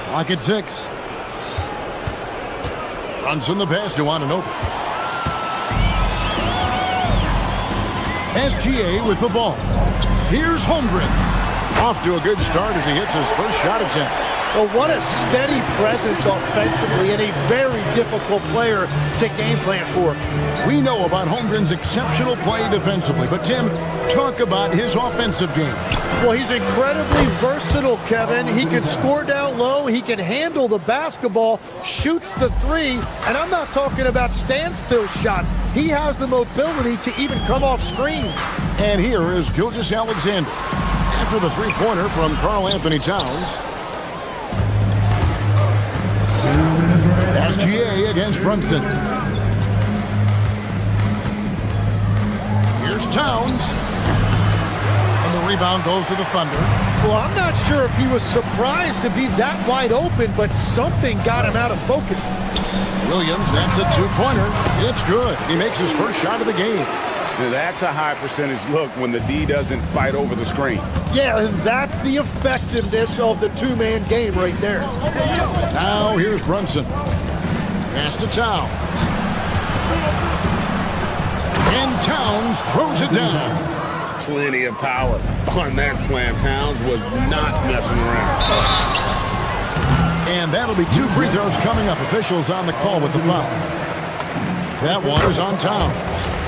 Clock at 6. Brunson the pass to Anunoby. SGA with the ball. Here's Holmgren. Off to a good start as he hits his first shot attempt. Well, what a steady presence offensively and a very difficult player to game plan for. We know about Holmgren's exceptional play defensively, but Tim, talk about his offensive game. Well, he's incredibly versatile, Kevin. He can score down low, he can handle the basketball, shoots the 3, and I'm not talking about standstill shots. He has the mobility to even come off screens. And here is Gilgeous-Alexander. After the three-pointer from Karl Anthony Towns. SGA against Brunson. Here's Towns. And the rebound goes to the Thunder. Well, I'm not sure if he was surprised to be that wide open, but something got him out of focus. Williams, that's a two-pointer. It's good. He makes his first shot of the game. Now, that's a high percentage look when the D doesn't fight over the screen. Yeah, and that's the effectiveness of the two-man game right there. Now here's Brunson. Pass to Towns. And Towns throws it down. Plenty of power on that slam. Towns was not messing around. And that'll be 2 free throws coming up. Officials on the call with the foul. That one is on Towns.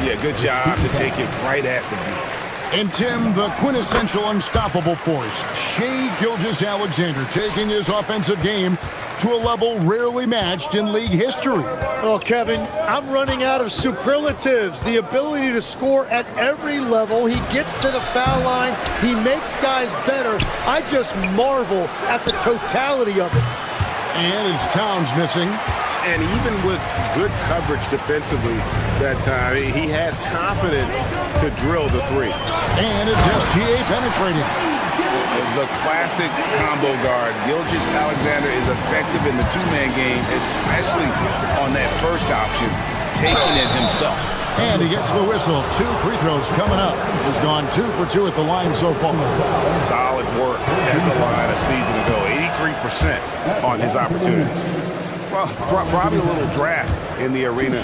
Yeah, good job to take it right at the beat. And Tim, the quintessential unstoppable force, Shai Gilgeous-Alexander, taking his offensive game to a level rarely matched in league history. Oh, Kevin, I'm running out of superlatives. The ability to score at every level. He gets to the foul line. He makes guys better. I just marvel at the totality of it. And his Towns missing. And even with good coverage defensively that time, he has confidence to drill the three. And it's SGA penetrating. The classic combo guard. Gilgeous-Alexander is effective in the two-man game, especially on that first option, taking it himself. And he gets the whistle. 2 free throws coming up. He's gone 2 for 2 at the line so far. Solid work at the line a season ago. 83% on his opportunities. Well, probably a little draft in the arena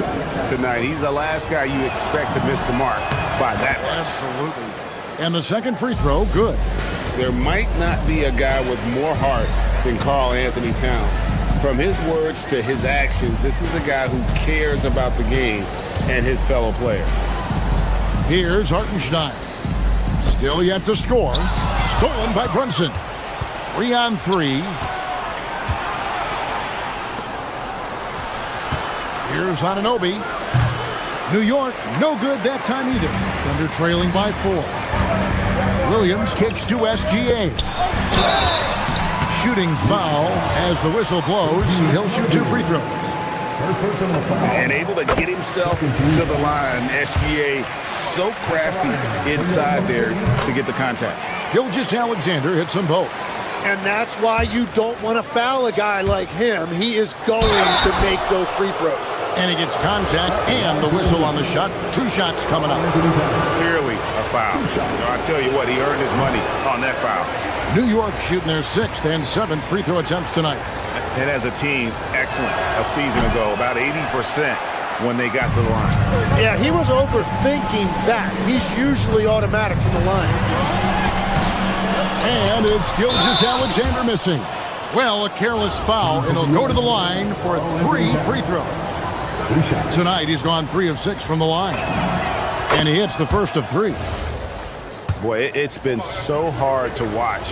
tonight. He's the last guy you expect to miss the mark by that much. Absolutely. And the second free throw, good. There might not be a guy with more heart than Karl Anthony Towns. From his words to his actions, this is a guy who cares about the game and his fellow players. Here's Hartenstein. Still yet to score. Stolen by Brunson. 3-on-3. Here's Anunoby. New York, no good that time either. Thunder trailing by 4. Williams kicks to SGA. Shooting foul as the whistle blows. He'll shoot 2 free throws. And able to get himself to the line. SGA so crafty inside there to get the contact. Gilgeous-Alexander hits them both. And that's why you don't want to foul a guy like him. He is going to make those free throws. And he gets contact and the whistle on the shot. 2 shots coming up. Clearly a foul. I tell you what, he earned his money on that foul. New York shooting their 6th and 7th free throw attempts tonight. And as a team, excellent. A season ago, about 80% when they got to the line. Yeah, he was overthinking that. He's usually automatic from the line. And it's Gilgeous-Alexander missing. Well, a careless foul, and he'll go to the line for 3 free throws. Tonight, he's gone 3 of 6 from the line. And he hits the first of 3. Boy, it's been so hard to watch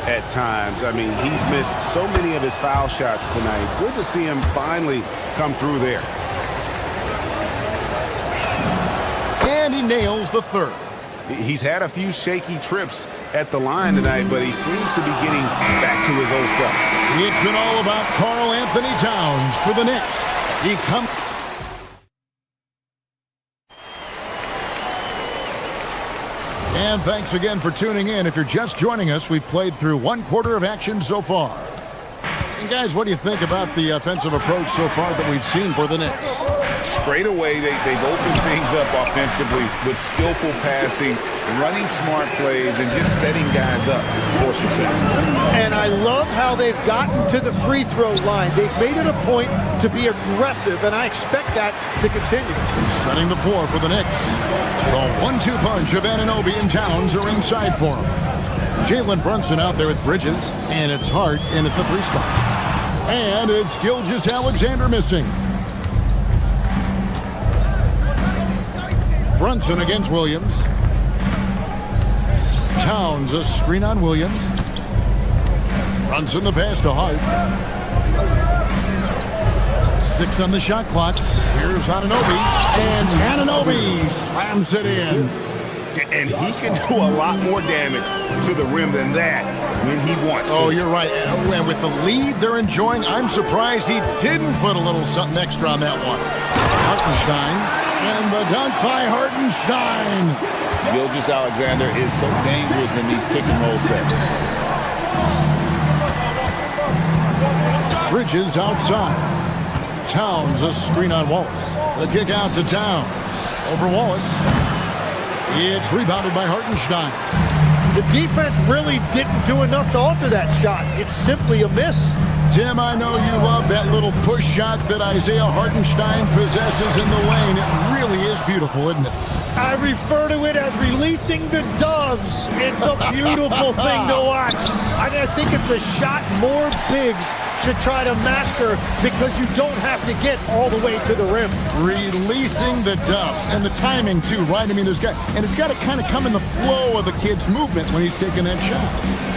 at times. I mean, he's missed so many of his foul shots tonight. Good to see him finally come through there. And he nails the 3rd. He's had a few shaky trips at the line tonight, but he seems to be getting back to his old self. It's been all about Karl Anthony Towns for the Knicks. He comes. And thanks again for tuning in. If you're just joining us, we've played through 1 quarter of action so far. And guys, what do you think about the offensive approach so far that we've seen for the Knicks? Straight away, they've opened things up offensively with skillful passing, running smart plays, and just setting guys up for success. And I love how they've gotten to the free throw line. They've made it a point to be aggressive, and I expect that to continue. Setting the floor for the Knicks. The 1-2 punch of Anunoby and Towns are inside for him. Jalen Brunson out there with Bridges, and it's Hart in at the 3 spot. And it's Gilgeous-Alexander missing. Brunson against Williams. Towns a screen on Williams. Brunson the pass to Hart. 6 on the shot clock. Here's Anunoby. And Anunoby slams it in. And he can do a lot more damage to the rim than that when he wants to. Oh, you're right. And with the lead they're enjoying, I'm surprised he didn't put a little something extra on that one. Hartenstein. And the dunk by Hartenstein. Gilgeous-Alexander is so dangerous in these pick-and-roll sets. Bridges outside. Towns a screen on Wallace. The kick out to Towns. Over Wallace. It's rebounded by Hartenstein. The defense really didn't do enough to alter that shot. It's simply a miss. Tim, I know you love that little push shot that Isaiah Hartenstein possesses in the lane. It really is beautiful, isn't it? I refer to it as releasing the doves. It's a beautiful thing to watch. I think it's a shot more bigs should try to master because you don't have to get all the way to the rim. Releasing the dust and the timing too, right? I mean, it's got to kind of come in the flow of the kid's movement when he's taking that shot.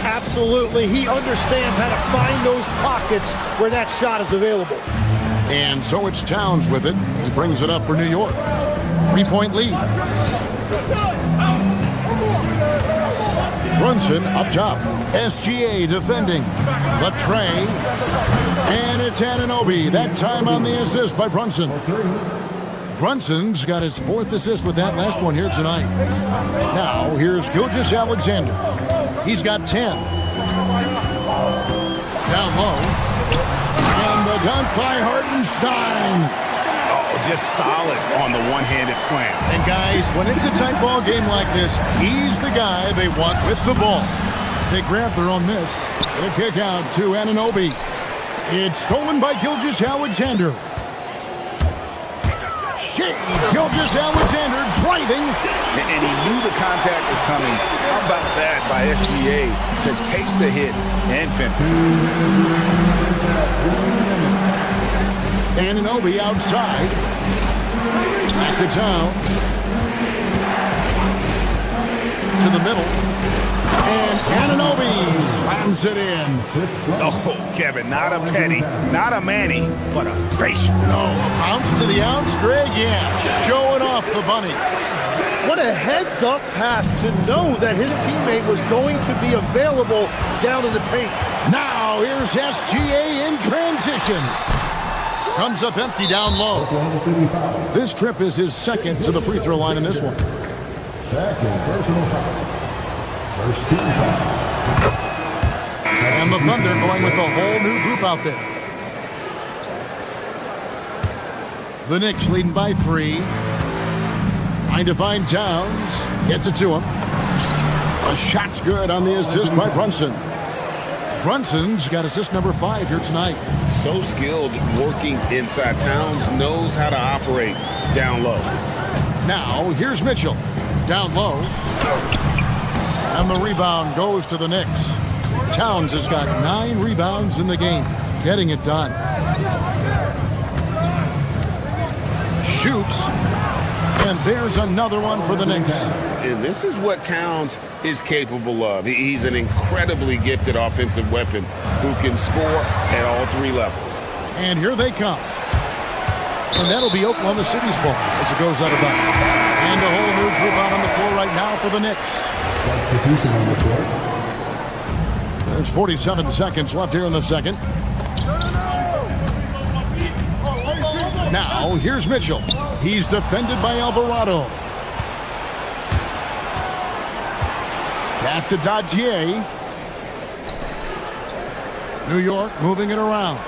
Absolutely. He understands how to find those pockets where that shot is available. And so it's Towns with it. He brings it up for New York. 3-point lead. Brunson up top. SGA defending. The tray. And it's Anunoby. That time on the assist by Brunson. Brunson's got his 4th assist with that last one here tonight. Now, here's Gilgeous-Alexander. He's got 10. Down low. And the dunk by Hartenstein. Just solid on the one-handed slam. And guys, when it's a tight ball game like this, he's the guy they want with the ball. They grab their own miss. The kick out to Anunoby. It's stolen by Gilgeous-Alexander. Gilgeous-Alexander driving. And he knew the contact was coming. How about that by SGA to take the hit and finish? Anunoby outside. Back to Towns. To the middle. And Anunoby slams it in. Oh, Kevin, not a penny, not a Manny, but a facial. No, bounce to the ounce, Greg, yeah. Showing off the bunny. What a heads-up pass to know that his teammate was going to be available down in the paint. Now here's SGA in transition. Comes up empty down low. This trip is his 2nd to the free throw line in this one. 2nd personal foul. First team foul. And the Thunder going with a whole new group out there. The Knicks leading by 3. Trying to find Towns. Gets it to him. A shot's good on the assist by Brunson. Brunson's got assist number 5 here tonight. So skilled working inside. Towns knows how to operate down low. Now, here's Mitchell. Down low. And the rebound goes to the Knicks. Towns has got 9 rebounds in the game. Getting it done. Shoots. And there's another one for the Knicks. And this is what Towns is capable of. He's an incredibly gifted offensive weapon who can score at all 3 levels. And here they come. And that'll be Oklahoma City's ball as it goes out of bounds. And a whole new group out on the floor right now for the Knicks. There's 47 seconds left here in the second. Now, here's Mitchell. He's defended by Alvarado. Pass to Dodgier. New York moving it around.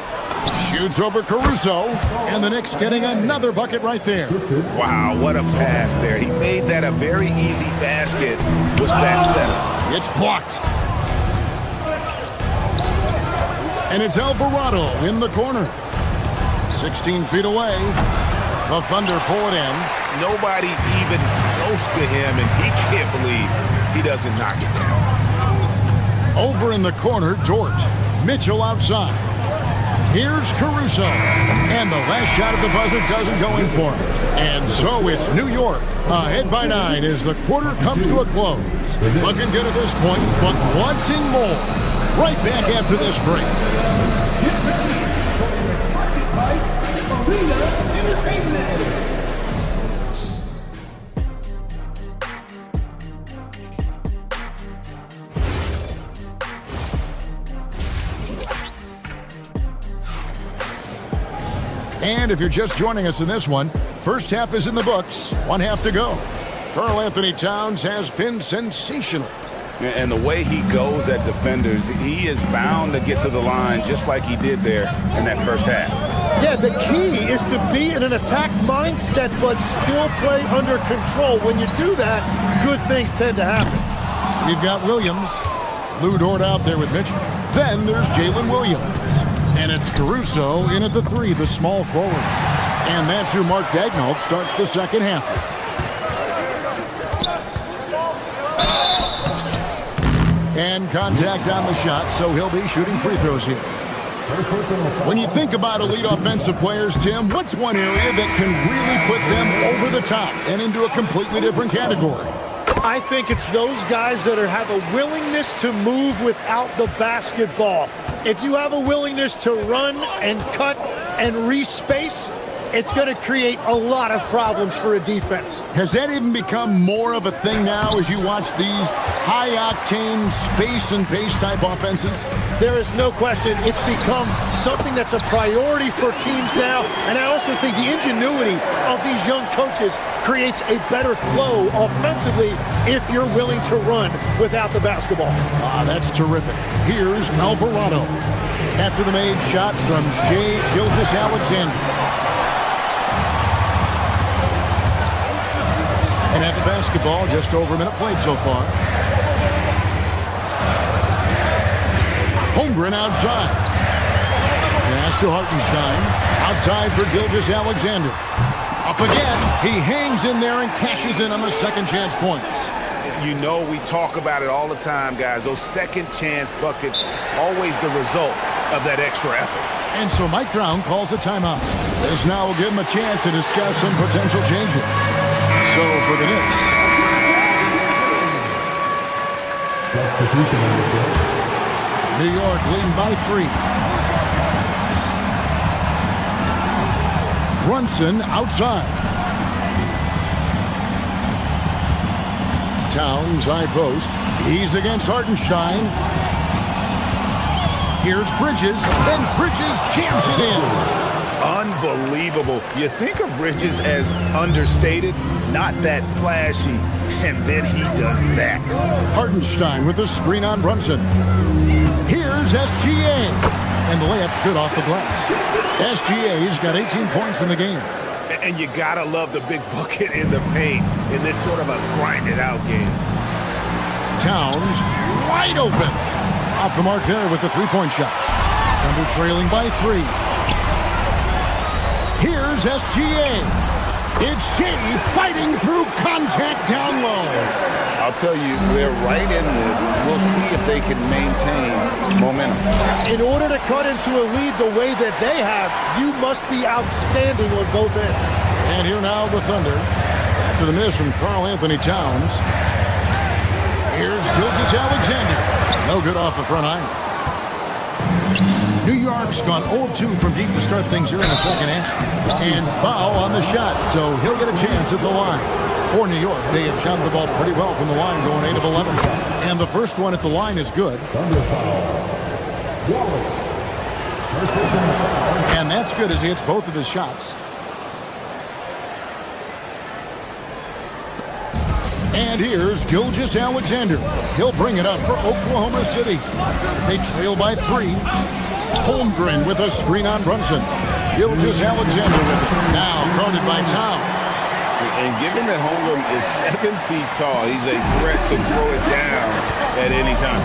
Shoots over Caruso. And the Knicks getting another bucket right there. Wow, what a pass there. He made that a very easy basket with that setup. It's blocked. And it's Alvarado in the corner. 16 feet away. The Thunder pull it in. Nobody even close to him, and he can't believe he doesn't knock it down. Over in the corner, Dort. Mitchell outside. Here's Caruso. And the last shot at the buzzer doesn't go in for him. And so it's New York ahead by 9 as the quarter comes to a close. Looking good at this point, but wanting more. Right back after this break. And if you're just joining us in this one, first half is in the books, 1 half to go. Karl Anthony Towns has been sensational. And the way he goes at defenders, he is bound to get to the line just like he did there in that first half. Yeah, the key is to be in an attack mindset, but still play under control. When you do that, good things tend to happen. We've got Williams. Lou Dort out there with Mitchell. Then there's Jalen Williams. And it's Caruso in at the 3, the small forward. And that's who Mark Daigneault starts the second half. And contact on the shot, so he'll be shooting free throws here. When you think about elite offensive players, Tim, what's one area that can really put them over the top and into a completely different category? I think it's those guys that have a willingness to move without the basketball. If you have a willingness to run and cut and respace, it's going to create a lot of problems for a defense. Has that even become more of a thing now as you watch these high-octane space and pace type offenses? There is no question it's become something that's a priority for teams now, and I also think the ingenuity of these young coaches creates a better flow offensively if you're willing to run without the basketball. That's terrific. Here's Alvarado after the made shot from Shai Gilgeous-Alexander. And at the basketball, just over a minute played so far. Holmgren outside. Pass to Hartenstein. Outside for Gilgeous-Alexander. Up again. He hangs in there and cashes in on the second chance points. You know, we talk about it all the time, guys. Those second chance buckets, always the result of that extra effort. And so Mike Brown calls a timeout. This now will give him a chance to discuss some potential changes. So for the Knicks, New York leading by 3. Brunson outside. Towns high post. He's against Hartenstein. Here's Bridges, and Bridges jams it in. Unbelievable. You think of Bridges as understated, not that flashy, and then he does that. Hartenstein with a screen on Brunson. Here's SGA, and the layup's good off the glass. SGA's got 18 points in the game. And you gotta love the big bucket in the paint in this sort of a grinded-out game. Towns wide open. Off the mark there with the three-point shot. Thunder trailing by 3. Here's SGA. It's Shai fighting through contact down low. I'll tell you, they're right in this. We'll see if they can maintain momentum. In order to cut into a lead the way that they have, you must be outstanding on both ends. And here now the Thunder. After the miss from Karl Anthony Towns. Here's Gilgeous-Alexander. No good off the front iron. New York's gone 0-2 from deep to start things here in the second half. And foul on the shot, so he'll get a chance at the line. For New York, they have shot the ball pretty well from the line, going 8 of 11. And the first one at the line is good. And that's good as he hits both of his shots. And here's Gilgeous-Alexander. He'll bring it up for Oklahoma City. They trail by 3. Holmgren with a screen on Brunson. Gilgeous-Alexander with it. Now guarded by Towns. And given that Holmgren is 7 feet tall, he's a threat to throw it down at any time.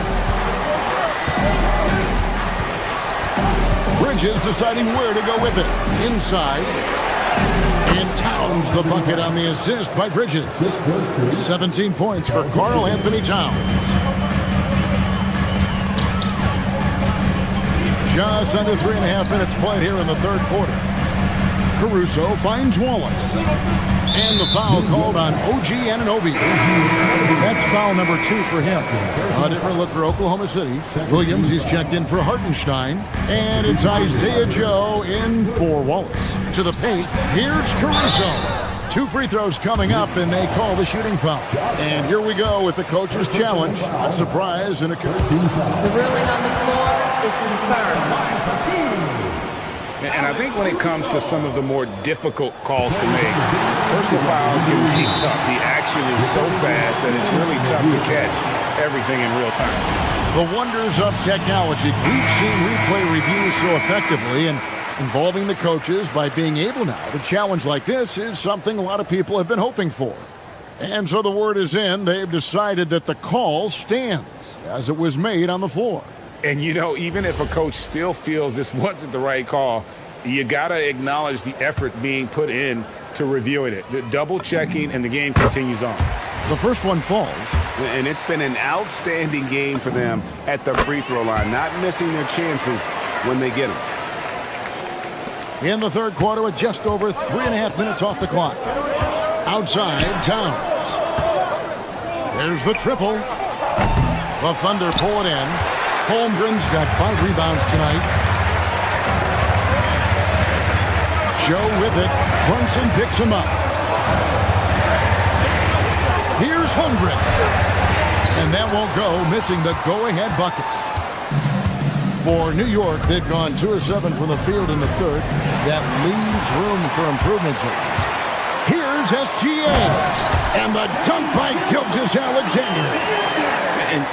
Bridges deciding where to go with it. Inside. And Towns the bucket on the assist by Bridges. 17 points for Karl Anthony Towns. Just under 3.5 minutes played here in the third quarter. Caruso finds Wallace. And the foul called on OG Anunoby. That's foul number 2 for him. A different look for Oklahoma City. Williams, he's checked in for Hartenstein. And it's Isaiah Joe in for Wallace. To the paint, here's Caruso. 2 free throws coming up, and they call the shooting foul. And here we go with the coach's challenge. Not surprised in a... The ruling on the floor is confirmed. And I think when it comes to some of the more difficult calls to make, personal fouls can be tough. The action is so fast that it's really tough to catch everything in real time. The wonders of technology. We've seen replay reviews so effectively, and involving the coaches by being able now to challenge like this is something a lot of people have been hoping for. And so the word is in. They've decided that the call stands as it was made on the floor. And, you know, even if a coach still feels this wasn't the right call, you got to acknowledge the effort being put in to reviewing it. The double checking, and the game continues on. The first one falls. And it's been an outstanding game for them at the free throw line. Not missing their chances when they get them. In the third quarter with just over 3.5 minutes off the clock. Outside, Towns. There's the triple. The Thunder pull it in. Holmgren's got 5 rebounds tonight. Joe with it. Brunson picks him up. Here's Holmgren. And that won't go, missing the go-ahead bucket. For New York, they've gone 2 of 7 from the field in the third. That leaves room for improvements. Here's SGA. And the dunk by Gilgeous-Alexander.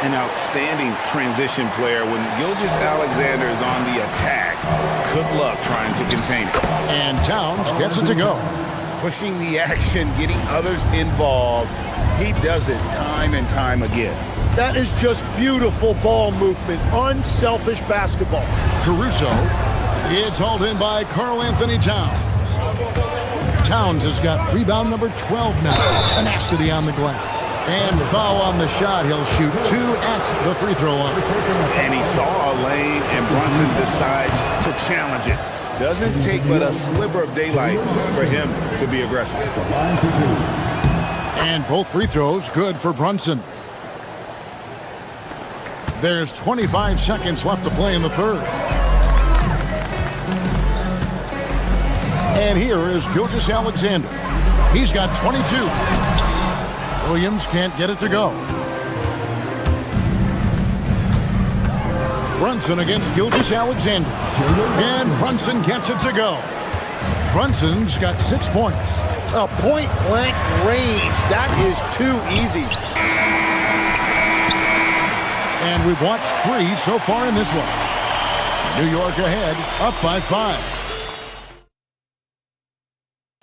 An outstanding transition player. When Gilgeous-Alexander is on the attack, good luck trying to contain it. And Towns gets it to go. Pushing the action, getting others involved. He does it time and time again. That is just beautiful ball movement, unselfish basketball. Caruso. It's hauled in by Karl-Anthony Towns. Towns has got rebound number 12 now. Tenacity on the glass. And foul on the shot. He'll shoot 2 at the free throw line. And he saw a lane, and Brunson decides to challenge it. Doesn't take but a sliver of daylight for him to be aggressive. And both free throws good for Brunson. There's 25 seconds left to play in the third. And here is Gilgeous-Alexander. He's got 22. Williams can't get it to go. Brunson against Gilgeous-Alexander. And Brunson gets it to go. Brunson's got 6 points. A point-blank range. That is too easy. And we've watched 3 so far in this one. New York ahead, up by 5.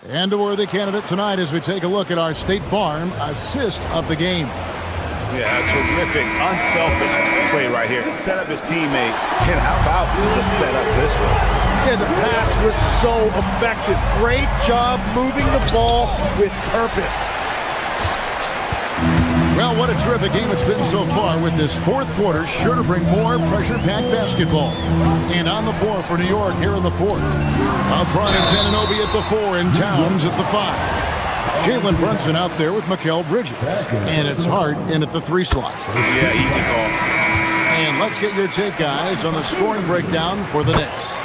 And a worthy candidate tonight as we take a look at our State Farm assist of the game. Yeah, a terrific, unselfish play right here. Set up his teammate. And how about the setup this one? Yeah, the pass was so effective. Great job moving the ball with purpose. Well, what a terrific game it's been so far with this fourth quarter. Sure to bring more pressure-packed basketball. And on the floor for New York here in the fourth. Up front, it's Anunoby at the 4 and Towns at the 5. Jalen Brunson out there with Mikal Bridges. And it's Hart in at the 3 slot. Yeah, easy call. And let's get your take, guys, on the scoring breakdown for the Knicks.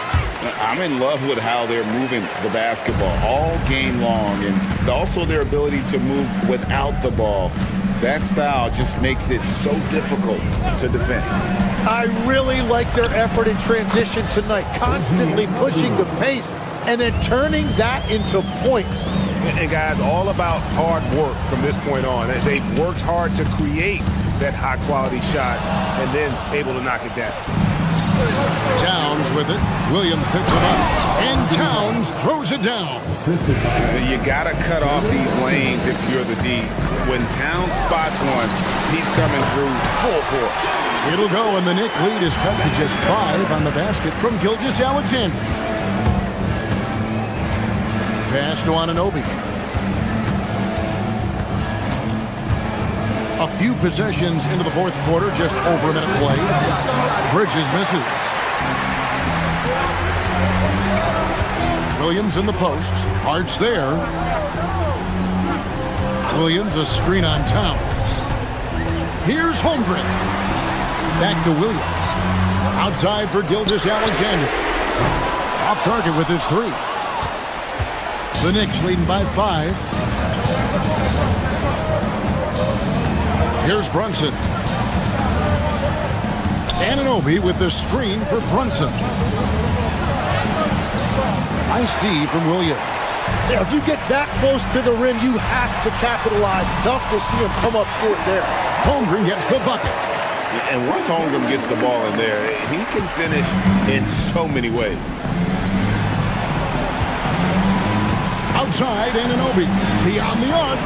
I'm in love with how they're moving the basketball all game long, and also their ability to move without the ball. That style just makes it so difficult to defend. I really like their effort in transition tonight, constantly pushing the pace and then turning that into points. And guys, all about hard work from this point on. They've worked hard to create that high-quality shot and then able to knock it down. Towns with it. Williams picks it up. And Towns throws it down. You got to cut off these lanes if you're the D. When Towns spots one, he's coming through full force. It'll go, and the Knicks lead is cut to just 5 on the basket from Gilgeous-Alexander. Pass to Anunoby. A few possessions into the fourth quarter, just over a minute played. Bridges misses. Williams in the post. Hart's there. Williams a screen on Towns. Here's Holmgren. Back to Williams. Outside for Gilgeous-Alexander. Off target with his 3. The Knicks leading by 5. Here's Brunson. Anunoby with the screen for Brunson. Nice D from Williams. Yeah, if you get that close to the rim, you have to capitalize. Tough to see him come up short there. Holmgren gets the bucket. And once Holmgren gets the ball in there, he can finish in so many ways. Outside, Anunoby. Beyond the arc.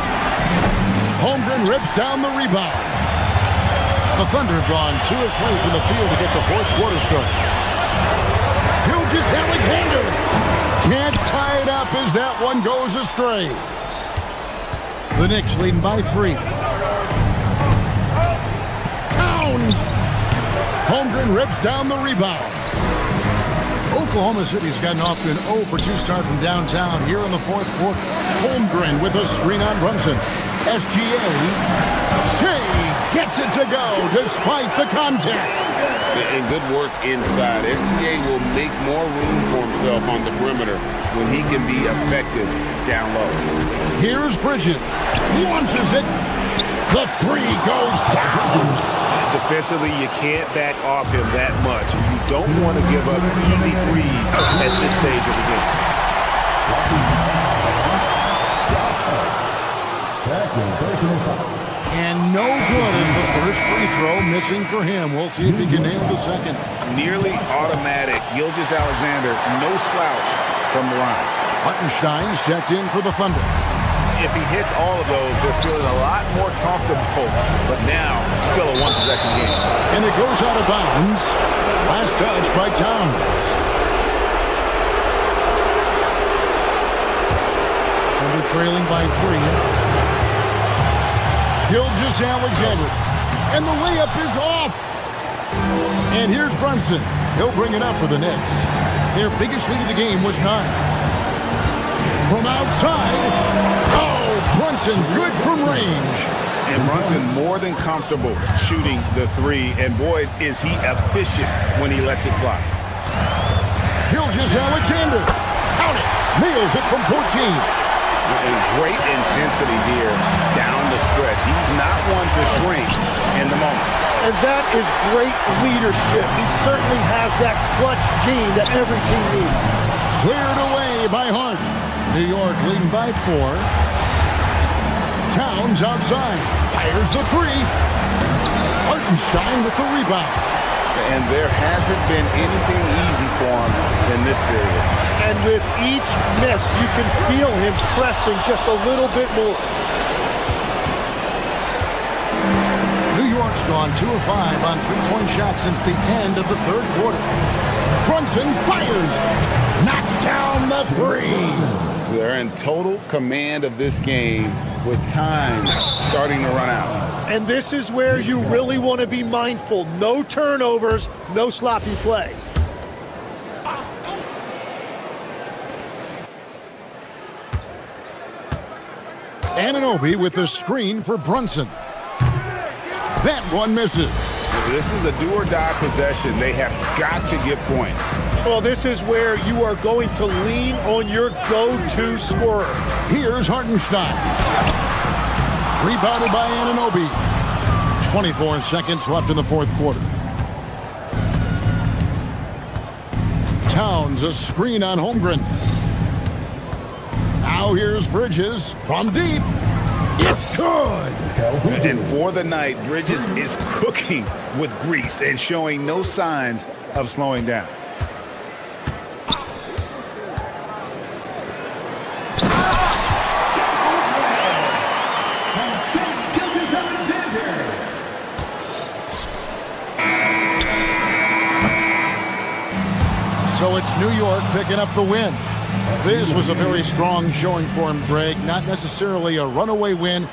Holmgren rips down the rebound. The Thunder have gone 2 of 3 from the field to get the fourth quarter started. Gilgeous-Alexander can't tie it up as that one goes astray. The Knicks leading by 3. Towns. Holmgren rips down the rebound. Oklahoma City's gotten off to an 0 for 2 start from downtown here in the fourth quarter. Holmgren with a screen on Brunson. SGA. Gets it to go despite the contact. And good work inside. SGA will make more room for himself on the perimeter when he can be effective down low. Here's Bridges. Launches it. The three goes down. Defensively, you can't back off him that much. You don't want to give up easy threes at this stage of the game. And no good is the first free throw missing for him. We'll see if he can nail the second. Nearly automatic. Gilgeous-Alexander, no slouch from the line. Hartenstein's checked in for the Thunder. If he hits all of those, they're feeling a lot more comfortable. But now, still a one-possession game. And it goes out of bounds. Last touch by Towns. And they're trailing by 3. Gilgeous-Alexander. And the layup is off. And here's Brunson. He'll bring it up for the Knicks. Their biggest lead of the game was 9. From outside. Oh, Brunson good from range. And Brunson more than comfortable shooting the 3. And boy, is he efficient when he lets it fly. Gilgeous-Alexander. Count it. Nails it from 14. And great intensity here down the stretch. He's not one to shrink in the moment. And that is great leadership. He certainly has that clutch gene that every team needs. Cleared away by Hart. New York leading by 4. Towns outside. Fires the 3. Hartenstein with the rebound. And there hasn't been anything easy for him in this period. And with each miss, you can feel him pressing just a little bit more. New York's gone 2 of 5 on three-point shots since the end of the third quarter. Brunson fires. Knocks down the 3. They're in total command of this game with time starting to run out. And this is where you really want to be mindful. No turnovers, no sloppy play. Anunoby with the screen for Brunson. That one misses. This is a do-or-die possession. They have got to get points. Well, this is where you are going to lean on your go-to scorer. Here's Hartenstein. Rebounded by Anunoby. 24 seconds left in the fourth quarter. Towns a screen on Holmgren. Now here's Bridges from deep. It's good. And for the night, Bridges is cooking with grease and showing no signs of slowing down. So it's New York picking up the win. This was a very strong showing for him, Greg. Not necessarily a runaway win,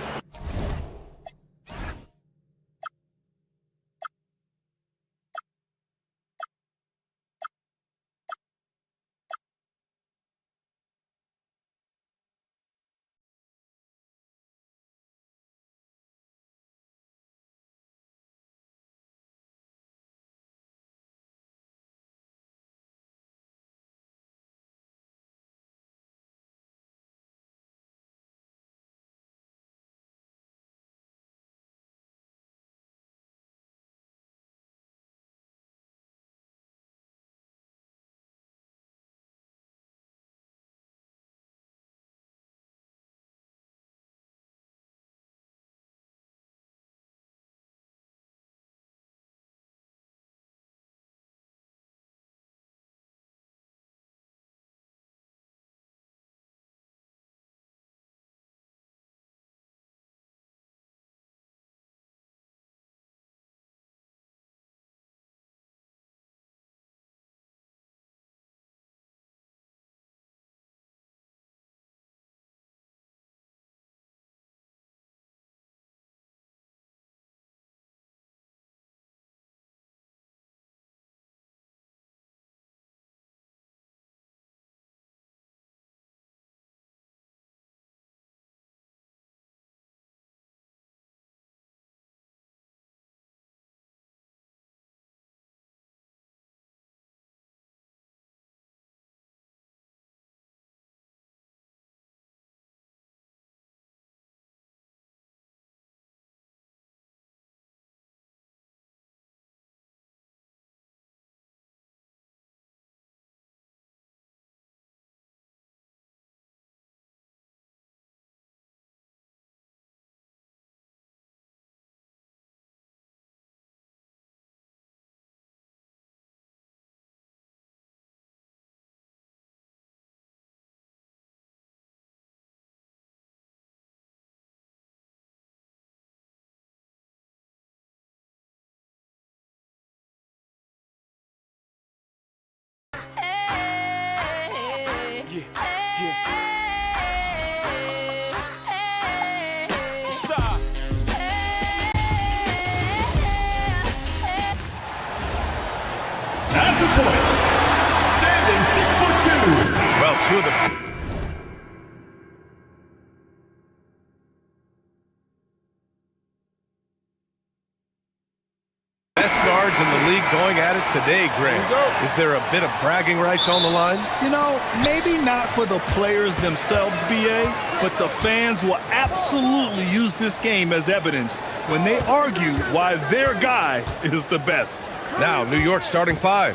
Best guards in the league going at it today, Greg. Is there a bit of bragging rights on the line? You know, maybe not for the players themselves, BA, but the fans will absolutely use this game as evidence when they argue why their guy is the best. Now, New York starting 5.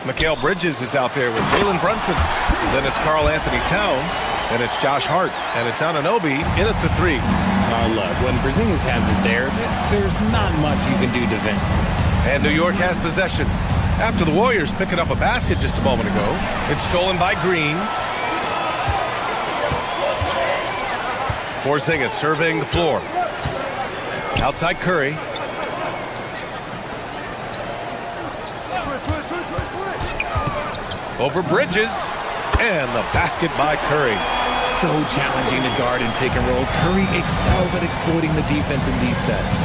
Mikal Bridges is out there with Jalen Brunson. Then it's Karl Anthony Towns. Then it's Josh Hart. And it's Anunoby in at the 3. Look, when Porzingis has it there, there's not much you can do defensively. And New York has possession. After the Warriors picking up a basket just a moment ago, it's stolen by Green. Porzingis surveying the floor. Outside Curry. Over Bridges. And the basket by Curry. So challenging to guard in pick and rolls. Curry excels at exploiting the defense in these sets.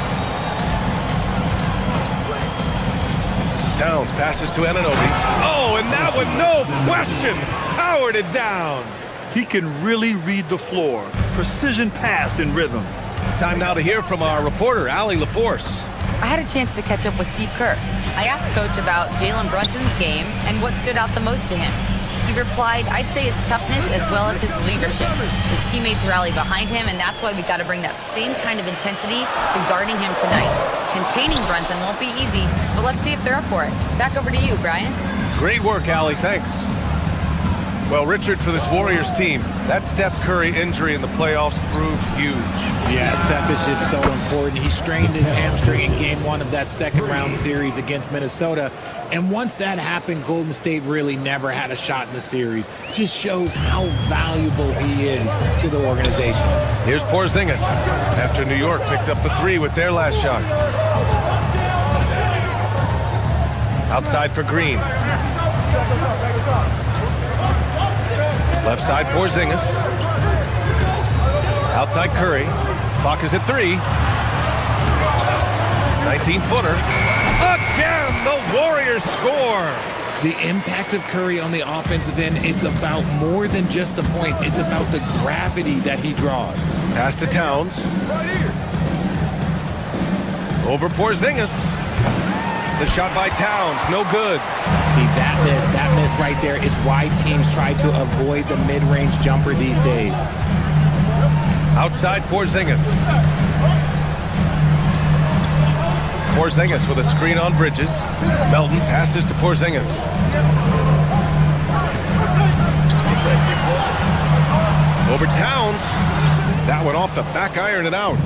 Towns passes to Anunoby. Oh, and that one, no question, powered it down. He can really read the floor. Precision pass in rhythm. Time now to hear from our reporter, Allie LaForce. I had a chance to catch up with Steve Kerr. I asked Coach about Jalen Brunson's game and what stood out the most to him. He replied, I'd say his toughness as well as his leadership. His teammates rally behind him, and that's why we got to bring that same kind of intensity to guarding him tonight. Containing Brunson won't be easy, but let's see if they're up for it. Back over to you, Brian. Great work, Allie. Thanks. Well, Richard, for this Warriors team, that Steph Curry injury in the playoffs proved huge. Yeah, Steph is just so important. He strained his hamstring in Game 1 of that second-round series against Minnesota. And once that happened, Golden State really never had a shot in the series. Just shows how valuable he is to the organization. Here's Porzingis after New York picked up the 3 with their last shot. Outside for Green. Left side, Porzingis. Outside Curry. Clock is at 3. 19-footer. Again, the Warriors score. The impact of Curry on the offensive end, it's about more than just the points. It's about the gravity that he draws. Pass to Towns. Over Porzingis. The shot by Towns, no good. See, that miss right there, it's why teams try to avoid the mid-range jumper these days. Outside Porzingis. Porzingis with a screen on Bridges. Melton passes to Porzingis. Over Towns. That one off the back iron and out.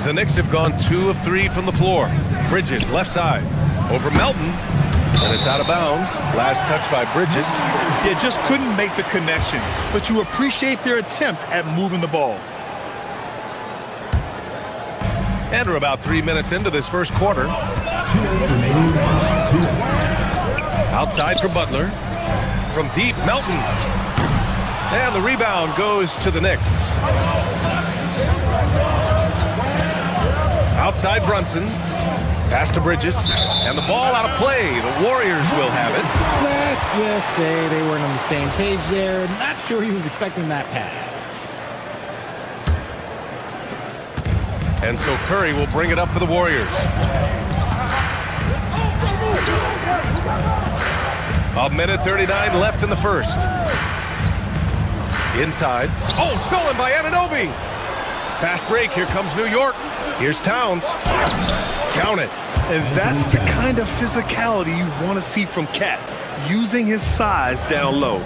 The Knicks have gone 2 of 3 from the floor. Bridges, left side. Over Melton. And it's out of bounds. Last touch by Bridges. Yeah, just couldn't make the connection. But you appreciate their attempt at moving the ball. And we're about 3 minutes into this first quarter. Outside for Butler. From deep, Melton. And the rebound goes to the Knicks. Outside Brunson. Pass to Bridges. And the ball out of play. The Warriors will have it. Let's just say they weren't on the same page there. Not sure he was expecting that pass. And so Curry will bring it up for the Warriors. A minute 39 left in the first. Inside. Oh, stolen by Anunoby. Fast break. Here comes New York. Here's Towns. Count it. And that's the kind of physicality you want to see from Cat, using his size down low.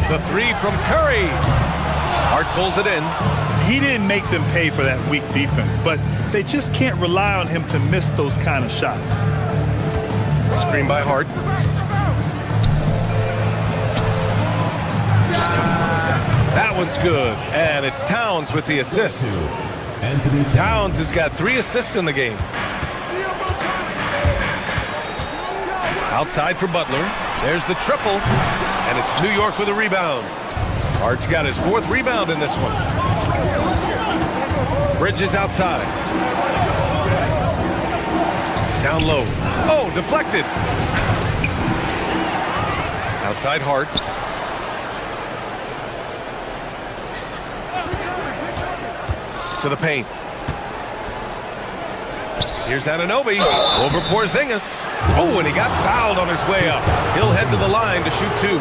The 3 from Curry. Hart pulls it in. He didn't make them pay for that weak defense, but they just can't rely on him to miss those kind of shots. Screen by Hart. That one's good, and it's Towns with the assist. Towns has got 3 assists in the game. Outside for Butler. There's the triple, and it's New York with a rebound. Hart's got his 4th rebound in this one. Bridges outside. Down low. Oh, deflected. Outside Hart. To the paint. Here's Anunoby over Porzingis. Oh, and he got fouled on his way up. He'll head to the line to shoot 2.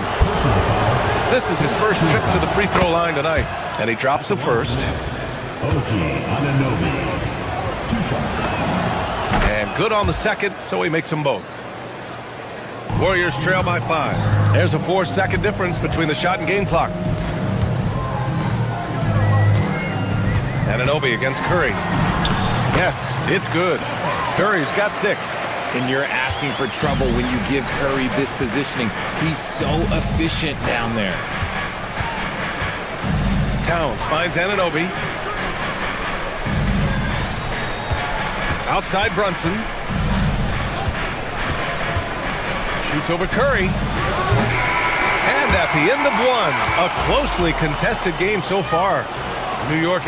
This is his first trip to the free throw line tonight, and he drops the first. OG Anunoby. 2 shots. And good on the second, so he makes them both. Warriors trail by 5. There's a 4-second difference between the shot and game clock. Anunoby against Curry. Yes, it's good. Curry's got 6. And you're asking for trouble when you give Curry this positioning. He's so efficient down there. Towns finds Anunoby. Outside Brunson. Shoots over Curry. And at the end of 1, a closely contested game so far. New York.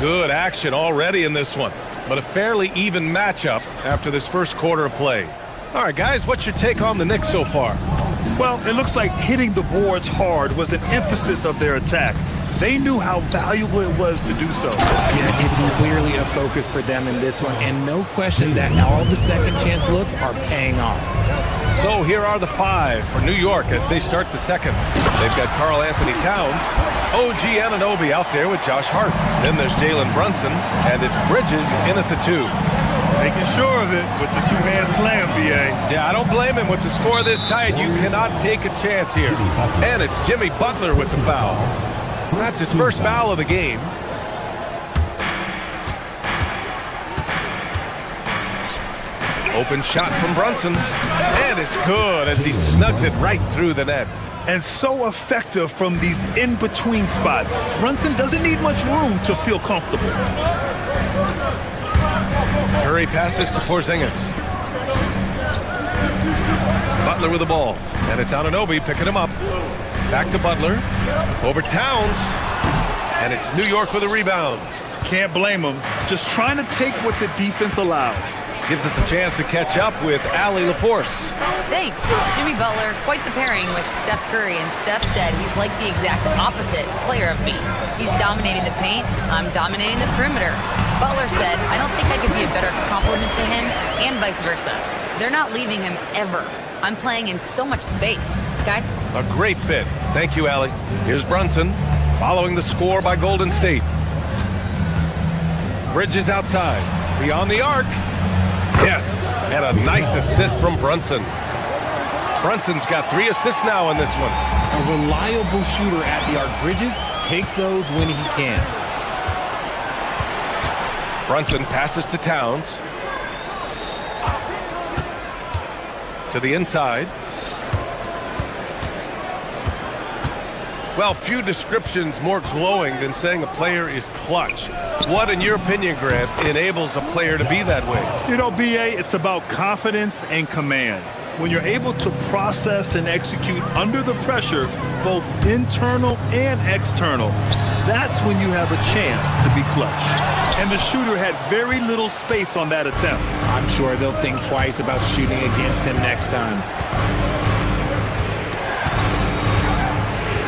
Good action already in this one, but a fairly even matchup after this first quarter of play. All right, guys, what's your take on the Knicks so far? Well, it looks like hitting the boards hard was an emphasis of their attack. They knew how valuable it was to do so. Yeah, it's clearly a focus for them in this one, and no question that all the second chance looks are paying off. So here are the 5 for New York as they start the second. They've got Karl Anthony Towns, OG Anunoby out there with Josh Hart. Then there's Jalen Brunson, and it's Bridges in at the 2. Making sure of it with the 2-hand slam, B.A. Yeah, I don't blame him with the score this tight. You cannot take a chance here. And it's Jimmy Butler with the foul. That's his first foul of the game. Open shot from Brunson. And it's good as he snugs it right through the net. And so effective from these in-between spots. Brunson doesn't need much room to feel comfortable. Curry passes to Porzingis. Butler with the ball. And it's Anunoby picking him up. Back to Butler. Over Towns. And it's New York with a rebound. Can't blame him. Just trying to take what the defense allows. Gives us a chance to catch up with Allie LaForce. Thanks. Jimmy Butler, quite the pairing with Steph Curry, and Steph said he's like the exact opposite player of me. He's dominating the paint, I'm dominating the perimeter. Butler said, I don't think I could be a better complement to him, and vice versa. They're not leaving him ever. I'm playing in so much space. Guys? A great fit. Thank you, Allie. Here's Brunson, following the score by Golden State. Bridges outside, beyond the arc. Yes, and a nice assist from Brunson. Brunson's got 3 assists now in this one. A reliable shooter at the arc. Bridges takes those when he can. Brunson passes to Towns. To the inside. Well, few descriptions more glowing than saying a player is clutch. What, in your opinion, Grant, enables a player to be that way? You know, B.A., it's about confidence and command. When you're able to process and execute under the pressure, both internal and external, that's when you have a chance to be clutch. And the shooter had very little space on that attempt. I'm sure they'll think twice about shooting against him next time.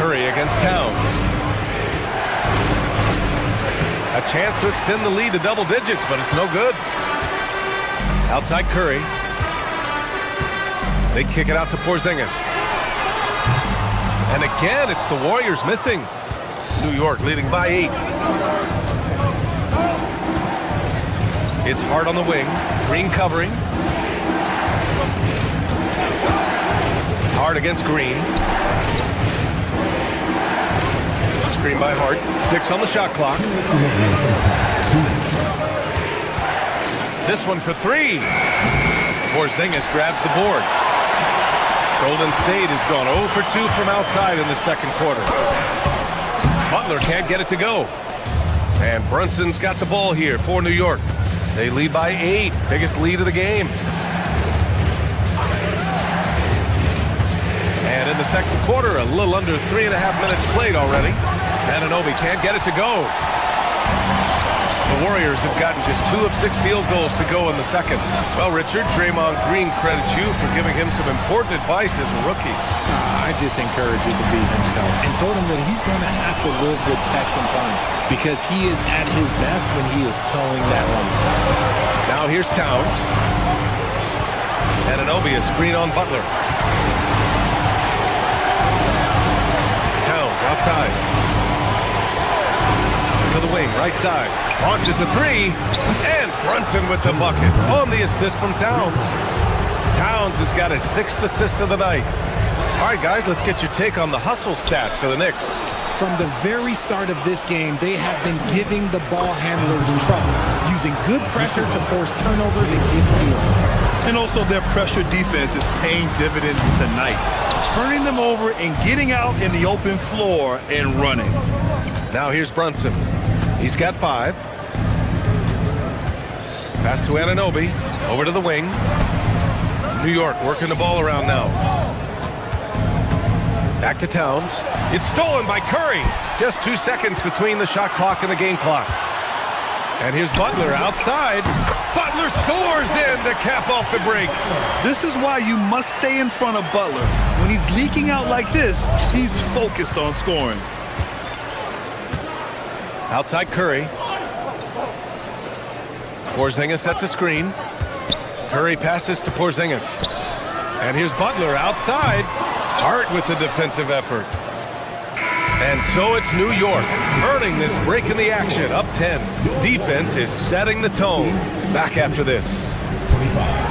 Curry against Towns. A chance to extend the lead to double digits, but it's no good. Outside Curry. They kick it out to Porzingis. And again, it's the Warriors missing. New York leading by 8. It's Hart on the wing. Green covering. Hart against Green. Screen by Hart. 6 on the shot clock. This one for 3. Porzingis grabs the board. Golden State has gone 0 for 2 from outside in the second quarter. Butler can't get it to go. And Brunson's got the ball here for New York. They lead by 8. Biggest lead of the game. And in the second quarter, a little under 3.5 minutes played already. Anunoby can't get it to go. The Warriors have gotten just 2 of 6 field goals to go in the second. Well, Richard, Draymond Green credits you for giving him some important advice as a rookie. I I just encourage him to be himself and told him that he's going to have to live with Tex and Fine because he is at his best when he is towing that line. Now here's Towns. And Anunoby, a screen on Butler. Towns outside. To the wing, right side. Launches a three. And Brunson with the bucket on the assist from Towns. Towns has got his 6th assist of the night. All right, guys, let's get your take on the hustle stats for the Knicks. From the very start of this game, they have been giving the ball handlers trouble, using good pressure to force turnovers and get steals. And also their pressure defense is paying dividends tonight, turning them over and getting out in the open floor and running. Now here's Brunson. He's got 5. Pass to Anunoby. Over to the wing. New York working the ball around now. Back to Towns. It's stolen by Curry. Just 2 seconds between the shot clock and the game clock. And here's Butler outside. Butler soars in to cap off the break. This is why you must stay in front of Butler. When he's leaking out like this, he's focused on scoring. Outside Curry. Porzingis sets a screen. Curry passes to Porzingis. And here's Butler outside. Hart with the defensive effort. And so it's New York earning this break in the action, up 10. Defense is setting the tone. Back after this. 25.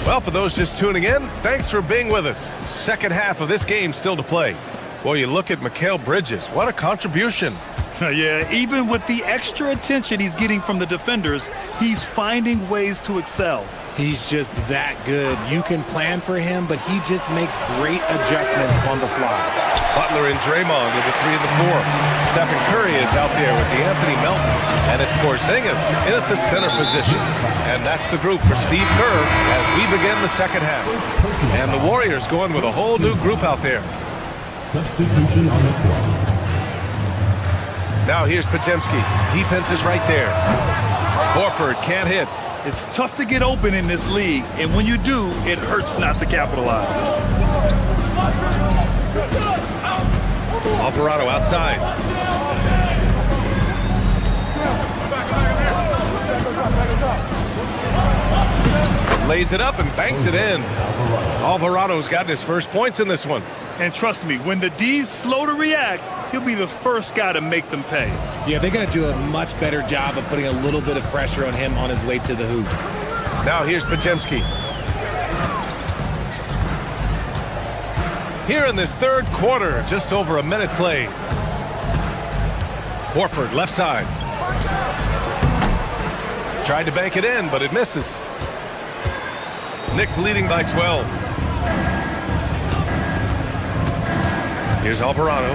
Well, for those just tuning in, thanks for being with us. Second half of this game still to play. Well, you look at Mikal Bridges. What a contribution. Yeah, even with the extra attention he's getting from the defenders, he's finding ways to excel. He's just that good. You can plan for him, but he just makes great adjustments on the fly. Butler and Draymond with the 3 and the 4. Stephen Curry is out there with DeAnthony Melton. And it's Porzingis in at the center position. And that's the group for Steve Kerr as we begin the second half. And the Warriors going with a whole new group out there. Substitution on the court. Now here's Podziemski. Defense is right there. Horford can't hit. It's tough to get open in this league, and when you do, it hurts not to capitalize. Alvarado outside. Lays it up and banks it in. Alvarado's gotten his first points in this one. And trust me, when the D's slow to react, he'll be the first guy to make them pay. Yeah, they're going to do a much better job of putting a little bit of pressure on him on his way to the hoop. Now here's Podziemski. Here in this third quarter, just over a minute played. Horford left side. Tried to bank it in, but it misses. Knicks leading by 12. Here's Alvarado.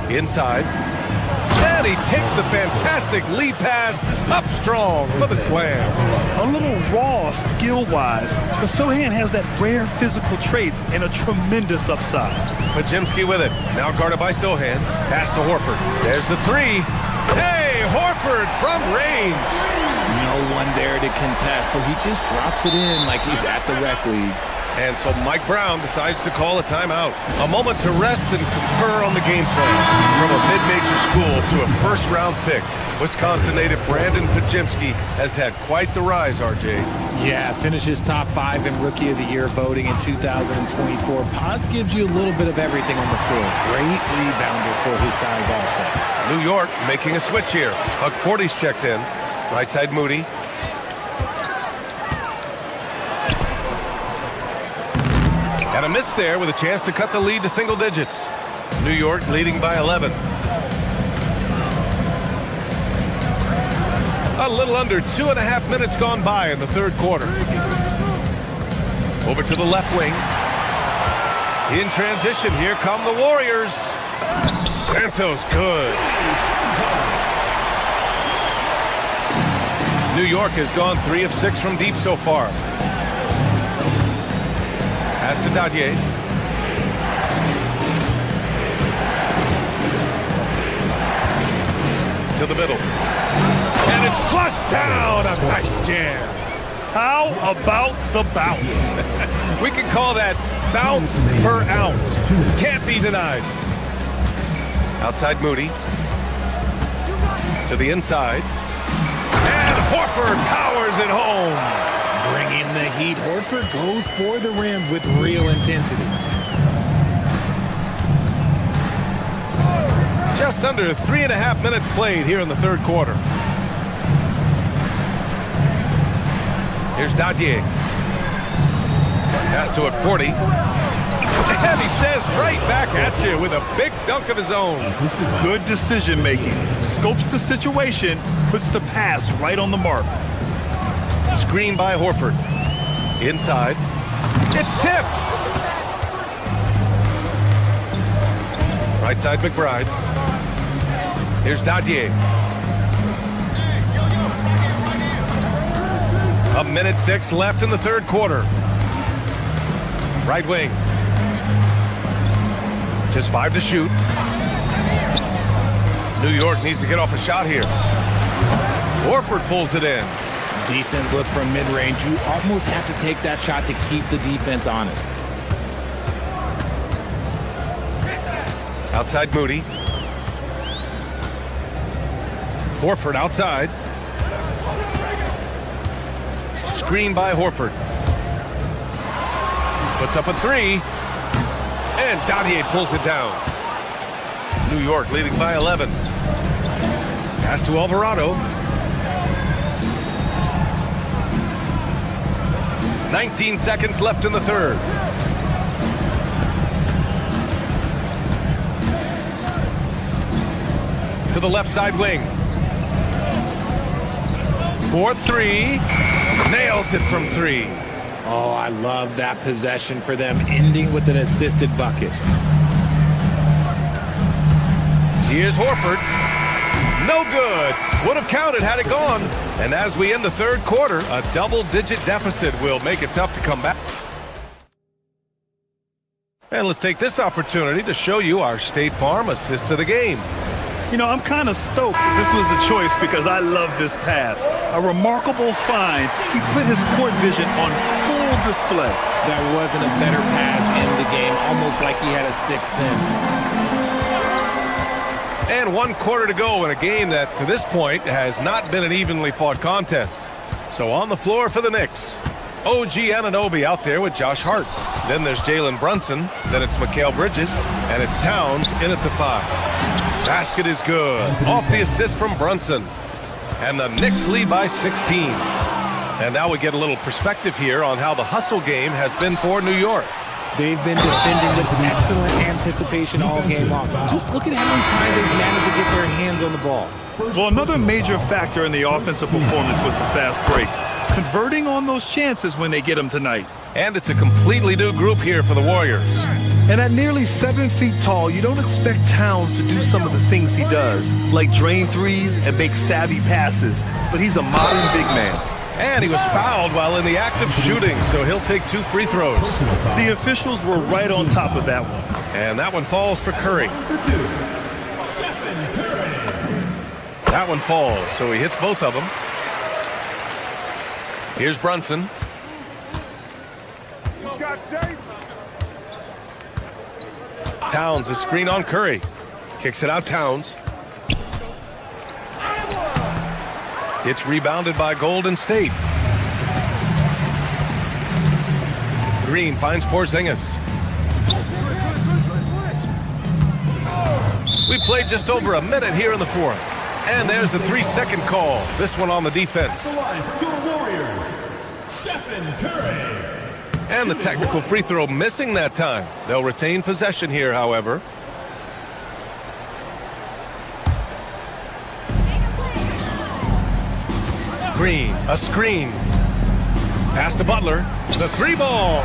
Inside. And he takes the fantastic lead pass up strong for the slam. A little raw skill-wise, but Sohan has that rare physical traits and a tremendous upside. Podziemski with it. Now guarded by Sohan. Pass to Horford. There's the 3. Hey, Horford from range. No one there to contest, so he just drops it in like he's at the rec league. And so Mike Brown decides to call a timeout. A moment to rest and confer on the game plan. From a mid-major school to a first-round pick, Wisconsin native Brandon Podziemski has had quite the rise, RJ. Yeah, finishes top 5 in Rookie of the Year voting in 2024. Pods gives you a little bit of everything on the floor. Great rebounder for his size also. New York making a switch here. Huck Porty's checked in. Right side Moody. And a miss there with a chance to cut the lead to single digits. New York leading by 11. A little under 2.5 minutes gone by in the third quarter. Over to the left wing. In transition, here come the Warriors. Santos, good. New York has gone 3 of 6 from deep so far. Pass to Dadier. To the middle. And it's flushed down. A nice jam. How about the bounce? We can call that bounce per ounce. Can't be denied. Outside Moody. To the inside. And Horford powers it home. Bringing the heat. Horford goes for the rim with real intensity. Just under 3.5 minutes played here in the third quarter. Here's Dadier. Pass to it, 40. And he says right back at you with a big dunk of his own. Good decision making. Scopes the situation, puts the pass right on the mark. Screen by Horford. Inside. It's tipped. Right side McBride. Here's Dadier. 1:06 left in the third quarter. Right wing. Just 5 to shoot. New York needs to get off a shot here. Horford pulls it in. Decent look from mid-range. You almost have to take that shot to keep the defense honest. Outside Moody. Horford outside. Screen by Horford. Puts up a 3. And Dadier pulls it down. New York leading by 11. Pass to Alvarado. 19 seconds left in the third. To the left side wing. 4-3. Nails it from 3. Oh, I love that possession for them, ending with an assisted bucket. Here's Horford. No good. Would have counted had it gone. And as we end the third quarter, a double-digit deficit will make it tough to come back. And let's take this opportunity to show you our State Farm assist to the game. You know, I'm kind of stoked that this was a choice because I love this pass. A remarkable find. He put his court vision on full display. There wasn't a better pass in the game, almost like he had a sixth sense. And 1 quarter to go in a game that, to this point, has not been an evenly fought contest. So on the floor for the Knicks, OG Anunoby out there with Josh Hart. Then there's Jalen Brunson. Then it's Mikal Bridges. And it's Towns in at the 5. Basket is good. Off the assist from Brunson. And the Knicks lead by 16. And now we get a little perspective here on how the hustle game has been for New York. They've been defending with excellent anticipation all game long. Just look at how many times they've managed to get their hands on the ball. Well, another major factor in the offensive performance was the fast break. Converting on those chances when they get them tonight. And it's a completely new group here for the Warriors. And at nearly 7 feet tall, you don't expect Towns to do some of the things he does, like drain threes and make savvy passes. But he's a modern big man. And he was fouled while in the act of shooting, so he'll take 2 free throws. The officials were right on top of that one. And that one falls for Curry. That one falls, so he hits both of them. Here's Brunson. Towns, a screen on Curry. Kicks it out, Towns. It's rebounded by Golden State. Green finds Porzingis. We played just over a minute here in the fourth. And there's the 3-second call. This one on the defense. And the technical free throw missing that time. They'll retain possession here, however. Green, a screen. Pass to Butler. The three ball.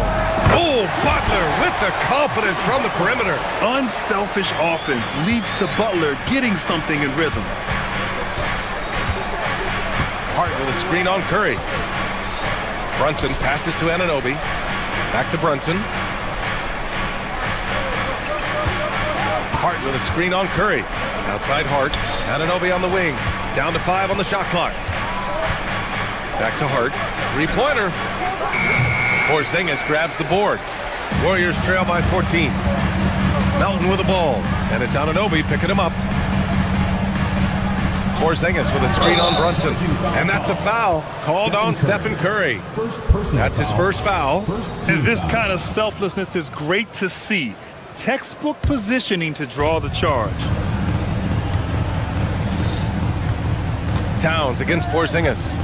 Oh, Butler with the confidence from the perimeter. Unselfish offense leads to Butler getting something in rhythm. Hart with a screen on Curry. Brunson passes to Anunoby. Back to Brunson. Hart with a screen on Curry. Outside Hart. Anunoby on the wing. Down to 5 on the shot clock. Back to Hart. Three-pointer. Porzingis grabs the board. Warriors trail by 14. Melton with the ball. And it's Anunoby picking him up. Porzingis with a screen on Brunson. And that's a foul called on Stephen Curry. That's his first foul. And this kind of selflessness is great to see. Textbook positioning to draw the charge. Towns against Porzingis.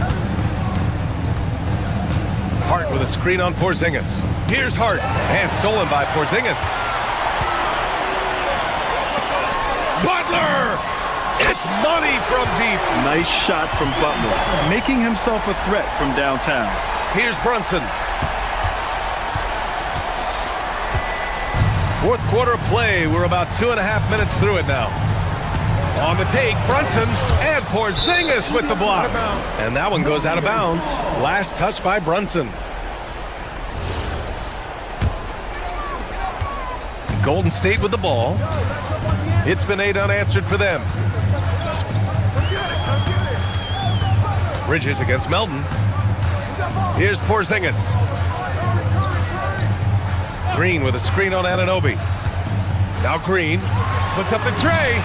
Hart with a screen on Porzingis. Here's Hart. And stolen by Porzingis. Butler! It's money from deep. Nice shot from Butler, making himself a threat from downtown. Here's Brunson. Fourth quarter of play. We're about 2.5 minutes through it now. On the take, Brunson and Porzingis with the block. And that one goes out of bounds. Last touch by Brunson. Golden State with the ball. It's been 8 unanswered for them. Bridges against Melton. Here's Porzingis. Green with a screen on Anunoby. Now Green puts up the tray.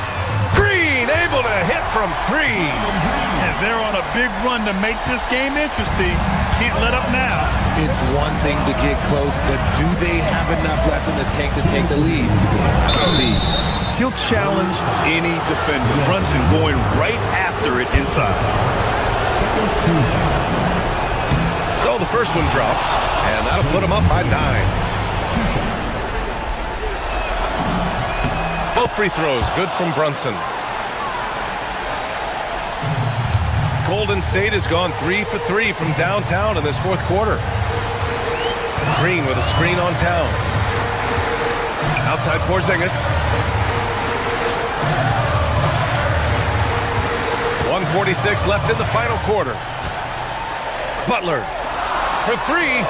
Green able to hit from 3. And they're on a big run to make this game interesting. Can't let up now. It's one thing to get close, but do they have enough left in the tank to take the lead? See, he'll challenge any defender. Brunson going right after it inside. So the first one drops, and that'll put him up by 9. Both free throws good from Brunson. Golden State has gone 3 for 3 from downtown in this fourth quarter. Green with a screen on Town. Outside Porzingis. 1:46 left in the final quarter. Butler for 3.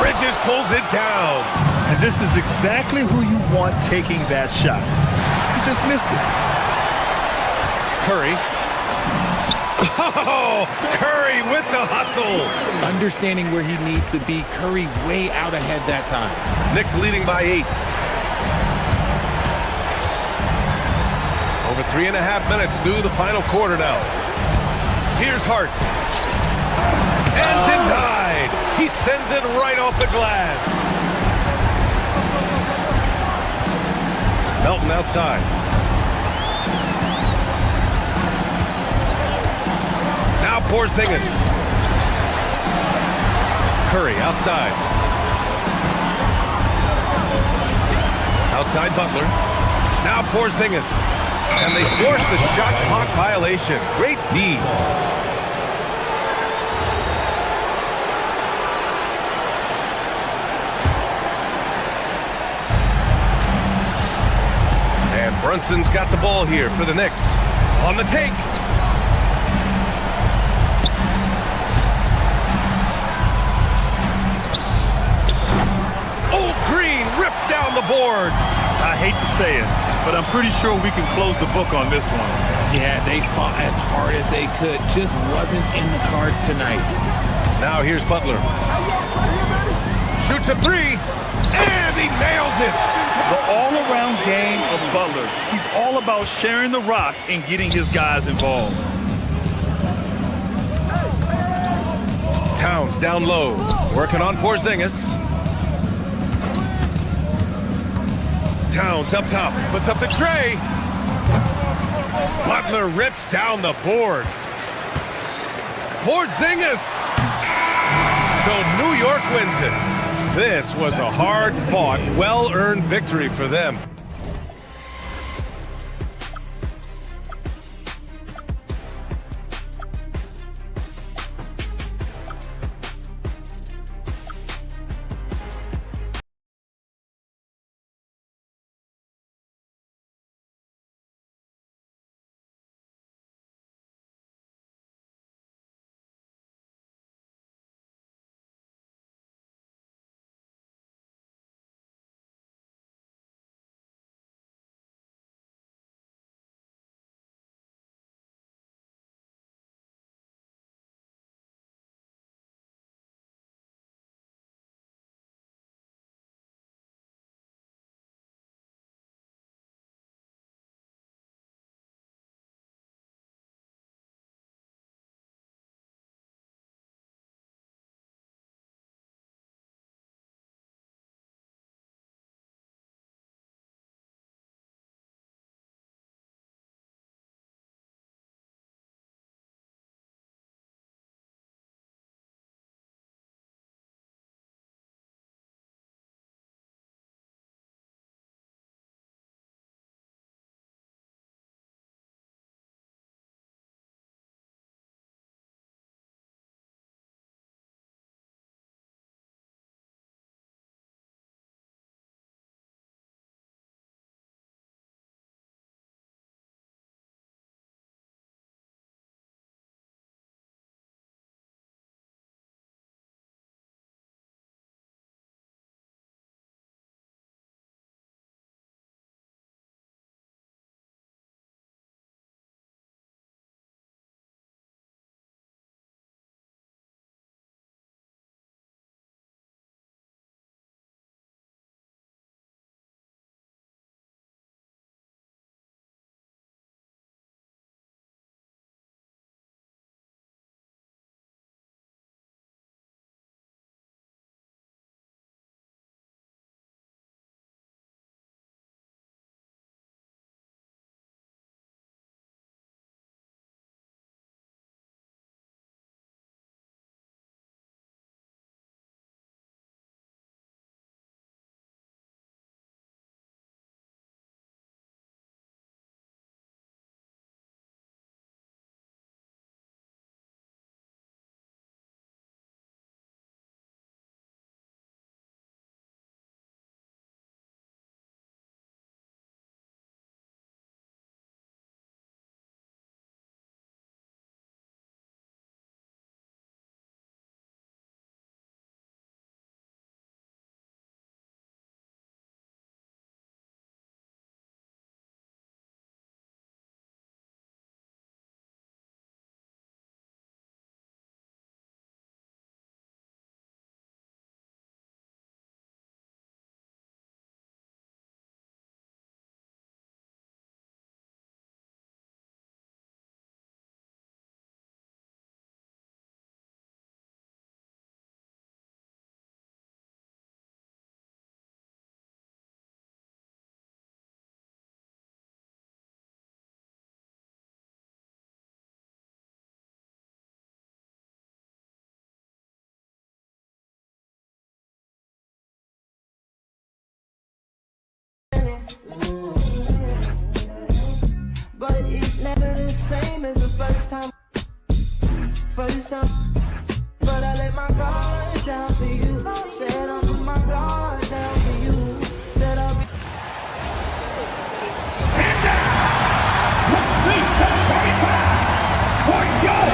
Bridges pulls it down. And this is exactly who you want taking that shot. He just missed it. Curry. Oh, Curry with the hustle. Understanding where he needs to be. Curry way out ahead that time. Knicks leading by 8. Over 3.5 minutes through the final quarter now. Here's Hart. And denied. He sends it right off the glass. Melton outside. Now Porzingis. Curry outside. Outside Butler. Now Porzingis. And they force the shot clock violation. Great D. And Brunson's got the ball here for the Knicks. On the take. Oh, Green rips down the board. I hate to say it, but I'm pretty sure we can close the book on this one. Yeah, they fought as hard as they could. Just wasn't in the cards tonight. Now here's Butler. Shoots a 3, and he nails it. The all-around game of Butler. He's all about sharing the rock and getting his guys involved. Towns down low, working on Porzingis. Towns up top, puts up the tray. Butler rips down the board. Porzingis. So New York wins it. This was a hard-fought, well-earned victory for them. But it's never the same as the first time. First time. But I let my guard down for you. Said I'll put my guard down for you. Said I'll be. And now, let's meet the 45 for your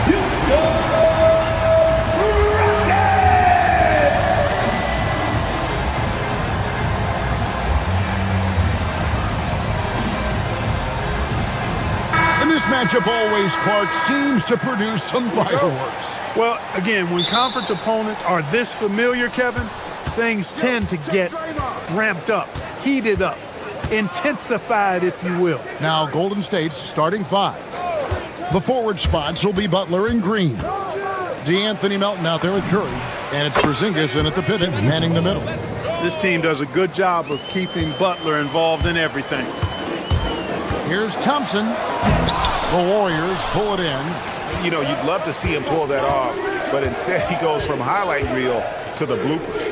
Houston Rockets! And this matchup always, Clark, seems to produce some fireworks. Well, again, when conference opponents are this familiar, Kevin, things tend to get ramped up, heated up, intensified, if you will. Now, Golden State's starting five. The forward spots will be Butler and Green. DeAnthony Melton out there with Curry. And it's Porzingis in at the pivot, manning the middle. This team does a good job of keeping Butler involved in everything. Here's Thompson. The Warriors pull it in. You know, you'd love to see him pull that off, but instead he goes from highlight reel to the bloopers.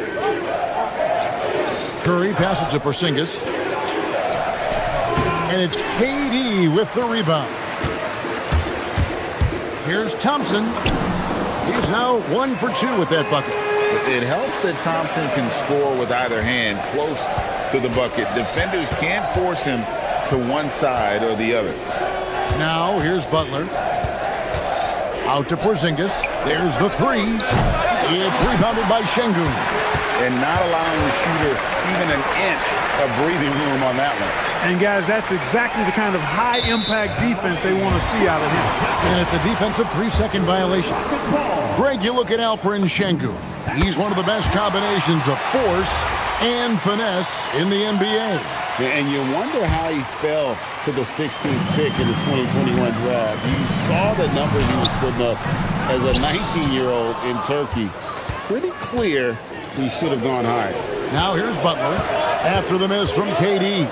Curry passes to Porzingis. And it's KD with the rebound. Here's Thompson. He's now 1 for 2 with that bucket. It helps that Thompson can score with either hand close to the bucket. Defenders can't force him to one side or the other. Now here's Butler. Out to Porzingis. There's the three. It's rebounded by Şengün. And not allowing the shooter even an inch of breathing room on that one. And, guys, that's exactly the kind of high-impact defense they want to see out of him. And it's a defensive 3-second violation. Greg, you look at Alperen Şengün. He's one of the best combinations of force and finesse in the NBA. And you wonder how he fell to the 16th pick in the 2021 draft. You saw the numbers he was putting up as a 19-year-old in Turkey. Pretty clear he should have gone higher. Now here's Butler after the miss from KD.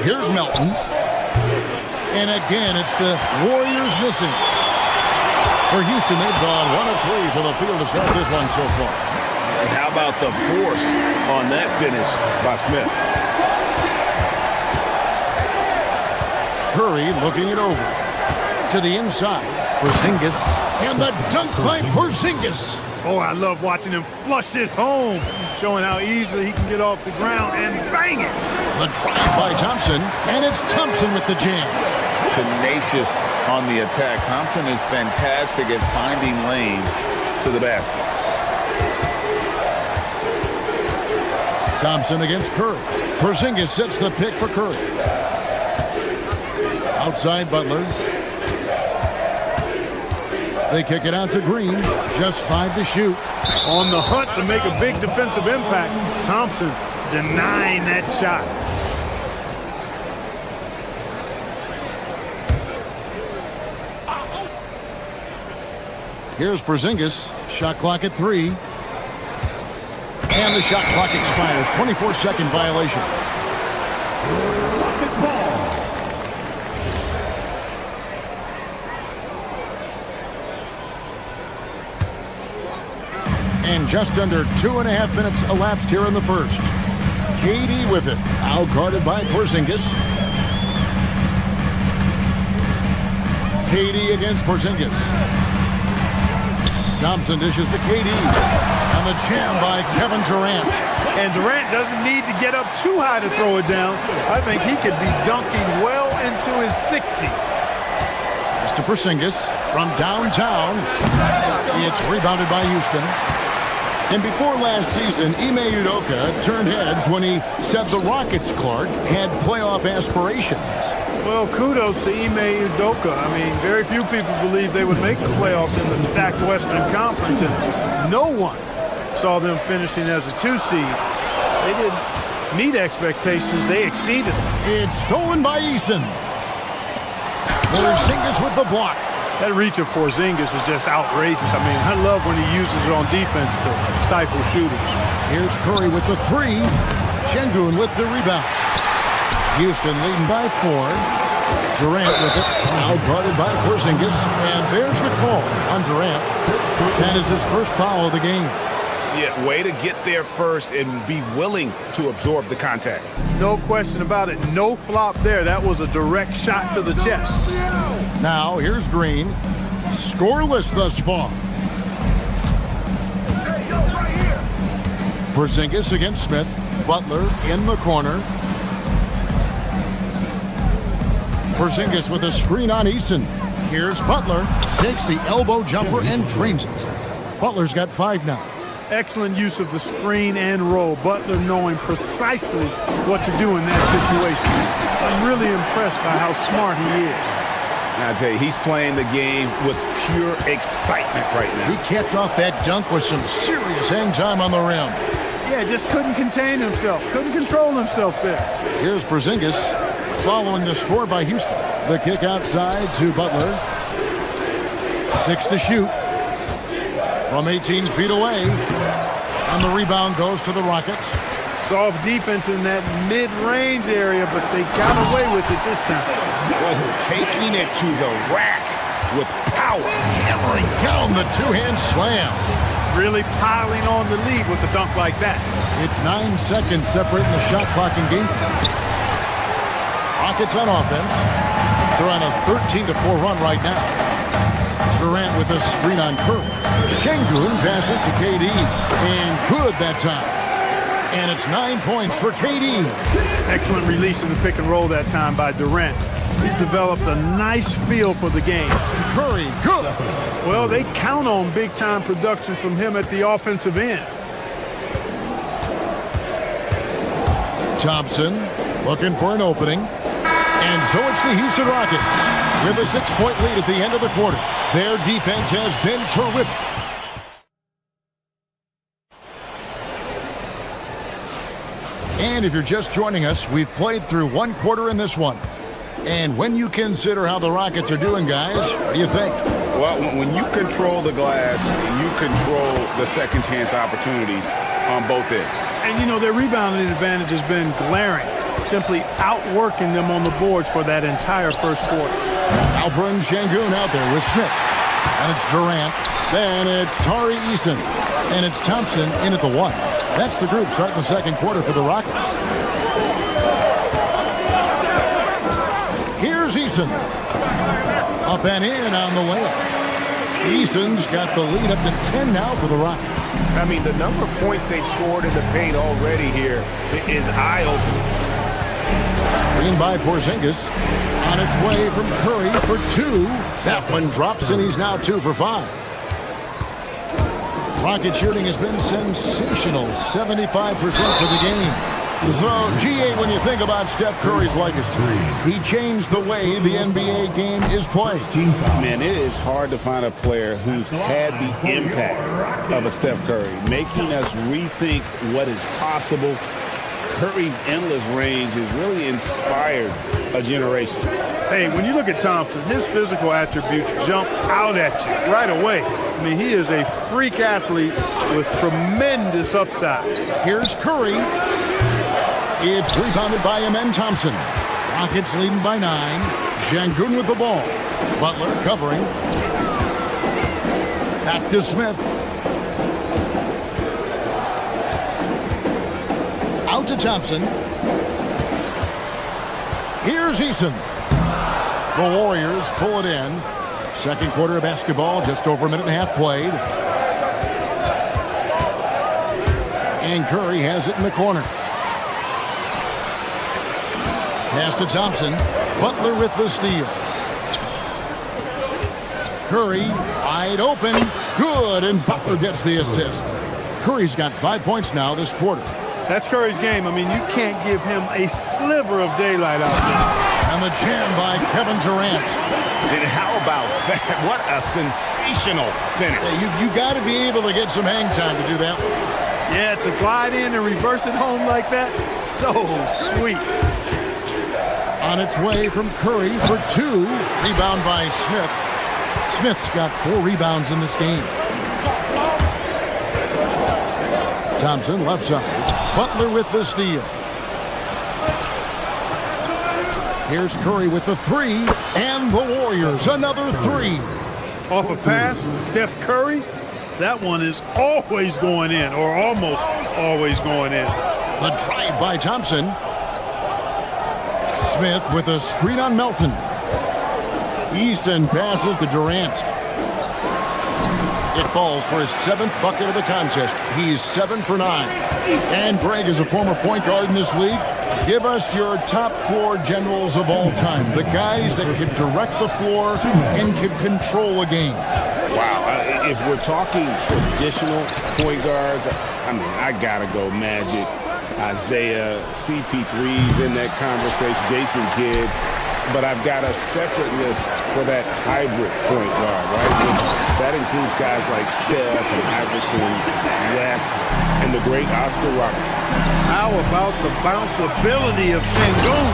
Here's Melton. And again, it's the Warriors missing. For Houston, they've gone 1 of 3 for the field to start this one so far. And how about the force on that finish by Smith? Curry looking it over. To the inside. Porzingis. And the dunk by Porzingis. Oh, I love watching him flush it home, showing how easily he can get off the ground and bang it. The drive by Thompson, and it's Thompson with the jam. Tenacious on the attack. Thompson is fantastic at finding lanes to the basket. Thompson against Curry. Porzingis sets the pick for Curry. Outside Butler. They kick it out to Green. Just 5 to shoot. On the hunt to make a big defensive impact. Thompson denying that shot. Here's Porzingis. Shot clock at 3. And the shot clock expires. 24-second violation. And just under 2.5 minutes elapsed here in the first. KD with it. Out guarded by Porzingis. KD against Porzingis. Thompson dishes to KD. And the jam by Kevin Durant. And Durant doesn't need to get up too high to throw it down. I think he could be dunking well into his 60s. Pass to Porzingis from downtown. It's rebounded by Houston. And before last season, Ime Udoka turned heads when he said the Rockets, Clark, had playoff aspirations. Well, kudos to Ime Udoka. I mean, very few people believe they would make the playoffs in the stacked Western Conference, and no one saw them finishing as a 2 seed. They didn't meet expectations. They exceeded them. It's stolen by Eason. Porzingis with the block. That reach of Porzingis was just outrageous. I mean, I love when he uses it on defense to stifle shooters. Here's Curry with the 3. Şengün with the rebound. Houston leading by 4. Durant with it. Now guarded by Porzingis. And there's the call on Durant. That is his first foul of the game. Yeah, way to get there first and be willing to absorb the contact. No question about it. No flop there. That was a direct shot to the chest. Now here's Green. Scoreless thus far. Porzingis against Smith. Butler in the corner. Porzingis with a screen on Eason. Here's Butler. Takes the elbow jumper and drains it. Butler's got 5 now. Excellent use of the screen and roll. Butler knowing precisely what to do in that situation. I'm really impressed by how smart he is. And I tell you, he's playing the game with pure excitement right now. He capped off that dunk with some serious hang time on the rim. Yeah, just couldn't contain himself. Couldn't control himself there. Here's Porzingis following the score by Houston. The kick outside to Butler. 6 to shoot. From 18 feet away. And the rebound goes to the Rockets. Soft defense in that mid-range area, but they got away with it this time. Taking it to the rack with power. Hammering down the two-hand slam. Really piling on the lead with a dunk like that. It's 9 seconds separating the shot clock and game. Rockets on offense. They're on a 13-4 run right now. Durant with a screen on Curry. Şengün passes it to KD. And good that time. And it's 9 points for KD. Excellent release in the pick and roll that time by Durant. He's developed a nice feel for the game. Curry, good. Well, they count on big-time production from him at the offensive end. Thompson looking for an opening. And so it's the Houston Rockets with a 6-point lead at the end of the quarter. Their defense has been terrific. And if you're just joining us, we've played through 1 quarter in this one. And when you consider how the Rockets are doing, guys, what do you think? Well, when you control the glass, you control the second chance opportunities on both ends. And, you know, their rebounding advantage has been glaring, simply outworking them on the boards for that entire first quarter. Alperen Şengün out there with Smith. And it's Durant. Then it's Tari Eason. And it's Thompson in at the 1. That's the group starting the second quarter for the Rockets. Here's Eason. Up and in on the layup. Eason's got the lead up to 10 now for the Rockets. I mean, the number of points they've scored in the paint already here is eye-opening. Screen by Porzingis. On its way from Curry for 2. That one drops, and he's now 2 for 5. Rocket shooting has been sensational. 75% for the game. So, GA, when you think about Steph Curry's legacy, he changed the way the NBA game is played. Man, it is hard to find a player who's had the impact of a Steph Curry, making us rethink what is possible. Curry's endless range has really inspired a generation. Hey, when you look at Thompson, his physical attributes jump out at you right away. I mean, he is a freak athlete with tremendous upside. Here's Curry. It's rebounded by Amen Thompson. Rockets leading by 9. Şengün with the ball. Butler covering. Back to Smith. Out to Thompson. Here's Eason. The Warriors pull it in. Second quarter of basketball, just over a minute and a half played. And Curry has it in the corner. Pass to Thompson. Butler with the steal. Curry wide open. Good, and Butler gets the assist. Curry's got 5 points now this quarter. That's Curry's game. I mean, you can't give him a sliver of daylight out there. And the jam by Kevin Durant. And how about that? What a sensational finish. Yeah, you got to be able to get some hang time to do that. Yeah, to glide in and reverse it home like that, so sweet. On its way from Curry for 2. Rebound by Smith. Smith's got 4 rebounds in this game. Thompson left side. Butler with the steal. Here's Curry with the 3. And the Warriors, another 3. Off a pass, Steph Curry that one is always going in, or almost always going in. The drive by Thompson. Smith with a screen on Melton. Easton passes to Durant. It falls for his 7th bucket of the contest. He's 7 for 9. And Greg is a former point guard in this league. Give us your top 4 generals of all time. The guys that can direct the floor and can control a game. Wow. If we're talking traditional point guards, I mean, I got to go Magic, Isaiah, CP3's in that conversation, Jason Kidd. But I've got a separate list for that hybrid point guard, right? Which that includes guys like Steph and Iverson, West, and the great Oscar Robertson. How about the bounceability of Sengun,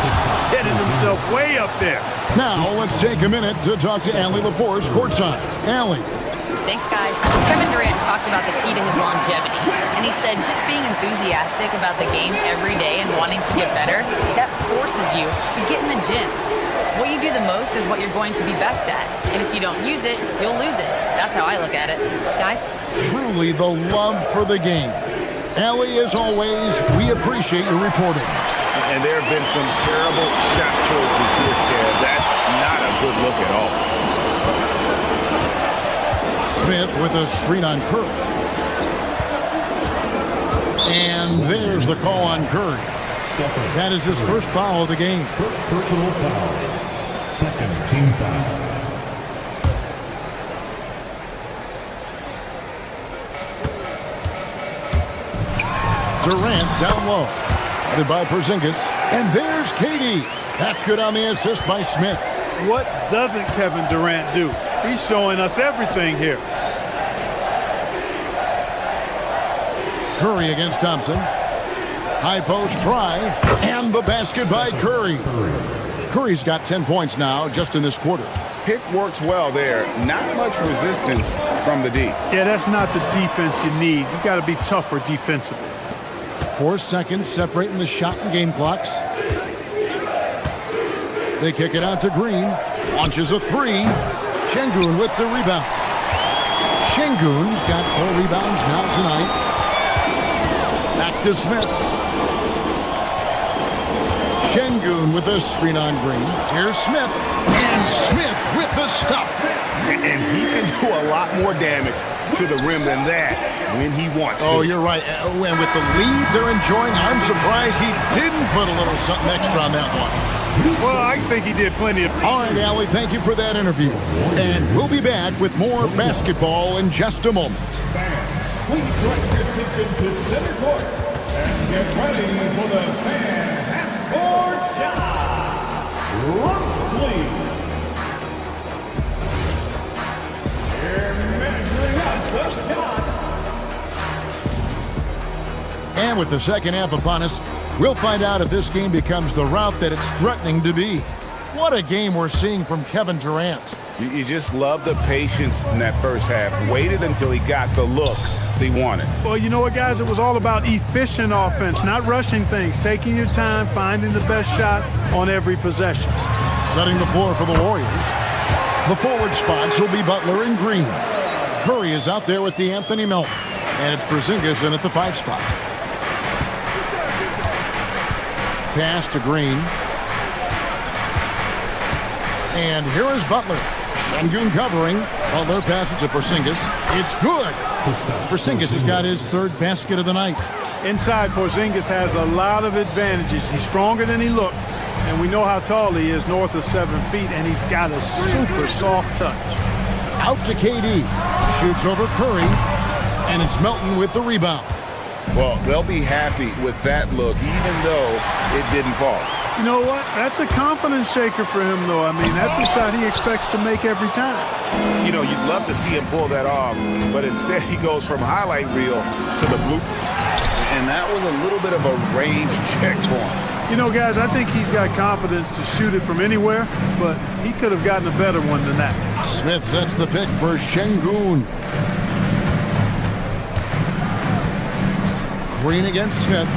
getting himself way up there? Now let's take a minute to talk to Allie LaForce courtside. Allie. Thanks, guys. Kevin Durant talked about the key to his longevity, and he said just being enthusiastic about the game every day and wanting to get better, that forces you to get in the gym. What you do the most is what you're going to be best at, and if you don't use it, you'll lose it. That's how I look at it. Guys? Truly the love for the game. Allie, as always, we appreciate your reporting. And there have been some terrible shot choices here, Kev. That's not a good look at all. Smith with a screen on Curry. And there's the call on Curry. That is his first foul of the game. First personal foul. Second team foul. Durant down low. Headed by Porzingis. And there's KD. That's good on the assist by Smith. What doesn't Kevin Durant do? He's showing us everything here. Curry against Thompson. High post try. And the basket by Curry. Curry's got 10 points now just in this quarter. Pick works well there. Not much resistance from the D. Yeah, that's not the defense you need. You got to be tougher defensively. 4 seconds separating the shot and game clocks. They kick it out to Green. Launches a 3. Sengun with the rebound. Sengun's got 4 rebounds now tonight. Back to Smith. Sengun with a screen on Green. Here's Smith. And Smith with the stuff. And he can do a lot more damage to the rim than that when he wants to. Oh, you're right. And with the lead they're enjoying, I'm surprised he didn't put a little something extra on that one. Well, I think he did plenty of... All right, Allie, thank you for that interview. And we'll be back with more basketball in just a moment. Please direct your attention to center court and get ready for the fan half-court shot. Runs, please. Here measuring up the shot. And with the second half upon us, we'll find out if this game becomes the route that it's threatening to be. What a game we're seeing from Kevin Durant. You just love the patience in that first half. Waited until he got the look he wanted. Well, you know what, guys? It was all about efficient offense, not rushing things, taking your time, finding the best shot on every possession. Setting the floor for the Warriors. The forward spots will be Butler and Green. Curry is out there with the Anthony Melton. And it's Porzingis in at the 5 spot. Pass to Green. And here is Butler. Sengun covering. Butler passes to Porzingis. It's good. Porzingis has got his 3rd basket of the night. Inside, Porzingis has a lot of advantages. He's stronger than he looked. And we know how tall he is, north of 7 feet, and he's got a super soft touch. Out to KD. Shoots over Curry. And it's Melton with the rebound. Well, they'll be happy with that look, even though it didn't fall. You know what? That's a confidence shaker for him, though. I mean, that's a shot he expects to make every time. You know, you'd love to see him pull that off, but instead he goes from highlight reel to the bloopers. And that was a little bit of a range check for him. You know, guys, I think he's got confidence to shoot it from anywhere, but he could have gotten a better one than that. Smith sets the pick for Sengun. Green against Smith.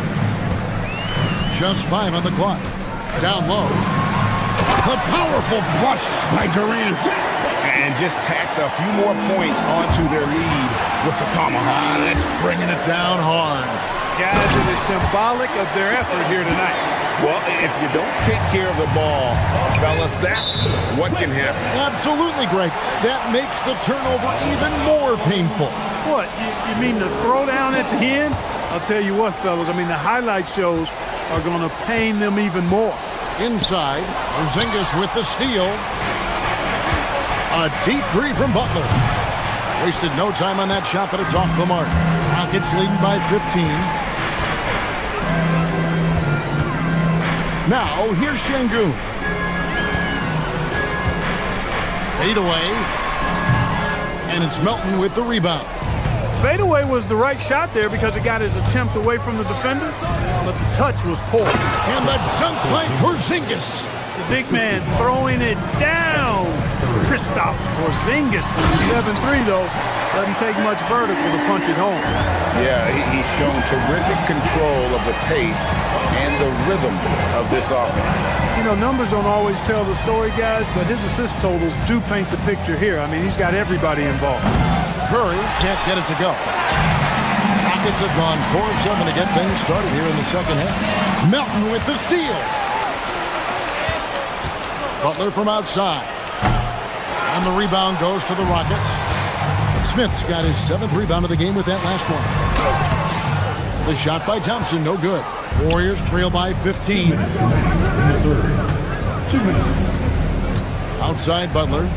Just 5 on the clock. Down low. The powerful flush by Durant. And just tacks a few more points onto their lead with the tomahawk. That's bringing it down hard. Guys, it is symbolic of their effort here tonight. Well, if you don't take care of the ball, fellas, that's what can happen. Absolutely, Greg. That makes the turnover even more painful. What, you mean the throwdown at the end? I'll tell you what, fellas, I mean, the highlight shows are going to pain them even more. Inside, Porzingis with the steal. A deep three from Butler. Wasted no time on that shot, but it's off the mark. Rockets leading by 15. Now, here's Şengün. Fade away. And it's Melton with the rebound. Fadeaway was the right shot there because it got his attempt away from the defender, but the touch was poor. And the dunk by Porzingis. The big man throwing it down. Kristaps Porzingis with the 7-3, though. Doesn't take much vertical to punch it home. Yeah, he's shown terrific control of the pace and the rhythm of this offense. You know, numbers don't always tell the story, guys, but his assist totals do paint the picture here. I mean, he's got everybody involved. Curry can't get it to go. Rockets have gone 4 of 7 to get things started here in the second half. Melton with the steal. Butler from outside. And the rebound goes to the Rockets. Smith's got his 7th rebound of the game with that last one. The shot by Thompson, no good. Warriors trail by 15. Outside Butler.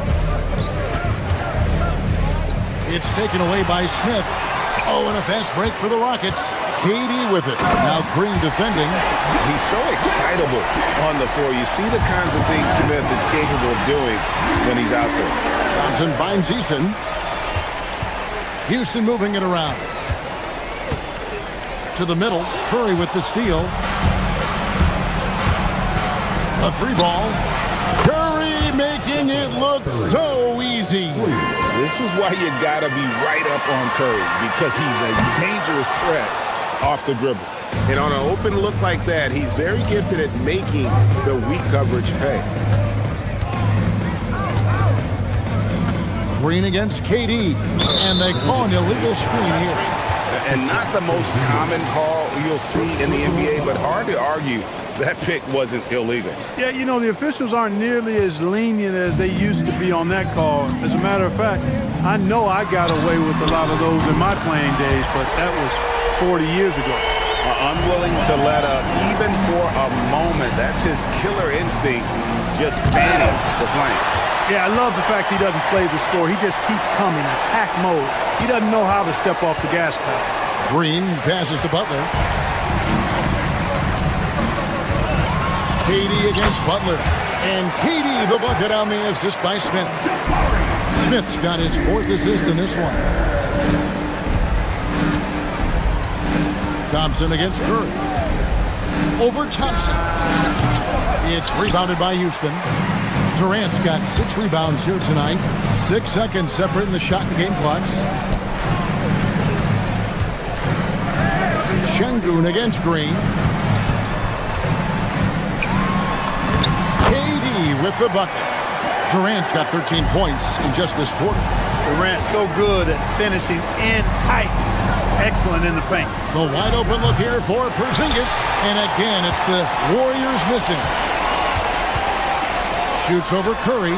It's taken away by Smith. Oh, and a fast break for the Rockets. KD with it. Now Green defending. He's so excitable on the floor. You see the kinds of things Smith is capable of doing when he's out there. Thompson finds Houston. Houston moving it around. To the middle. Curry with the steal. A 3-ball. Curry making it look so easy. This is why you got to be right up on Curry, because he's a dangerous threat off the dribble. And on an open look like that, he's very gifted at making the weak coverage pay. Green against KD, and they call an illegal screen here. And not the most common call you'll see in the NBA, but hard to argue that pick wasn't illegal. Yeah, you know, the officials aren't nearly as lenient as they used to be on that call. As a matter of fact, I know I got away with a lot of those in my playing days, but that was 40 years ago. Unwilling to let up even for a moment. That's his killer instinct, just fanning the flank. Yeah, I love the fact he doesn't play the score. He just keeps coming, attack mode. He doesn't know how to step off the gas pedal. Green passes to Butler. KD against Butler. And KD the bucket on the assist by Smith. Smith's got his 4th assist in this one. Thompson against Curry. Over Thompson. It's rebounded by Houston. Durant's got 6 rebounds here tonight. 6 seconds separating the shot and game clocks. Şengün against Green. KD with the bucket. Durant's got 13 points in just this quarter. Durant's so good at finishing in tight. Excellent in the paint. The wide open look here for Porzingis. And again, it's the Warriors missing. Shoots over Curry.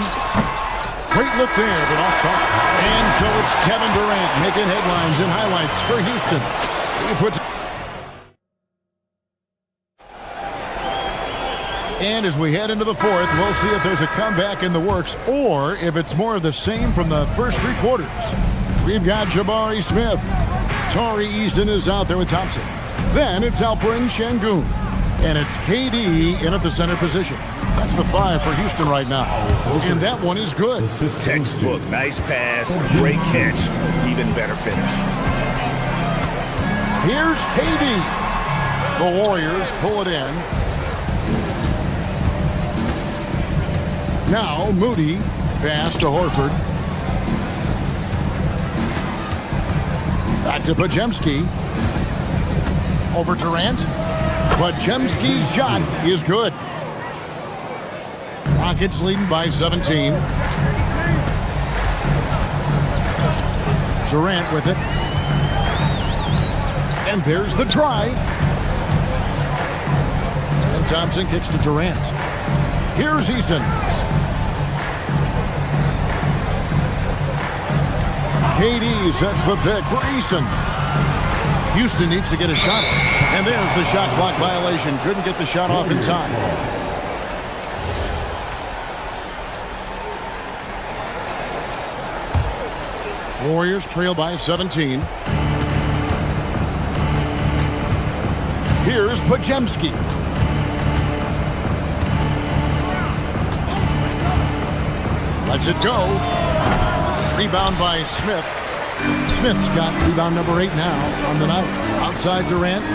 Great look there, but off top. And so it's Kevin Durant making headlines and highlights for Houston. He puts. And as we head into the 4th, we'll see if there's a comeback in the works or if it's more of the same from the first 3 quarters. We've got Jabari Smith. Tari Easton is out there with Thompson. Then it's Alperen Şengün. And it's KD in at the center position. That's the 5 for Houston right now. And that one is good. Textbook. Nice pass. Great catch. Even better finish. Here's KD. The Warriors pull it in. Now Moody. Pass to Horford. Back to Podziemski. Over Durant. Podziemski's shot is good. Rockets leading by 17. Durant with it. And there's the drive. And Thompson kicks to Durant. Here's Eason. KD sets the pick for Eason. Houston needs to get a shot. And there's the shot clock violation. Couldn't get the shot off in time. Warriors trail by 17. Here's Podziemski. Lets it go. Rebound by Smith. Smith's got rebound number 8 now on the night. Outside Durant.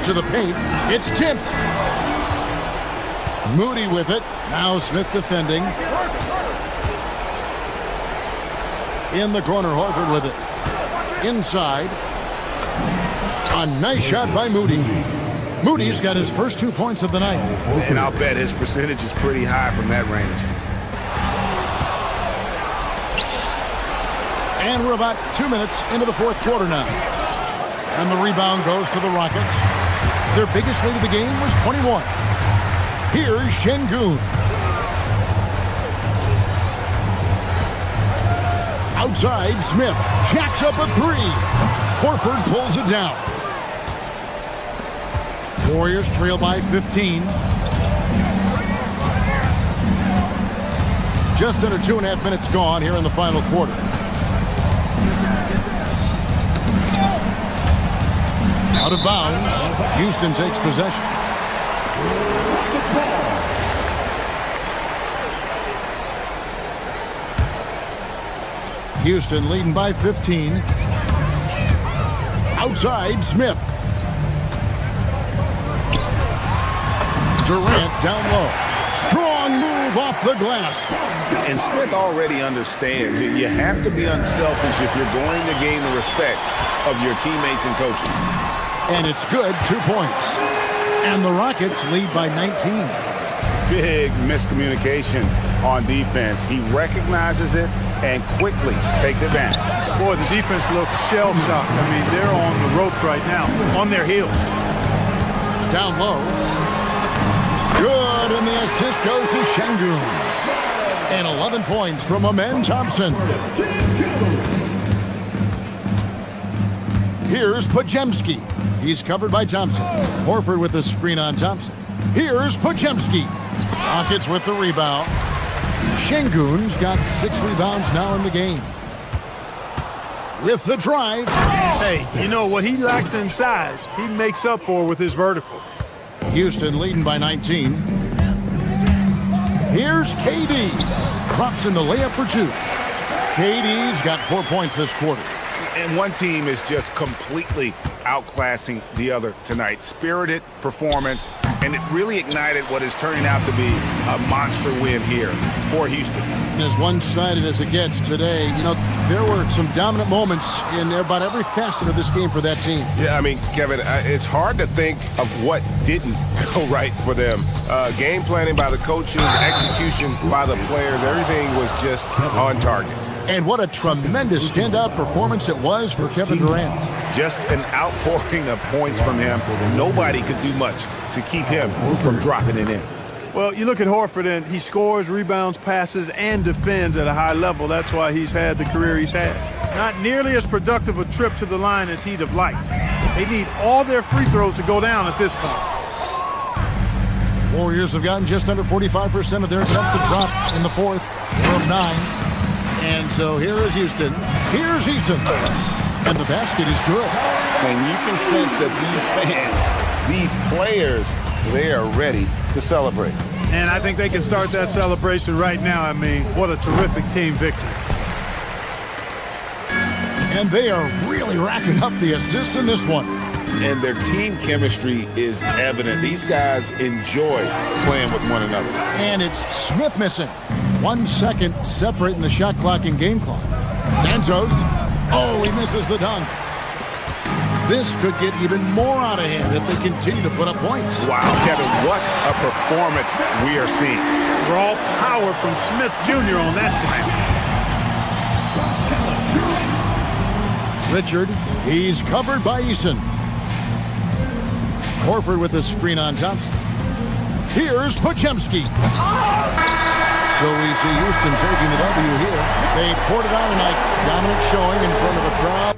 To the paint. It's tipped. Moody with it. Now Smith defending. In the corner, Horford with it. Inside. A nice shot by Moody. Moody's got his first 2 points of the night. And I'll bet his percentage is pretty high from that range. And we're about 2 minutes into the fourth quarter now. And the rebound goes to the Rockets. Their biggest lead of the game was 21. Here's Şengün. Outside, Smith jacks up a 3. Horford pulls it down. Warriors trail by 15. Just under 2.5 minutes gone here in the final quarter. Out of bounds. Houston takes possession. Houston leading by 15. Outside, Smith. Durant down low. Strong move off the glass. And Smith already understands that you have to be unselfish if you're going to gain the respect of your teammates and coaches. And it's good, 2 points. And the Rockets lead by 19. Big miscommunication on defense. He recognizes it and quickly takes advantage. Boy, the defense looks shell-shocked. I mean, they're on the ropes right now, on their heels. Down low. Good, and the assist goes to Şengün. And 11 points from Amen Thompson. Here's Podziemski. He's covered by Thompson. Horford with the screen on Thompson. Here's Podziemski. Rockets with the rebound. Şengün's got 6 rebounds now in the game. With the drive. Hey, you know what he lacks in size, he makes up for with his vertical. Houston leading by 19. Here's KD. Drops in the layup for 2. KD's got 4 points this quarter. And one team is just completely outclassing the other tonight. Spirited performance, and it really ignited what is turning out to be a monster win here for Houston. As one-sided as it gets today, you know, there were some dominant moments in about every facet of this game for that team. Yeah, I mean, Kevin, it's hard to think of what didn't go right for them. Game planning by the coaches, execution by the players, everything was just on target. And what a tremendous standout performance it was for Kevin Durant. Just an outpouring of points from him. Nobody could do much to keep him from dropping it in. Well, you look at Horford, and he scores, rebounds, passes, and defends at a high level. That's why he's had the career he's had. Not nearly as productive a trip to the line as he'd have liked. They need all their free throws to go down at this point. Warriors have gotten just under 45% of their attempts to drop in the fourth. 4 of 9. And so here is Houston. Here's Eason. And the basket is good. And you can sense that these fans, these players, they are ready to celebrate. And I think they can start that celebration right now. I mean, what a terrific team victory. And they are really racking up the assists in this one. And their team chemistry is evident. These guys enjoy playing with one another. And it's Smith missing. 1 second separating the shot clock and game clock. Santos. Oh, he misses the dunk. This could get even more out of hand if they continue to put up points. Wow, Kevin, what a performance we are seeing. Raw power from Smith Jr. on that side. Richard, he's covered by Eason. Horford with a screen on top. Here's Podziemski. So we see Houston taking the W here. They poured it on tonight. Dominant showing in front of the crowd.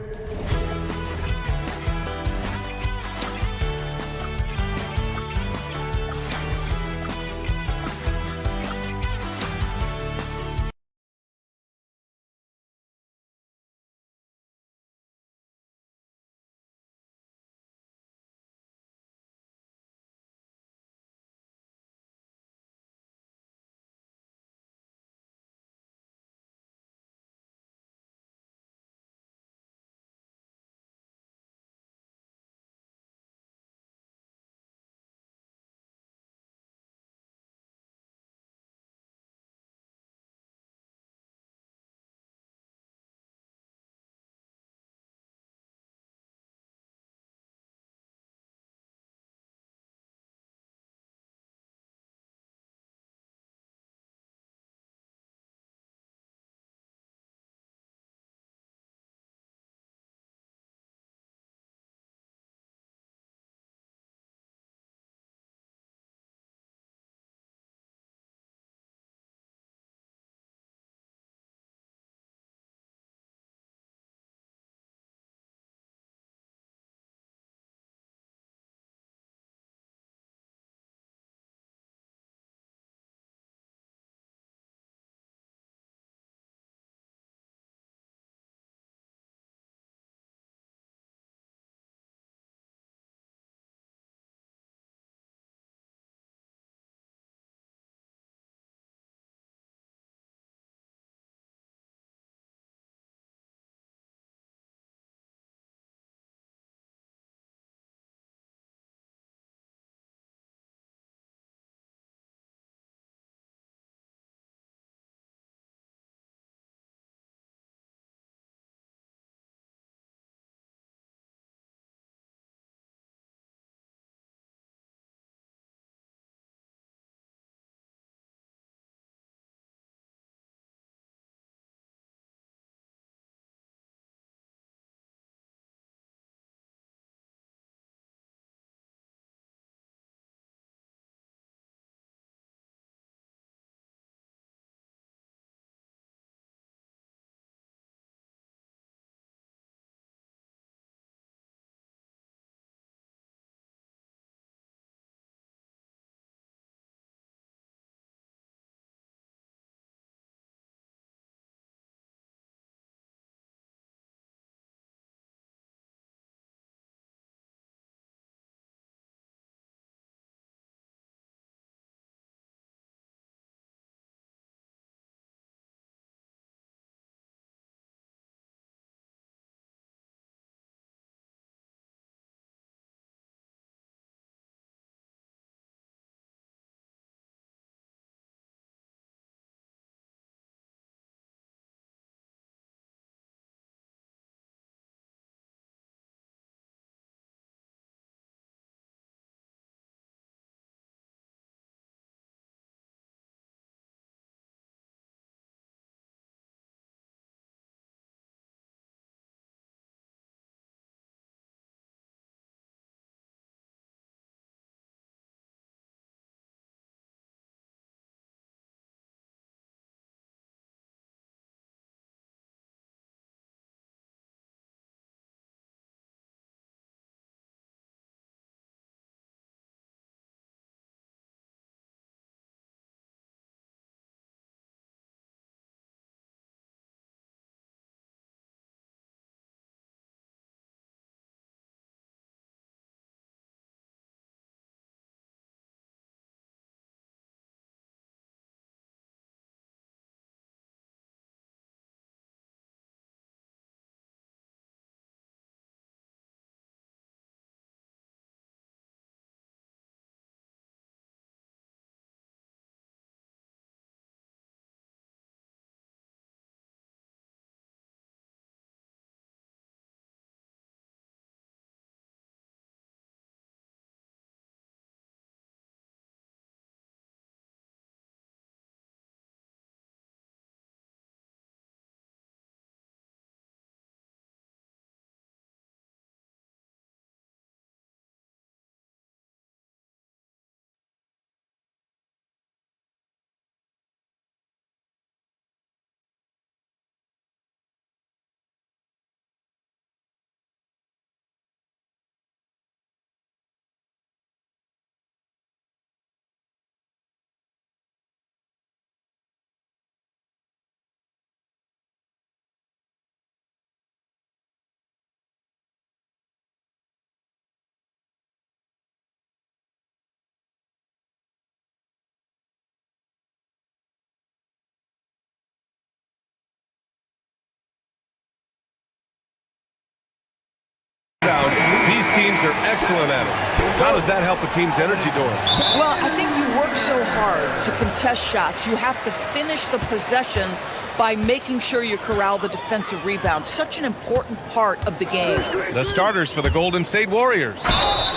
excellent at it. How does that help a team's energy, Doris? Well, I think you work so hard to contest shots. You have to finish the possession by making sure you corral the defensive rebound. Such an important part of the game. The starters for the Golden State Warriors.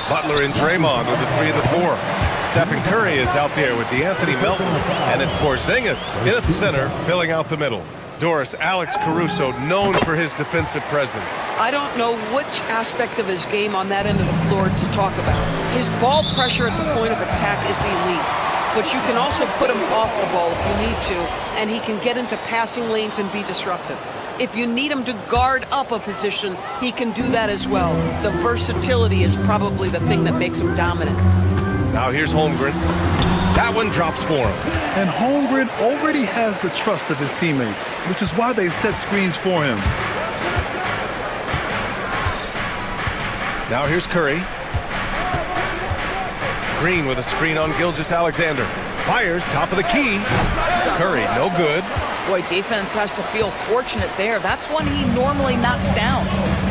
Butler and Draymond with the 3 and the 4. Stephen Curry is out there with DeAnthony Melton. And it's Porzingis in at the center, filling out the middle. Doris, Alex Caruso, known for his defensive presence. I don't know which aspect of his game on that end of the floor to talk about. His ball pressure at the point of attack is elite. But you can also put him off the ball if you need to, and he can get into passing lanes and be disruptive. If you need him to guard up a position, he can do that as well. The versatility is probably the thing that makes him dominant. Now here's Holmgren. That one drops for him. And Holmgren already has the trust of his teammates, which is why they set screens for him. Now here's Curry. Green with a screen on Gilgeous-Alexander. Fires, top of the key. Curry, no good. Boy, defense has to feel fortunate there. That's one he normally knocks down.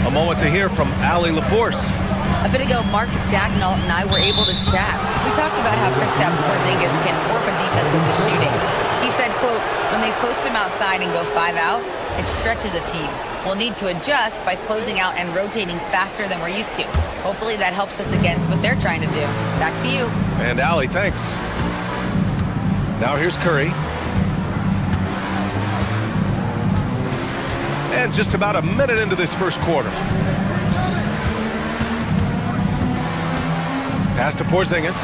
A moment to hear from Allie LaForce. A bit ago, Mark Dagnall and I were able to chat. We talked about how Kristaps Porzingis can warp a defense with his shooting. He said, quote, when they post him outside and go 5 out, it stretches a team. We'll need to adjust by closing out and rotating faster than we're used to. Hopefully that helps us against what they're trying to do. Back to you. And Allie, thanks. Now here's Curry. And just about a minute into this first quarter. Pass to Porzingis.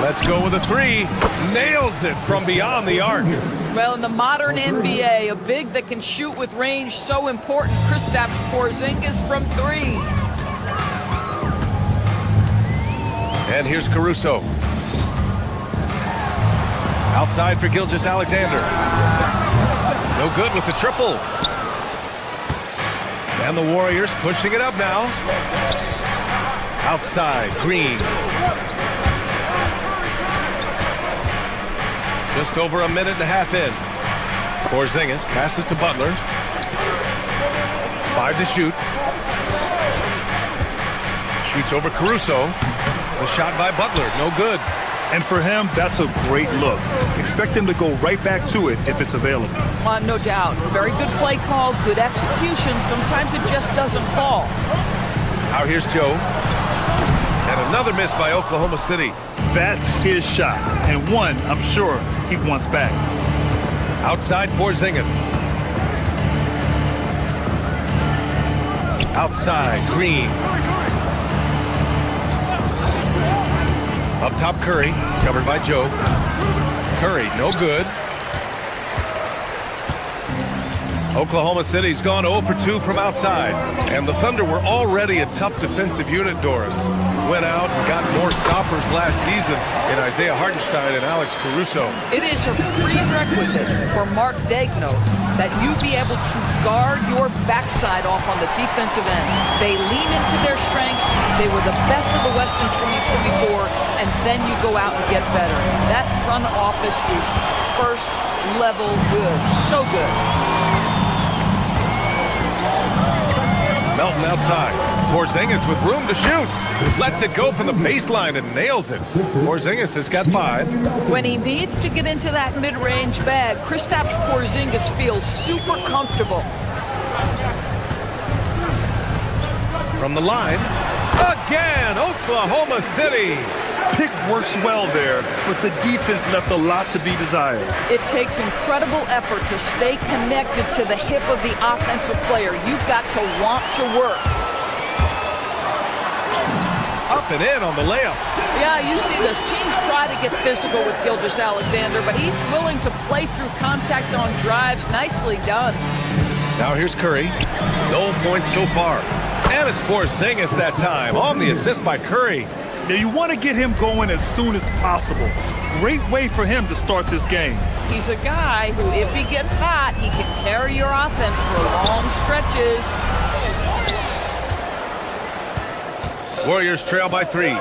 Let's go with a 3. Nails it from beyond the arc. Well, in the modern NBA, a big that can shoot with range, so important. Kristaps Porzingis from 3. And here's Caruso. Outside for Gilgeous-Alexander. No good with the triple. And the Warriors pushing it up now. Outside, Green. Just over a minute and a half in. Porzingis passes to Butler. 5 to shoot. Shoots over Caruso. The shot by Butler, no good. And for him, that's a great look. Expect him to go right back to it if it's available. No doubt. Very good play call, good execution. Sometimes it just doesn't fall. Now here's Joe. And another miss by Oklahoma City. That's his shot, and one I'm sure he wants back. Outside Porzingis. Outside, Green. Up top, Curry, covered by Joe. Curry, no good. Oklahoma City's gone 0 for 2 from outside. And the Thunder were already a tough defensive unit, Doris. Went out and got more stoppers last season in Isaiah Hartenstein and Alex Caruso. It is a prerequisite for Mark Dagnall that you be able to guard your backside off on the defensive end. They lean into their strengths. They were the best of the West in 2024, and then you go out and get better. That front office is first level good. So good. Melton outside. Porzingis with room to shoot. Lets it go from the baseline and nails it. Porzingis has got 5. When he needs to get into that mid-range bag, Kristaps Porzingis feels super comfortable. From the line. Again, Oklahoma City. Pick works well there, but the defense left a lot to be desired. It takes incredible effort to stay connected to the hip of the offensive player. You've got to want to work. Up and in on the layup. Yeah, you see this. Teams try to get physical with Gilgeous-Alexander, but he's willing to play through contact on drives. Nicely done. Now here's Curry. No points so far. And it's Porzingis that time on the assist by Curry. Now you want to get him going as soon as possible. Great way for him to start this game. He's a guy who, if he gets hot, he can carry your offense for long stretches. Warriors trail by 3.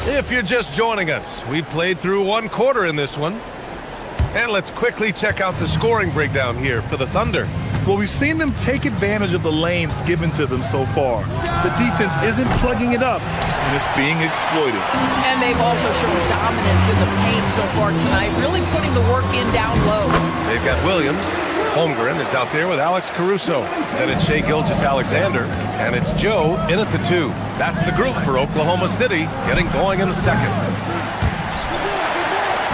If you're just joining us, we played through 1 quarter in this one. And let's quickly check out the scoring breakdown here for the Thunder. Well, we've seen them take advantage of the lanes given to them so far. The defense isn't plugging it up, and it's being exploited. And they've also shown dominance in the paint so far tonight, really putting the work in down low. They've got Williams. Holmgren is out there with Alex Caruso. Then it's Shai Gilgeous-Alexander. And it's Joe in at the 2. That's the group for Oklahoma City, getting going in the second.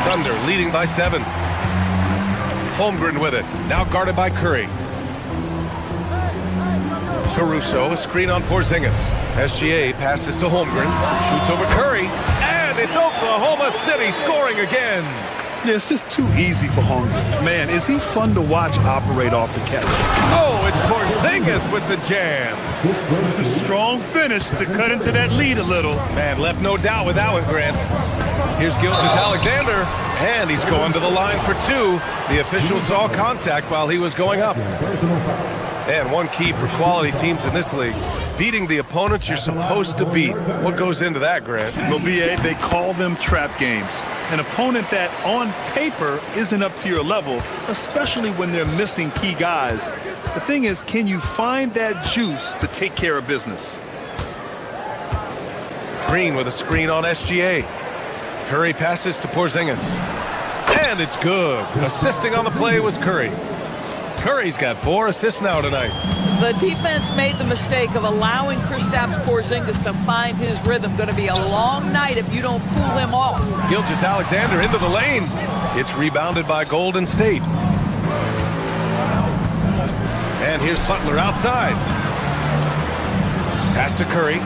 Thunder leading by 7. Holmgren with it. Now guarded by Curry. Caruso, a screen on Porzingis. SGA passes to Holmgren. Shoots over Curry. And it's Oklahoma City scoring again. Yeah, it's just too easy for Holmgren. Man, is he fun to watch operate off the catch. Oh, it's Porzingis with the jam. A strong finish to cut into that lead a little. Man, left no doubt with that one, Grant. Here's Gilgeous-Alexander, and he's going to the line for 2. The official saw contact while he was going up. And one key for quality teams in this league, beating the opponents you're supposed to beat. What goes into that, Grant? Well, BA, they call them trap games. An opponent that on paper isn't up to your level, especially when they're missing key guys. The thing is, can you find that juice to take care of business? Green with a screen on SGA. Curry passes to Porzingis. And it's good. Assisting on the play was Curry. Curry's got 4 assists now tonight. The defense made the mistake of allowing Kristaps Porzingis to find his rhythm. Going to be a long night if you don't cool him off. Gilgeous-Alexander into the lane. It's rebounded by Golden State. And here's Butler outside. Pass to Curry.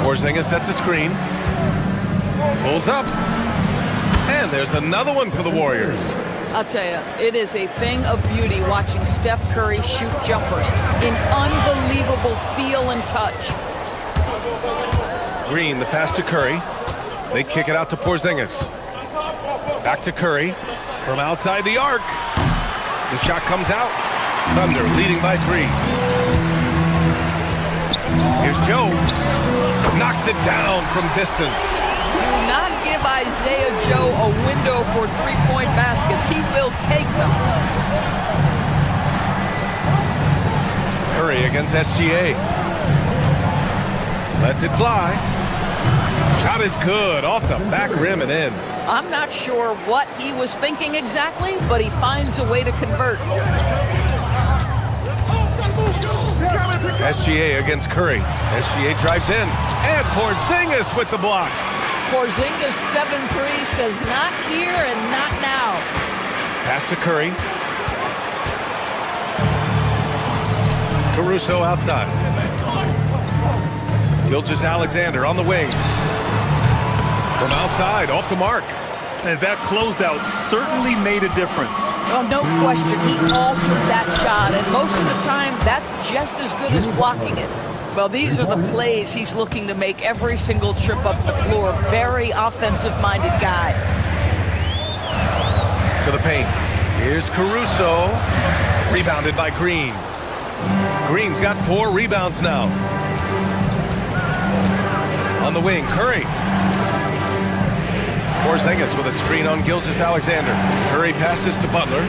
Porzingis sets a screen. Pulls up. And there's another one for the Warriors. I'll tell you, it is a thing of beauty watching Steph Curry shoot jumpers in unbelievable feel and touch. Green, the pass to Curry. They kick it out to Porzingis. Back to Curry. From outside the arc. The shot comes out. Thunder leading by 3. Here's Joe. Knocks it down from distance. Do not give Isaiah Joe a window for three-point baskets. He will take them. Curry against SGA. Lets it fly. Shot is good. Off the back rim and in. I'm not sure what he was thinking exactly, but he finds a way to convert. SGA against Curry. SGA drives in. And Porzingis with the block. Porzingis 7-3 says not here and not now. Pass to Curry. Caruso outside. Gilgeous-Alexander on the wing. From outside, off the mark. And that closeout certainly made a difference. Well, no question, he altered that shot, and most of the time, that's just as good as blocking it. Well, these are the plays he's looking to make every single trip up the floor. Very offensive-minded guy. To the paint. Here's Caruso. Rebounded by Green. Green's got 4 rebounds now. On the wing, Curry. Porzingis with a screen on Gilgeous-Alexander. Curry passes to Butler.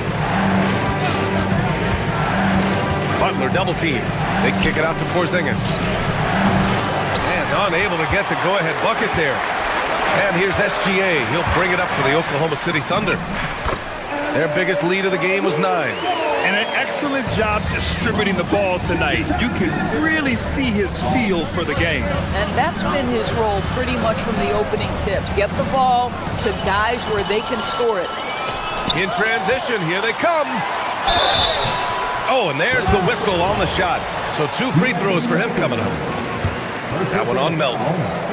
Butler double team. They kick it out to Porzingis. And unable to get the go-ahead bucket there. And here's SGA. He'll bring it up for the Oklahoma City Thunder. Their biggest lead of the game was 9. And an excellent job distributing the ball tonight. You can really see his feel for the game. And that's been his role pretty much from the opening tip. Get the ball to guys where they can score it. In transition, here they come. Oh, and there's the whistle on the shot. So 2 free throws for him coming up. That one on Melton.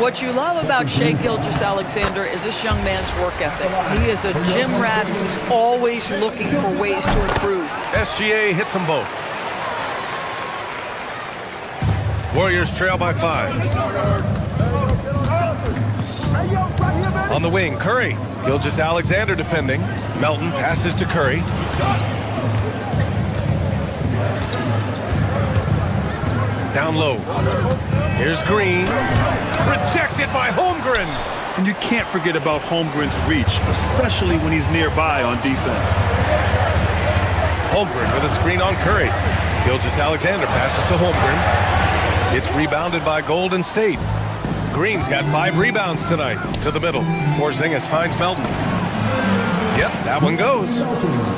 What you love about Shai Gilgeous-Alexander is this young man's work ethic. He is a gym rat who's always looking for ways to improve. SGA hits them both. Warriors trail by 5. On the wing, Curry. Gilgeous-Alexander defending. Melton passes to Curry. Down low. Here's Green. Rejected by Holmgren. And you can't forget about Holmgren's reach, especially when he's nearby on defense. Holmgren with a screen on Curry. Gilgeous-Alexander passes to Holmgren. It's rebounded by Golden State. Green's got 5 rebounds tonight. To the middle. Porzingis finds Melton. Yep, that one goes.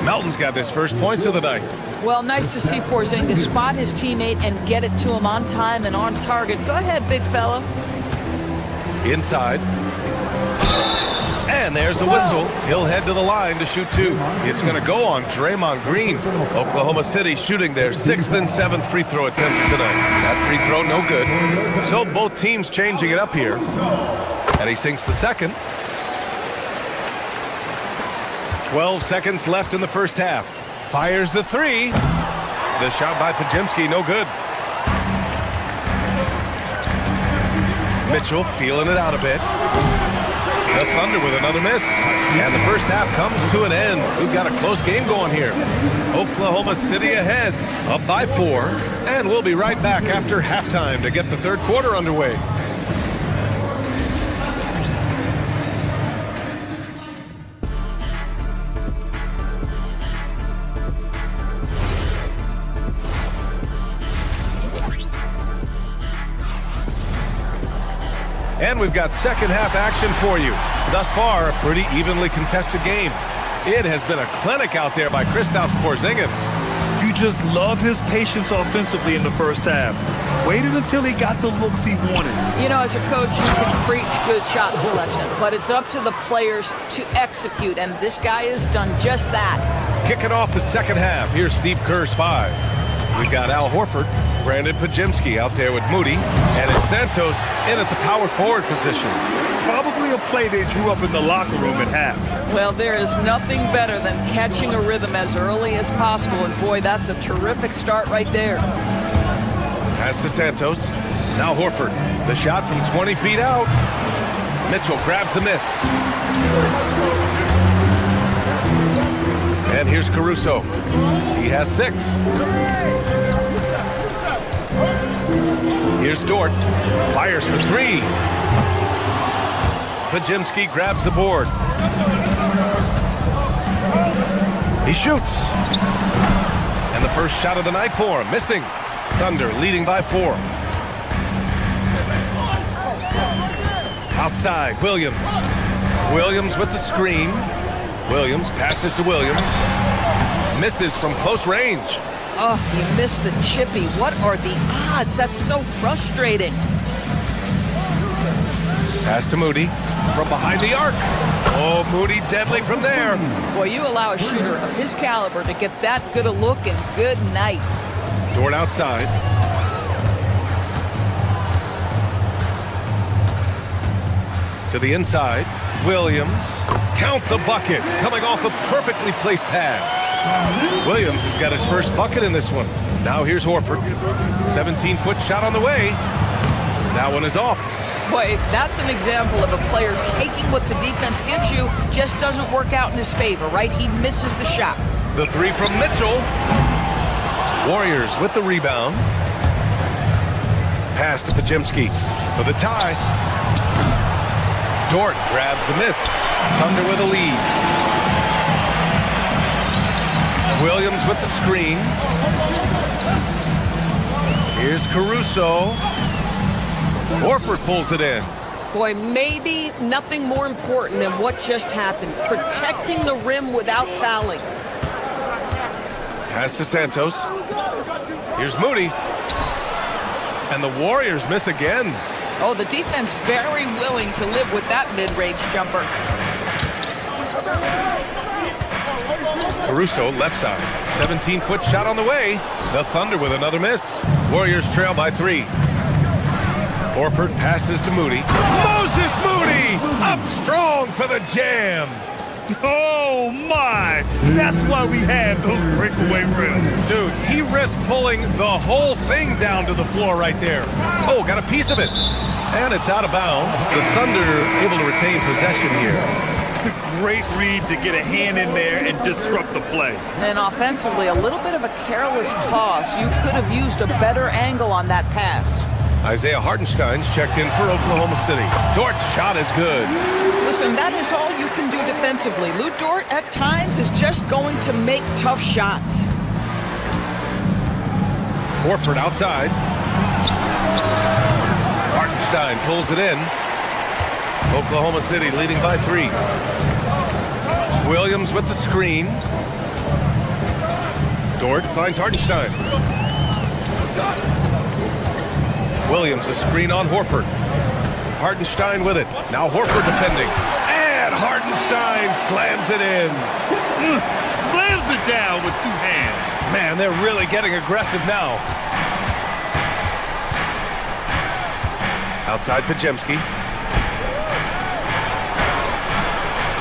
Melton's got his first points of the night. Well, nice to see Porzingis spot his teammate and get it to him on time and on target. Go ahead, big fella. Inside. And there's a whistle. He'll head to the line to shoot 2. It's going to go on Draymond Green. Oklahoma City shooting their 6th and 7th free throw attempts tonight. That free throw, no good. So both teams changing it up here. And he sinks the second. 12 seconds left in the first half. Fires the 3. The shot by Podziemski, no good. Mitchell feeling it out a bit. The Thunder with another miss. And the first half comes to an end. We've got a close game going here. Oklahoma City ahead, up by 4. And we'll be right back after halftime to get the third quarter underway. And we've got second half action for you. Thus far, a pretty evenly contested game. It has been a clinic out there by Kristaps Porzingis. You just love his patience offensively in the first half. Waited until he got the looks he wanted. You know, as a coach, you can preach good shot selection, but it's up to the players to execute, and this guy has done just that. Kicking off the second half, here's Steve Kerr's 5. We've got Al Horford, Brandon Podziemski out there with Moody, and it's Santos in at the power forward position. Probably a play they drew up in the locker room at half. Well, there is nothing better than catching a rhythm as early as possible, and boy, that's a terrific start right there. Pass to Santos. Now Horford. The shot from 20 feet out. Mitchell grabs the miss. And here's Caruso. He has 6. Here's Dort. Fires for 3. Podziemski grabs the board. He shoots. And the first shot of the night for him. Missing. Thunder leading by 4. Outside, Williams. Williams with the screen. Williams passes to Williams. Misses from close range. Oh, he missed the chippy. What are the odds? That's so frustrating. Pass to Moody from behind the arc. Oh, Moody deadly from there. Boy, you allow a shooter of his caliber to get that good a look and good night. Dort outside. To the inside. Williams. Count the bucket. Coming off a perfectly placed pass. Williams has got his first bucket in this one. Now here's Horford. 17-foot shot on the way. That one is off. Boy, that's an example of a player taking what the defense gives you, just doesn't work out in his favor, right? He misses the shot. The 3 from Mitchell. Warriors with the rebound. Pass to Podziemski for the tie. Dort grabs the miss. Thunder with a lead. Williams with the screen. Here's Caruso. Horford pulls it in. Boy, maybe nothing more important than what just happened. Protecting the rim without fouling. Pass to Santos. Here's Moody. And the Warriors miss again. Oh, the defense very willing to live with that mid-range jumper. Caruso left side. 17-foot shot on the way. The Thunder with another miss. Warriors trail by 3. Horford passes to Moody. Moses Moody up strong for the jam. Oh, my. That's why we have those breakaway rims. Dude, he risked pulling the whole thing down to the floor right there. Oh, got a piece of it. And it's out of bounds. The Thunder able to retain possession here. Great read to get a hand in there and disrupt the play. And offensively, a little bit of a careless toss. You could have used a better angle on that pass. Isaiah Hartenstein's checked in for Oklahoma City. Dort's shot is good. Listen, that is all you can do defensively. Lou Dort, at times, is just going to make tough shots. Horford outside. Hartenstein pulls it in. Oklahoma City leading by 3. Williams with the screen. Dort finds Hartenstein. Williams a screen on Horford. Hartenstein with it. Now Horford defending. And Hartenstein slams it in. Slams it down with 2 hands. Man, they're really getting aggressive now. Outside Pajemski.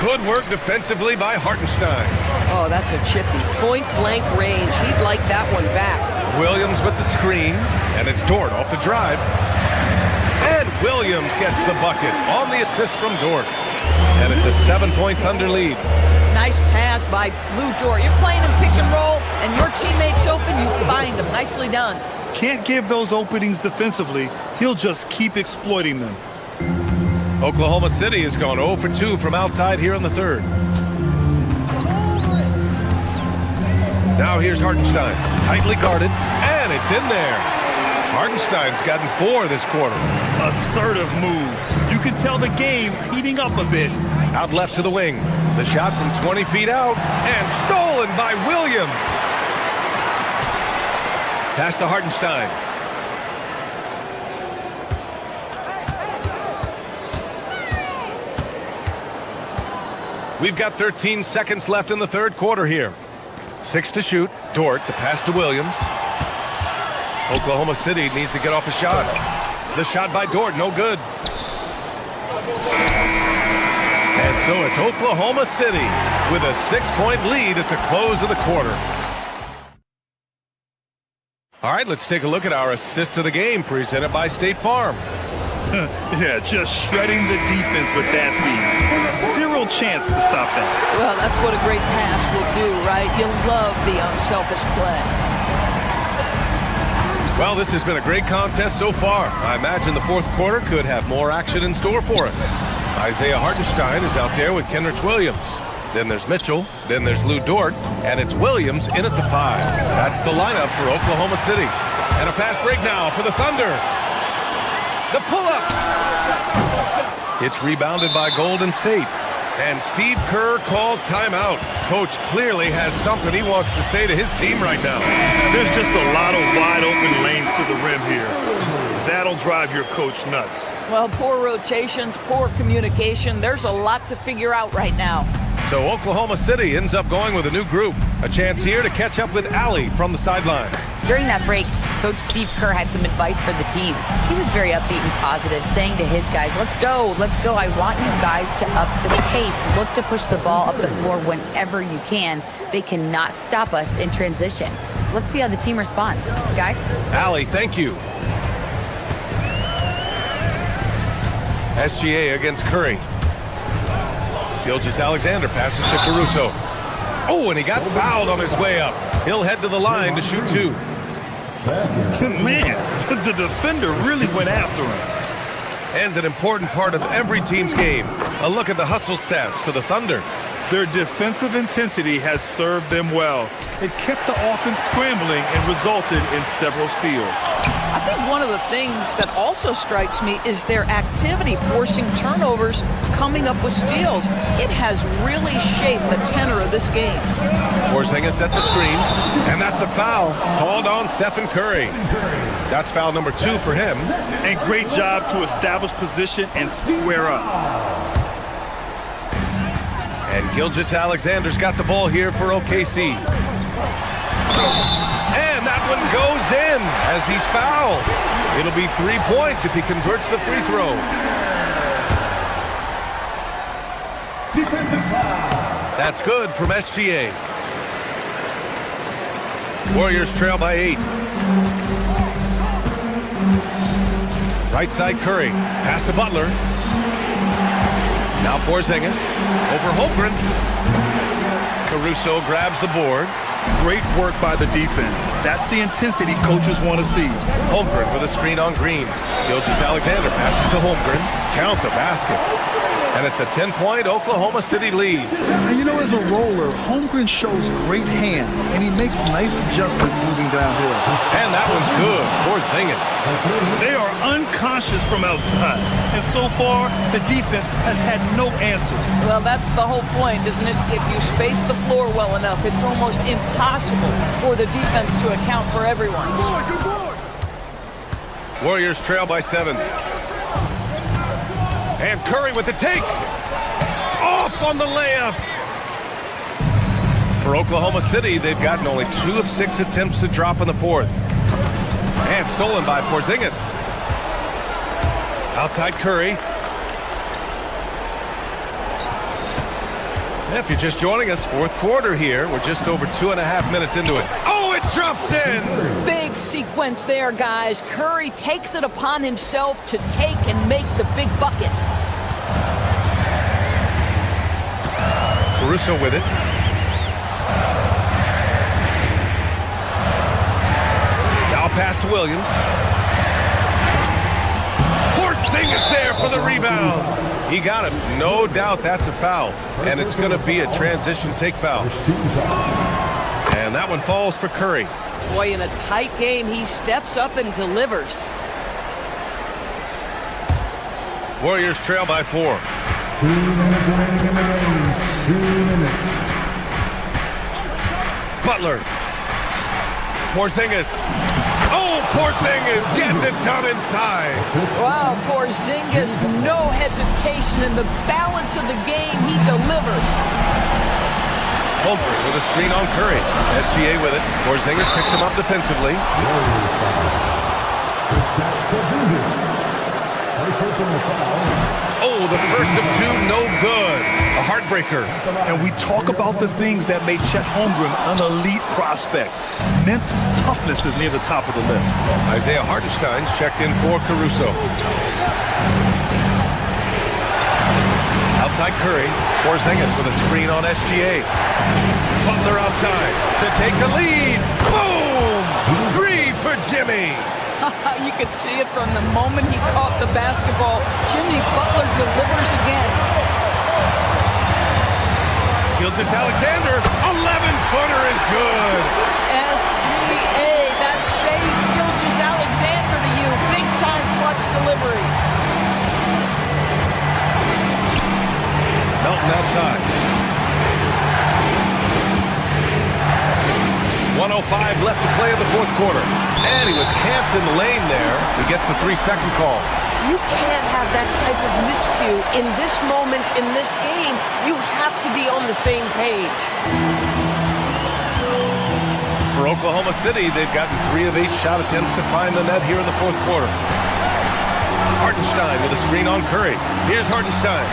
Good work defensively by Hartenstein. Oh, that's a chippy. Point-blank range. He'd like that one back. Williams with the screen, and it's Dort off the drive. And Williams gets the bucket on the assist from Dort. And it's a 7-point Thunder lead. Nice pass by Lou Dort. You're playing in pick and roll, and your teammate's open, you find him. Nicely done. Can't give those openings defensively. He'll just keep exploiting them. Oklahoma City has gone 0 for 2 from outside here in the third. Now here's Hartenstein, tightly guarded, and it's in there. Hartenstein's gotten 4 this quarter. Assertive move. You can tell the game's heating up a bit. Out left to the wing. The shot from 20 feet out, and stolen by Williams. Pass to Hartenstein. We've got 13 seconds left in the third quarter here. 6 to shoot. Dort, the pass to Williams. Oklahoma City needs to get off a shot. The shot by Dort, no good. And so it's Oklahoma City with a 6-point lead at the close of the quarter. All right, let's take a look at our assist of the game presented by State Farm. Yeah, just shredding the defense with that feed. 0 chance to stop that. Well, that's what a great pass will do, right? You'll love the unselfish play. Well, this has been a great contest so far. I imagine the fourth quarter could have more action in store for us. Isaiah Hartenstein is out there with Kenrich Williams. Then there's Mitchell. Then there's Lou Dort. And it's Williams in at the 5. That's the lineup for Oklahoma City. And a fast break now for the Thunder. The pull-up. It's rebounded by Golden State. And Steve Kerr calls timeout. Coach clearly has something he wants to say to his team right now. There's just a lot of wide open lanes to the rim here. That'll drive your coach nuts. Well, poor rotations, poor communication. There's a lot to figure out right now. So Oklahoma City ends up going with a new group. A chance here to catch up with Allie from the sideline. During that break, Coach Steve Kerr had some advice for the team. He was very upbeat and positive, saying to his guys, let's go. I want you guys to up the pace. Look to push the ball up the floor whenever you can. They cannot stop us in transition. Let's see how the team responds. Guys? Allie, thank you. SGA against Curry. Gilgeous-Alexander passes to Caruso. Oh, and he got fouled on his way up. He'll head to the line to shoot 2. Man, the defender really went after him. And an important part of every team's game. A look at the hustle stats for the Thunder. Their defensive intensity has served them well. It kept the offense scrambling and resulted in several steals. I think one of the things that also strikes me is their activity forcing turnovers, coming up with steals. It has really shaped the tenor of this game. Porzingis at the screen, and that's a foul called on Stephen Curry. That's foul number 2 for him. And great job to establish position and square up. And Gilgeous-Alexander's got the ball here for OKC. And that one goes in as he's fouled. It'll be 3 points if he converts the free throw. Defensive foul. That's good from SGA. Warriors trail by 8. Right side Curry. Pass to Butler. Now Porzingis over Holmgren. Caruso grabs the board. Great work by the defense. That's the intensity coaches want to see. Holmgren with a screen on Green. Gilgeous-Alexander passes to Holmgren. Count the basket. And it's a 10-point Oklahoma City lead. And you know, as a roller, Holmgren shows great hands, and he makes nice adjustments moving downhill. And that one's good. Porzingis. They are unconscious from outside. And so far, the defense has had no answer. Well, that's the whole point, isn't it? If you space the floor well enough, it's almost impossible for the defense to account for everyone. Warriors trail by 7. And Curry with the take. Off on the layup. For Oklahoma City, they've gotten only 2 of 6 attempts to drop in the fourth. And stolen by Porzingis. Outside Curry. If you're just joining us, fourth quarter here. We're just over 2.5 minutes into it. Oh, it drops in! Big sequence there, guys. Curry takes it upon himself to take and make the big bucket. Caruso with it. Now pass to Williams. Porzingis there for the rebound. He got him. No doubt that's a foul. And it's going to be a transition take foul. And that one falls for Curry. Boy, in a tight game, he steps up and delivers. Warriors trail by 4. 2 minutes remaining in the game. 2 minutes. Butler. Porzingis. Oh, Porzingis getting it done inside. Wow, Porzingis, no hesitation in the balance of the game. He delivers. Holmgren with a screen on Curry. SGA with it. Porzingis picks him up defensively. Oh, the first of 2, no good. A heartbreaker. And we talk about the things that made Chet Holmgren an elite prospect. Mental toughness is near the top of the list. Isaiah Hartenstein's checked in for Caruso. Outside Curry. Porzingis with a screen on SGA. Butler outside to take the lead. Boom! 3 for Jimmy. You could see it from the moment he caught the basketball. Jimmy Butler delivers again. Gilgeous-Alexander, 11-footer is good. SGA, that's Shai Gilgeous-Alexander to you. Big-time clutch delivery. Melton outside. 1:05 left to play in the fourth quarter. And he was camped in the lane there. He gets a 3-second call. You can't have that type of miscue in this moment, in this game. You have to be on the same page. For Oklahoma City, they've gotten 3 of 8 shot attempts to find the net here in the fourth quarter. Hartenstein with a screen on Curry. Here's Hartenstein.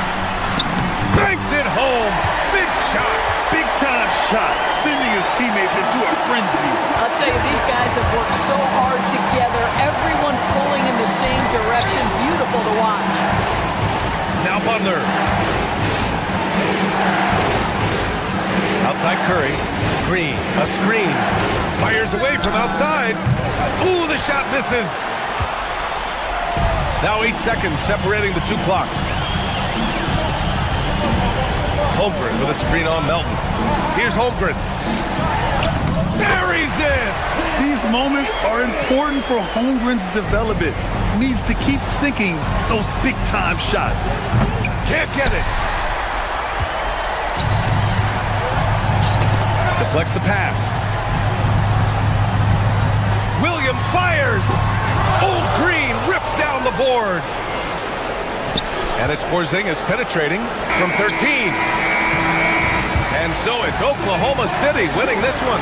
Banks it home. Big shot. Big-time shot, sending his teammates into a frenzy. I'll tell you, these guys have worked so hard together. Everyone pulling in the same direction. Beautiful to watch. Now Butler. Outside Curry. Green. A screen. Fires away from outside. Ooh, the shot misses. Now 8 seconds separating the 2 clocks. Holmgren with a screen on Melton. Here's Holmgren. Buries it! These moments are important for Holmgren's development. He needs to keep sinking those big-time shots. Can't get it. Deflects the pass. Williams fires. Old Green rips down the board. And it's Porzingis penetrating from 13. And so it's Oklahoma City winning this one.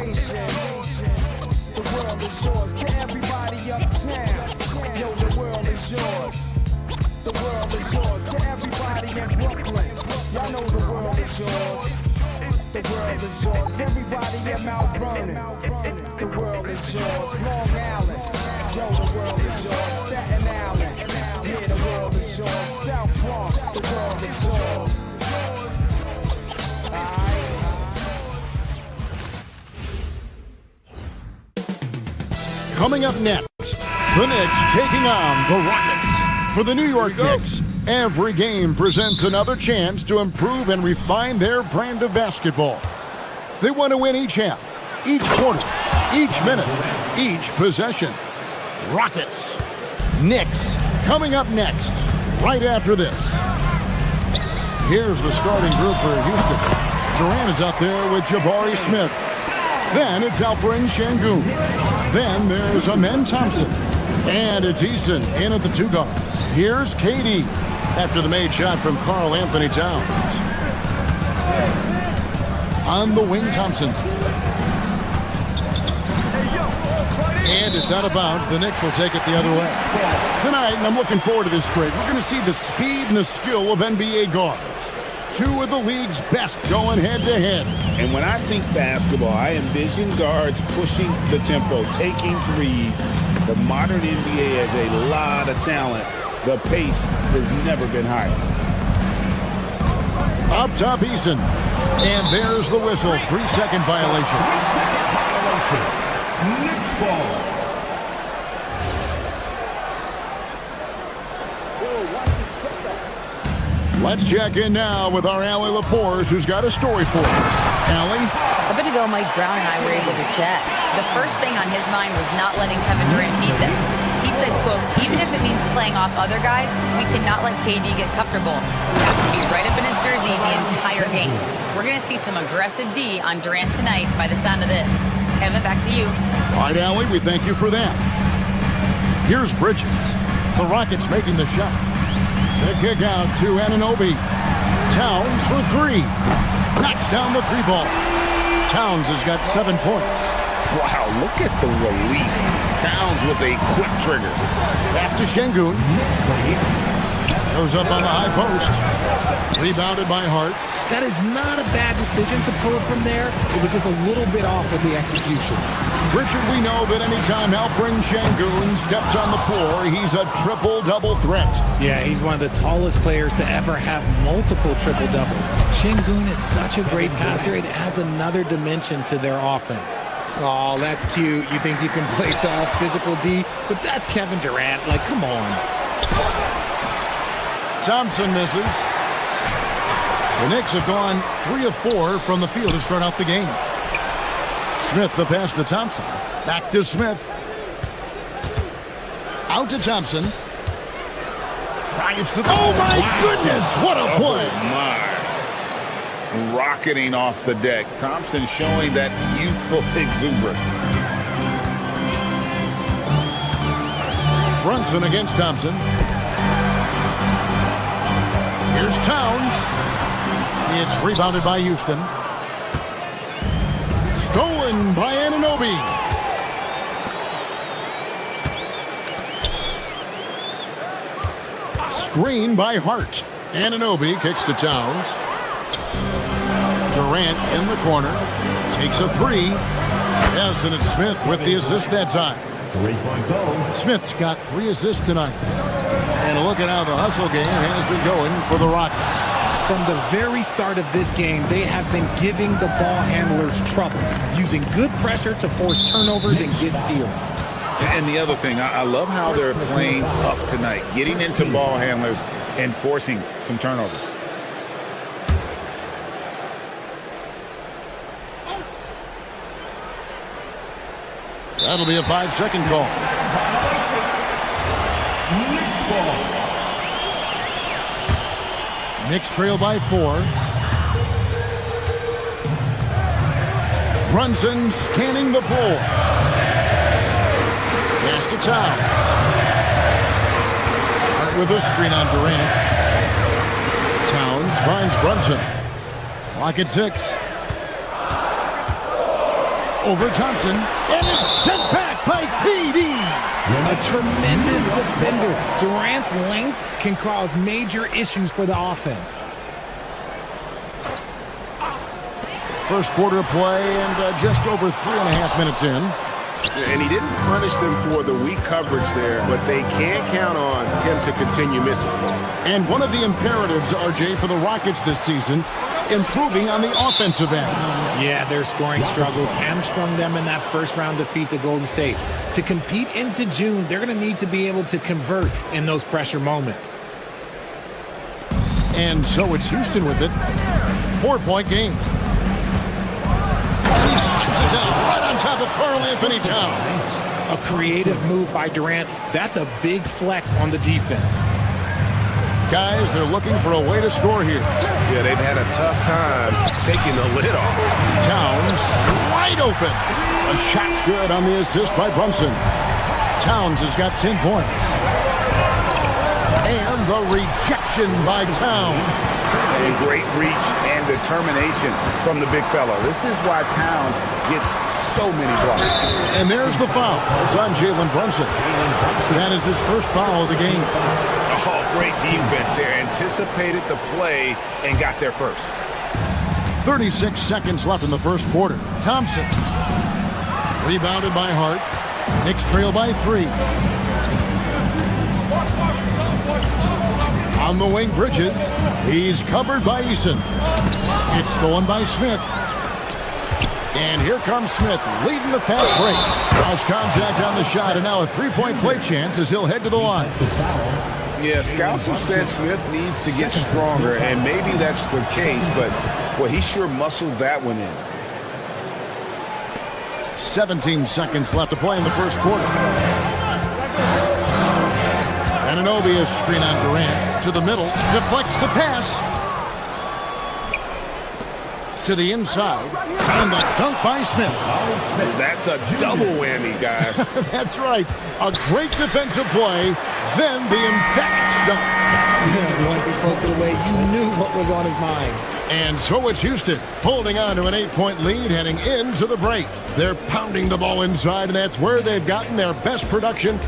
foundation. The world is yours. To everybody uptown, yo, the world is yours. The world is yours. To everybody in Brooklyn, y'all know the world is yours. The world is yours. Everybody in Mount Vernon, the world is yours. Long Island, yo, the world is yours. Staten Island, yeah, the world is yours. South Bronx, the world is yours. Coming up next, the Knicks taking on the Rockets. For the New York Knicks, every game presents another chance to improve and refine their brand of basketball. They want to win each half, each quarter, each minute, each possession. Rockets. Knicks coming up next, right after this. Here's the starting group for Houston. Durant is out there with Jabari Smith. Then it's Alperen Şengün. Then there's Amen Thompson. And it's Eason in at the 2 guard. Here's KD after the made shot from Karl Anthony Towns. On the wing, Thompson. And it's out of bounds. The Knicks will take it the other way. Tonight, and I'm looking forward to this trade, we're going to see the speed and the skill of NBA guards. 2 of the league's best going head-to-head. And when I think basketball, I envision guards pushing the tempo, taking threes. The modern NBA has a lot of talent. The pace has never been higher. Up top, Eason. And there's the whistle. 3-second violation. 3-second violation. Knicks ball. Let's check in now with our Allie LaForce, who's got a story for us. Allie? A bit ago, Mike Brown and I were able to chat. The first thing on his mind was not letting Kevin Durant beat them. He said, quote, even if it means playing off other guys, we cannot let KD get comfortable. We have to be right up in his jersey the entire game. We're going to see some aggressive D on Durant tonight by the sound of this. Kevin, back to you. All right, Allie, we thank you for that. Here's Bridges. The Rockets making the shot. The kick out to Anunoby. Towns for 3. Knocks down the 3 ball. Towns has got 7 points. Wow, look at the release. Towns with a quick trigger. Pass to Şengün. Goes up on the high post. Rebounded by Hart. That is not a bad decision to pull it from there. It was just a little bit off with the execution. Richard, we know that anytime Alperen Şengün steps on the floor, he's a triple-double threat. Yeah, he's one of the tallest players to ever have multiple triple-doubles. Şengün is such a great passer, it adds another dimension to their offense. Oh, that's cute. You think you can play tough, physical D, but that's Kevin Durant. Like, come on. Thompson misses. The Knicks have gone 3 of 4 from the field to start out the game. Smith, the pass to Thompson. Back to Smith. Out to Thompson. Tries to... Oh, my goodness! What a play! Oh, my. Rocketing off the deck. Thompson showing that youthful exuberance. Brunson against Thompson. Here's Towns. It's rebounded by Houston. Stolen by Anunoby. Screen by Hart. Anunoby kicks to Towns. Durant in the corner. Takes a 3. Yes, and it's Smith with the assist that time. 3-point goal. Smith's got 3 assists tonight. And look at how the hustle game has been going for the Rockets. From the very start of this game, they have been giving the ball handlers trouble, using good pressure to force turnovers and get steals. And the other thing, I love how they're playing up tonight, getting into ball handlers and forcing some turnovers. That'll be a 5-second call. Knicks ball. Knicks trail by 4. Brunson scanning the floor. Pass to Towns. Hart with a screen on Durant. Towns finds Brunson. Clock at 6. over Thompson, and it's sent back by KD. A tremendous defender. Durant's length can cause major issues for the offense. First quarter play and just over 3.5 minutes in. And he didn't punish them for the weak coverage there, but they can't count on him to continue missing. And one of the imperatives, RJ, for the Rockets this season, improving on the offensive end. Yeah, their scoring struggles hamstrung them in that first-round defeat to Golden State. To compete into June, they're going to need to be able to convert in those pressure moments. And so it's Houston with it. 4-point game. And he strikes it down right on top of Karl Anthony Towns. A creative move by Durant. That's a big flex on the defense. Guys, they're looking for a way to score here. Yeah, they've had a tough time taking the lid off. Towns wide open. A shot's good on the assist by Brunson. Towns has got 10 points. And the rejection by Towns. And great reach and determination from the big fella. This is why Towns gets so many blocks. And there's the foul. It's on Jalen Brunson. That is his first foul of the game. Oh, great defense there. Anticipated the play and got there first. 36 seconds left in the first quarter. Thompson. Rebounded by Hart. Knicks trail by 3. On the wing, Bridges. He's covered by Eason. It's stolen by Smith. And here comes Smith, leading the fast break. Cross contact on the shot, and now a three-point play chance as he'll head to the line. Yeah, scouts have said Smith needs to get stronger, and maybe that's the case, but, well, he sure muscled that one in. 17 seconds left to play in the first quarter. Anunoby is screen on Durant. To the middle, deflects the pass. To the inside, and the dunk by Smith. That's a double whammy, guys. That's right. A great defensive play, then the emphatic dunk. Once he poked it away, you knew what was on his mind. And so it's Houston holding on to an 8-point lead heading into the break. They're pounding the ball inside, and that's where they've gotten their best production.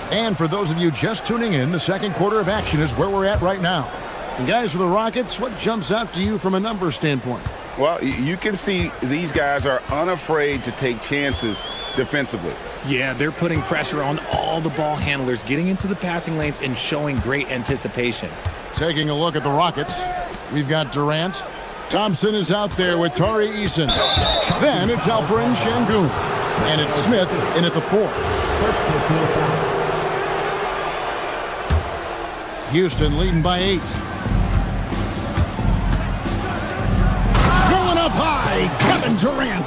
And for those of you just tuning in, the second quarter of action is where we're at right now. And guys, for the Rockets, what jumps out to you from a numbers standpoint? Well, you can see these guys are unafraid to take chances defensively. Yeah, they're putting pressure on all the ball handlers, getting into the passing lanes and showing great anticipation. Taking a look at the Rockets, we've got Durant. Thompson is out there with Tari Eason. Then it's Alperen Şengün. And it's Smith in at the 4. Houston leading by 8. Going up high, Kevin Durant.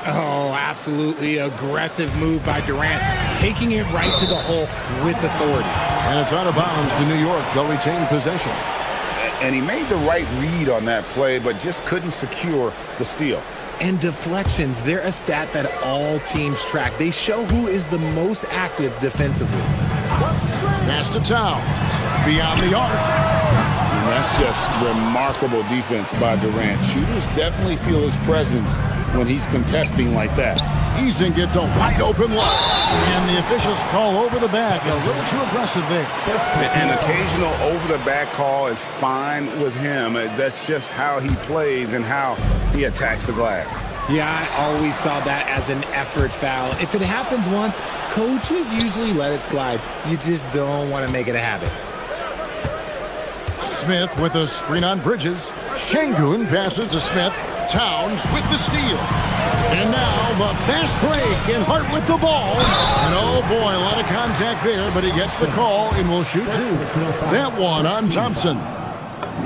Oh, absolutely aggressive move by Durant, taking it right to the hole with authority. And it's out of bounds to New York. They'll retain possession. And he made the right read on that play, but just couldn't secure the steal. And deflections, they're a stat that all teams track. They show who is the most active defensively. Pass to Towns. Beyond the arc. And that's just remarkable defense by Durant. Shooters definitely feel his presence when he's contesting like that. Eason gets a wide open look. And the officials call over the back. A little too aggressive there. An occasional over-the-back call is fine with him. That's just how he plays and how he attacks the glass. Yeah, I always saw that as an effort foul. If it happens once, coaches usually let it slide. You just don't want to make it a habit. Smith with a screen on Bridges. Şengün passes to Smith. Towns with the steal. And now the fast break, and Hart with the ball. And oh boy, a lot of contact there, but he gets the call and will shoot 2. That one on Thompson.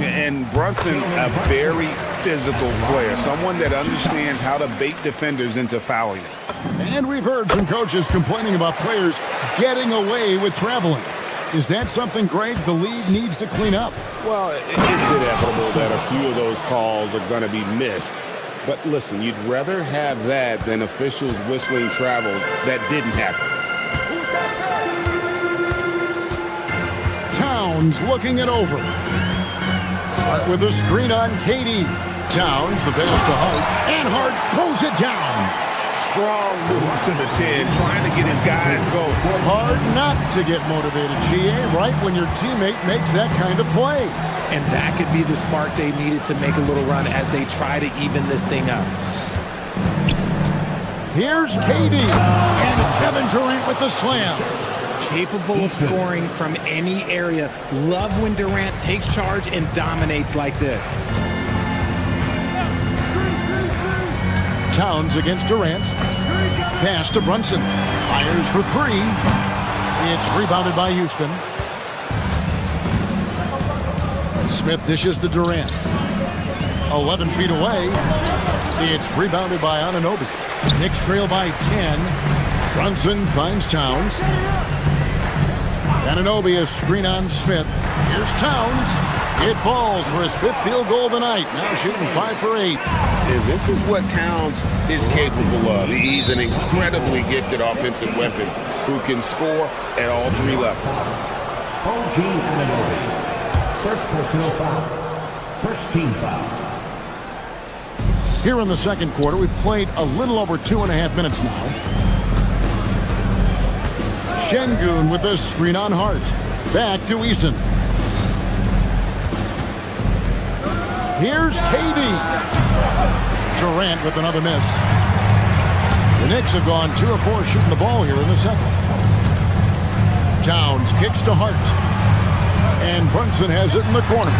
And Brunson, a very physical player, someone that understands how to bait defenders into fouling. And we've heard some coaches complaining about players getting away with traveling. Is that something, Greg, the league needs to clean up? Well, it's inevitable that a few of those calls are going to be missed. But listen, you'd rather have that than officials whistling travels that didn't happen. Towns looking it over. Hart with a screen on Katie. Towns, the pass to Hart, and Hart throws it down. Strong move to the 10, trying to get his guys going. Hard not to get motivated, GA, right when your teammate makes that kind of play. And that could be the spark they needed to make a little run as they try to even this thing up. Here's Katie, and Kevin Durant with the slam. Capable of scoring from any area. Love when Durant takes charge and dominates like this. Towns against Durant. Pass to Brunson. Fires for three. It's rebounded by Houston. Smith dishes to Durant. 11 feet away. It's rebounded by Anunoby. Knicks trail by 10. Brunson finds Towns. Anunoby a screen on Smith. Here's Towns. It falls for his 5th field goal of the night. Now shooting 5 for 8. And this is what Towns is capable of. He's an incredibly gifted offensive weapon who can score at all 3 levels. OG Anunoby. First personal foul. First team foul. Here in the second quarter, we've played a little over 2.5 minutes now. Şengün with a screen on Hart. Back to Eason. Here's Katie. Durant with another miss. The Knicks have gone 2 of 4 shooting the ball here in the second. Towns kicks to Hart. And Brunson has it in the corner.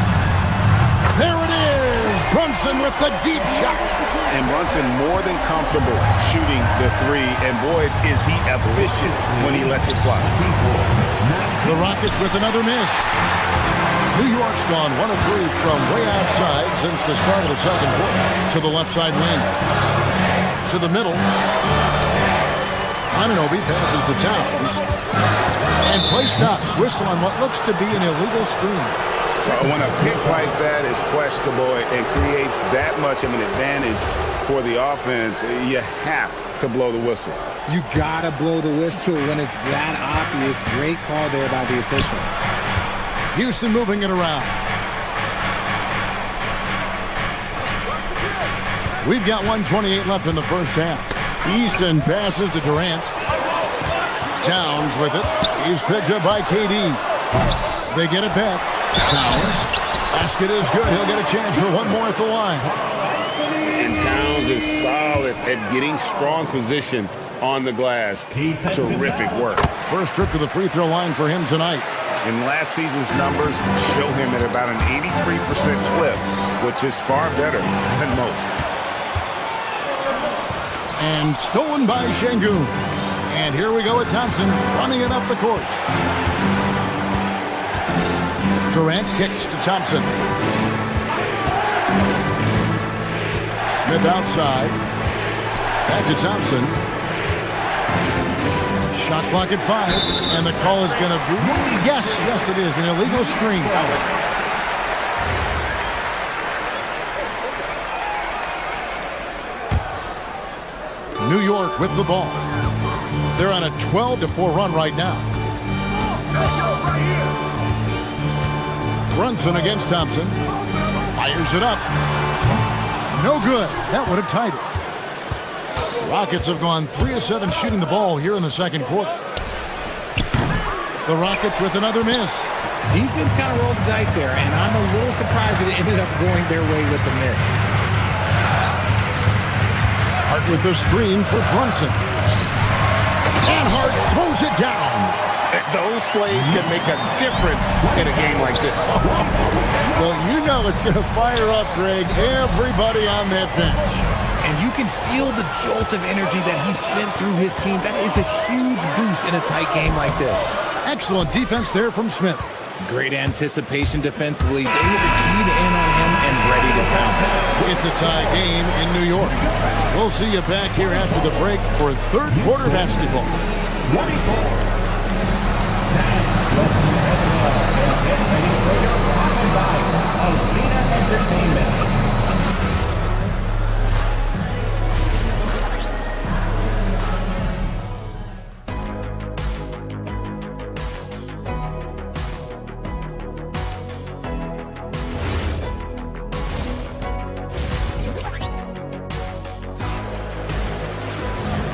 There it is! Brunson with the deep shot. And Brunson more than comfortable shooting the 3. And boy, is he efficient when he lets it fly. The Rockets with another miss. New York's gone 1 of 3 from way outside since the start of the second quarter. To the left side wing. To the middle. Anunoby passes to Towns. And play stops. Whistle on what looks to be an illegal screen. When a pick like that is questionable and creates that much of an advantage for the offense, you have to blow the whistle. You gotta blow the whistle when it's that obvious. Great call there by the official. Houston moving it around. We've got 1:28 left in the first half. Easton passes to Durant. Towns with it. He's picked up by KD. They get it back. Towns. Basket is good. He'll get a chance for one more at the line. And Towns is solid at getting strong position on the glass. Terrific work. First trip to the free throw line for him tonight. And last season's numbers show him at about an 83% clip, which is far better than most. And stolen by Şengün. And here we go with Thompson running it up the court. Durant kicks to Thompson. Smith outside. Back to Thompson. Shot clock at 5. And the call is going to be, yes, it is, an illegal screen. New York with the ball. They're on a 12-4 run right now. Brunson against Thompson. Fires it up. No good. That would have tied it. Rockets have gone 3 of 7 shooting the ball here in the second quarter. The Rockets with another miss. Defense kind of rolled the dice there, and I'm a little surprised that it ended up going their way with the miss. Hart with the screen for Brunson. And Hart throws it down. Those plays can make a difference in a game like this. Well, you know it's going to fire up, Greg, everybody on that bench. And you can feel the jolt of energy that he sent through his team. That is a huge boost in a tight game like this. Excellent defense there from Smith. Great anticipation defensively. They were keyed in on him and ready to pounce. It's a tie game in New York. We'll see you back here after the break for third quarter basketball. 24. Havana Entertainment.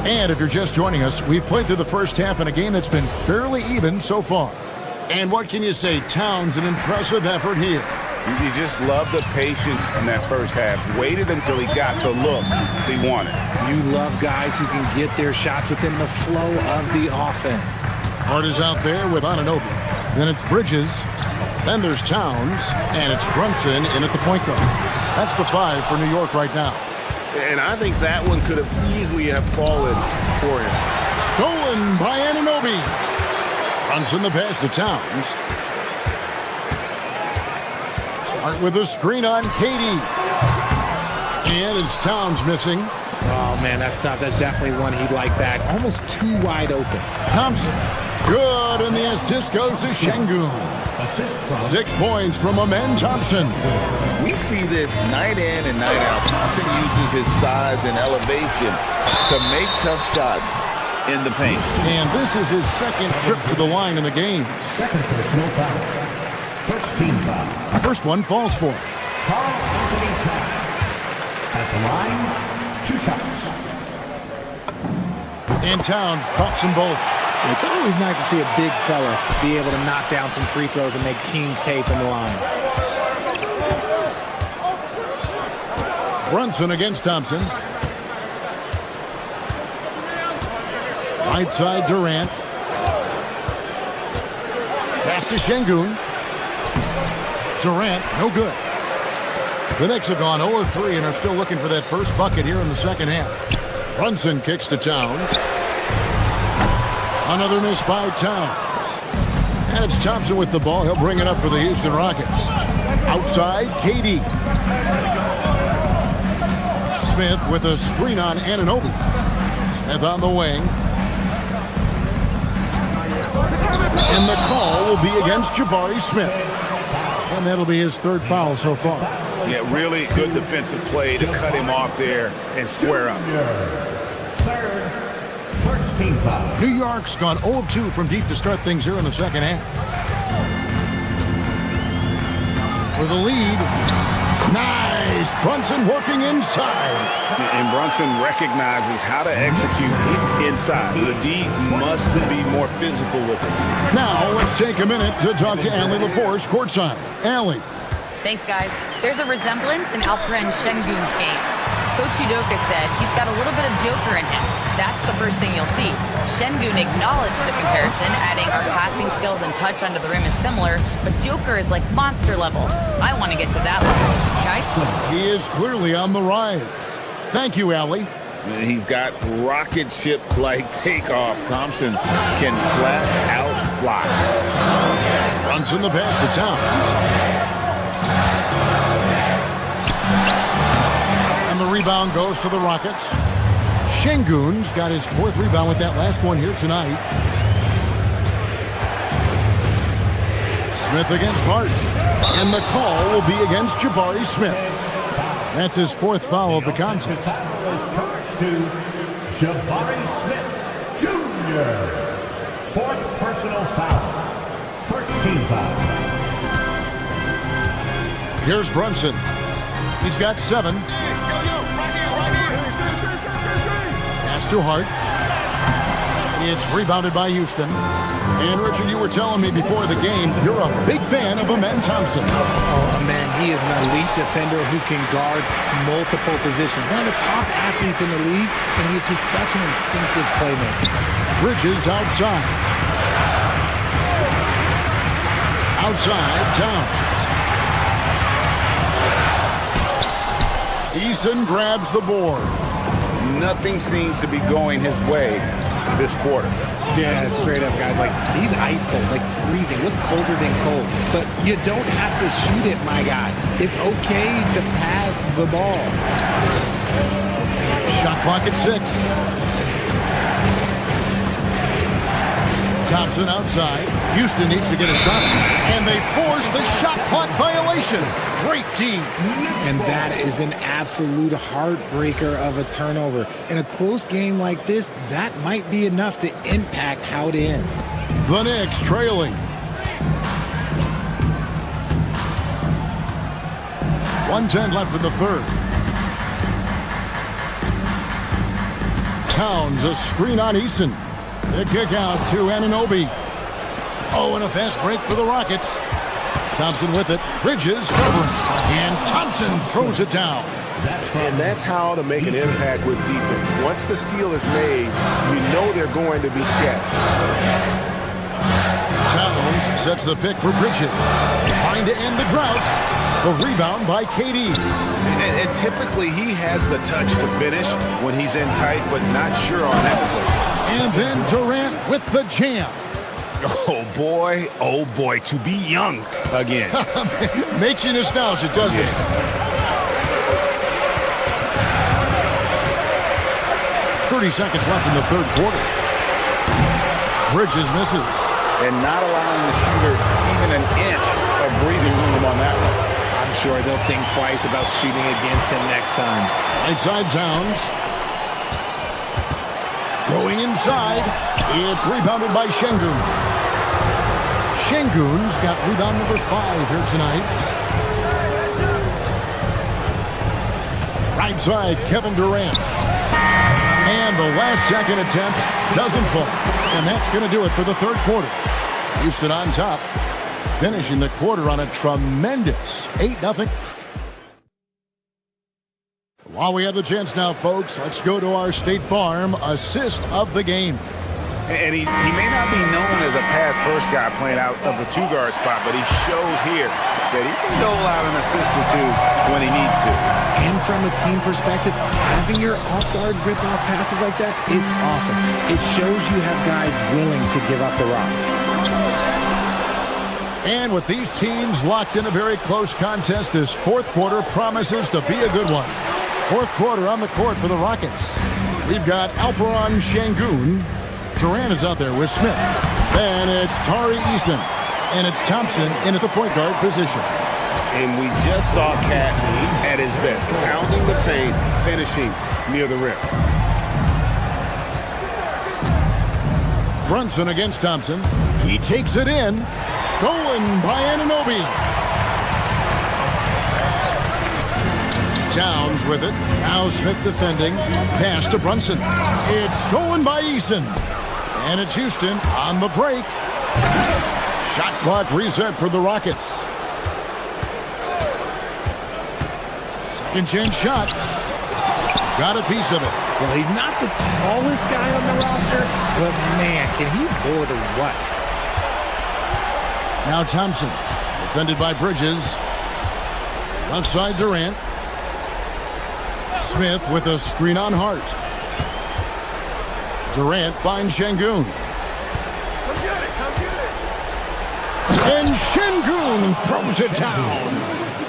And if you're just joining us, we've played through the first half in a game that's been fairly even so far. And what can you say? Towns, an impressive effort here. You just love the patience in that first half. Waited until he got the look he wanted. You love guys who can get their shots within the flow of the offense. Hart is out there with Anunoby. Then it's Bridges. Then there's Towns. And it's Brunson in at the point guard. That's the 5 for New York right now. And I think that one could have easily have fallen for him. Stolen by Anunoby. Brunson the pass to Towns. Hart with a screen on Katie. And it's Towns missing. Oh, man, that's tough. That's definitely one he'd like back. Almost too wide open. Thompson. Good, and the assist goes to Şengün. 6 points from Amen Thompson. We see this night in and night out. Thompson uses his size and elevation to make tough shots in the paint. And this is his second trip to the line in the game. Second personal foul. First team foul. First one falls for him. Carl Anthony Towns. At the line, 2 shots. And Towns drops them both. It's always nice to see a big fella be able to knock down some free throws and make teams pay from the line. Brunson against Thompson. Right side Durant. Pass to Şengün. Durant, no good. The Knicks have gone 0-3 and are still looking for that first bucket here in the second half. Brunson kicks to Towns. Another miss by Towns. And it's Thompson with the ball. He'll bring it up for the Houston Rockets. Outside, KD. Smith with a screen on Anunoby. Smith on the wing. And the call will be against Jabari Smith. And that'll be his 3rd foul so far. Yeah, really good defensive play to cut him off there and square up. First team foul. New York's gone 0-2 from deep to start things here in the second half. For the lead. Nice. Brunson working inside. And Brunson recognizes how to execute inside. The D must be more physical with it. Now let's take a minute to talk to Allie LaForce courtside. Allie. Thanks, guys. There's a resemblance in Alperen Şengün's game. Coach Udoka said he's got a little bit of Joker in him. That's the first thing you'll see. Şengün acknowledged the comparison, adding our passing skills and touch under the rim is similar, but Joker is like monster level. I want to get to that level. Guys? He is clearly on the rise. Thank you, Allie. He's got rocket ship-like takeoff. Thompson can flat out fly. Brunson the pass to Towns. And the rebound goes to the Rockets. Şengün's got his 4th rebound with that last one here tonight. Smith against Hart. And the call will be against Jabari Smith. That's his 4th foul of the contest. Charged to Jabari Smith, Jr. 4th personal foul. First team foul. Here's Brunson. He's got 7. Pass to Hart. It's rebounded by Houston. And Richard, you were telling me before the game, you're a big fan of Amen Thompson. Oh, man, he is an elite defender who can guard multiple positions. One of the top athletes in the league, and he's just such an instinctive playmaker. Bridges outside. Outside, Towns. Eason grabs the board. Nothing seems to be going his way this quarter. Yeah, straight up, guys. Like, he's ice cold, like freezing. What's colder than cold? But you don't have to shoot it, my guy. It's okay to pass the ball. Shot clock at 6. Thompson outside. Houston needs to get a shot. And they force the shot clock violation. Great team. And that is an absolute heartbreaker of a turnover. In a close game like this, that might be enough to impact how it ends. The Knicks trailing. 1:10 left in the 3rd. Towns, a screen on Eason. The kick out to Anunoby. Oh, and a fast break for the Rockets. Thompson with it. Bridges covering. And Thompson throws it down. And that's how to make an impact with defense. Once the steal is made, you know they're going to be scattered. Towns sets the pick for Bridges. Trying to end the drought. The rebound by KD. And typically he has the touch to finish when he's in tight, but not sure on that position. And then Durant with the jam. Oh boy, to be young again. Makes you nostalgic, doesn't it? 30 seconds left in the third quarter. Bridges misses. And not allowing the shooter even an inch of breathing room on that one. I'm sure they'll think twice about shooting against him next time. Right side Towns. Going inside. It's rebounded by Şengün. Şengün's got rebound number 5 here tonight. Right side, Kevin Durant. And the last second attempt doesn't fall. And that's going to do it for the third quarter. Houston on top, finishing the quarter on a tremendous 8-0. While we have the chance now, folks, let's go to our State Farm assist of the game. And he may not be known as a pass-first guy playing out of the two-guard spot, but he shows here that he can dole out an assist or two when he needs to. And from a team perspective, having your off-guard rip-off passes like that, it's awesome. It shows you have guys willing to give up the rock. And with these teams locked in a very close contest, this fourth quarter promises to be a good one. Fourth quarter on the court for the Rockets. We've got Alperen Şengün. Durant is out there with Smith. Then it's Tari Eason. And it's Thompson in at the point guard position. And we just saw Cat at his best, pounding the paint, finishing near the rim. Brunson against Thompson. He takes it in. Stolen by Anunoby. Towns with it. Now Smith defending. Pass to Brunson. It's stolen by Eason. And it's Houston on the break. Shot clock reset for the Rockets. Second chance shot. Got a piece of it. Well, he's not the tallest guy on the roster, but man, can he board or what? Now Thompson, defended by Bridges. Left side Durant. Smith with a screen on Hart. Durant finds Şengün. Come get it. And Şengün throws it down.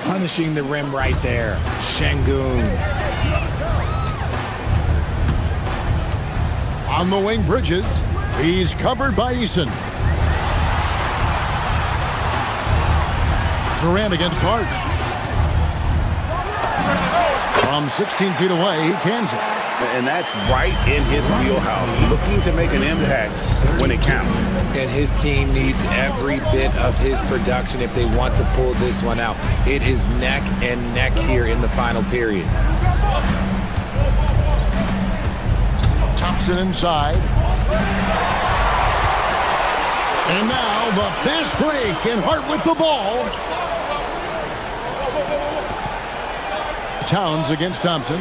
Punishing the rim right there. Şengün. On the wing, Bridges. He's covered by Eason. Durant against Hart. From 16 feet away, he cans it. And that's right in his wheelhouse, looking to make an impact when it counts. And his team needs every bit of his production if they want to pull this one out. It is neck and neck here in the final period. Thompson inside. And now the fast break, and Hart with the ball. Towns against Thompson.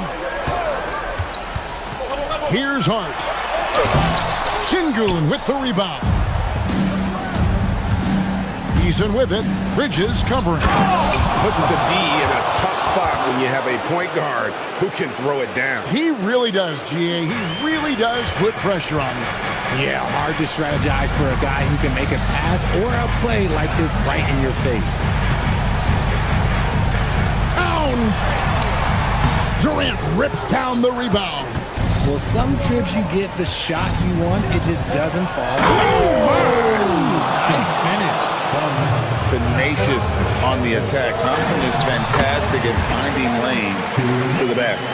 Here's Hart. Şengün with the rebound. Eason with it. Bridges covering. Puts the D in a tough spot when you have a point guard who can throw it down. He really does, GA. He really does put pressure on you. Yeah, hard to strategize for a guy who can make a pass or a play like this right in your face. Towns. Durant rips down the rebound. Well, some trips you get the shot you want, it just doesn't fall. Nice finish. Tenacious on the attack. Thompson is fantastic at finding lanes to the basket.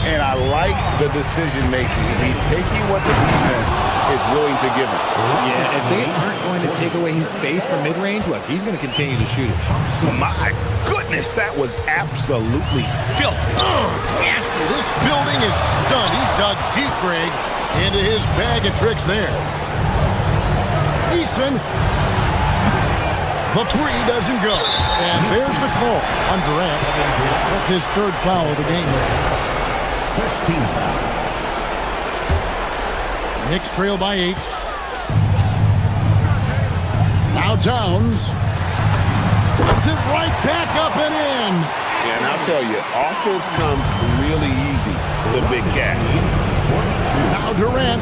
And I like the decision-making. He's taking what the defense is willing to give him. Yeah, if they aren't going to take away his space from mid-range, look, he's going to continue to shoot it. My goodness, that was absolutely filthy. Nasty. This building is stunned. He dug deep, Greg, into his bag of tricks there. Eason. The three doesn't go. And there's the call on Durant. That's his third foul of the game. First team foul. Knicks trail by 8. Now Towns. Puts it right back up and in. Yeah, and I'll tell you, offense comes really easy to Big Cat. Now Durant.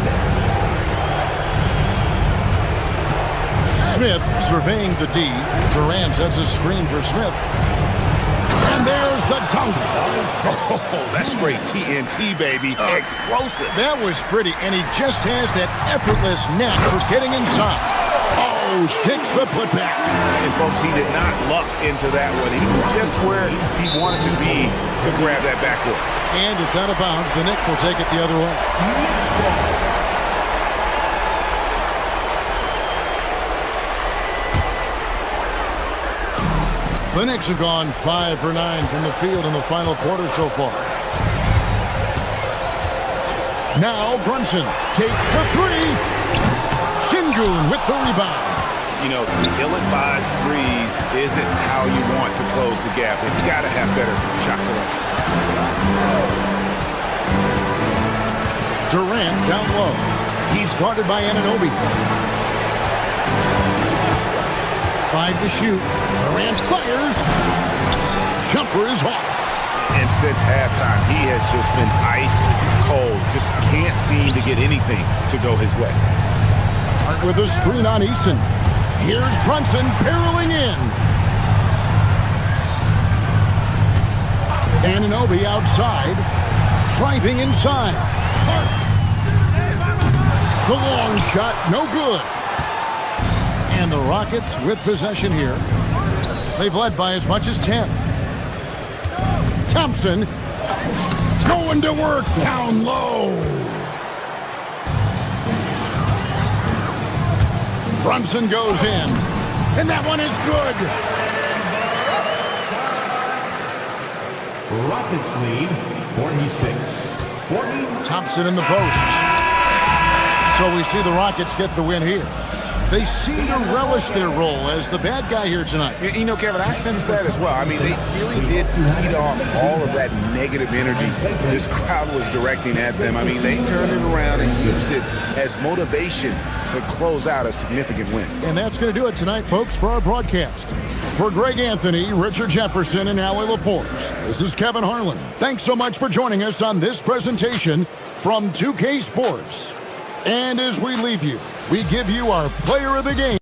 Smith surveying the D. Durant sets a screen for Smith. And there's the dunk. Oh, that's straight TNT, baby. Explosive. That was pretty, and he just has that effortless knack for getting inside. Oh, sticks the putback. And folks, he did not luck into that one. He was just where he wanted to be to grab that backboard. And it's out of bounds. The Knicks will take it the other way. The Knicks have gone 5 for 9 from the field in the final quarter so far. Now Brunson takes the three. Shingun with the rebound. You know, the ill-advised threes isn't how you want to close the gap. You've got to have better shot selection. Durant down low. He's guarded by Anunoby. 5 to shoot. Durant fires. Jumper is off. And since halftime, he has just been ice cold. Just can't seem to get anything to go his way. Hart with a screen on Eason. Here's Brunson barreling in. Anunoby outside. Driving inside. Hart. The long shot, no good. And the Rockets with possession here. They've led by as much as 10. Thompson going to work down low. Brunson goes in. And that one is good. Rockets lead 46-40. Thompson in the post. So we see the Rockets get the win here. They seem to relish their role as the bad guy here tonight. You know, Kevin, I sense that as well. I mean, they really did feed off all of that negative energy this crowd was directing at them. I mean, they turned it around and used it as motivation to close out a significant win. And that's going to do it tonight, folks, for our broadcast. For Greg Anthony, Richard Jefferson, and Allie LaForce, this is Kevin Harlan. Thanks so much for joining us on this presentation from 2K Sports. And as we leave you, we give you our player of the game.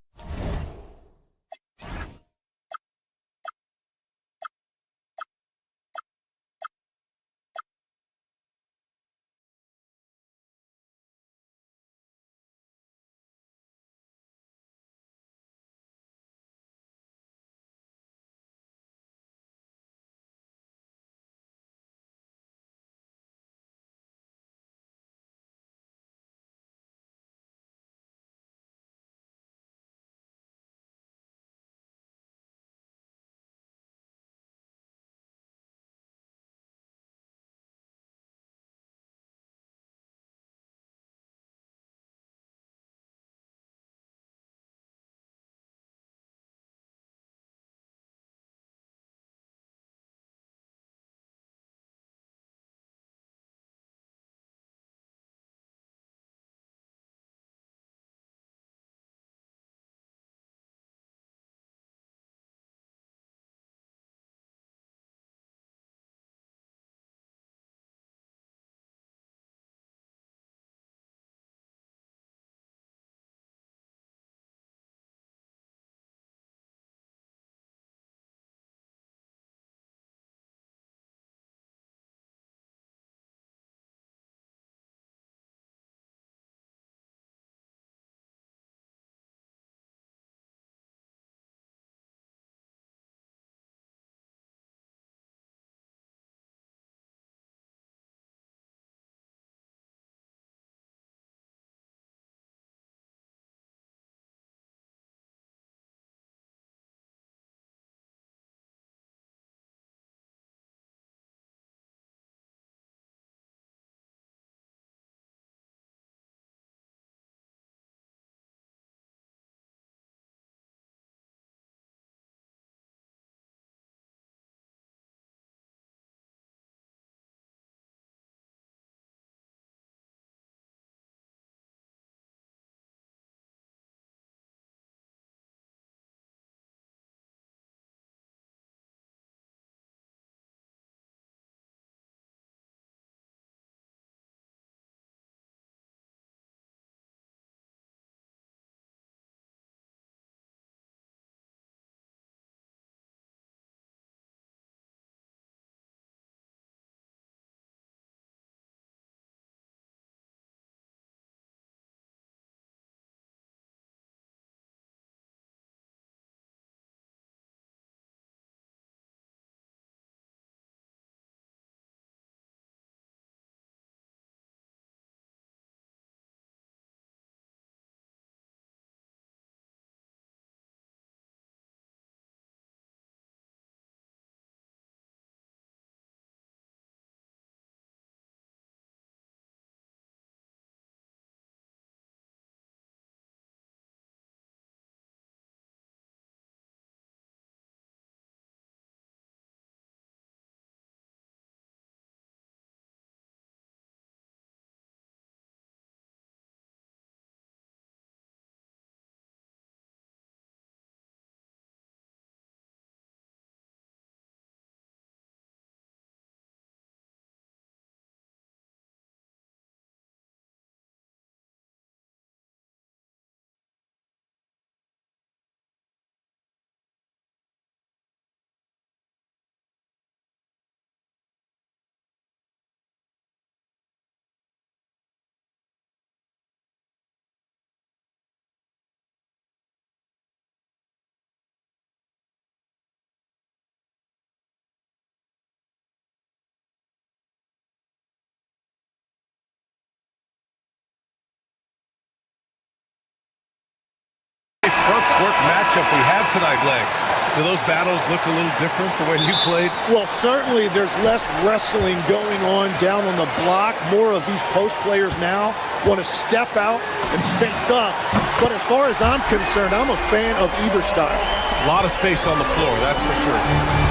court matchup we have tonight, Legs. Do those battles look a little different from when you played? Well, certainly there's less wrestling going on down on the block. More of these post players now want to step out and face up. But as far as I'm concerned, I'm a fan of either style. A lot of space on the floor, that's for sure.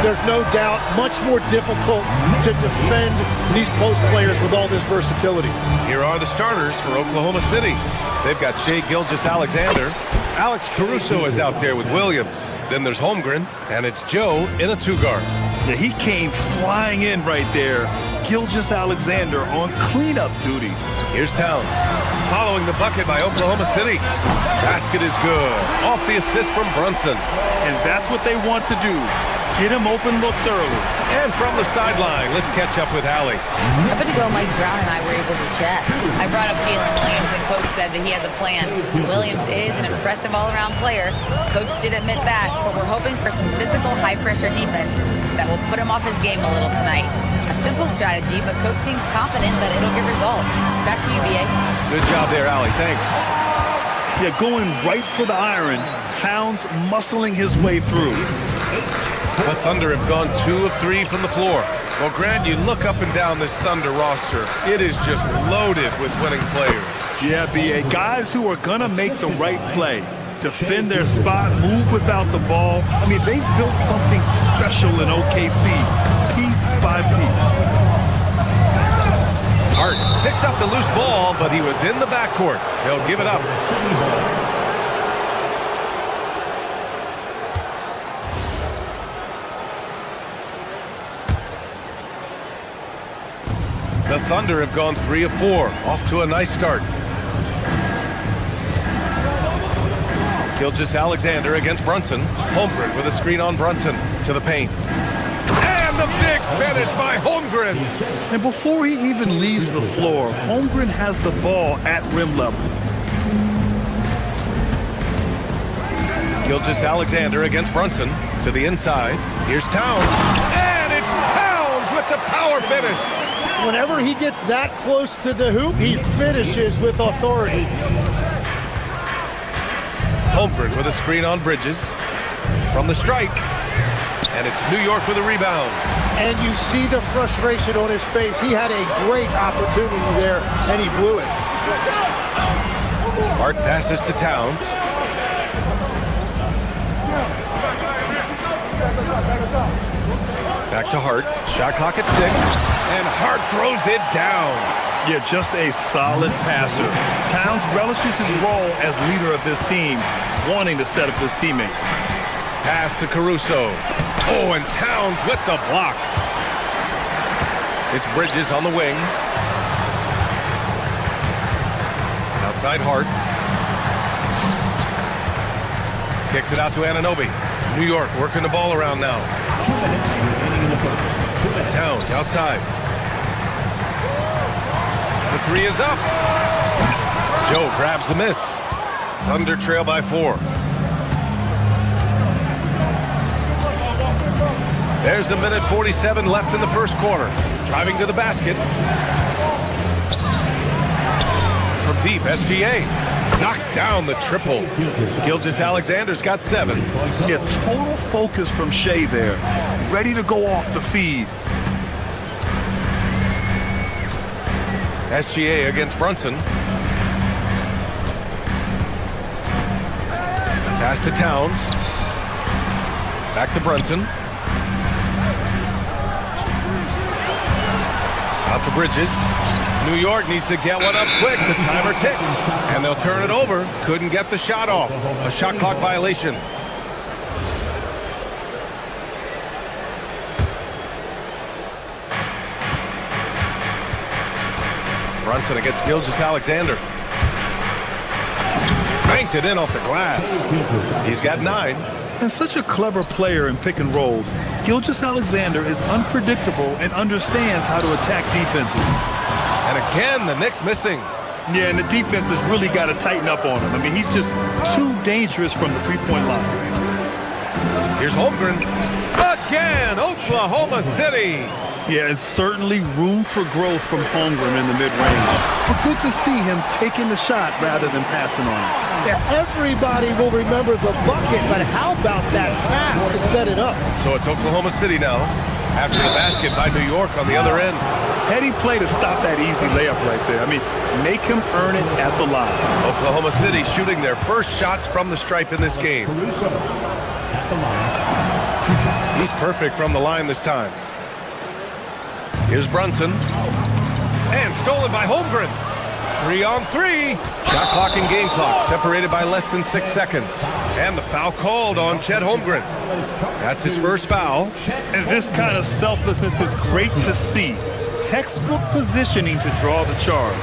There's no doubt much more difficult to defend these post players with all this versatility. Here are the starters for Oklahoma City. They've got Shai Gilgeous-Alexander. Alex Caruso is out there with Williams. Then there's Holmgren, and it's Joe in a two-guard. Yeah, he came flying in right there. Gilgeous-Alexander on cleanup duty. Here's Towns. Following the bucket by Oklahoma City. Basket is good. Off the assist from Brunson. And that's what they want to do. Get him open looks early. And from the sideline, let's catch up with Allie. A bit ago, Mike Brown and I were able to chat. I brought up Jalen Williams, and Coach said that he has a plan. Williams is an impressive all-around player. Coach did admit that, but we're hoping for some physical, high-pressure defense that will put him off his game a little tonight. A simple strategy, but Coach seems confident that it'll get results. Back to you, B.A. Good job there, Allie. Thanks. Yeah, going right for the iron. Towns muscling his way through. The Thunder have gone 2 of 3 from the floor. Well, Grant, you look up and down this Thunder roster. It is just loaded with winning players. Yeah, B.A. Guys who are going to make the right play. Defend their spot, move without the ball. I mean, they've built something special in OKC, piece by piece. Hart picks up the loose ball, but he was in the backcourt. He'll give it up. The Thunder have gone 3 of 4, off to a nice start. Gilgeous-Alexander against Brunson. Holmgren with a screen on Brunson to the paint. And the big finish by Holmgren. And before he even leaves the floor, Holmgren has the ball at rim level. Gilgeous-Alexander against Brunson to the inside. Here's Towns. And it's Towns with the power finish. Whenever he gets that close to the hoop, he finishes with authority. Holmgren with a screen on Bridges from the stripe. And it's New York with a rebound. And you see the frustration on his face. He had a great opportunity there, and he blew it. Hart passes to Towns. Back to Hart. Shot clock at 6. And Hart throws it down. Yeah, just a solid passer. Towns relishes his role as leader of this team, wanting to set up his teammates. Pass to Caruso. Oh, and Towns with the block. It's Bridges on the wing. Outside Hart. Kicks it out to Anunoby. New York working the ball around now. Towns outside. The 3 is up. Joe grabs the miss. Thunder trail by 4. There's 1:47 left in the first quarter. Driving to the basket. From deep, SGA knocks down the triple. Gilgeous-Alexander's got 7. Yeah, total focus from Shai there. Ready to go off the feed. SGA against Brunson. Pass to Towns. Back to Brunson. Out to Bridges. New York needs to get one up quick. The timer ticks. And they'll turn it over. Couldn't get the shot off. A shot clock violation. Brunson against Gilgeous-Alexander. Banked it in off the glass. He's got 9. And such a clever player in pick and rolls. Gilgeous-Alexander is unpredictable and understands how to attack defenses. And again, the Knicks missing. Yeah, and the defense has really got to tighten up on him. I mean, he's just too dangerous from the three-point line. Here's Holmgren. Again, Oklahoma City. Yeah, and certainly room for growth from Holmgren in the mid-range. But good to see him taking the shot rather than passing on it. Yeah, everybody will remember the bucket, but how about that pass to set it up? So it's Oklahoma City now, after the basket by New York on the other end. Heady play to stop that easy layup right there. I mean, make him earn it at the line. Oklahoma City shooting their first shots from the stripe in this game. He's perfect from the line this time. Here's Brunson. And stolen by Holmgren. 3-on-3. Shot clock and game clock separated by less than 6 seconds. And the foul called on Chet Holmgren. That's his first foul. And this kind of selflessness is great to see. Textbook positioning to draw the charge.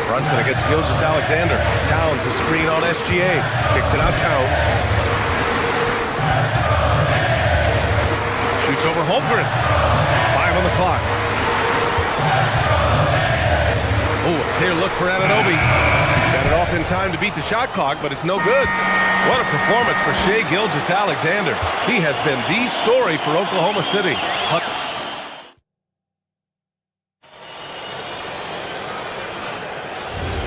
Brunson against Gilgeous-Alexander. Towns a screen on SGA. Kicks it out Towns. Shoots over Holmgren. 5 on the clock. Oh, a clear look for Anunoby. Got it off in time to beat the shot clock, but it's no good. What a performance for Shai Gilgeous-Alexander. He has been the story for Oklahoma City.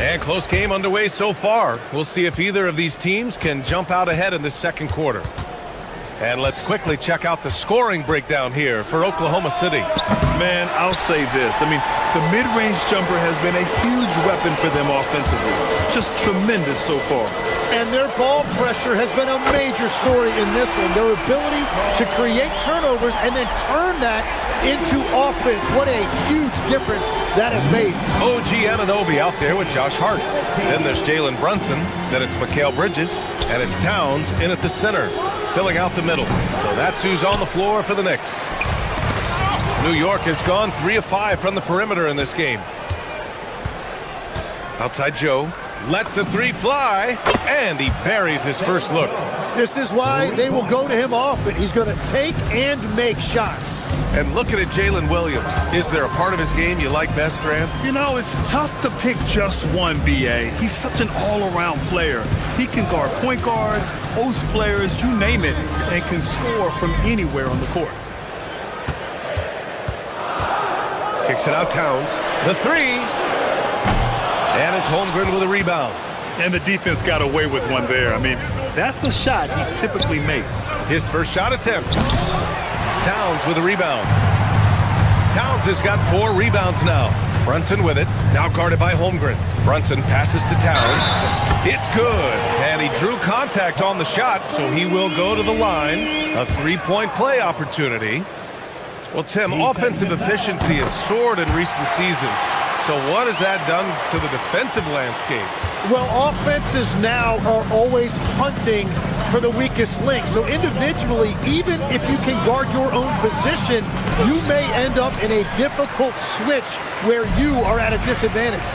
And close game underway so far. We'll see if either of these teams can jump out ahead in this second quarter. And let's quickly check out the scoring breakdown here for Oklahoma City. Man, I'll say this. I mean, the mid-range jumper has been a huge weapon for them offensively. Just tremendous so far. And their ball pressure has been a major story in this one. Their ability to create turnovers and then turn that into offense. What a huge difference that has made. OG Anunoby out there with Josh Hart. Then there's Jalen Brunson. Then it's Mikal Bridges. And it's Towns in at the center, filling out the middle. So that's who's on the floor for the Knicks. New York has gone 3 of 5 from the perimeter in this game. Outside Joe. Lets the three fly, and he buries his first look. This is why they will go to him often. He's going to take and make shots. And looking at Jalen Williams, is there a part of his game you like best, Grant? You know, it's tough to pick just one, B.A. He's such an all-around player. He can guard point guards, post players, you name it, and can score from anywhere on the court. Kicks it out Towns. The three. And it's Holmgren with a rebound. And the defense got away with one there. I mean, that's a shot he typically makes. His first shot attempt. Towns with a rebound. Towns has got 4 rebounds now. Brunson with it. Now guarded by Holmgren. Brunson passes to Towns. It's good. And he drew contact on the shot, so he will go to the line. A 3-point play opportunity. Well, Tim, offensive efficiency has soared in recent seasons. So what has that done to the defensive landscape? Well, offenses now are always hunting for the weakest link. So individually, even if you can guard your own position, you may end up in a difficult switch where you are at a disadvantage.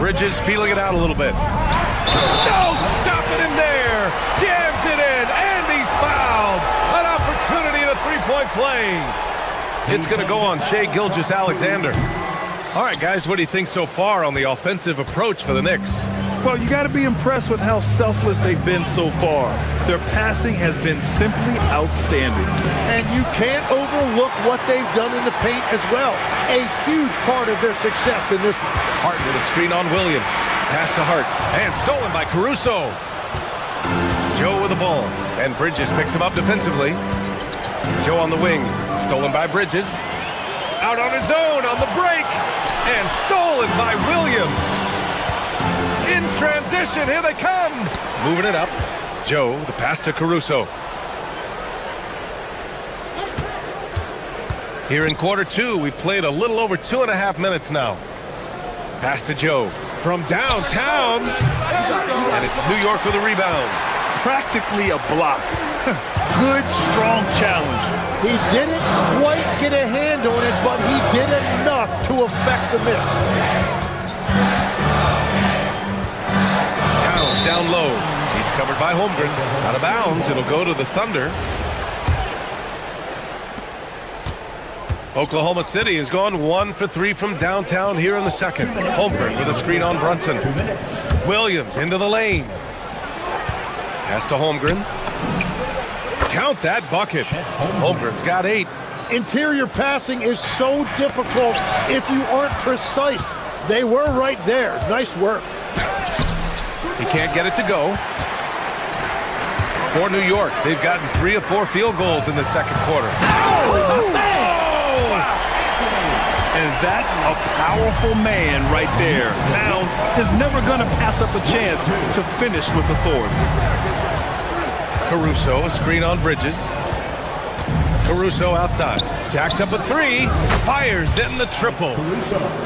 Bridges feeling it out a little bit. No, stopping him there. Jams it in, and he's fouled. An opportunity in a 3-point play. It's going to go on Shai Gilgeous-Alexander. All right, guys, what do you think so far on the offensive approach for the Knicks? Well, you got to be impressed with how selfless they've been so far. Their passing has been simply outstanding. And you can't overlook what they've done in the paint as well. A huge part of their success in this one. Hart with a screen on Williams. Pass to Hart. And stolen by Caruso. Joe with the ball. And Bridges picks him up defensively. Joe on the wing. Stolen by Bridges. Out on his own on the break. And stolen by Williams. In transition, here they come. Moving it up. Joe, the pass to Caruso. Here in quarter 2, we've played a little over 2.5 minutes now. Pass to Joe from downtown. And it's New York with a rebound. Practically a block. Good, strong challenge. He didn't quite get a hand on it, but he did enough to affect the miss. Towns down low. He's covered by Holmgren. Out of bounds. It'll go to the Thunder. Oklahoma City has gone 1 for 3 from downtown here in the second. Holmgren with a screen on Brunson. Williams into the lane. Pass to Holmgren. Count that bucket. Holmgren's got 8. Interior passing is so difficult if you aren't precise. They were right there. Nice work. He can't get it to go. For New York, they've gotten 3 of 4 field goals in the second quarter. Oh, man! And that's a powerful man right there. Towns is never going to pass up a chance to finish with authority. Caruso, a screen on Bridges. Caruso outside. Jacks up a 3. Fires in the triple.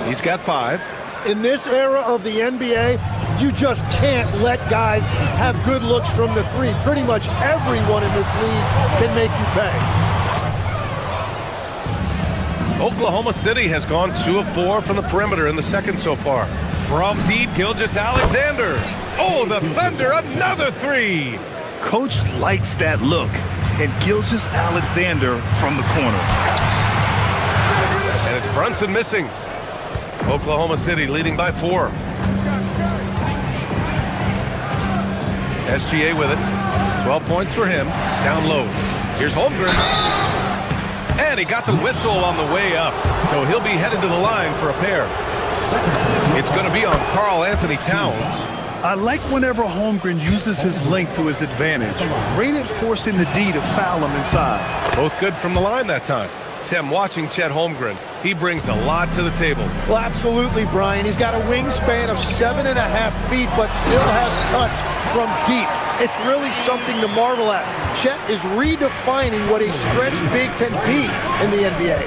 He's got 5. In this era of the NBA, you just can't let guys have good looks from the 3. Pretty much everyone in this league can make you pay. Oklahoma City has gone 2 of 4 from the perimeter in the second so far. From deep, Gilgeous-Alexander. Oh, the Thunder, another 3. Coach likes that look. And Gilgeous-Alexander from the corner. And it's Brunson missing. Oklahoma City leading by 4. SGA with it. 12 points for him. Down low. Here's Holmgren. And he got the whistle on the way up. So he'll be headed to the line for a pair. It's going to be on Karl Anthony Towns. I like whenever Holmgren uses his length to his advantage. Great at forcing the D to foul him inside. Both good from the line that time. Tim, watching Chet Holmgren, he brings a lot to the table. Well, absolutely, Brian. He's got a wingspan of 7.5 feet, but still has touch from deep. It's really something to marvel at. Chet is redefining what a stretch big can be in the NBA.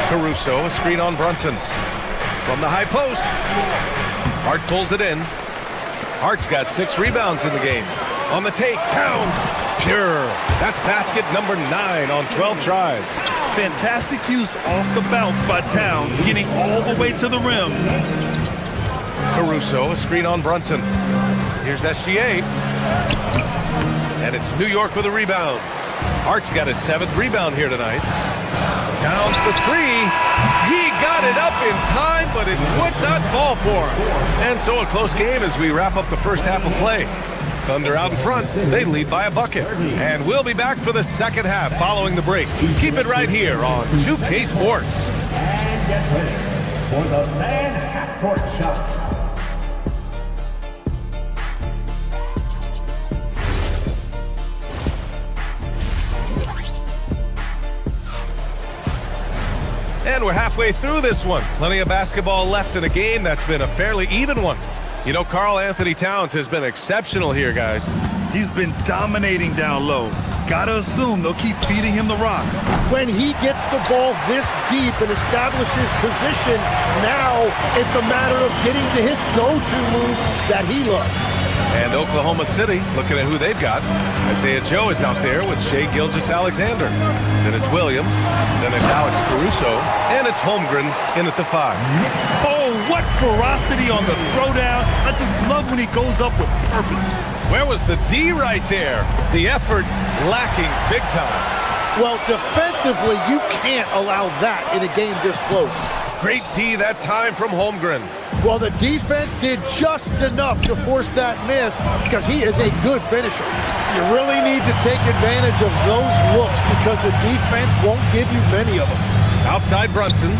Caruso, a screen on Brunson. From the high post. Hart pulls it in. Hart's got 6 rebounds in the game. On the take, Towns. Pure. That's basket number 9 on 12 tries. Fantastic use off the bounce by Towns, getting all the way to the rim. Caruso, a screen on Brunson. Here's SGA. And it's New York with a rebound. Hart's got his 7th rebound here tonight. Towns for 3. He got it up in time, but it would not fall for him. And so a close game as we wrap up the first half of play. Thunder out in front. They lead by a bucket. And we'll be back for the second half following the break. Keep it right here on 2K Sports. And get ready for the fan half-court shot. And we're halfway through this one. Plenty of basketball left in a game that's been a fairly even one. You know, Karl Anthony Towns has been exceptional here, guys. He's been dominating down low. Gotta assume they'll keep feeding him the rock. When he gets the ball this deep and establishes position, now it's a matter of getting to his go-to move that he loves. And Oklahoma City, looking at who they've got. Isaiah Joe is out there with Shai Gilgeous-Alexander. Then it's Williams. Then it's Alex Caruso. And it's Holmgren in at the 5. Oh, what ferocity on the throwdown. I just love when he goes up with purpose. Where was the D right there? The effort lacking big time. Well, defensively, you can't allow that in a game this close. Great D that time from Holmgren. Well, the defense did just enough to force that miss because he is a good finisher. You really need to take advantage of those looks because the defense won't give you many of them. Outside Brunson.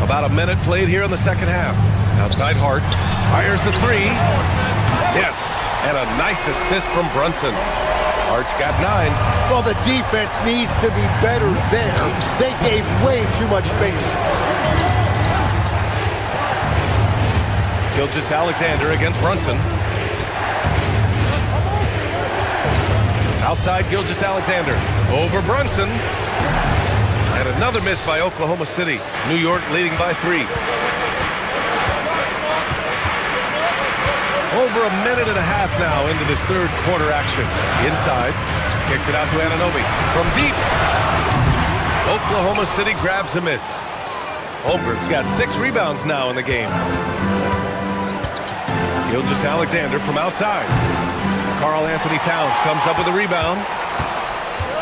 About a minute played here in the second half. Outside Hart. Fires the 3. Yes. And a nice assist from Brunson. Hart's got 9. Well, the defense needs to be better there. They gave way too much space. Gilgeous-Alexander against Brunson. Outside Gilgeous-Alexander. Over Brunson. And another miss by Oklahoma City. New York leading by 3. Over a minute and a half now into this third quarter action. Inside. Kicks it out to Anunoby. From deep. Oklahoma City grabs a miss. Holmgren's got 6 rebounds now in the game. Gilgeous-Alexander from outside. Karl Anthony Towns comes up with a rebound.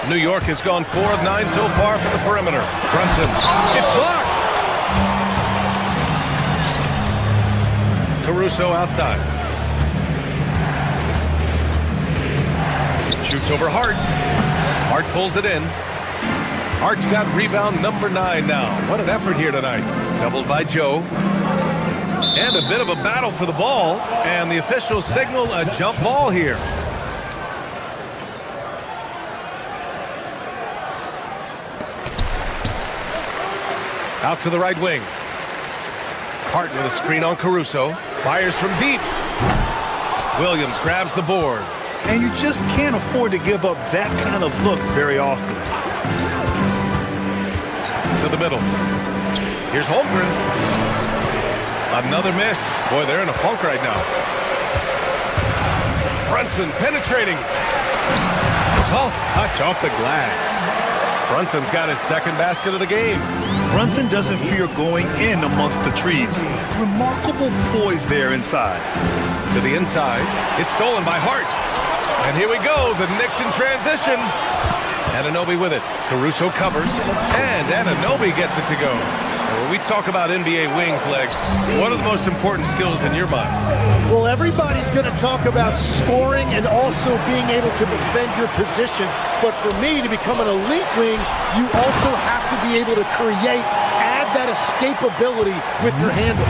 New York has gone 4 of 9 so far from the perimeter. Brunson. It's blocked. Caruso outside. Shoots over Hart. Hart pulls it in. Hart's got rebound number 9 now. What an effort here tonight. Doubled by Joe. And a bit of a battle for the ball. And the officials signal a jump ball here. Out to the right wing. Hart with a screen on Caruso. Fires from deep. Williams grabs the board. And you just can't afford to give up that kind of look very often. To the middle. Here's Holmgren. Another miss. Boy, they're in a funk right now. Brunson penetrating. Soft touch off the glass. Brunson's got his second basket of the game. Brunson doesn't fear going in amongst the trees. Remarkable poise there inside. To the inside. It's stolen by Hart. And here we go. The Knicks in transition. Anunoby with it. Caruso covers. And Anunoby gets it to go. And when we talk about NBA wings, Legs, what are the most important skills in your mind? Well, everybody's going to talk about scoring and also being able to defend your position. But for me, to become an elite wing, you also have to be able to add that escapability with your handle.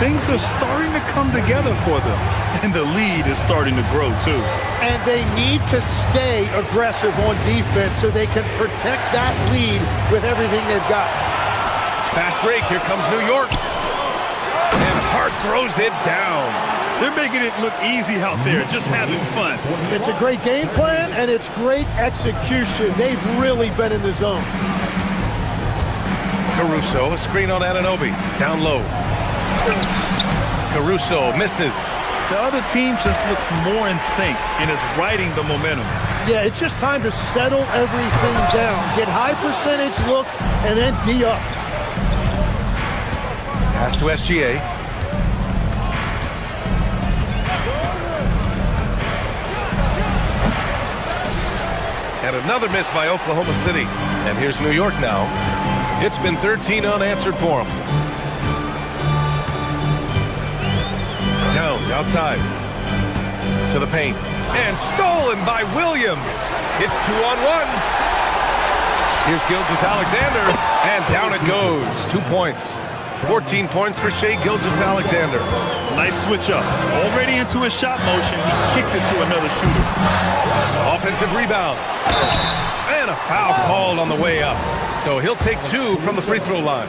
Things are starting to come together for them. And the lead is starting to grow, too. And they need to stay aggressive on defense so they can protect that lead with everything they've got. Fast break. Here comes New York. And Hart throws it down. They're making it look easy out there, just having fun. It's a great game plan, and it's great execution. They've really been in the zone. Caruso, a screen on Anunoby. Down low. Caruso misses. The other team just looks more in sync and is riding the momentum. Yeah, it's just time to settle everything down. Get high percentage looks and then D up. Pass to SGA. And another miss by Oklahoma City. And here's New York now. It's been 13 unanswered for them. Towns outside. To the paint. And stolen by Williams. It's 2-on-1. Here's Gilgeous-Alexander. And down it goes. 2 points. 14 points for Shai Gilgeous-Alexander. Nice switch up. Already into a shot motion. He kicks it to another shooter. Offensive rebound. And a foul called on the way up. So he'll take 2 from the free throw line.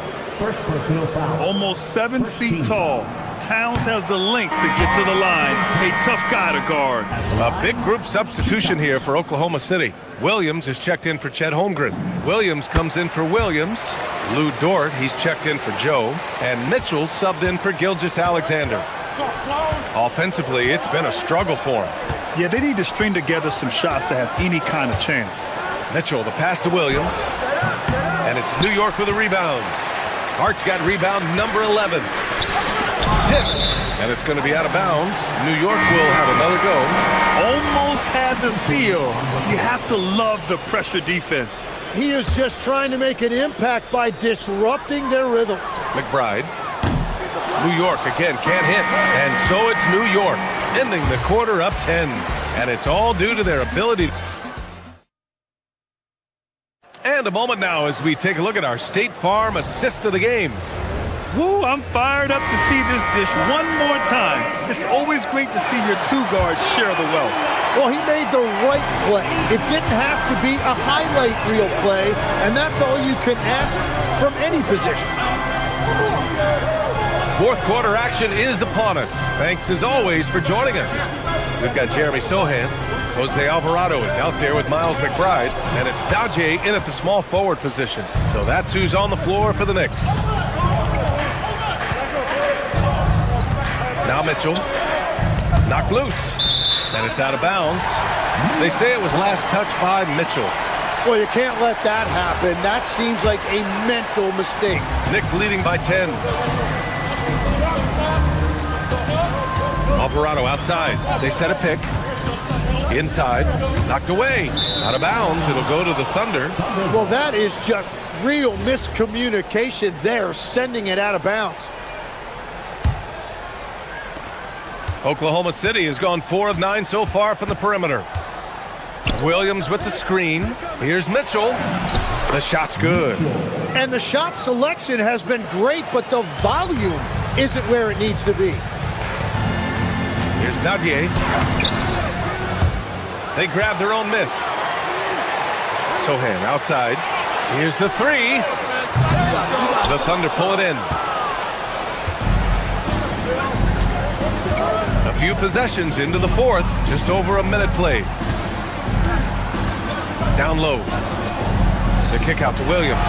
Almost 7 feet tall. Towns has the length to get to the line. A tough guy to guard. A big group substitution here for Oklahoma City. Williams is checked in for Chet Holmgren. Williams comes in for Williams. Lou Dort, he's checked in for Joe. And Mitchell subbed in for Gilgeous-Alexander. Offensively, it's been a struggle for him. Yeah, they need to string together some shots to have any kind of chance. Mitchell, the pass to Williams. And it's New York with a rebound. Hart's got rebound number 11. Tipped. And it's going to be out of bounds. New York will have another go. Almost had the steal. You have to love the pressure defense. He is just trying to make an impact by disrupting their rhythm. McBride. New York again can't hit. And so it's New York ending the quarter up 10. And it's all due to their ability. And a moment now as we take a look at our State Farm assist of the game. Woo, I'm fired up to see this dish one more time. It's always great to see your 2 guards share the wealth. Well, he made the right play. It didn't have to be a highlight reel play, and that's all you can ask from any position. Fourth quarter action is upon us. Thanks as always for joining us. We've got Jeremy Sohan. Jose Alvarado is out there with Miles McBride, and it's Daje in at the small forward position. So that's who's on the floor for the Knicks. Now Mitchell, knocked loose, and it's out of bounds. They say it was last touched by Mitchell. Well, you can't let that happen. That seems like a mental mistake. Knicks leading by 10. Alvarado outside. They set a pick. Inside, knocked away. Out of bounds, it'll go to the Thunder. Well, that is just real miscommunication there, sending it out of bounds. Oklahoma City has gone 4 of 9 so far from the perimeter. Williams with the screen. Here's Mitchell. The shot's good. And the shot selection has been great, but the volume isn't where it needs to be. Here's Dadier. They grab their own miss. Sohan outside. Here's the three. The Thunder pull it in. A few possessions into the fourth. Just over a minute played. Down low. The kick out to Williams.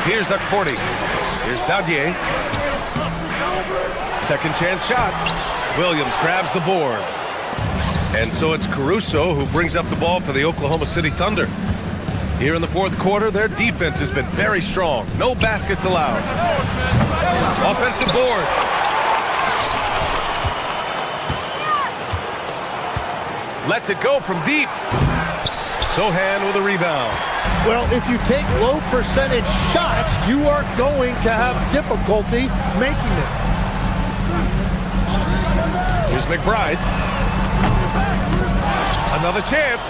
Here's Akporti. Here's Dadier. Second chance shot. Williams grabs the board. And so it's Caruso who brings up the ball for the Oklahoma City Thunder. Here in the fourth quarter, their defense has been very strong. No baskets allowed. Offensive board. Lets it go from deep. Sohan with a rebound. Well, if you take low percentage shots, you are going to have difficulty making them. Here's McBride. Another chance.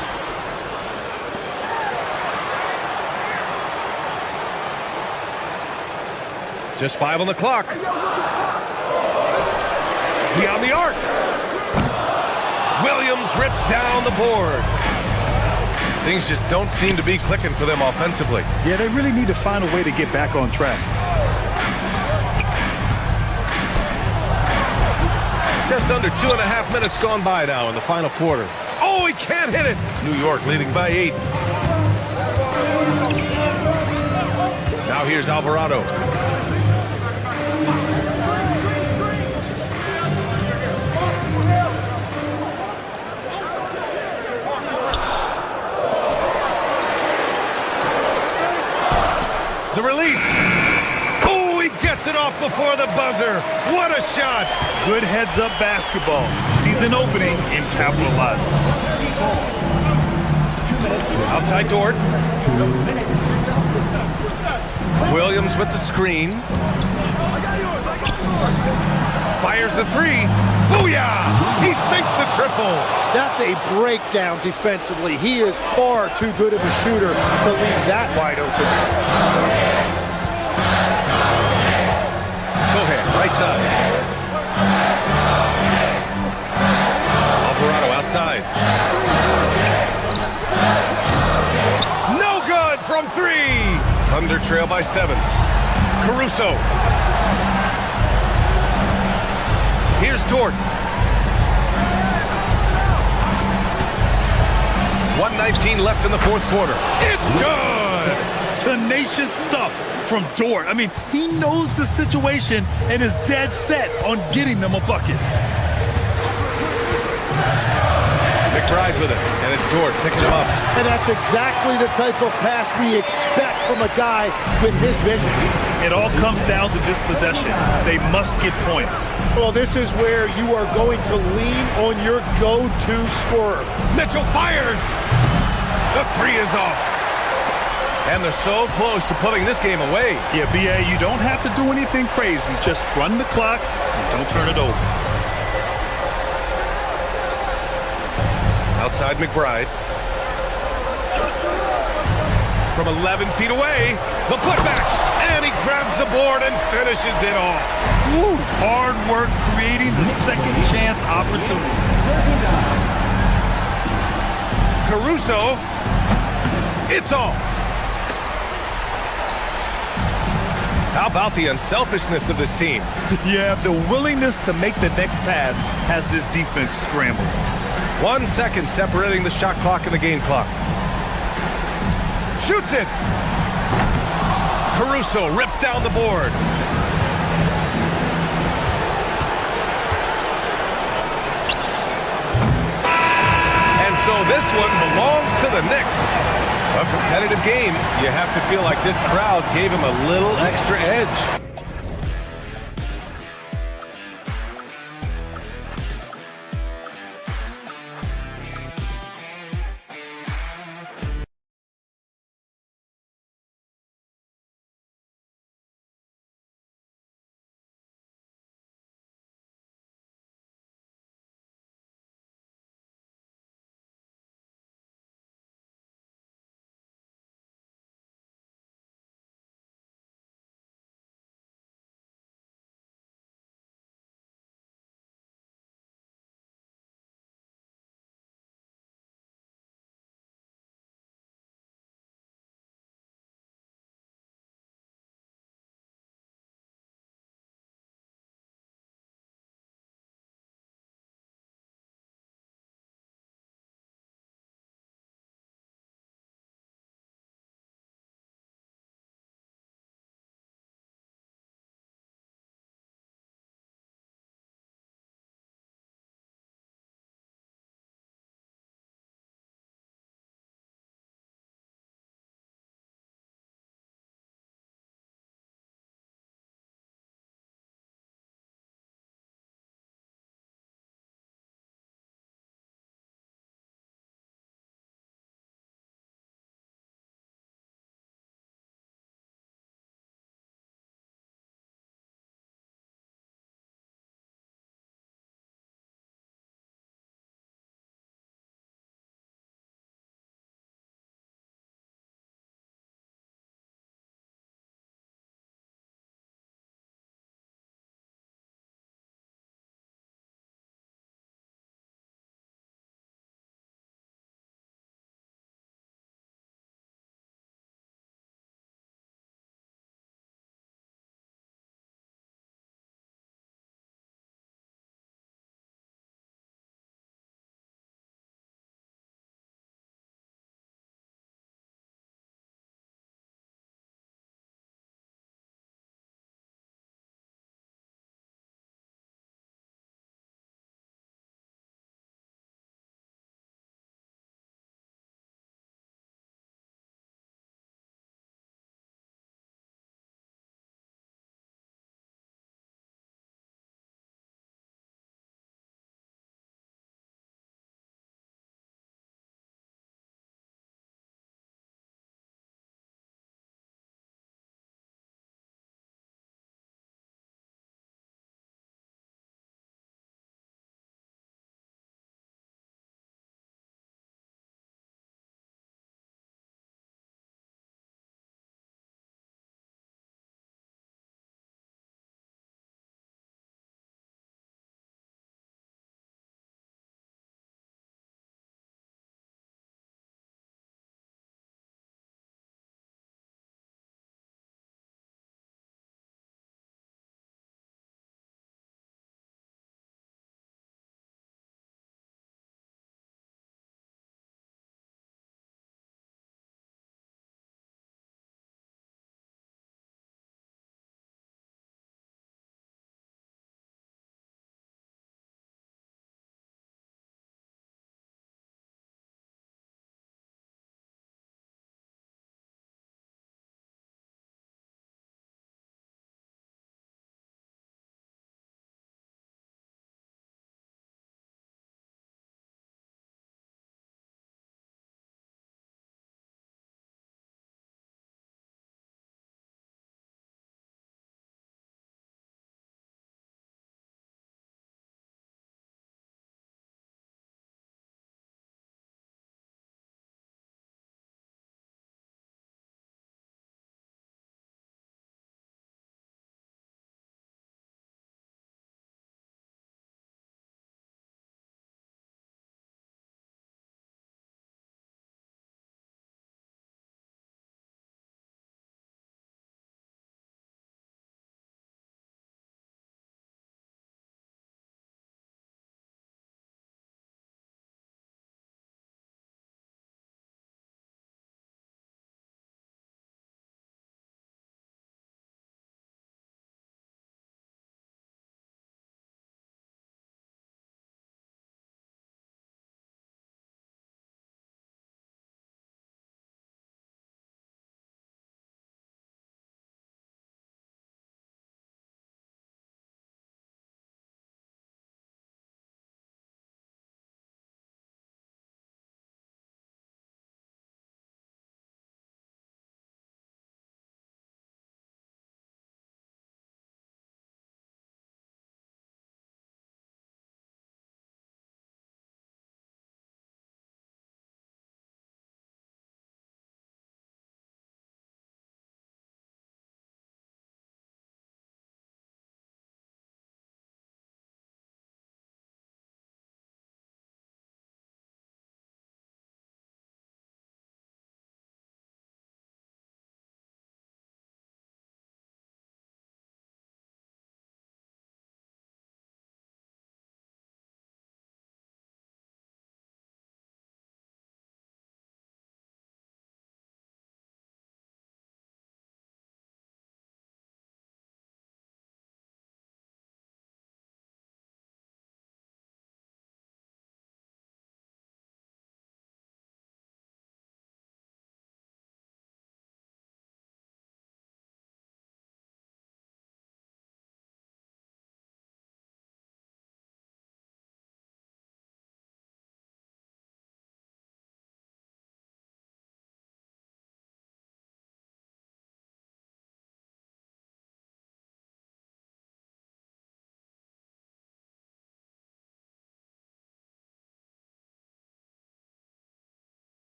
Just 5 on the clock. Beyond the arc. Williams rips down the board. Things just don't seem to be clicking for them offensively. Yeah, they really need to find a way to get back on track. Just under 2.5 minutes gone by now in the final quarter. Oh, he can't hit it. New York leading by 8. Now here's Alvarado. The release. Oh, he gets it off before the buzzer. What a shot. Good heads-up basketball. Season opening and capitalizes. Outside Dort. Williams with the screen. Fires the three. Booyah! He sinks the triple. That's a breakdown defensively. He is far too good of a shooter to leave that wide open. Sohan, right side. Alvarado outside. No good from 3. Thunder trail by 7. Caruso. Here's Dort. 1:19 left in the fourth quarter. It's good! Tenacious stuff from Dort. I mean, he knows the situation and is dead set on getting them a bucket. McBride with it, and it's Dort picking him up. And that's exactly the type of pass we expect from a guy with his vision. It all comes down to this possession. They must get points. Well, this is where you are going to lean on your go-to scorer. Mitchell fires! The 3 is off. And they're so close to putting this game away. Yeah, B.A., you don't have to do anything crazy. Just run the clock and don't turn it over. Outside McBride. From 11 feet away, the putback, and he grabs the board and finishes it off. Woo. Hard work creating the second chance opportunity. Caruso, it's off. How about the unselfishness of this team? Yeah, the willingness to make the next pass has this defense scrambled. 1 second separating the shot clock and the game clock. Shoots it. Caruso rips down the board. And so this one belongs to the Knicks. A competitive game. You have to feel like this crowd gave him a little extra edge.